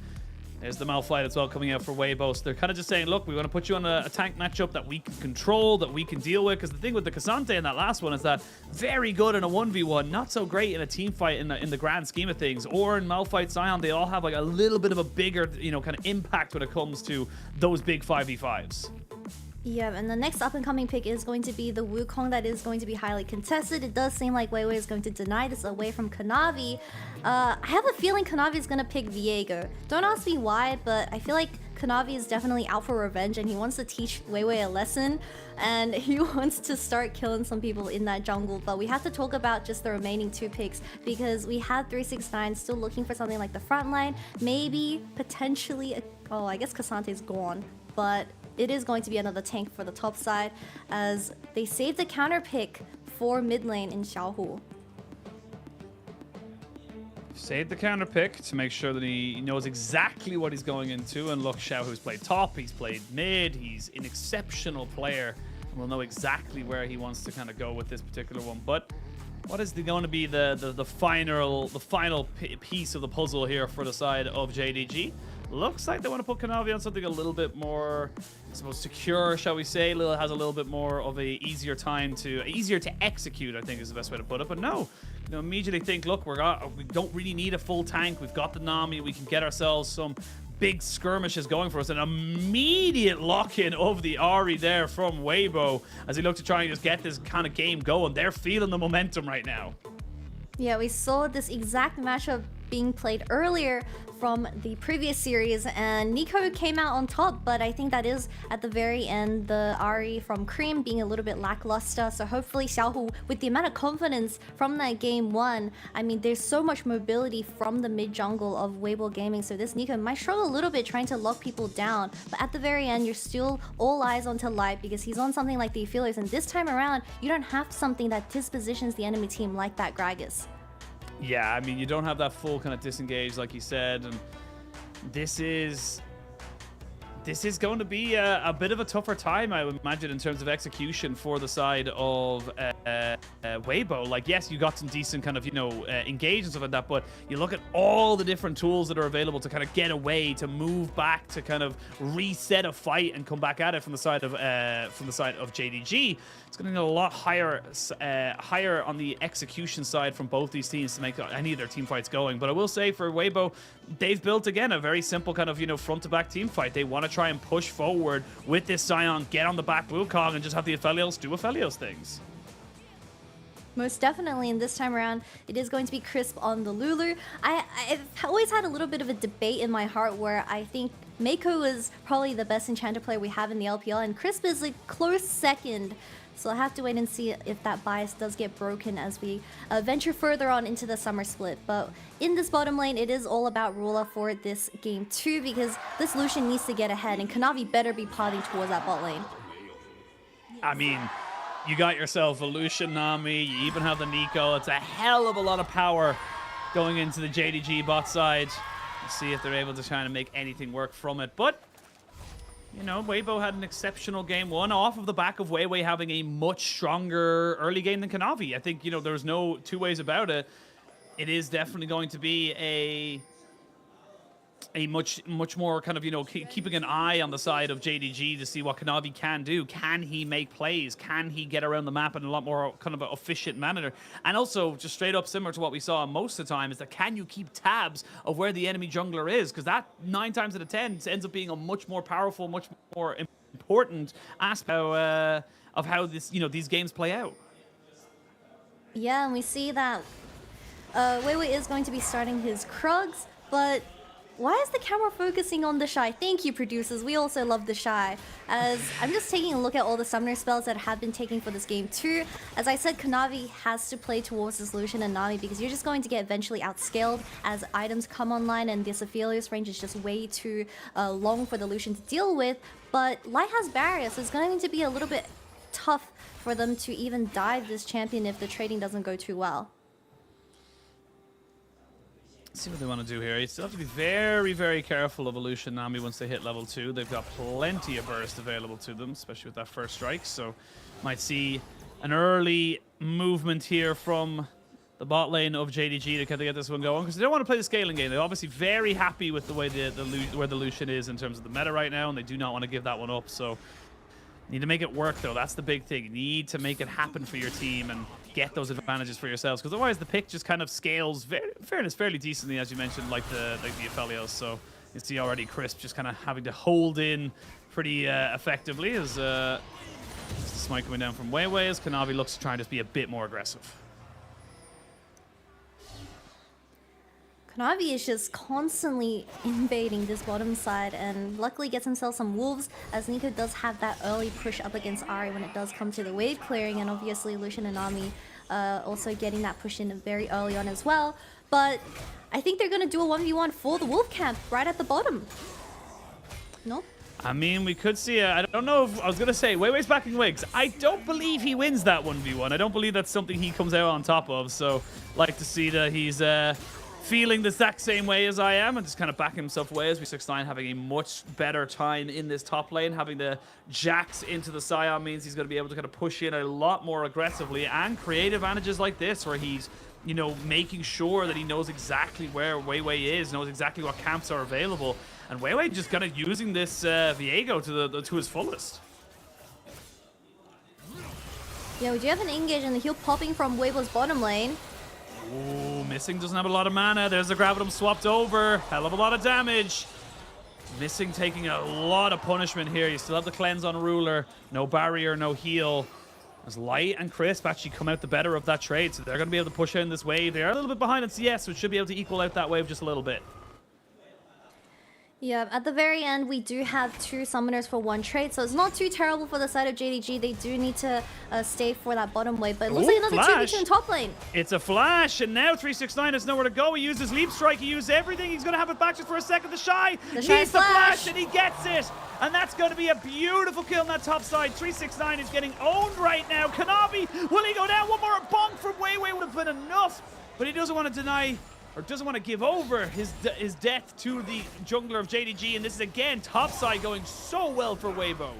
There's the Malphite as well coming out for Weibo. So they're kind of just saying, look, we want to put you on a tank matchup that we can control, that we can deal with. Because the thing with the Cassante in that last one is that very good in a 1v1, not so great in a team fight in the grand scheme of things. Or in Malphite, Sion, they all have like a little bit of a bigger, you know, kind of impact when it comes to those big 5v5s. Yeah, and the next up-and-coming pick is going to be the Wukong that is going to be highly contested. It does seem like Weiwei is going to deny this away from Kanavi. I have a feeling Kanavi is going to pick Viego. Don't ask me why, but I feel like Kanavi is definitely out for revenge and he wants to teach Weiwei a lesson. And he wants to start killing some people in that jungle. But we have to talk about just the remaining 2 picks because we had 369 still looking for something like the front line. Maybe, potentially, oh, I guess Cassante's gone. But it is going to be another tank for the top side as they saved the counter pick for mid lane in Xiaohu. Saved the counter pick to make sure that he knows exactly what he's going into. And look, Xiaohu's played top, he's played mid, he's an exceptional player. And we'll know exactly where he wants to kind of go with this particular one. But what is going to be the final piece of the puzzle here for the side of JDG? Looks like they want to put Kanavi on something a little bit more, I suppose, secure, shall we say. Lil has a little bit more of a easier to execute, I think is the best way to put it. But no, you know, immediately think, look, we don't really need a full tank. We've got the Nami. We can get ourselves some big skirmishes going for us. An immediate lock-in of the Ahri there from Weibo as he looked to try and just get this kind of game going. They're feeling the momentum right now. Yeah, we saw this exact matchup being played earlier from the previous series, and Nico came out on top, but I think that is at the very end the Ahri from Cream being a little bit lackluster. So hopefully Xiaohu, with the amount of confidence from that game 1, I mean, there's so much mobility from the mid jungle of Weibo Gaming, so this Nico might struggle a little bit trying to lock people down, but at the very end you're still all eyes onto Light because he's on something like the Aphelios, and this time around you don't have something that dispositions the enemy team like that Gragas. Yeah, I mean, you don't have that full kind of disengage, like you said, and this is going to be a bit of a tougher time, I would imagine, in terms of execution for the side of Weibo. Like, yes, you got some decent kind of, you know, engage and stuff like that, but you look at all the different tools that are available to kind of get away, to move back, to kind of reset a fight and come back at it from the side of JDG. It's going to be a lot higher on the execution side from both these teams to make any of their team fights going. But I will say for Weibo, they've built, again, a very simple kind of, you know, front-to-back team fight. They want to try and push forward with this Sion, get on the back Wukong, and just have the Aphelios do Aphelios things. Most definitely, and this time around, it is going to be Crisp on the Lulu. I've always had a little bit of a debate in my heart where I think Mako is probably the best enchanter player we have in the LPL, and Crisp is a close second. So I'll have to wait and see if that bias does get broken as we venture further on into the summer split. But in this bottom lane, it is all about Rula for this game 2 because this Lucian needs to get ahead, and Kanavi better be potting towards that bot lane. I mean, you got yourself a Lucian Nami, you even have the Nico. It's a hell of a lot of power going into the JDG bot side. Let's see if they're able to try and make anything work from it. But you know, Weibo had an exceptional game 1 off of the back of Weiwei having a much stronger early game than Kanavi. I think, you know, there's no two ways about it. It is definitely going to be a much more kind of, you know, keeping an eye on the side of JDG to see what Kanavi can do. Can he make plays? Can he get around the map in a lot more kind of an efficient manner? And also, just straight up similar to what we saw most of the time, is that can you keep tabs of where the enemy jungler is? Because that 9 times out of 10 ends up being a much more powerful, much more important aspect of how this, you know, these games play out. Yeah, and we see that Weiwei is going to be starting his Krugs, but why is the camera focusing on the Shy? Thank you, producers. We also love the Shy. As I'm just taking a look at all the summoner spells that have been taken for this game too. As I said, Kanavi has to play towards this Lucian and Nami because you're just going to get eventually outscaled as items come online, and this Aphelios range is just way too long for the Lucian to deal with. But Light has barriers, so it's going to be a little bit tough for them to even dive this champion if the trading doesn't go too well. Let's see what they want to do here. You still have to be very, very careful of Lucian Nami once they hit level 2. They've got plenty of burst available to them, especially with that first strike. So might see an early movement here from the bot lane of JDG to kind of get this one going, because they don't want to play the scaling game. They're obviously very happy with the way where the Lucian is in terms of the meta right now, and they do not want to give that one up. So need to make it work, though. That's the big thing. You need to make it happen for your team and get those advantages for yourselves, because otherwise the pick just kind of scales, fairly decently, as you mentioned, like the Aphelios. So you see already Crisp just kind of having to hold in pretty effectively as the smite coming down from Weibo as Kanavi looks to try and just be a bit more aggressive. Kanavi is just constantly invading this bottom side and luckily gets himself some wolves, as Nico does have that early push up against Ari when it does come to the wave clearing, and obviously Lucian and Nami also getting that push in very early on as well. But I think they're going to do a 1v1 for the wolf camp right at the bottom. No? I mean, we could see I don't know if I was going to say Weibo's backing Wigs. I don't believe he wins that 1v1. I don't believe that's something he comes out on top of. So like to see that he's feeling the exact same way as I am and just kind of backing himself away as 369 having a much better time in this top lane. Having the Jax into the Sion means he's going to be able to kind of push in a lot more aggressively and create advantages like this where he's, you know, making sure that he knows exactly where Weibo is, knows exactly what camps are available. And Weibo just kind of using this Viego to his fullest. Yeah, we do have an engage and the heal popping from Weibo's bottom lane. Ooh, Missing doesn't have a lot of mana. There's the Gravitum swapped over. Hell of a lot of damage. Missing taking a lot of punishment here. You still have the cleanse on Ruler. No barrier, no heal. As Light and Crisp actually come out the better of that trade, so they're going to be able to push in this wave. They are a little bit behind on CS, so it should be able to equal out that wave just a little bit. Yeah, at the very end, we do have 2 summoners for 1 trade, so it's not too terrible for the side of JDG. They do need to stay for that bottom wave, but it looks like another 2v2 in top lane. It's a flash, and now 369 has nowhere to go. He used his leap strike, he used everything. He's going to have it back just for a second. The Shy needs the flash, and he gets it. And that's going to be a beautiful kill on that top side. 369 is getting owned right now. Kanavi, will he go down? One more bonk from Weibo would have been enough, but he doesn't want to deny or doesn't want to give over his death to the jungler of JDG, and this is again topside going so well for Weibo.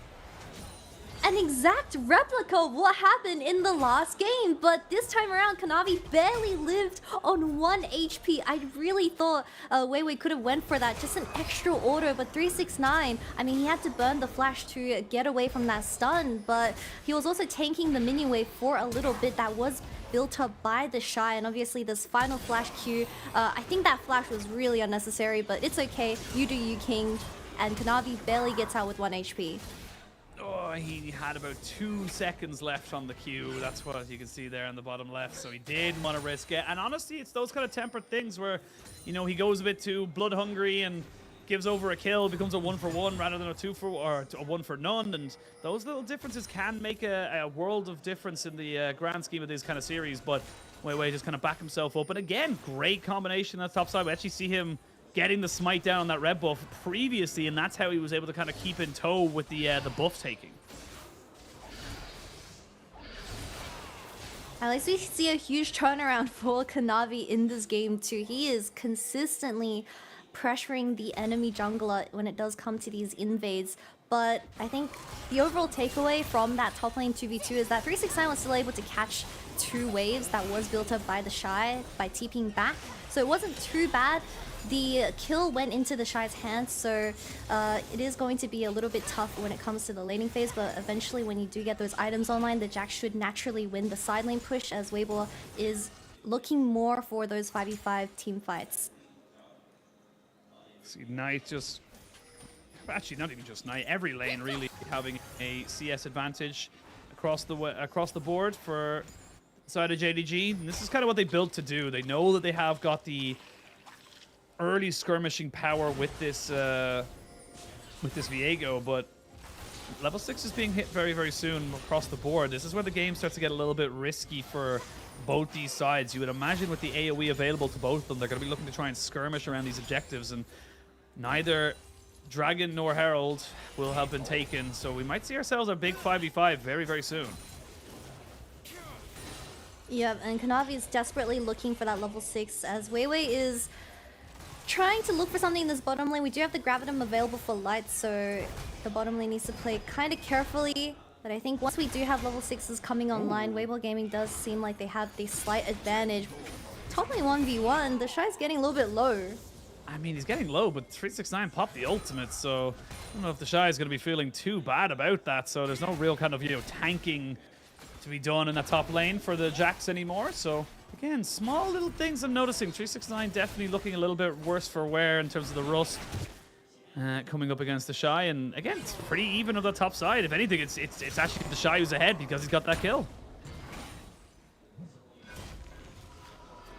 An exact replica of what happened in the last game, but this time around Kanavi barely lived on 1 HP. I really thought Weibo could have went for that, just an extra order, but 369, I mean, he had to burn the flash to get away from that stun, but he was also tanking the minion wave for a little bit that was built up by the Shy, and obviously this final flash Q, I think that flash was really unnecessary, but it's okay. You do you, King, and Kanavi barely gets out with 1 HP. Oh, he had about 2 seconds left on the Q. That's what you can see there in the bottom left, so he did want to risk it. And honestly, it's those kind of tempered things where, you know, he goes a bit too blood hungry and gives over a kill, becomes a 1-for-1 rather than a 2-for or a 1-for-none, and those little differences can make a world of difference in the grand scheme of these kind of series. But Weibo just kind of back himself up, and again, great combination on the top side. We actually see him getting the smite down on that red buff previously, and that's how he was able to kind of keep in tow with the buff taking. At least we see a huge turnaround for Kanavi in this game too. He is consistently pressuring the enemy jungler when it does come to these invades. But I think the overall takeaway from that top lane 2v2 is that 369 was still able to catch 2 waves that was built up by the Shy by TPing back. So it wasn't too bad. The kill went into the Shy's hands, so it is going to be a little bit tough when it comes to the laning phase, but eventually when you do get those items online, the Jax should naturally win the side lane push, as Weibo is looking more for those 5v5 team fights. See, Knight just... Actually, not even just Knight. Every lane really having a CS advantage across the board for the side of JDG. And this is kind of what they built to do. They know that they have got the early skirmishing power with this Viego, but level 6 is being hit very, very soon across the board. This is where the game starts to get a little bit risky for both these sides. You would imagine with the AoE available to both of them, they're going to be looking to try and skirmish around these objectives, and neither Dragon nor Herald will have been taken, so we might see ourselves a big 5v5 very, very soon. Yeah, and Kanavi is desperately looking for that level 6, as Weibo is trying to look for something in this bottom lane. We do have the Gravitum available for Light, so the bottom lane needs to play kind of carefully. But I think once we do have level 6s coming online, Weibo Gaming does seem like they have the slight advantage. Top lane 1v1, the Shy's getting a little bit low. I mean, he's getting low, but 369 popped the ultimate, so I don't know if the Shy is going to be feeling too bad about that. So there's no real kind of, you know, tanking to be done in the top lane for the Jax anymore. So again, small little things I'm noticing. 369 definitely looking a little bit worse for wear in terms of the rust coming up against the Shy. And again, it's pretty even on the top side. If anything, it's actually the Shy who's ahead because he's got that kill.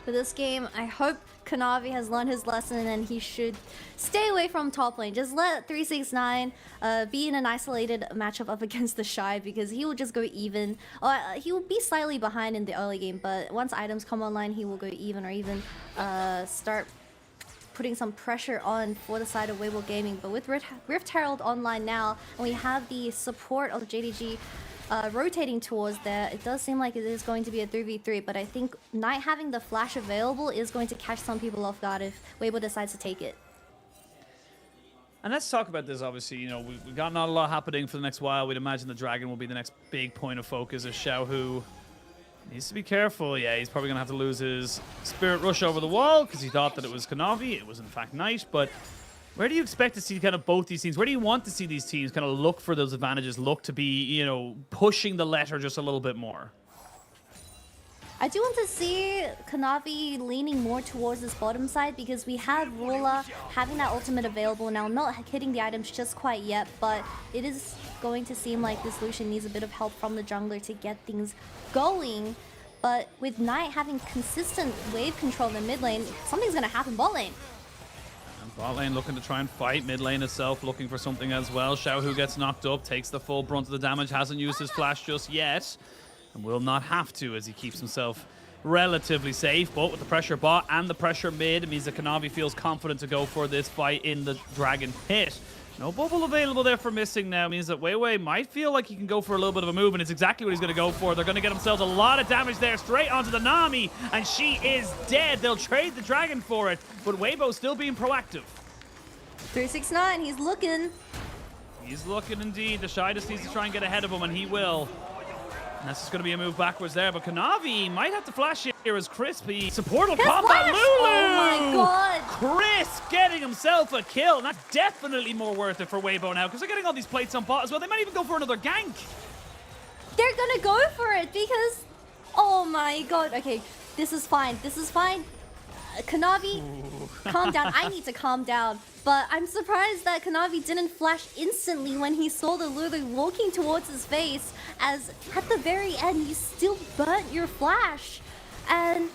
For this game, I hope Kanavi has learned his lesson and he should stay away from top lane. Just let 369 be in an isolated matchup up against the Shy because he will just go even. Or he will be slightly behind in the early game, but once items come online, he will go even or even start putting some pressure on for the side of Weibo Gaming. But with Rift Herald online now, and we have the support of JDG rotating towards there, it does seem like it is going to be a 3v3, but I think Knight having the flash available is going to catch some people off guard if Weibo decides to take it. And let's talk about this, obviously. You know, we've got not a lot happening for the next while. We'd imagine the Dragon will be the next big point of focus as Xiaohu needs to be careful. Yeah, he's probably going to have to lose his Spirit Rush over the wall because he thought that it was Kanavi. It was in fact Knight, but where do you expect to see kind of both these teams? Where do you want to see these teams kind of look for those advantages, look to be, you know, pushing the letter just a little bit more? I do want to see Kanavi leaning more towards this bottom side because we have Rula having that ultimate available now, not hitting the items just quite yet, but it is going to seem like this Lucian needs a bit of help from the jungler to get things going. But with Knight having consistent wave control in the mid lane, something's going to happen bot lane. Bot lane looking to try and fight. Mid lane itself looking for something as well. Xiaohu gets knocked up, takes the full brunt of the damage, hasn't used his flash just yet, and will not have to as he keeps himself relatively safe. But with the pressure bot and the pressure mid, it means that Kanavi feels confident to go for this fight in the Dragon Pit. No bubble available there for missing now. It means that Weiwei might feel like he can go for a little bit of a move, and it's exactly what he's going to go for. They're going to get themselves a lot of damage there, straight onto the Nami, and she is dead. They'll trade the Dragon for it, but Weibo still being proactive. 369, he's looking. He's looking indeed. The Shy just needs to try and get ahead of him, and he will. And that's just going to be a move backwards there, but Kanavi might have to flash here as Crispy. Support will pop that Lulu! Oh my god! Chris getting himself a kill, and that's definitely more worth it for Weibo now, because they're getting all these plates on bot as well. They might even go for another gank. They're gonna go for it because... Oh my god. Okay, this is fine. This is fine. Kanavi, calm down. I need to calm down. But I'm surprised that Kanavi didn't flash instantly when he saw the Lulu walking towards his face, as at the very end, you still burnt your flash. And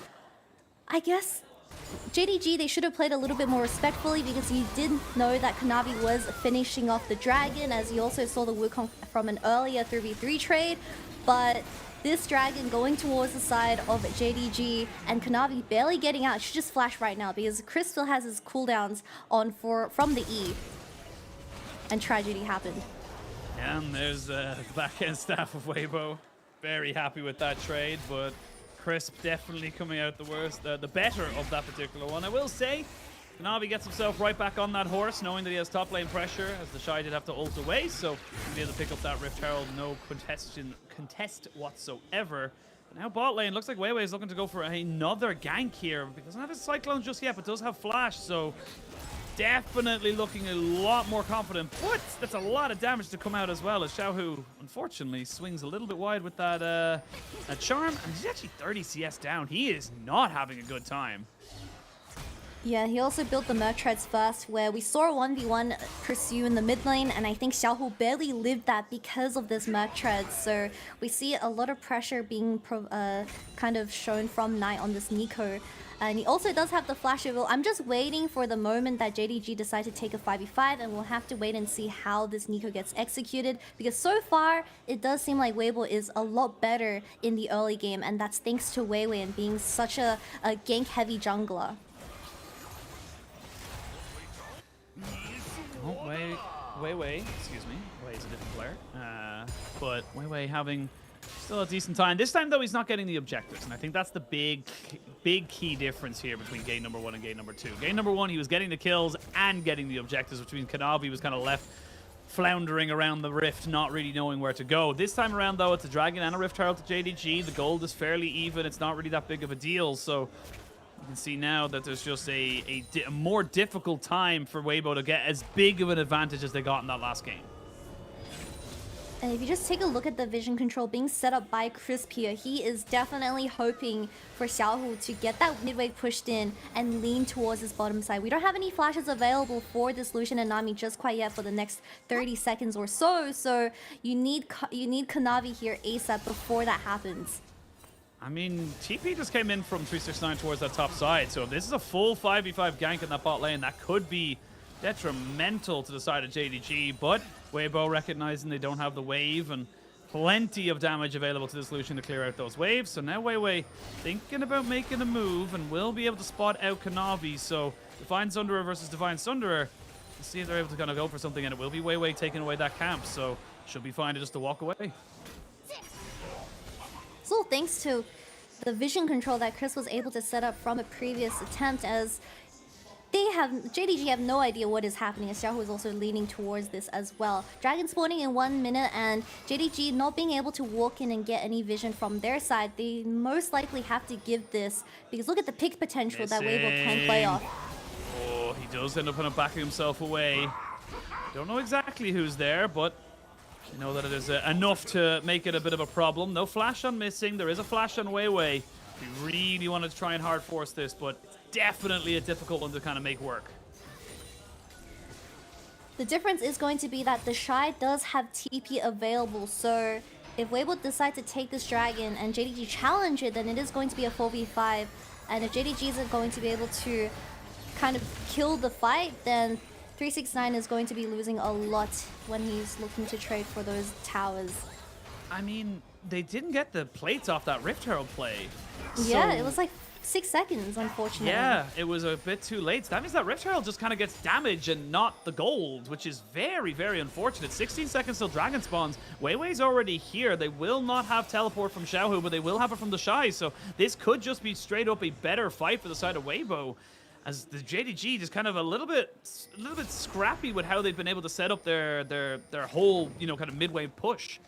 I guess JDG, they should have played a little bit more respectfully because you did know that Kanavi was finishing off the Dragon, as you also saw the Wukong from an earlier 3v3 trade. But this Dragon going towards the side of JDG and Kanavi barely getting out. Should just flash right now because Chris still has his cooldowns on from the E. And tragedy happened. Yeah, and there's the back-end staff of Weibo. Very happy with that trade, but Crisp definitely coming out the worst, the better of that particular one. I will say, Kanavi gets himself right back on that horse, knowing that he has top lane pressure, as the Shy did have to ult away, so he'll be able to pick up that Rift Herald, no contest whatsoever. But now bot lane, looks like Weiwei is looking to go for another gank here, because doesn't have his Cyclone just yet, but does have Flash, so definitely looking a lot more confident. But that's a lot of damage to come out as well, as Xiaohu, unfortunately, swings a little bit wide with that charm, and he's actually 30 CS down. He is not having a good time. Yeah, he also built the Merc Treads first, where we saw a 1v1 pursue in the mid lane, and I think Xiaohu barely lived that because of this Merc Treads. So we see a lot of pressure being kind of shown from Knight on this Nico. And he also does have the flash of it. I'm just waiting for the moment that JDG decide to take a 5v5, and we'll have to wait and see how this Nico gets executed. Because so far, it does seem like Weibo is a lot better in the early game, and that's thanks to Weiwei and being such a gank-heavy jungler. Oh, Weiwei, excuse me. Wei's a different player. But Weiwei having still a decent time. This time, though, he's not getting the objectives. And I think that's the big key difference here between game number 1 and game number 2. Game number 1, he was getting the kills and getting the objectives, which means Kanavi was kind of left floundering around the rift, not really knowing where to go. This time around, though, it's a Dragon and a Rift Herald to JDG. The gold is fairly even. It's not really that big of a deal, so you can see now that there's just a more difficult time for Weibo to get as big of an advantage as they got in that last game. And if you just take a look at the vision control being set up by Crisp here, he is definitely hoping for Xiaohu to get that mid wave pushed in and lean towards his bottom side. We don't have any flashes available for this Lucian and Nami just quite yet for the next 30 seconds or so. So you need Kanavi here ASAP before that happens. I mean, TP just came in from 369 towards that top side. So if this is a full 5v5 gank in that bot lane, that could be detrimental to the side of JDG, but Weibo recognizing they don't have the wave and plenty of damage available to this Lucian to clear out those waves. So now Weiwei thinking about making a move and will be able to spot out Kanavi. So Divine Sunderer versus Divine Sunderer. Let's see if they're able to kind of go for something, and it will be Weiwei taking away that camp. So should be fine to just to walk away. So thanks to the vision control that Chris was able to set up from a previous attempt, as JDG have no idea what is happening, as Xiaohu is also leaning towards this as well. Dragon spawning in 1 minute and JDG not being able to walk in and get any vision from their side. They most likely have to give this, because look at the pick potential that Weibo can play off. Oh, he does end up kind of backing himself away. Don't know exactly who's there, but you know that it is enough to make it a bit of a problem. No flash on Missing. There is a flash on Weiwei. We really wanted to try and hard force this, but definitely a difficult one to kind of make work. The difference is going to be that the Shy does have TP available, so if Weibo decide to take this Dragon and JDG challenge it, then it is going to be a 4v5, and if JDG isn't going to be able to kind of kill the fight, then 369 is going to be losing a lot when he's looking to trade for those towers. I mean, they didn't get the plates off that Rift Herald play. Yeah, so it was like 6 seconds, unfortunately. yeah, it was a bit too late. So that means that Rift Herald just kind of gets damage and not the gold, which is very, very unfortunate. 16 seconds till Dragon spawns. Weiwei's already here. They will not have teleport from Xiaohu, but they will have it from the Shy. So this could just be straight up a better fight for the side of Weibo, as the JDG just kind of a little bit scrappy with how they've been able to set up their whole, you know, kind of midway push.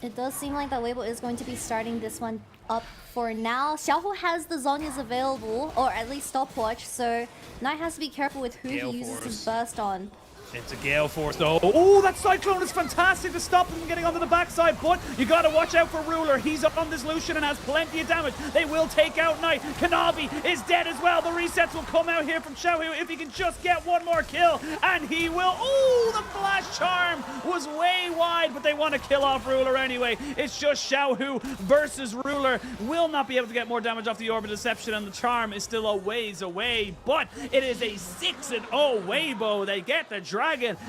It does seem like that Weibo is going to be starting this one up for now. Xiaohu has the Zhonya's available, or at least stopwatch, so Knight has to be careful with who he uses his burst on. It's a Gale Force though. Oh, that Cyclone is fantastic to stop him from getting onto the backside, but you gotta watch out for Ruler. He's up on this Lucian and has plenty of damage. They will take out Knight. Kanavi is dead as well. The resets will come out here from Xiaohu if he can just get one more kill, and he will. Oh, the Flash Charm was way wide, but they want to kill off Ruler anyway. It's just Xiaohu versus Ruler. Will not be able to get more damage off the Orb of Deception, and the Charm is still a ways away, but it is a 6-0 Weibo. They get the Dragon,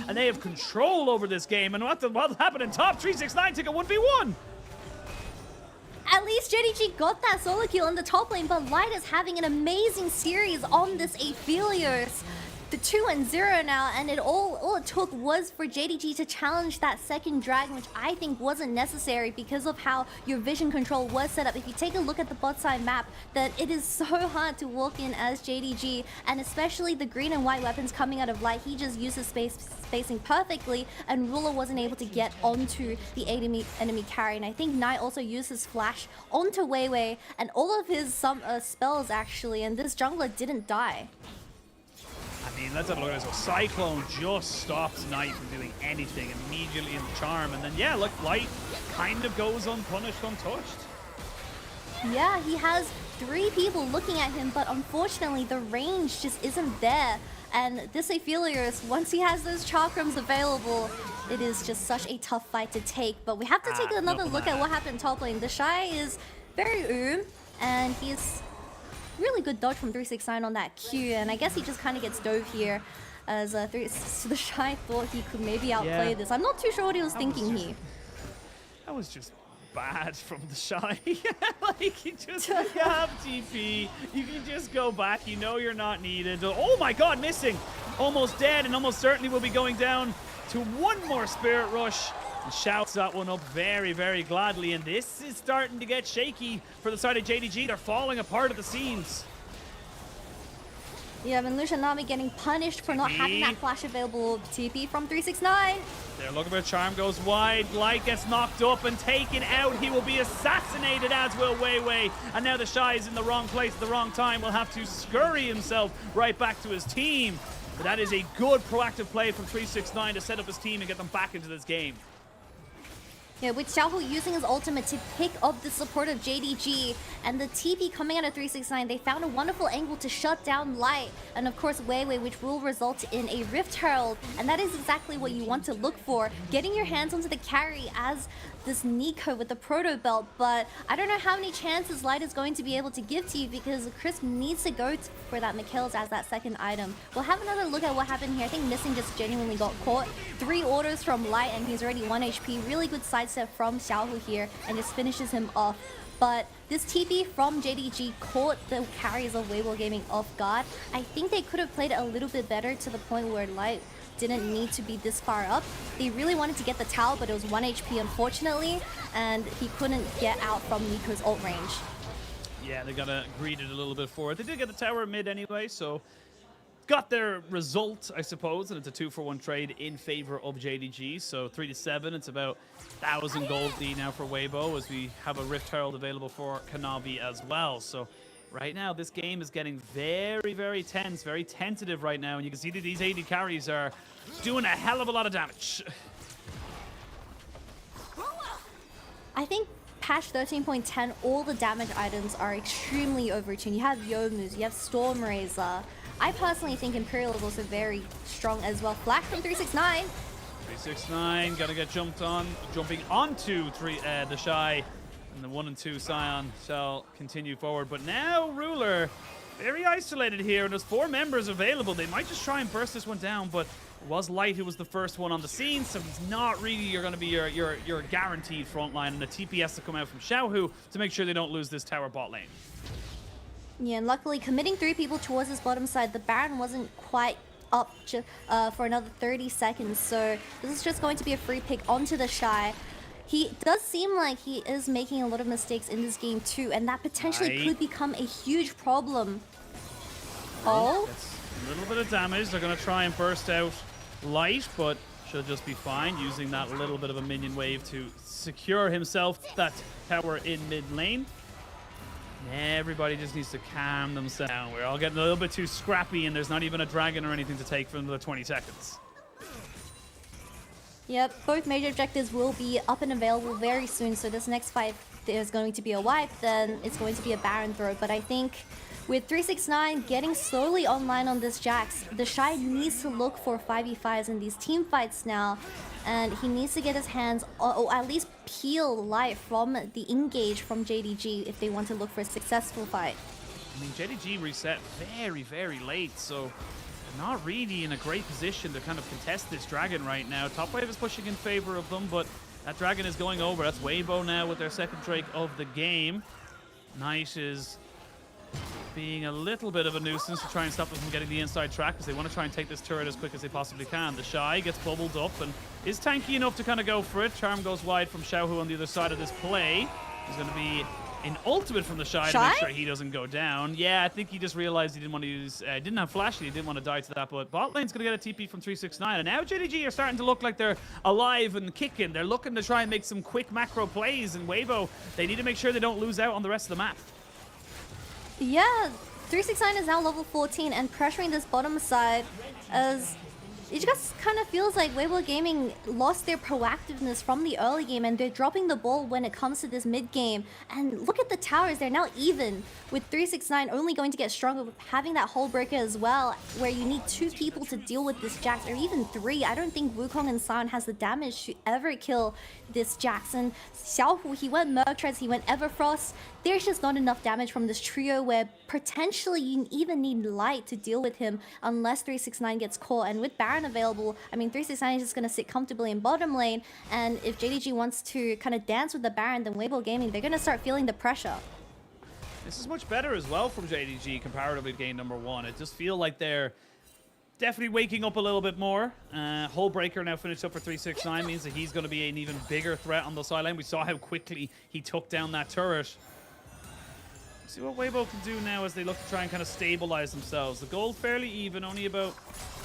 and they have control over this game. And what happened in top? 369 took a 1v1. At least JDG got that solo kill in the top lane, but Light is having an amazing series on this Aphelios. The 2-0 now, and all it took was for JDG to challenge that second Dragon, which I think wasn't necessary because of how your vision control was set up. If you take a look at the bot side map, that it is so hard to walk in as JDG, and especially the green and white weapons coming out of Light, he just uses spacing perfectly, and Ruler wasn't able to get onto the enemy carry. And I think Knight also used his flash onto Weiwei and all of his spells actually, and this jungler didn't die. I mean, let's have a look at this. So Cyclone just stops Knight from doing anything immediately in the Charm. And then, yeah, look, Light kind of goes unpunished, untouched. Yeah, he has 3 people looking at him, but unfortunately the range just isn't there. And this Aphelios, once he has those chakrams available, it is just such a tough fight to take. But we have to take another look at what happened top lane. The Shy is very and he's really good dodge from 369 on that Q, and I guess he just kind of gets dove here, as the Shy thought he could maybe outplay this. I'm not too sure what he was thinking here. That was just bad from the Shy. Like, you have TP, you can just go back, you know you're not needed. Oh my god, Missing! Almost dead, and almost certainly will be going down to one more Spirit Rush. And shouts that one up very, very gladly, and this is starting to get shaky for the side of JDG. They're falling apart at the seams. Yeah, and Lucian Nami getting punished for not having that flash available. TP from 369. They're looking for Charm goes wide. Light gets knocked up and taken out. He will be assassinated, as will Weiwei. And now the Shy is in the wrong place at the wrong time. Will have to scurry himself right back to his team. But that is a good proactive play from 369 to set up his team and get them back into this game. Yeah, with Xiaohu using his ultimate to pick up the support of JDG and the TP coming out of 369, they found a wonderful angle to shut down Light and of course Weiwei, which will result in a Rift Herald, and that is exactly what you want to look for. Getting your hands onto the carry as this Nico with the Proto Belt, but I don't know how many chances Light is going to be able to give to you because Crisp needs to go for that Mikhails as that second item. We'll have another look at what happened here. I think Missing just genuinely got caught. 3 orders from Light and he's already 1 HP. Really good sidestep from Xiaohu here and just finishes him off. But this TP from JDG caught the carries of Weibo Gaming off guard. I think they could have played it a little bit better to the point where Light didn't need to be this far up. They really wanted to get the tower, but it was 1 HP unfortunately, and he couldn't get out from Nico's ult range. Yeah, they gotta greed it a little bit for it. They did get the tower mid anyway, so got their result, I suppose, and it's a 2-for-1 trade in favor of JDG. So 3-7, it's about 1,000 gold D now for Weibo as we have a Rift Herald available for Kanavi as well. So right now, this game is getting very, very tense, very tentative right now, and you can see that these AD carries are doing a hell of a lot of damage. I think patch 13.10, all the damage items are extremely overtuned. You have Youmu's, you have Storm Razor. I personally think Imperial is also very strong as well. Flash from 369. 369, gotta get jumping onto the Shy. And the 1 and 2 Scion shall continue forward. But now Ruler, very isolated here, and there's 4 members available. They might just try and burst this one down, but it was Light who was the first one on the scene, so he's not really going to be your guaranteed front line. And the TP has to come out from Xiaohu to make sure they don't lose this tower bot lane. Yeah, and luckily committing 3 people towards this bottom side, the Baron wasn't quite up for another 30 seconds, so this is just going to be a free pick onto the Shy. He does seem like he is making a lot of mistakes in this game too, and that potentially could become a huge problem. Oh? That's a little bit of damage. They're going to try and burst out Light, but should just be fine, using that little bit of a minion wave to secure himself that tower in mid lane. Everybody just needs to calm themselves down. We're all getting a little bit too scrappy, and there's not even a dragon or anything to take for another 20 seconds. Yep, both major objectives will be up and available very soon, so this next fight, there's going to be a wipe, then it's going to be a Baron throw. But I think with 369 getting slowly online on this Jax, the Shy needs to look for 5v5s in these team fights now, and he needs to get his hands, or at least peel Light from the engage from JDG if they want to look for a successful fight. I mean, JDG reset very, very late, so not really in a great position to kind of contest this dragon right now. Top wave is pushing in favor of them, but that dragon is going over. That's Weibo now with their second Drake of the game. Knight is being a little bit of a nuisance to try and stop them from getting the inside track because they want to try and take this turret as quick as they possibly can. The Shy gets bubbled up and is tanky enough to kind of go for it. Charm goes wide from Xiaohu on the other side of this play. There's going to be an ultimate from the Shy to make sure he doesn't go down. Yeah, I think he just realized he didn't want to use, didn't have flash, he didn't want to die to that, but bot lane's going to get a TP from 369, and now JDG are starting to look like they're alive and kicking. They're looking to try and make some quick macro plays, and Weibo, they need to make sure they don't lose out on the rest of the map. Yeah, 369 is now level 14 and pressuring this bottom side as it just kind of feels like Weibo Gaming lost their proactiveness from the early game and they're dropping the ball when it comes to this mid game. And look at the towers, they're now even with 369 only going to get stronger with having that hull breaker as well, where you need 2 people to deal with this Jax, or even 3. I don't think Wukong and Sion has the damage to ever kill this Jax. And Xiaohu, he went Mercreds, he went Everfrost. There's just not enough damage from this trio where potentially you even need Light to deal with him unless 369 gets caught. And with Baron available, I mean, 369 is just going to sit comfortably in bottom lane, and if JDG wants to kind of dance with the Baron, then Weibo Gaming, they're going to start feeling the pressure. This is much better as well from JDG comparatively to game number 1. It just feels like they're definitely waking up a little bit more. Hull breaker now finished up for 369, means that he's going to be an even bigger threat on the side lane. We saw how quickly he took down that turret. See what Weibo can do now as they look to try and kind of stabilize themselves. The gold fairly even, only about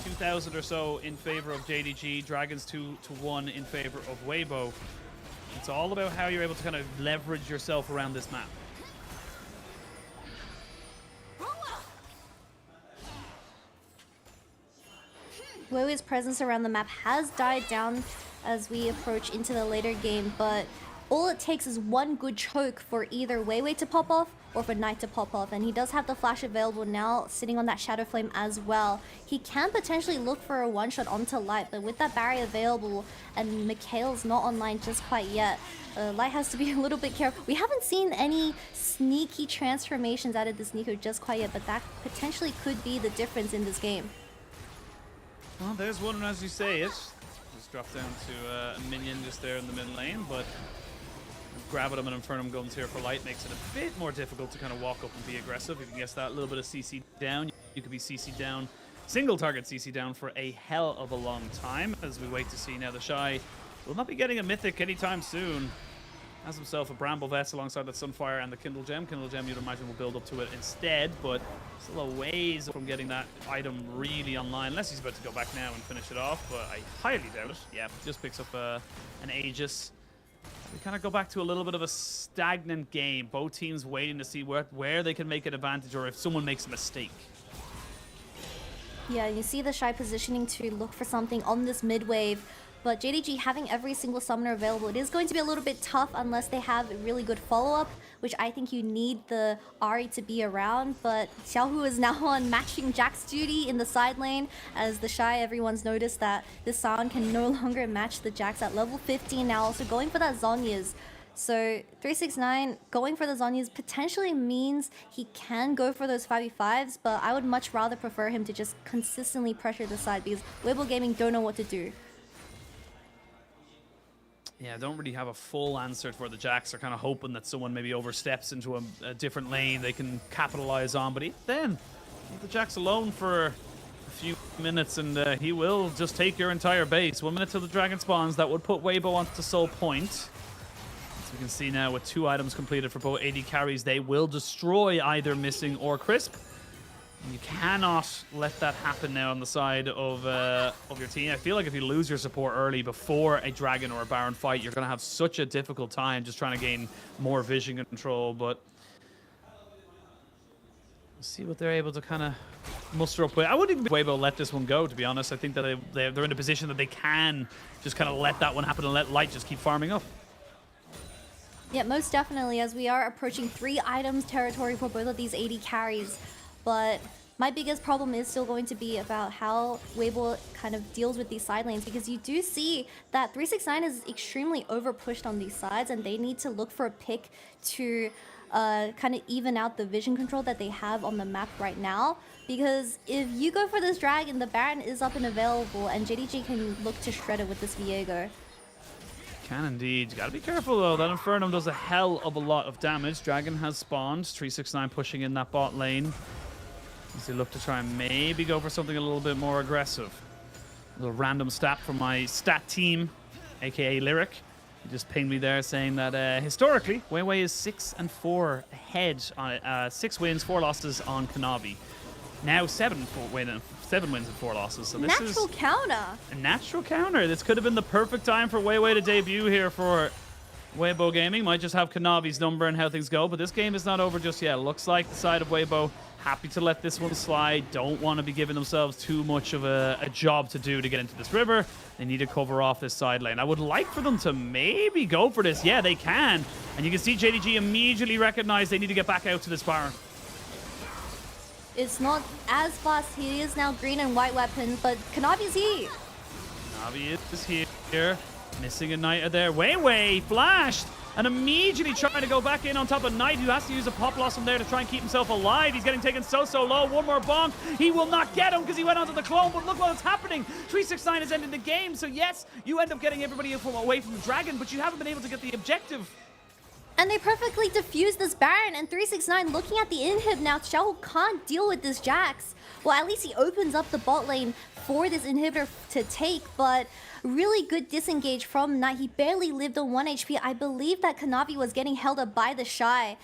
2,000 or so in favor of JDG. Dragons 2-1 in favor of Weibo. It's all about how you're able to kind of leverage yourself around this map. Weibo's presence around the map has died down as we approach into the later game, but all it takes is one good choke for either Weibo to pop off or for Knight to pop off, and he does have the flash available now, sitting on that Shadow Flame as well. He can potentially look for a one-shot onto Light, but with that barrier available and Mikhail's not online just quite yet, Light has to be a little bit careful. We haven't seen any sneaky transformations out of this Nico just quite yet, but that potentially could be the difference in this game. Well, there's one, as you say it. Just drop down to a minion just there in the mid lane, but Gravitum and Infernum Guns here for Light makes it a bit more difficult to kind of walk up and be aggressive. If you can guess that, a little bit of CC down. You could be CC down, single target CC down for a hell of a long time as we wait to see now. The Shy will not be getting a Mythic anytime soon. Has himself a Bramble Vest alongside that Sunfire and the Kindle Gem. Kindle Gem, you'd imagine, will build up to it instead, but still a ways from getting that item really online, unless he's about to go back now and finish it off, but I highly doubt it. Yeah, just picks up an Aegis. We kind of go back to a little bit of a stagnant game. Both teams waiting to see where they can make an advantage or if someone makes a mistake. Yeah, you see the Shy positioning to look for something on this mid wave, but JDG having every single summoner available, it is going to be a little bit tough unless they have a really good follow-up, which I think you need the Ahri to be around. But Xiaohu is now on matching Jack's duty in the side lane, as the Shy, everyone's noticed that this Sion can no longer match the Jacks at level 15 now, also going for that Zhonya's. So 369 going for the Zhonya's potentially means he can go for those 5v5s, but I would much rather prefer him to just consistently pressure the side because Weibo Gaming don't know what to do. Yeah, don't really have a full answer for the Jacks. They're kind of hoping that someone maybe oversteps into a different lane they can capitalize on. But then, leave the Jacks alone for a few minutes and he will just take your entire base. 1 minute till the dragon spawns. That would put Weibo onto Soul Point. As we can see now, with 2 items completed for both AD carries, they will destroy either Missing or Crisp. You cannot let that happen now on the side of your team. I feel like if you lose your support early before a Dragon or a Baron fight, you're going to have such a difficult time just trying to gain more vision control. But we'll see what they're able to kind of muster up with. I wouldn't even Weibo let this one go, to be honest. I think that they're in a position that they can just kind of let that one happen and let Light just keep farming up. Yeah, most definitely, as we are approaching 3 items territory for both of these AD carries. But my biggest problem is still going to be about how Weibo kind of deals with these side lanes, because you do see that 369 is extremely over pushed on these sides and they need to look for a pick to kind of even out the vision control that they have on the map right now. Because if you go for this Dragon, the Baron is up and available and JDG can look to shred it with this Viego. Can indeed. You gotta be careful though. That Infernum does a hell of a lot of damage. Dragon has spawned. 369 pushing in that bot lane. As they look to try and maybe go for something a little bit more aggressive. A little random stat from my stat team, aka Lyric. He just pinged me there saying that historically, Weiwei is 6-4 ahead on 6 wins, 4 losses on Kanavi. Now 7 wins and 4 losses. So this natural is counter. A natural counter. This could have been the perfect time for Weiwei to debut here for Weibo Gaming. Might just have Kanavi's number and how things go, but this game is not over just yet. Looks like the side of Weibo happy to let this one slide. Don't want to be giving themselves too much of a job to do to get into this river. They need to cover off this side lane. I would like for them to maybe go for this. Yeah, they can. And you can see JDG immediately recognize they need to get back out to this Baron. It's not as fast. He is now green and white weapons, but Kanavi's here. Kanavi is here. Missing a Knight there. Weiwei flashed and immediately trying to go back in on top of Knight, who has to use a Pop Blossom there to try and keep himself alive. He's getting taken so low. One more bonk. He will not get him because he went onto the clone, but look what's happening. 369 has ended the game. So yes, you end up getting everybody away from the Dragon, but you haven't been able to get the objective. And they perfectly defused this Baron, and 369 looking at the inhib now. Xiao can't deal with this Jax. well, at least he opens up the bot lane for this inhibitor to take, but really good disengage from Knight. He barely lived on 1 HP. I believe that Kanavi was getting held up by the Shy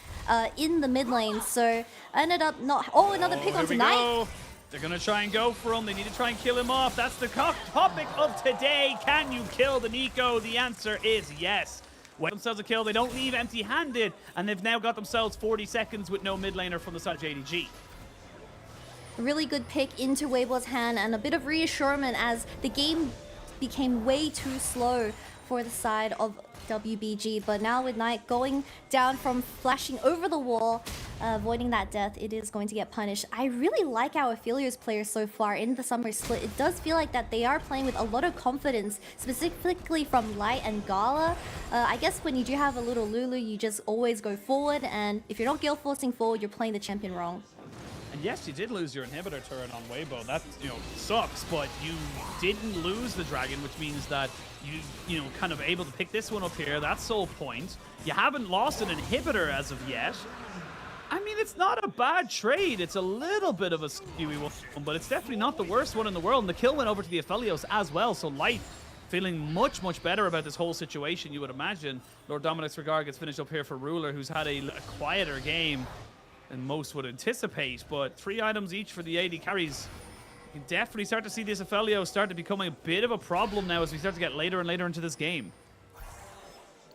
in the mid lane, so ended up not... Oh, another pick on Knight. They're going to try and go for him. They need to try and kill him off. That's the topic of today. Can you kill the Nico? The answer is yes. When themselves a kill, they don't leave empty-handed, and they've now got themselves 40 seconds with no mid laner from the side of JDG. Really good pick into Weibo's hand and a bit of reassurance as the game became way too slow for the side of WBG. But now with Knight going down from flashing over the wall, avoiding that death, it is going to get punished. I really like our Aphelios players so far in the summer split. It does feel like that they are playing with a lot of confidence, specifically from Light and Gala. I guess when you do have a little Lulu, you just always go forward, and if you're not guild forcing forward, you're playing the champion wrong. And yes, you did lose your inhibitor turret on Weibo. That, sucks, but you didn't lose the dragon, which means that you kind of able to pick this one up here. That's sole point. You haven't lost an inhibitor as of yet. I mean, it's not a bad trade. It's a little bit of a skewy one, but it's definitely not the worst one in the world. And the kill went over to the Aphelios as well, so Light feeling much, much better about this whole situation, you would imagine. Lord Dominic's regard gets finished up here for Ruler, who's had a quieter game than most would anticipate, but 3 items each for the AD carries. You can definitely start to see this Aphelios start to become a bit of a problem now as we start to get later and later into this game.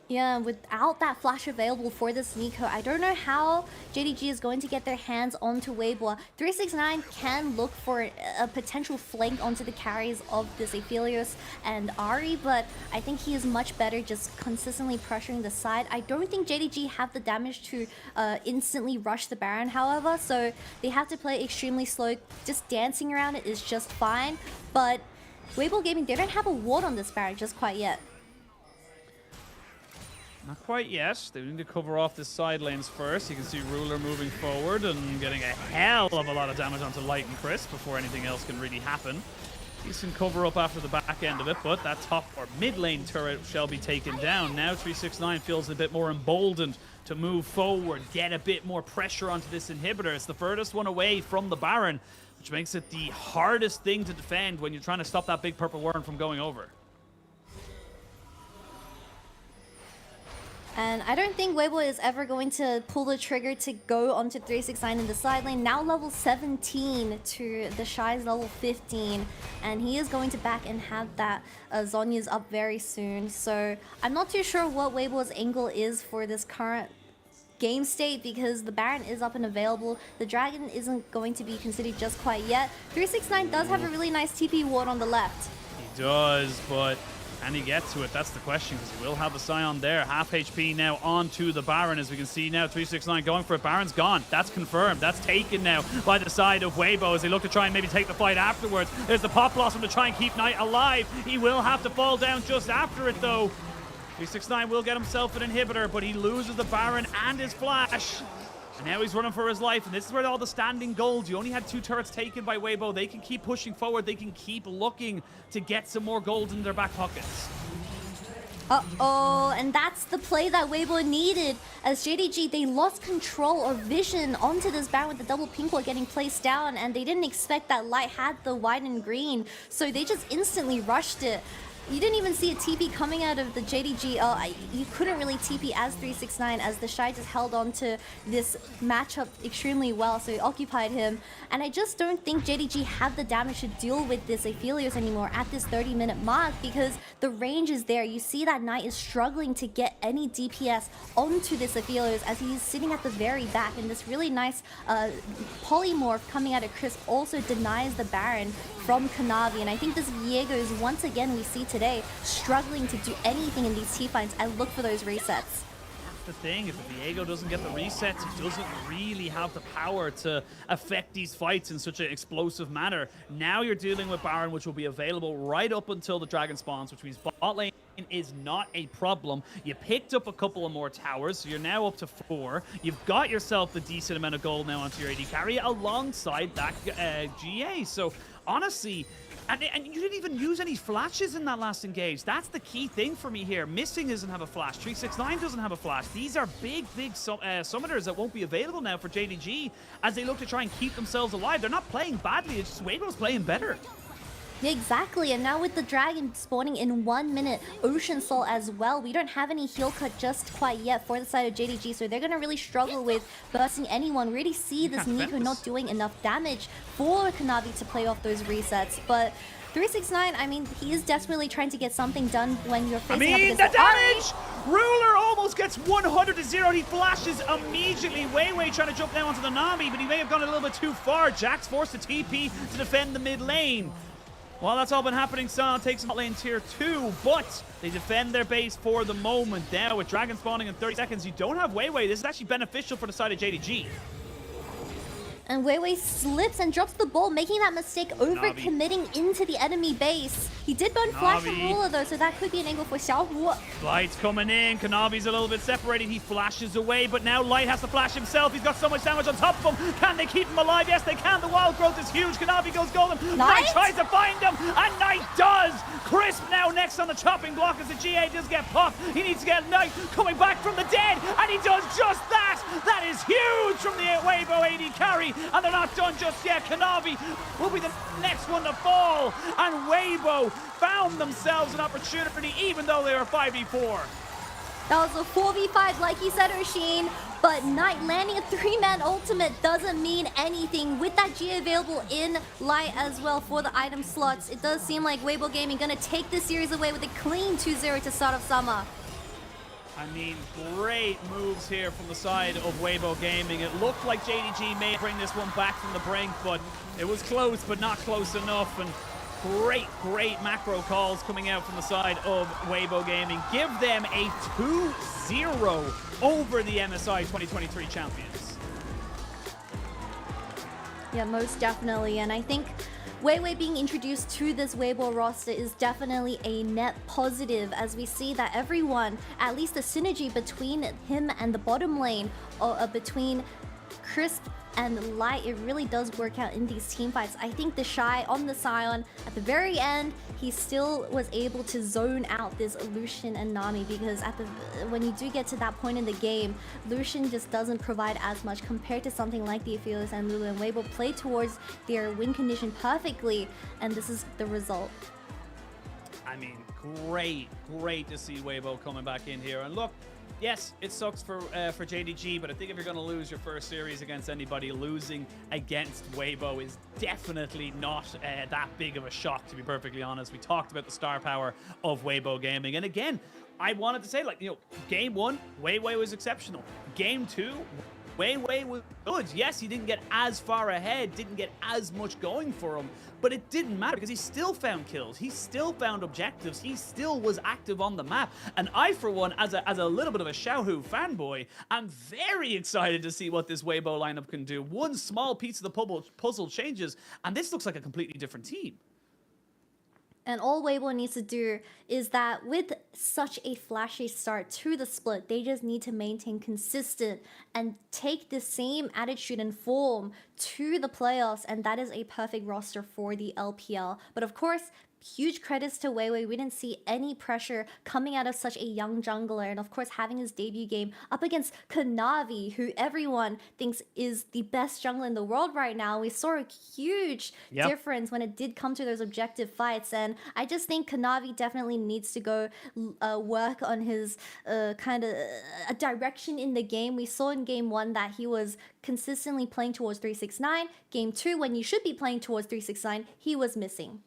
Yeah, without that flash available for this Nico, I don't know how JDG is going to get their hands onto Weibo. 369 can look for a potential flank onto the carries of this Aphelios and Ahri, but I think he is much better just consistently pressuring the side. I don't think JDG have the damage to instantly rush the Baron, however, so they have to play extremely slow. Just dancing around it is just fine, but Weibo Gaming, they don't have a ward on this Baron just quite yet. Not quite yet. They need to cover off the side lanes first. You can see Ruler moving forward and getting a hell of a lot of damage onto Light and Chris before anything else can really happen. Decent cover up after the back end of it, but that top or mid lane turret shall be taken down. Now 369 feels a bit more emboldened to move forward, get a bit more pressure onto this inhibitor. It's the furthest one away from the Baron, which makes it the hardest thing to defend when you're trying to stop that big purple worm from going over. And I don't think Weibo is ever going to pull the trigger to go onto 369 in the side lane. Now level 17 to the Shy's level 15. And he is going to back and have that Zhonya's up very soon. So I'm not too sure what Weibo's angle is for this current game state because the Baron is up and available. The Dragon isn't going to be considered just quite yet. 369 does have a really nice TP ward on the left. He does, but can he get to it? That's the question, because he will have the Scion there. Half HP now onto the Baron, as we can see now. 369 going for it. Baron's gone. That's confirmed. That's taken now by the side of Weibo as they look to try and maybe take the fight afterwards. There's the Pop Blossom to try and keep Knight alive. He will have to fall down just after it, though. 369 will get himself an inhibitor, but he loses the Baron and his flash. And now he's running for his life, and this is where all the standing gold. You only had 2 turrets taken by Weibo. They can keep pushing forward. They can keep looking to get some more gold in their back pockets. Uh-oh, and that's the play that Weibo needed. As JDG, they lost control or vision onto this Baron with the double pink wall getting placed down, and they didn't expect that Light had the white and green, so they just instantly rushed it. You didn't even see a TP coming out of the JDG. You couldn't really TP as 369 as the Shy just held on to this matchup extremely well, so he occupied him. And I just don't think JDG had the damage to deal with this Aphelios anymore at this 30-minute mark because the range is there. You see that Knight is struggling to get any DPS onto this Aphelios as he's sitting at the very back, and this really nice polymorph coming out of Chris also denies the Baron from Kanavi. And I think this Viego is once again we see today struggling to do anything in these T-fights. I look for those resets. That's the thing, if the Viego doesn't get the resets, he doesn't really have the power to affect these fights in such an explosive manner. Now you're dealing with Baron, which will be available right up until the Dragon spawns, which means bot lane is not a problem. You picked up a couple of more towers, so you're now up to 4. You've got yourself the decent amount of gold now onto your AD carry alongside that GA. So honestly, And you didn't even use any flashes in that last engage. That's the key thing for me here. Missing doesn't have a flash. 369 doesn't have a flash. These are big summoners that won't be available now for JDG as they look to try and keep themselves alive. They're not playing badly. It's just Weibo's playing better. Exactly, and now with the dragon spawning in 1 minute, Ocean Soul as well, we don't have any heal cut just quite yet for the side of JDG, so they're going to really struggle with bursting anyone. We really see this Nico not doing enough damage for Kanavi to play off those resets, but 369, I mean, he is desperately trying to get something done when you're facing up against the damage! Ruler almost gets 100 to 0. He flashes immediately. Weibo trying to jump down onto the Nami, but he may have gone a little bit too far. Jack's forced to TP to defend the mid lane. Well, that's all been happening. Sion takes hot lane tier 2, but they defend their base for the moment. Now, with Dragon spawning in 30 seconds, you don't have Weibo. This is actually beneficial for the side of JDG. And Weibo slips and drops the ball, making that mistake over-committing into the enemy base. He did burn Flash and Ruler though, so that could be an angle for Xiaohu. Light's coming in. Kanavi's a little bit separated. He flashes away, but now Light has to flash himself. He's got so much damage on top of him. Can they keep him alive? Yes, they can. The wild growth is huge. Kanavi goes golden. Knight tries to find him, and Knight does. Crisp now next on the chopping block as the GA does get popped. He needs to get Knight coming back from the dead, and he does just that. That is huge from the Weibo AD carry. And they're not done just yet. Kanavi will be the next one to fall. And Weibo found themselves an opportunity even though they were 5v4. That was a 4v5 like you said, Oshin. But Knight landing a 3-man ultimate doesn't mean anything. With that G available in Light as well for the item slots, it does seem like Weibo Gaming gonna take this series away with a clean 2-0 to start off summer. I mean, great moves here from the side of Weibo Gaming. It looked like JDG may bring this one back from the brink, but it was close, but not close enough. And great macro calls coming out from the side of Weibo Gaming. Give them a 2-0 over the MSI 2023 champions. Yeah, most definitely. And I think Weibo being introduced to this Weibo roster is definitely a net positive, as we see that everyone, at least the synergy between him and the bottom lane, or between Crisp and Light, it really does work out in these team fights. I think the Shy on the Sion, at the very end, he still was able to zone out this Lucian and Nami, because when you do get to that point in the game, Lucian just doesn't provide as much compared to something like the Aphelios and Lulu, and Weibo play towards their win condition perfectly, and this is the result. I mean, great to see Weibo coming back in here. And look, yes, it sucks for JDG, but I think if you're going to lose your first series against anybody, losing against Weibo is definitely not that big of a shock, to be perfectly honest. We talked about the star power of Weibo Gaming. And again, I wanted to say, like, you know, game 1, Weibo was exceptional. Game 2, Weibo was good. Yes, he didn't get as far ahead, didn't get as much going for him, but it didn't matter because he still found kills, he still found objectives, he still was active on the map. And I, for one, as a little bit of a Xiaohu fanboy, I'm very excited to see what this Weibo lineup can do. One small piece of the puzzle changes, and this looks like a completely different team. And all Weibo needs to do is that with such a flashy start to the split, they just need to maintain consistent and take the same attitude and form to the playoffs, and that is a perfect roster for the LPL. But of course, huge credits to Weibo. We didn't see any pressure coming out of such a young jungler, and of course having his debut game up against Kanavi, who everyone thinks is the best jungler in the world right now. We saw a huge difference when it did come to those objective fights, and I just think Kanavi definitely needs to go work on his kind of a direction in the game. We saw in game 1 that he was consistently playing towards 369. Game 2, when you should be playing towards 369, he was missing.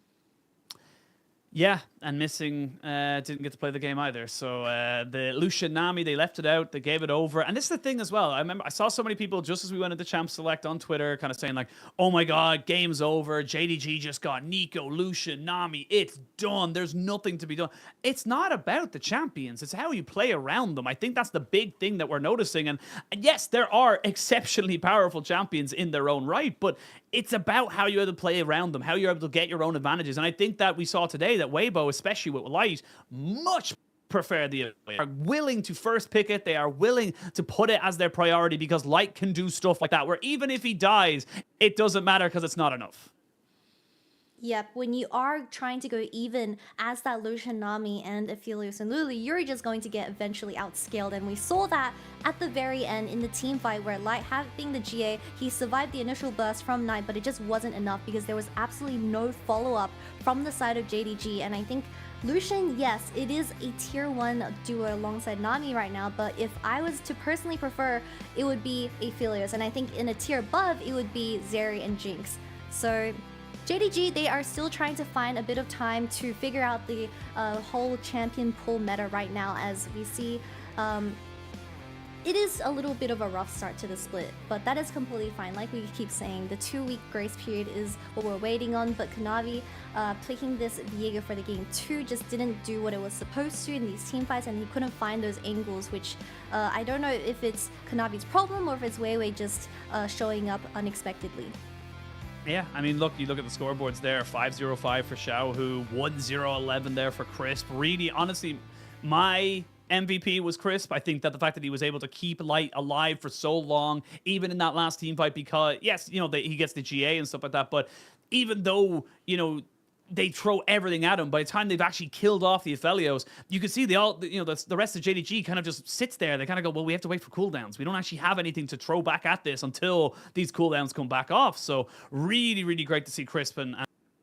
Yeah, and missing didn't get to play the game either. So the Lucian Nami, they left it out, they gave it over. And this is the thing as well. I remember I saw so many people just as we went into Champ Select on Twitter kind of saying like, oh my God, game's over. JDG just got Nico, Lucian, Nami. It's done. There's nothing to be done. It's not about the champions. It's how you play around them. I think that's the big thing that we're noticing. And yes, there are exceptionally powerful champions in their own right, but it's about how you're able to play around them, how you're able to get your own advantages. And I think that we saw today that Weibo, especially with Light, much prefer the they are willing to first pick it. They are willing to put it as their priority because Light can do stuff like that, where even if he dies, it doesn't matter because it's not enough. Yep, when you are trying to go even as that Lucian, Nami, and Aphelios and Lulu, you're just going to get eventually outscaled. And we saw that at the very end in the team fight where Light, having the GA, he survived the initial burst from Knight, but it just wasn't enough because there was absolutely no follow-up from the side of JDG. And I think Lucian, yes, it is a tier 1 duo alongside Nami right now, but if I was to personally prefer, it would be Aphelios. And I think in a tier above, it would be Zeri and Jinx. So JDG, they are still trying to find a bit of time to figure out the whole champion pool meta right now, as we see it is a little bit of a rough start to the split, but that is completely fine. Like we keep saying, the 2-week grace period is what we're waiting on, but Kanavi picking this Viego for the game 2 just didn't do what it was supposed to in these team fights, and he couldn't find those angles, which I don't know if it's Kanavi's problem or if it's Weiwei just showing up unexpectedly. Yeah, I mean, look, you look at the scoreboards there, 5-0-5 for Xiaohu, 1-0-11 there for Crisp. Really, honestly, my MVP was Crisp. I think that the fact that he was able to keep Light alive for so long, even in that last team fight, because, yes, you know, he gets the GA and stuff like that, but even though, you know, they throw everything at him, by the time they've actually killed off the Aphelios, you can see the rest of JDG kind of just sits there. They kind of go, well, we have to wait for cooldowns. We don't actually have anything to throw back at this until these cooldowns come back off. So really, really great to see Crisp and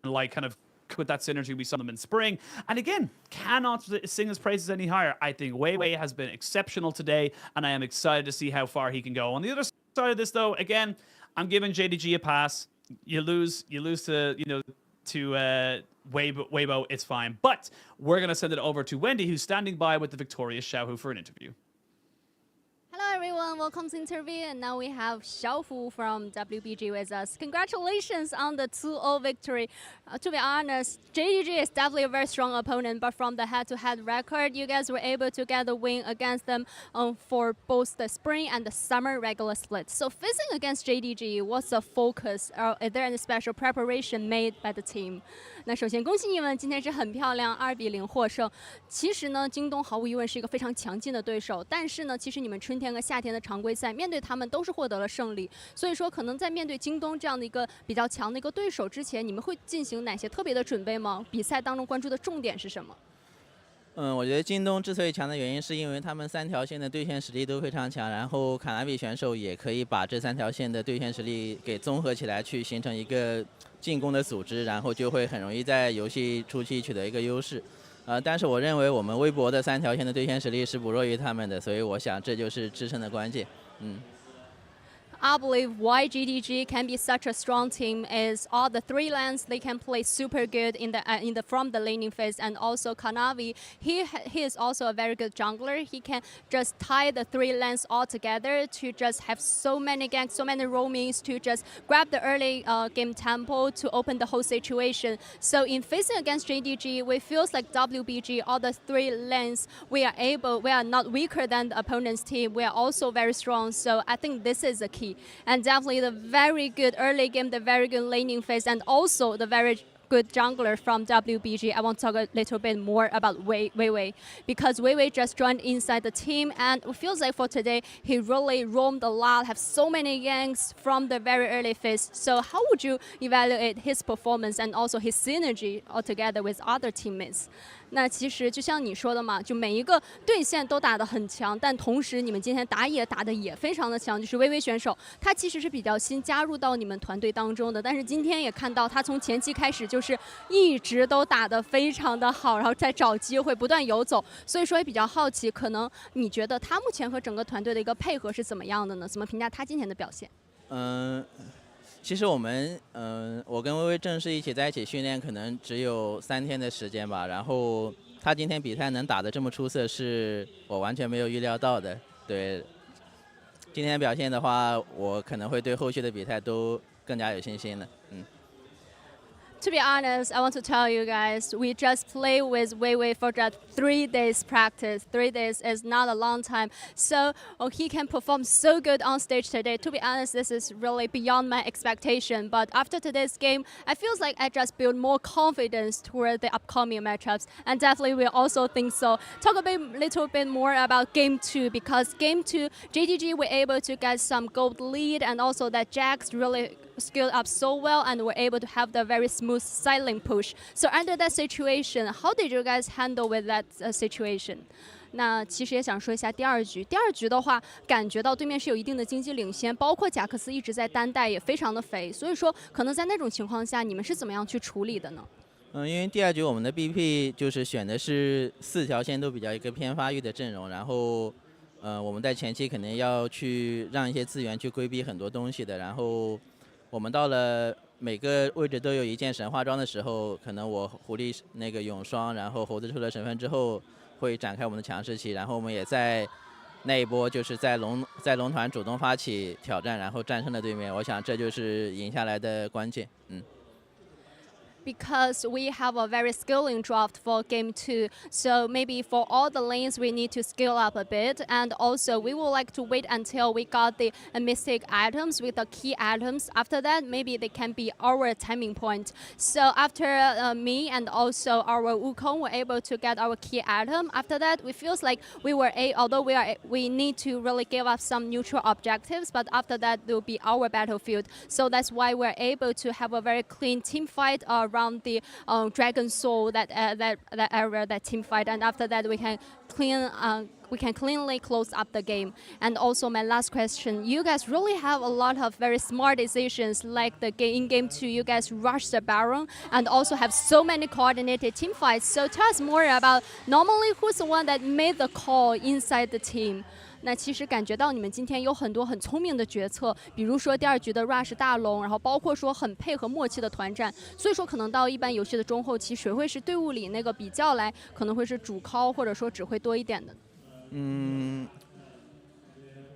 like kind of with that synergy we saw them in spring. And again, cannot sing his praises any higher. I think Weiwei has been exceptional today, and I am excited to see how far he can go. On the other side of this, though, again, I'm giving JDG a pass. You lose to, you know, to Weibo, it's fine. But we're going to send it over to Wendy, who's standing by with the victorious Xiaohu for an interview. Hello everyone, welcome to the interview, and now we have Xiaohu from WBG with us. Congratulations on the 2-0 victory. To be honest, JDG is definitely a very strong opponent, but from the head-to-head record, you guys were able to get a win against them for both the spring and the summer regular split. So facing against JDG, what's the focus? Is there any special preparation made by the team? 那首先恭喜你们，今天是很漂亮2-0获胜。其实呢，京东毫无疑问是一个非常强劲的对手，但是呢，其实你们春天和夏天的常规赛面对他们都是获得了胜利，所以说可能在面对京东这样的一个比较强的一个对手之前，你们会进行哪些特别的准备吗？比赛当中关注的重点是什么？我觉得京东之所以强的原因，是因为他们3条线的对线实力都非常强，然后卡纳比选手也可以把这3条线的对线实力给综合起来，去形成一个进攻的组织，然后就会很容易在游戏初期取得一个优势。但是我认为我们微博的3条线的对线实力是不弱于他们的，所以我想这就是支撑的关键。I believe why JDG can be such a strong team is all the 3 lanes they can play super good in the from the laning phase, and also Kanavi he is also a very good jungler. He can just tie the 3 lanes all together to just have so many ganks, so many roamings to just grab the early game tempo to open the whole situation. So in facing against JDG, we feels like WBG all the 3 lanes we are not weaker than the opponent's team. We are also very strong. So I think this is the key. And definitely the very good early game, the very good laning phase, and also the very good jungler from WBG. I want to talk a little bit more about Weiwei, because Weiwei just joined inside the team, and it feels like for today, he really roamed a lot, have so many ganks from the very early phase. So how would you evaluate his performance and also his synergy altogether with other teammates? 那其实就像你说的嘛，就每一个对线都打得很强，但同时你们今天打野打得也非常的强。就是微微选手，他其实是比较新加入到你们团队当中的，但是今天也看到他从前期开始就是一直都打得非常的好，然后在找机会不断游走，所以说也比较好奇，可能你觉得他目前和整个团队的一个配合是怎么样的呢？怎么评价他今天的表现？其实我跟微微正式一起在一起训练，可能只有3天的时间吧。然后他今天比赛能打得这么出色，是我完全没有预料到的。对，今天表现的话，我可能会对后续的比赛都更加有信心了。To be honest, I want to tell you guys, we just played with Weiwei for just 3 days practice. 3 days is not a long time. So he can perform so good on stage today. To be honest, this is really beyond my expectation. But after today's game, I feel like I just build more confidence toward the upcoming matchups. And definitely we also think so. Talk a little bit more about Game 2, because Game 2, JDG were able to get some gold lead, and also that Jax really skilled up so well and were able to have the very smooth silent push. So under that situation, how did you guys handle with that situation? 那其实也想说一下第二局。第二局的话，感觉到对面是有一定的经济领先，包括贾克斯一直在单带，也非常的肥。所以说，可能在那种情况下，你们是怎么样去处理的呢？因为第二局我们的 BP 就是选的是4条线都比较一个偏发育的阵容，然后我们在前期肯定要去让一些资源去规避很多东西的，然后我们到了每个位置都有一件神话装的时候，可能我狐狸那个泳双，然后猴子出了神分之后。会展开我们的强势期，然后我们也在那一波就是在龙团主动发起挑战，然后战胜了对面。我想这就是赢下来的关键。Because we have a very skilling draft for game 2, so maybe for all the lanes we need to skill up a bit, and also we would like to wait until we got the mystic items with the key items. After that, maybe they can be our timing point. So after me and also our Wukong were able to get our key item, after that we feels like we were although we need to really give up some neutral objectives, but after that it will be our battlefield. So that's why we're able to have a very clean team fight around the Dragon Soul, that area, that team fight, and after that we can cleanly close up the game. And also my last question, you guys really have a lot of very smart decisions, like in game 2 you guys rush the Baron and also have so many coordinated team fights. So tell us more about normally who's the one that made the call inside the team. 那其实感觉到你们今天有很多很聪明的决策，比如说第二局的 rush 大龙，然后包括说很配合默契的团战，所以说可能到一般游戏的中后期，谁会是队伍里那个比较来可能会是主 call 或者说指挥多一点的？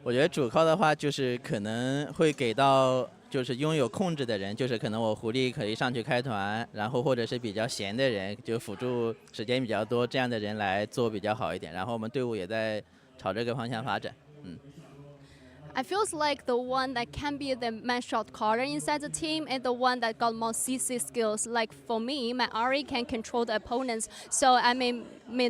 我觉得主 call 的话，就是可能会给到就是拥有控制的人，就是可能我狐狸可以上去开团，然后或者是比较闲的人，就辅助时间比较多这样的人来做比较好一点。然后我们队伍也在朝这个方向发展。I feels like the one that can be the main shot caller inside the team is the one that got more CC skills. Like for me, my Ari can control the opponents, so I made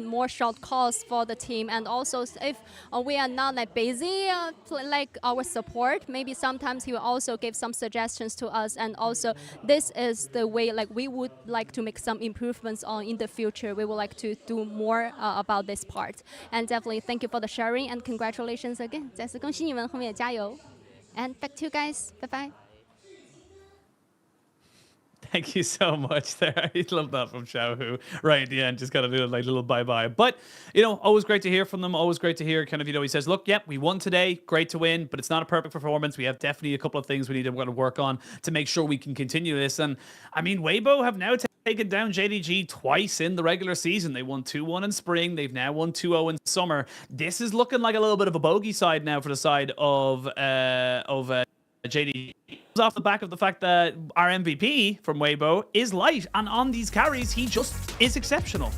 more shot calls for the team. And also, if we are not like busy, like our support, maybe sometimes he will also give some suggestions to us. And also, this is the way like we would like to make some improvements on in the future. We would like to do more about this part. And definitely, thank you for the sharing and congratulations again. 再次恭喜你们，后面也加油。And back to you guys. Bye bye. Thank you so much there. I love that from Xiaohu. Right at the end, just kind of do like little bye-bye. But, you know, always great to hear from them. Always great to hear kind of, you know, he says, look, yep, we won today. Great to win, but it's not a perfect performance. We have definitely a couple of things we need to work on to make sure we can continue this. And, I mean, Weibo have now taken down JDG twice in the regular season. They won 2-1 in spring. They've now won 2-0 in summer. This is looking like a little bit of a bogey side now for the side of JDG. Off the back of the fact that our MVP from Weibo is light, and on these carries, he just is exceptional.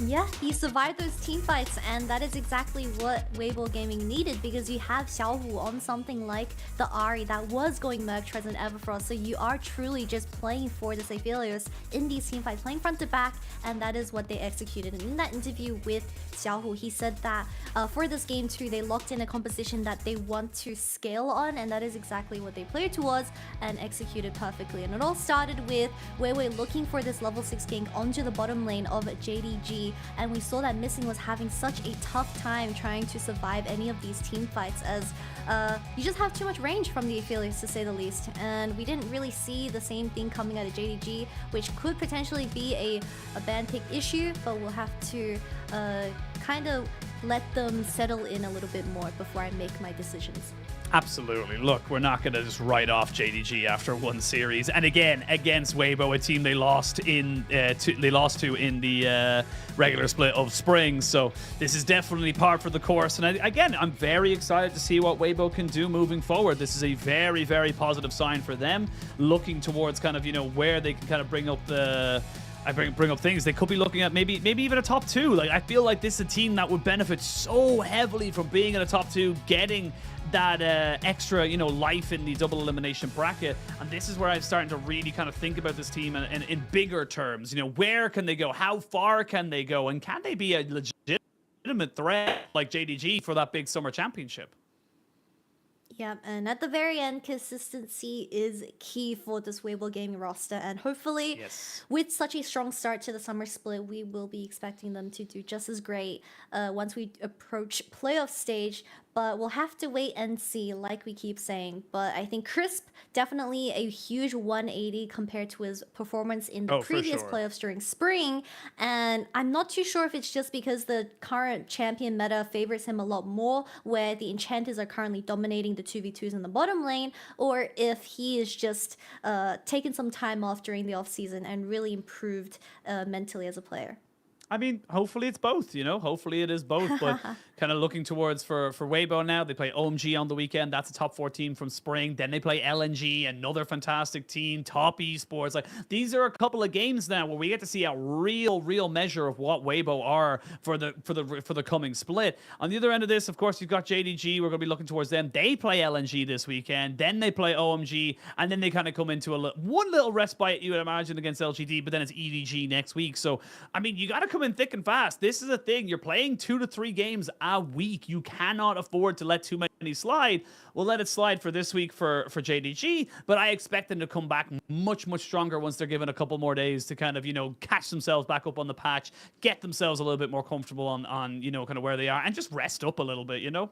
Yeah, he survived those team fights, and that is exactly what Weibo Gaming needed, because you have Xiaohu on something like the Ari that was going Merc Trez and Everfrost, so you are truly just playing for the Aphelios in these team fights, playing front to back, and that is what they executed. And in that interview with Xiaohu, he said that for this game too, they locked in a composition that they want to scale on, and that is exactly what they played towards and executed perfectly. And it all started with Weiwei looking for this level 6 gank onto the bottom lane of JDG, and we saw that Missing was having such a tough time trying to survive any of these team fights, as you just have too much range from the Aphelios, to say the least. And we didn't really see the same thing coming out of JDG, which could potentially be a ban pick issue, but we'll have to kind of let them settle in a little bit more before I make my decisions. Absolutely. Look, we're not going to just write off JDG after one series. And again, against Weibo, a team they lost to in the regular split of spring. So this is definitely par for the course. And again, I'm very excited to see what Weibo can do moving forward. This is a very, very positive sign for them, looking towards kind of, you know, where they can kind of bring up the... bring up things they could be looking at, maybe even a top 2. Like, I feel like this is a team that would benefit so heavily from being in a top 2, getting that extra, you know, life in the double elimination bracket. And this is where I'm starting to really kind of think about this team in bigger terms. You know, where can they go? How far can they go? And can they be a legitimate threat like JDG for that big summer championship? Yep, and at the very end, consistency is key for this Weibo gaming roster, and hopefully, with such a strong start to the summer split, we will be expecting them to do just as great once we approach playoff stage. But we'll have to wait and see, like we keep saying. But I think Crisp, definitely a huge 180 compared to his performance in the previous playoffs during spring. And I'm not too sure if it's just because the current champion meta favors him a lot more, where the enchanters are currently dominating the 2v2s in the bottom lane, or if he is just taken some time off during the offseason and really improved mentally as a player. I mean, hopefully it's both, you know? Hopefully it is both, but kind of looking towards for Weibo now. They play OMG on the weekend. That's a top 4 team from spring. Then they play LNG, another fantastic team, top esports. Like, these are a couple of games now where we get to see a real measure of what Weibo are for the coming split. On the other end of this, of course, you've got JDG. We're going to be looking towards them. They play LNG this weekend. Then they play OMG, and then they kind of come into one little respite, you would imagine, against LGD, but then it's EDG next week. So, I mean, you got to come in thick and fast. This is a thing. You're playing 2 to 3 games a week. You cannot afford to let too many slide. We'll let it slide for this week for JDG, but I expect them to come back much stronger once they're given a couple more days to kind of, you know, catch themselves back up on the patch, get themselves a little bit more comfortable on you know, kind of where they are, and just rest up a little bit, you know?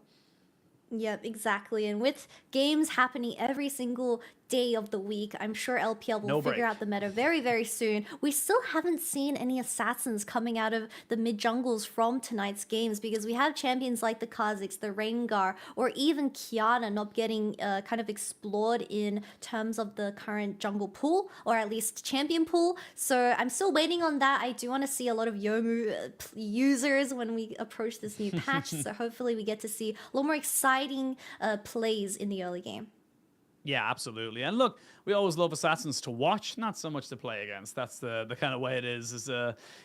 Yep, exactly. And with games happening every single day of the week, I'm sure LPL will figure out the meta very soon. We still haven't seen any assassins coming out of the mid jungles from tonight's games, because we have champions like the Kha'Zix, the Rengar, or even Kiana not getting kind of explored in terms of the current jungle pool, or at least champion pool. So I'm still waiting on that. I do want to see a lot of Yomu users when we approach this new patch. So hopefully we get to see a little more exciting plays in the early game. Yeah, absolutely. And look, we always love assassins to watch, not so much to play against. That's the kind of way it is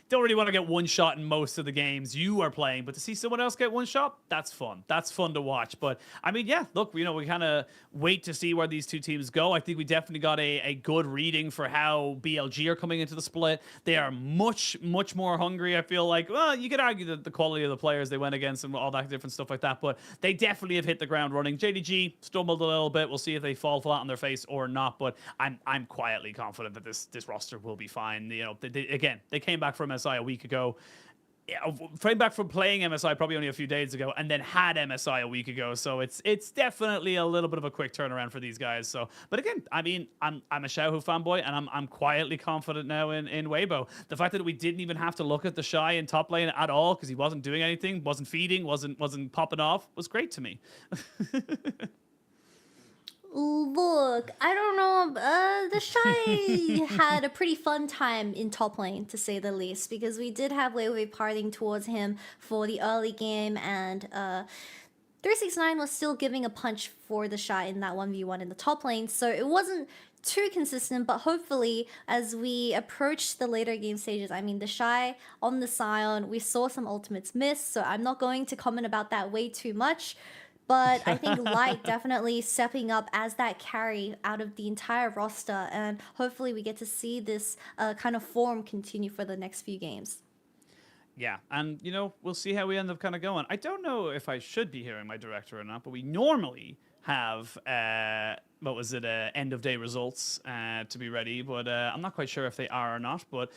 don't really want to get one shot in most of the games you are playing, but to see someone else get one shot, that's fun. That's fun to watch. But I mean, yeah, look, you know, we kind of wait to see where these two teams go. I think we definitely got a good reading for how BLG are coming into the split. They are much more hungry, I feel like. Well, you could argue that the quality of the players they went against and all that different stuff like that, but they definitely have hit the ground running. JDG stumbled a little bit. We'll see if they fall flat on their face or not, but I'm quietly confident that this roster will be fine. You know, they came back from MSI a week ago. Came back from playing MSI probably only a few days ago, and then had MSI a week ago. So it's definitely a little bit of a quick turnaround for these guys. So, but again, I mean, I'm a Xiaohu fanboy, and I'm quietly confident now in Weibo. The fact that we didn't even have to look at the Shy in top lane at all because he wasn't doing anything, wasn't feeding, wasn't popping off, was great to me. Look, I don't know, the Shy had a pretty fun time in top lane, to say the least, because we did have Weibo partying towards him for the early game, and 369 was still giving a punch for the Shy in that 1v1 in the top lane, so it wasn't too consistent, but hopefully as we approach the later game stages, I mean, the Shy on the Scion, we saw some ultimates miss, so I'm not going to comment about that way too much. But I think Light definitely stepping up as that carry out of the entire roster, and hopefully we get to see this kind of form continue for the next few games. Yeah, and, you know, we'll see how we end up kind of going. I don't know if I should be hearing my director or not, but we normally have, end of day results to be ready, but I'm not quite sure if they are or not, but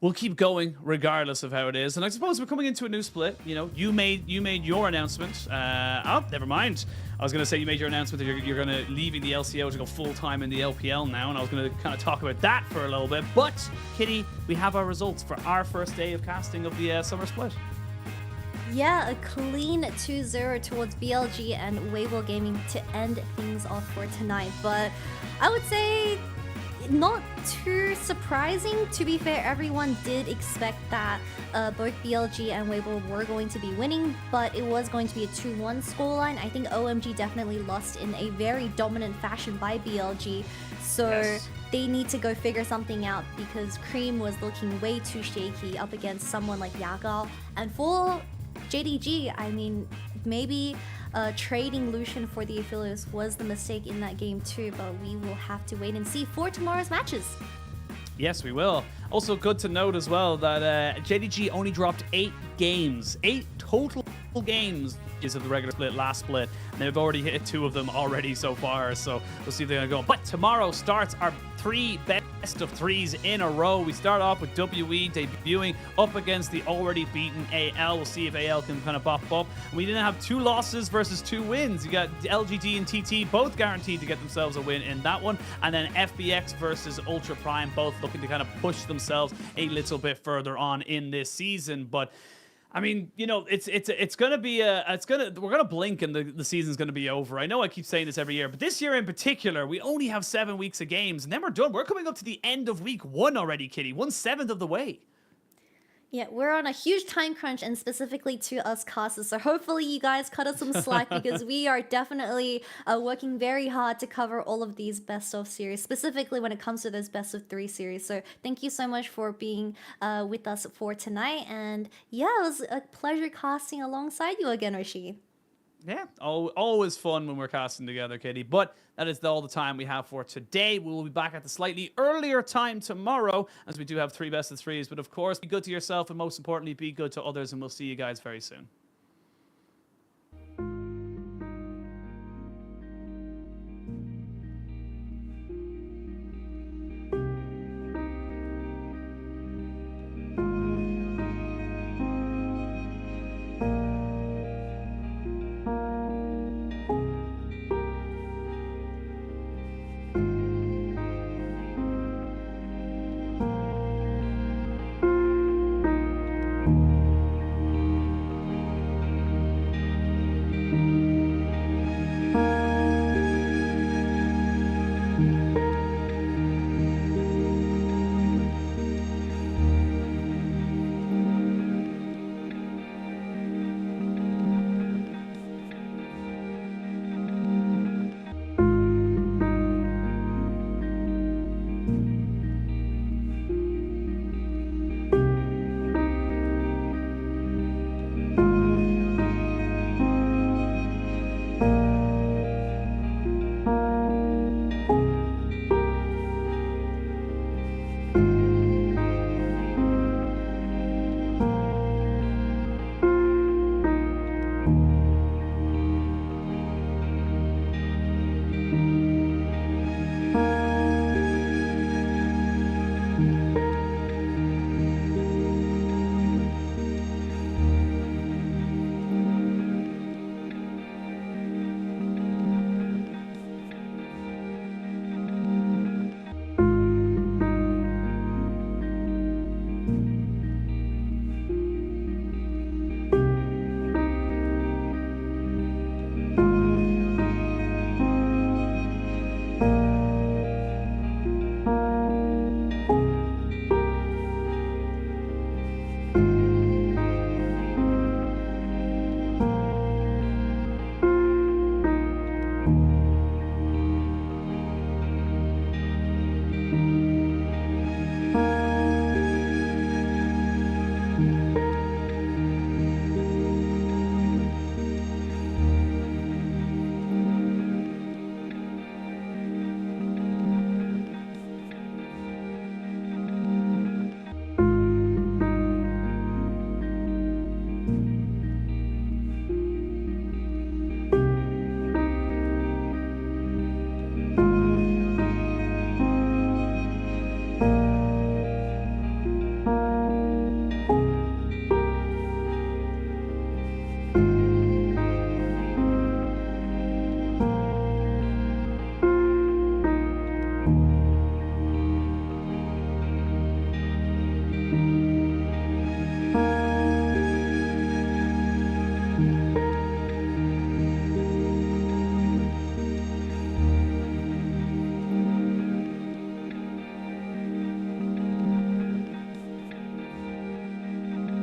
we'll keep going regardless of how it is. And I suppose we're coming into a new split. You know, you made your announcement. Oh, never mind. I was going to say you made your announcement that you're going to leaving the LCO to go full-time in the LPL now, and I was going to kind of talk about that for a little bit. But, Kitty, we have our results for our first day of casting of the summer split. Yeah, a clean 2-0 towards BLG and Weibo Gaming to end things off for tonight. But I would say not too surprising. To be fair, everyone did expect that both BLG and Weibo were going to be winning, but it was going to be a 2-1 scoreline. I think OMG definitely lost in a very dominant fashion by BLG, so they need to go figure something out, because Cream was looking way too shaky up against someone like Yagal. And for JDG, I mean, maybe trading Lucian for the Aphelios was the mistake in that game too, but we will have to wait and see for tomorrow's matches. Yes, we will. Also, good to note as well that JDG only dropped 8 games, 8 total games of the regular split, last split, and they've already hit 2 of them already so far, so we'll see if they're gonna go. But tomorrow starts our 3 best of 3s in a row. We start off with WE debuting up against the already beaten AL. We'll see if AL can kind of pop up. And we didn't have 2 losses versus 2 wins. You got LGD and TT both guaranteed to get themselves a win in that one, and then FBX versus Ultra Prime both looking to kind of push themselves a little bit further on in this season. But I mean, you know, it's gonna be we're gonna blink and the season's gonna be over. I know I keep saying this every year, but this year in particular, we only have 7 weeks of games, and then we're done. We're coming up to the end of week 1 already, Kitty. 1/7 of the way. Yeah, we're on a huge time crunch, and specifically to us casters. So hopefully you guys cut us some slack because we are definitely working very hard to cover all of these best of series, specifically when it comes to those best of 3 series. So thank you so much for being with us for tonight. And yeah, it was a pleasure casting alongside you again, Rashid. Yeah, always fun when we're casting together, Katie. But that is all the time we have for today. We will be back at the slightly earlier time tomorrow, as we do have 3 best of 3s. But of course, be good to yourself, and most importantly, be good to others. And we'll see you guys very soon.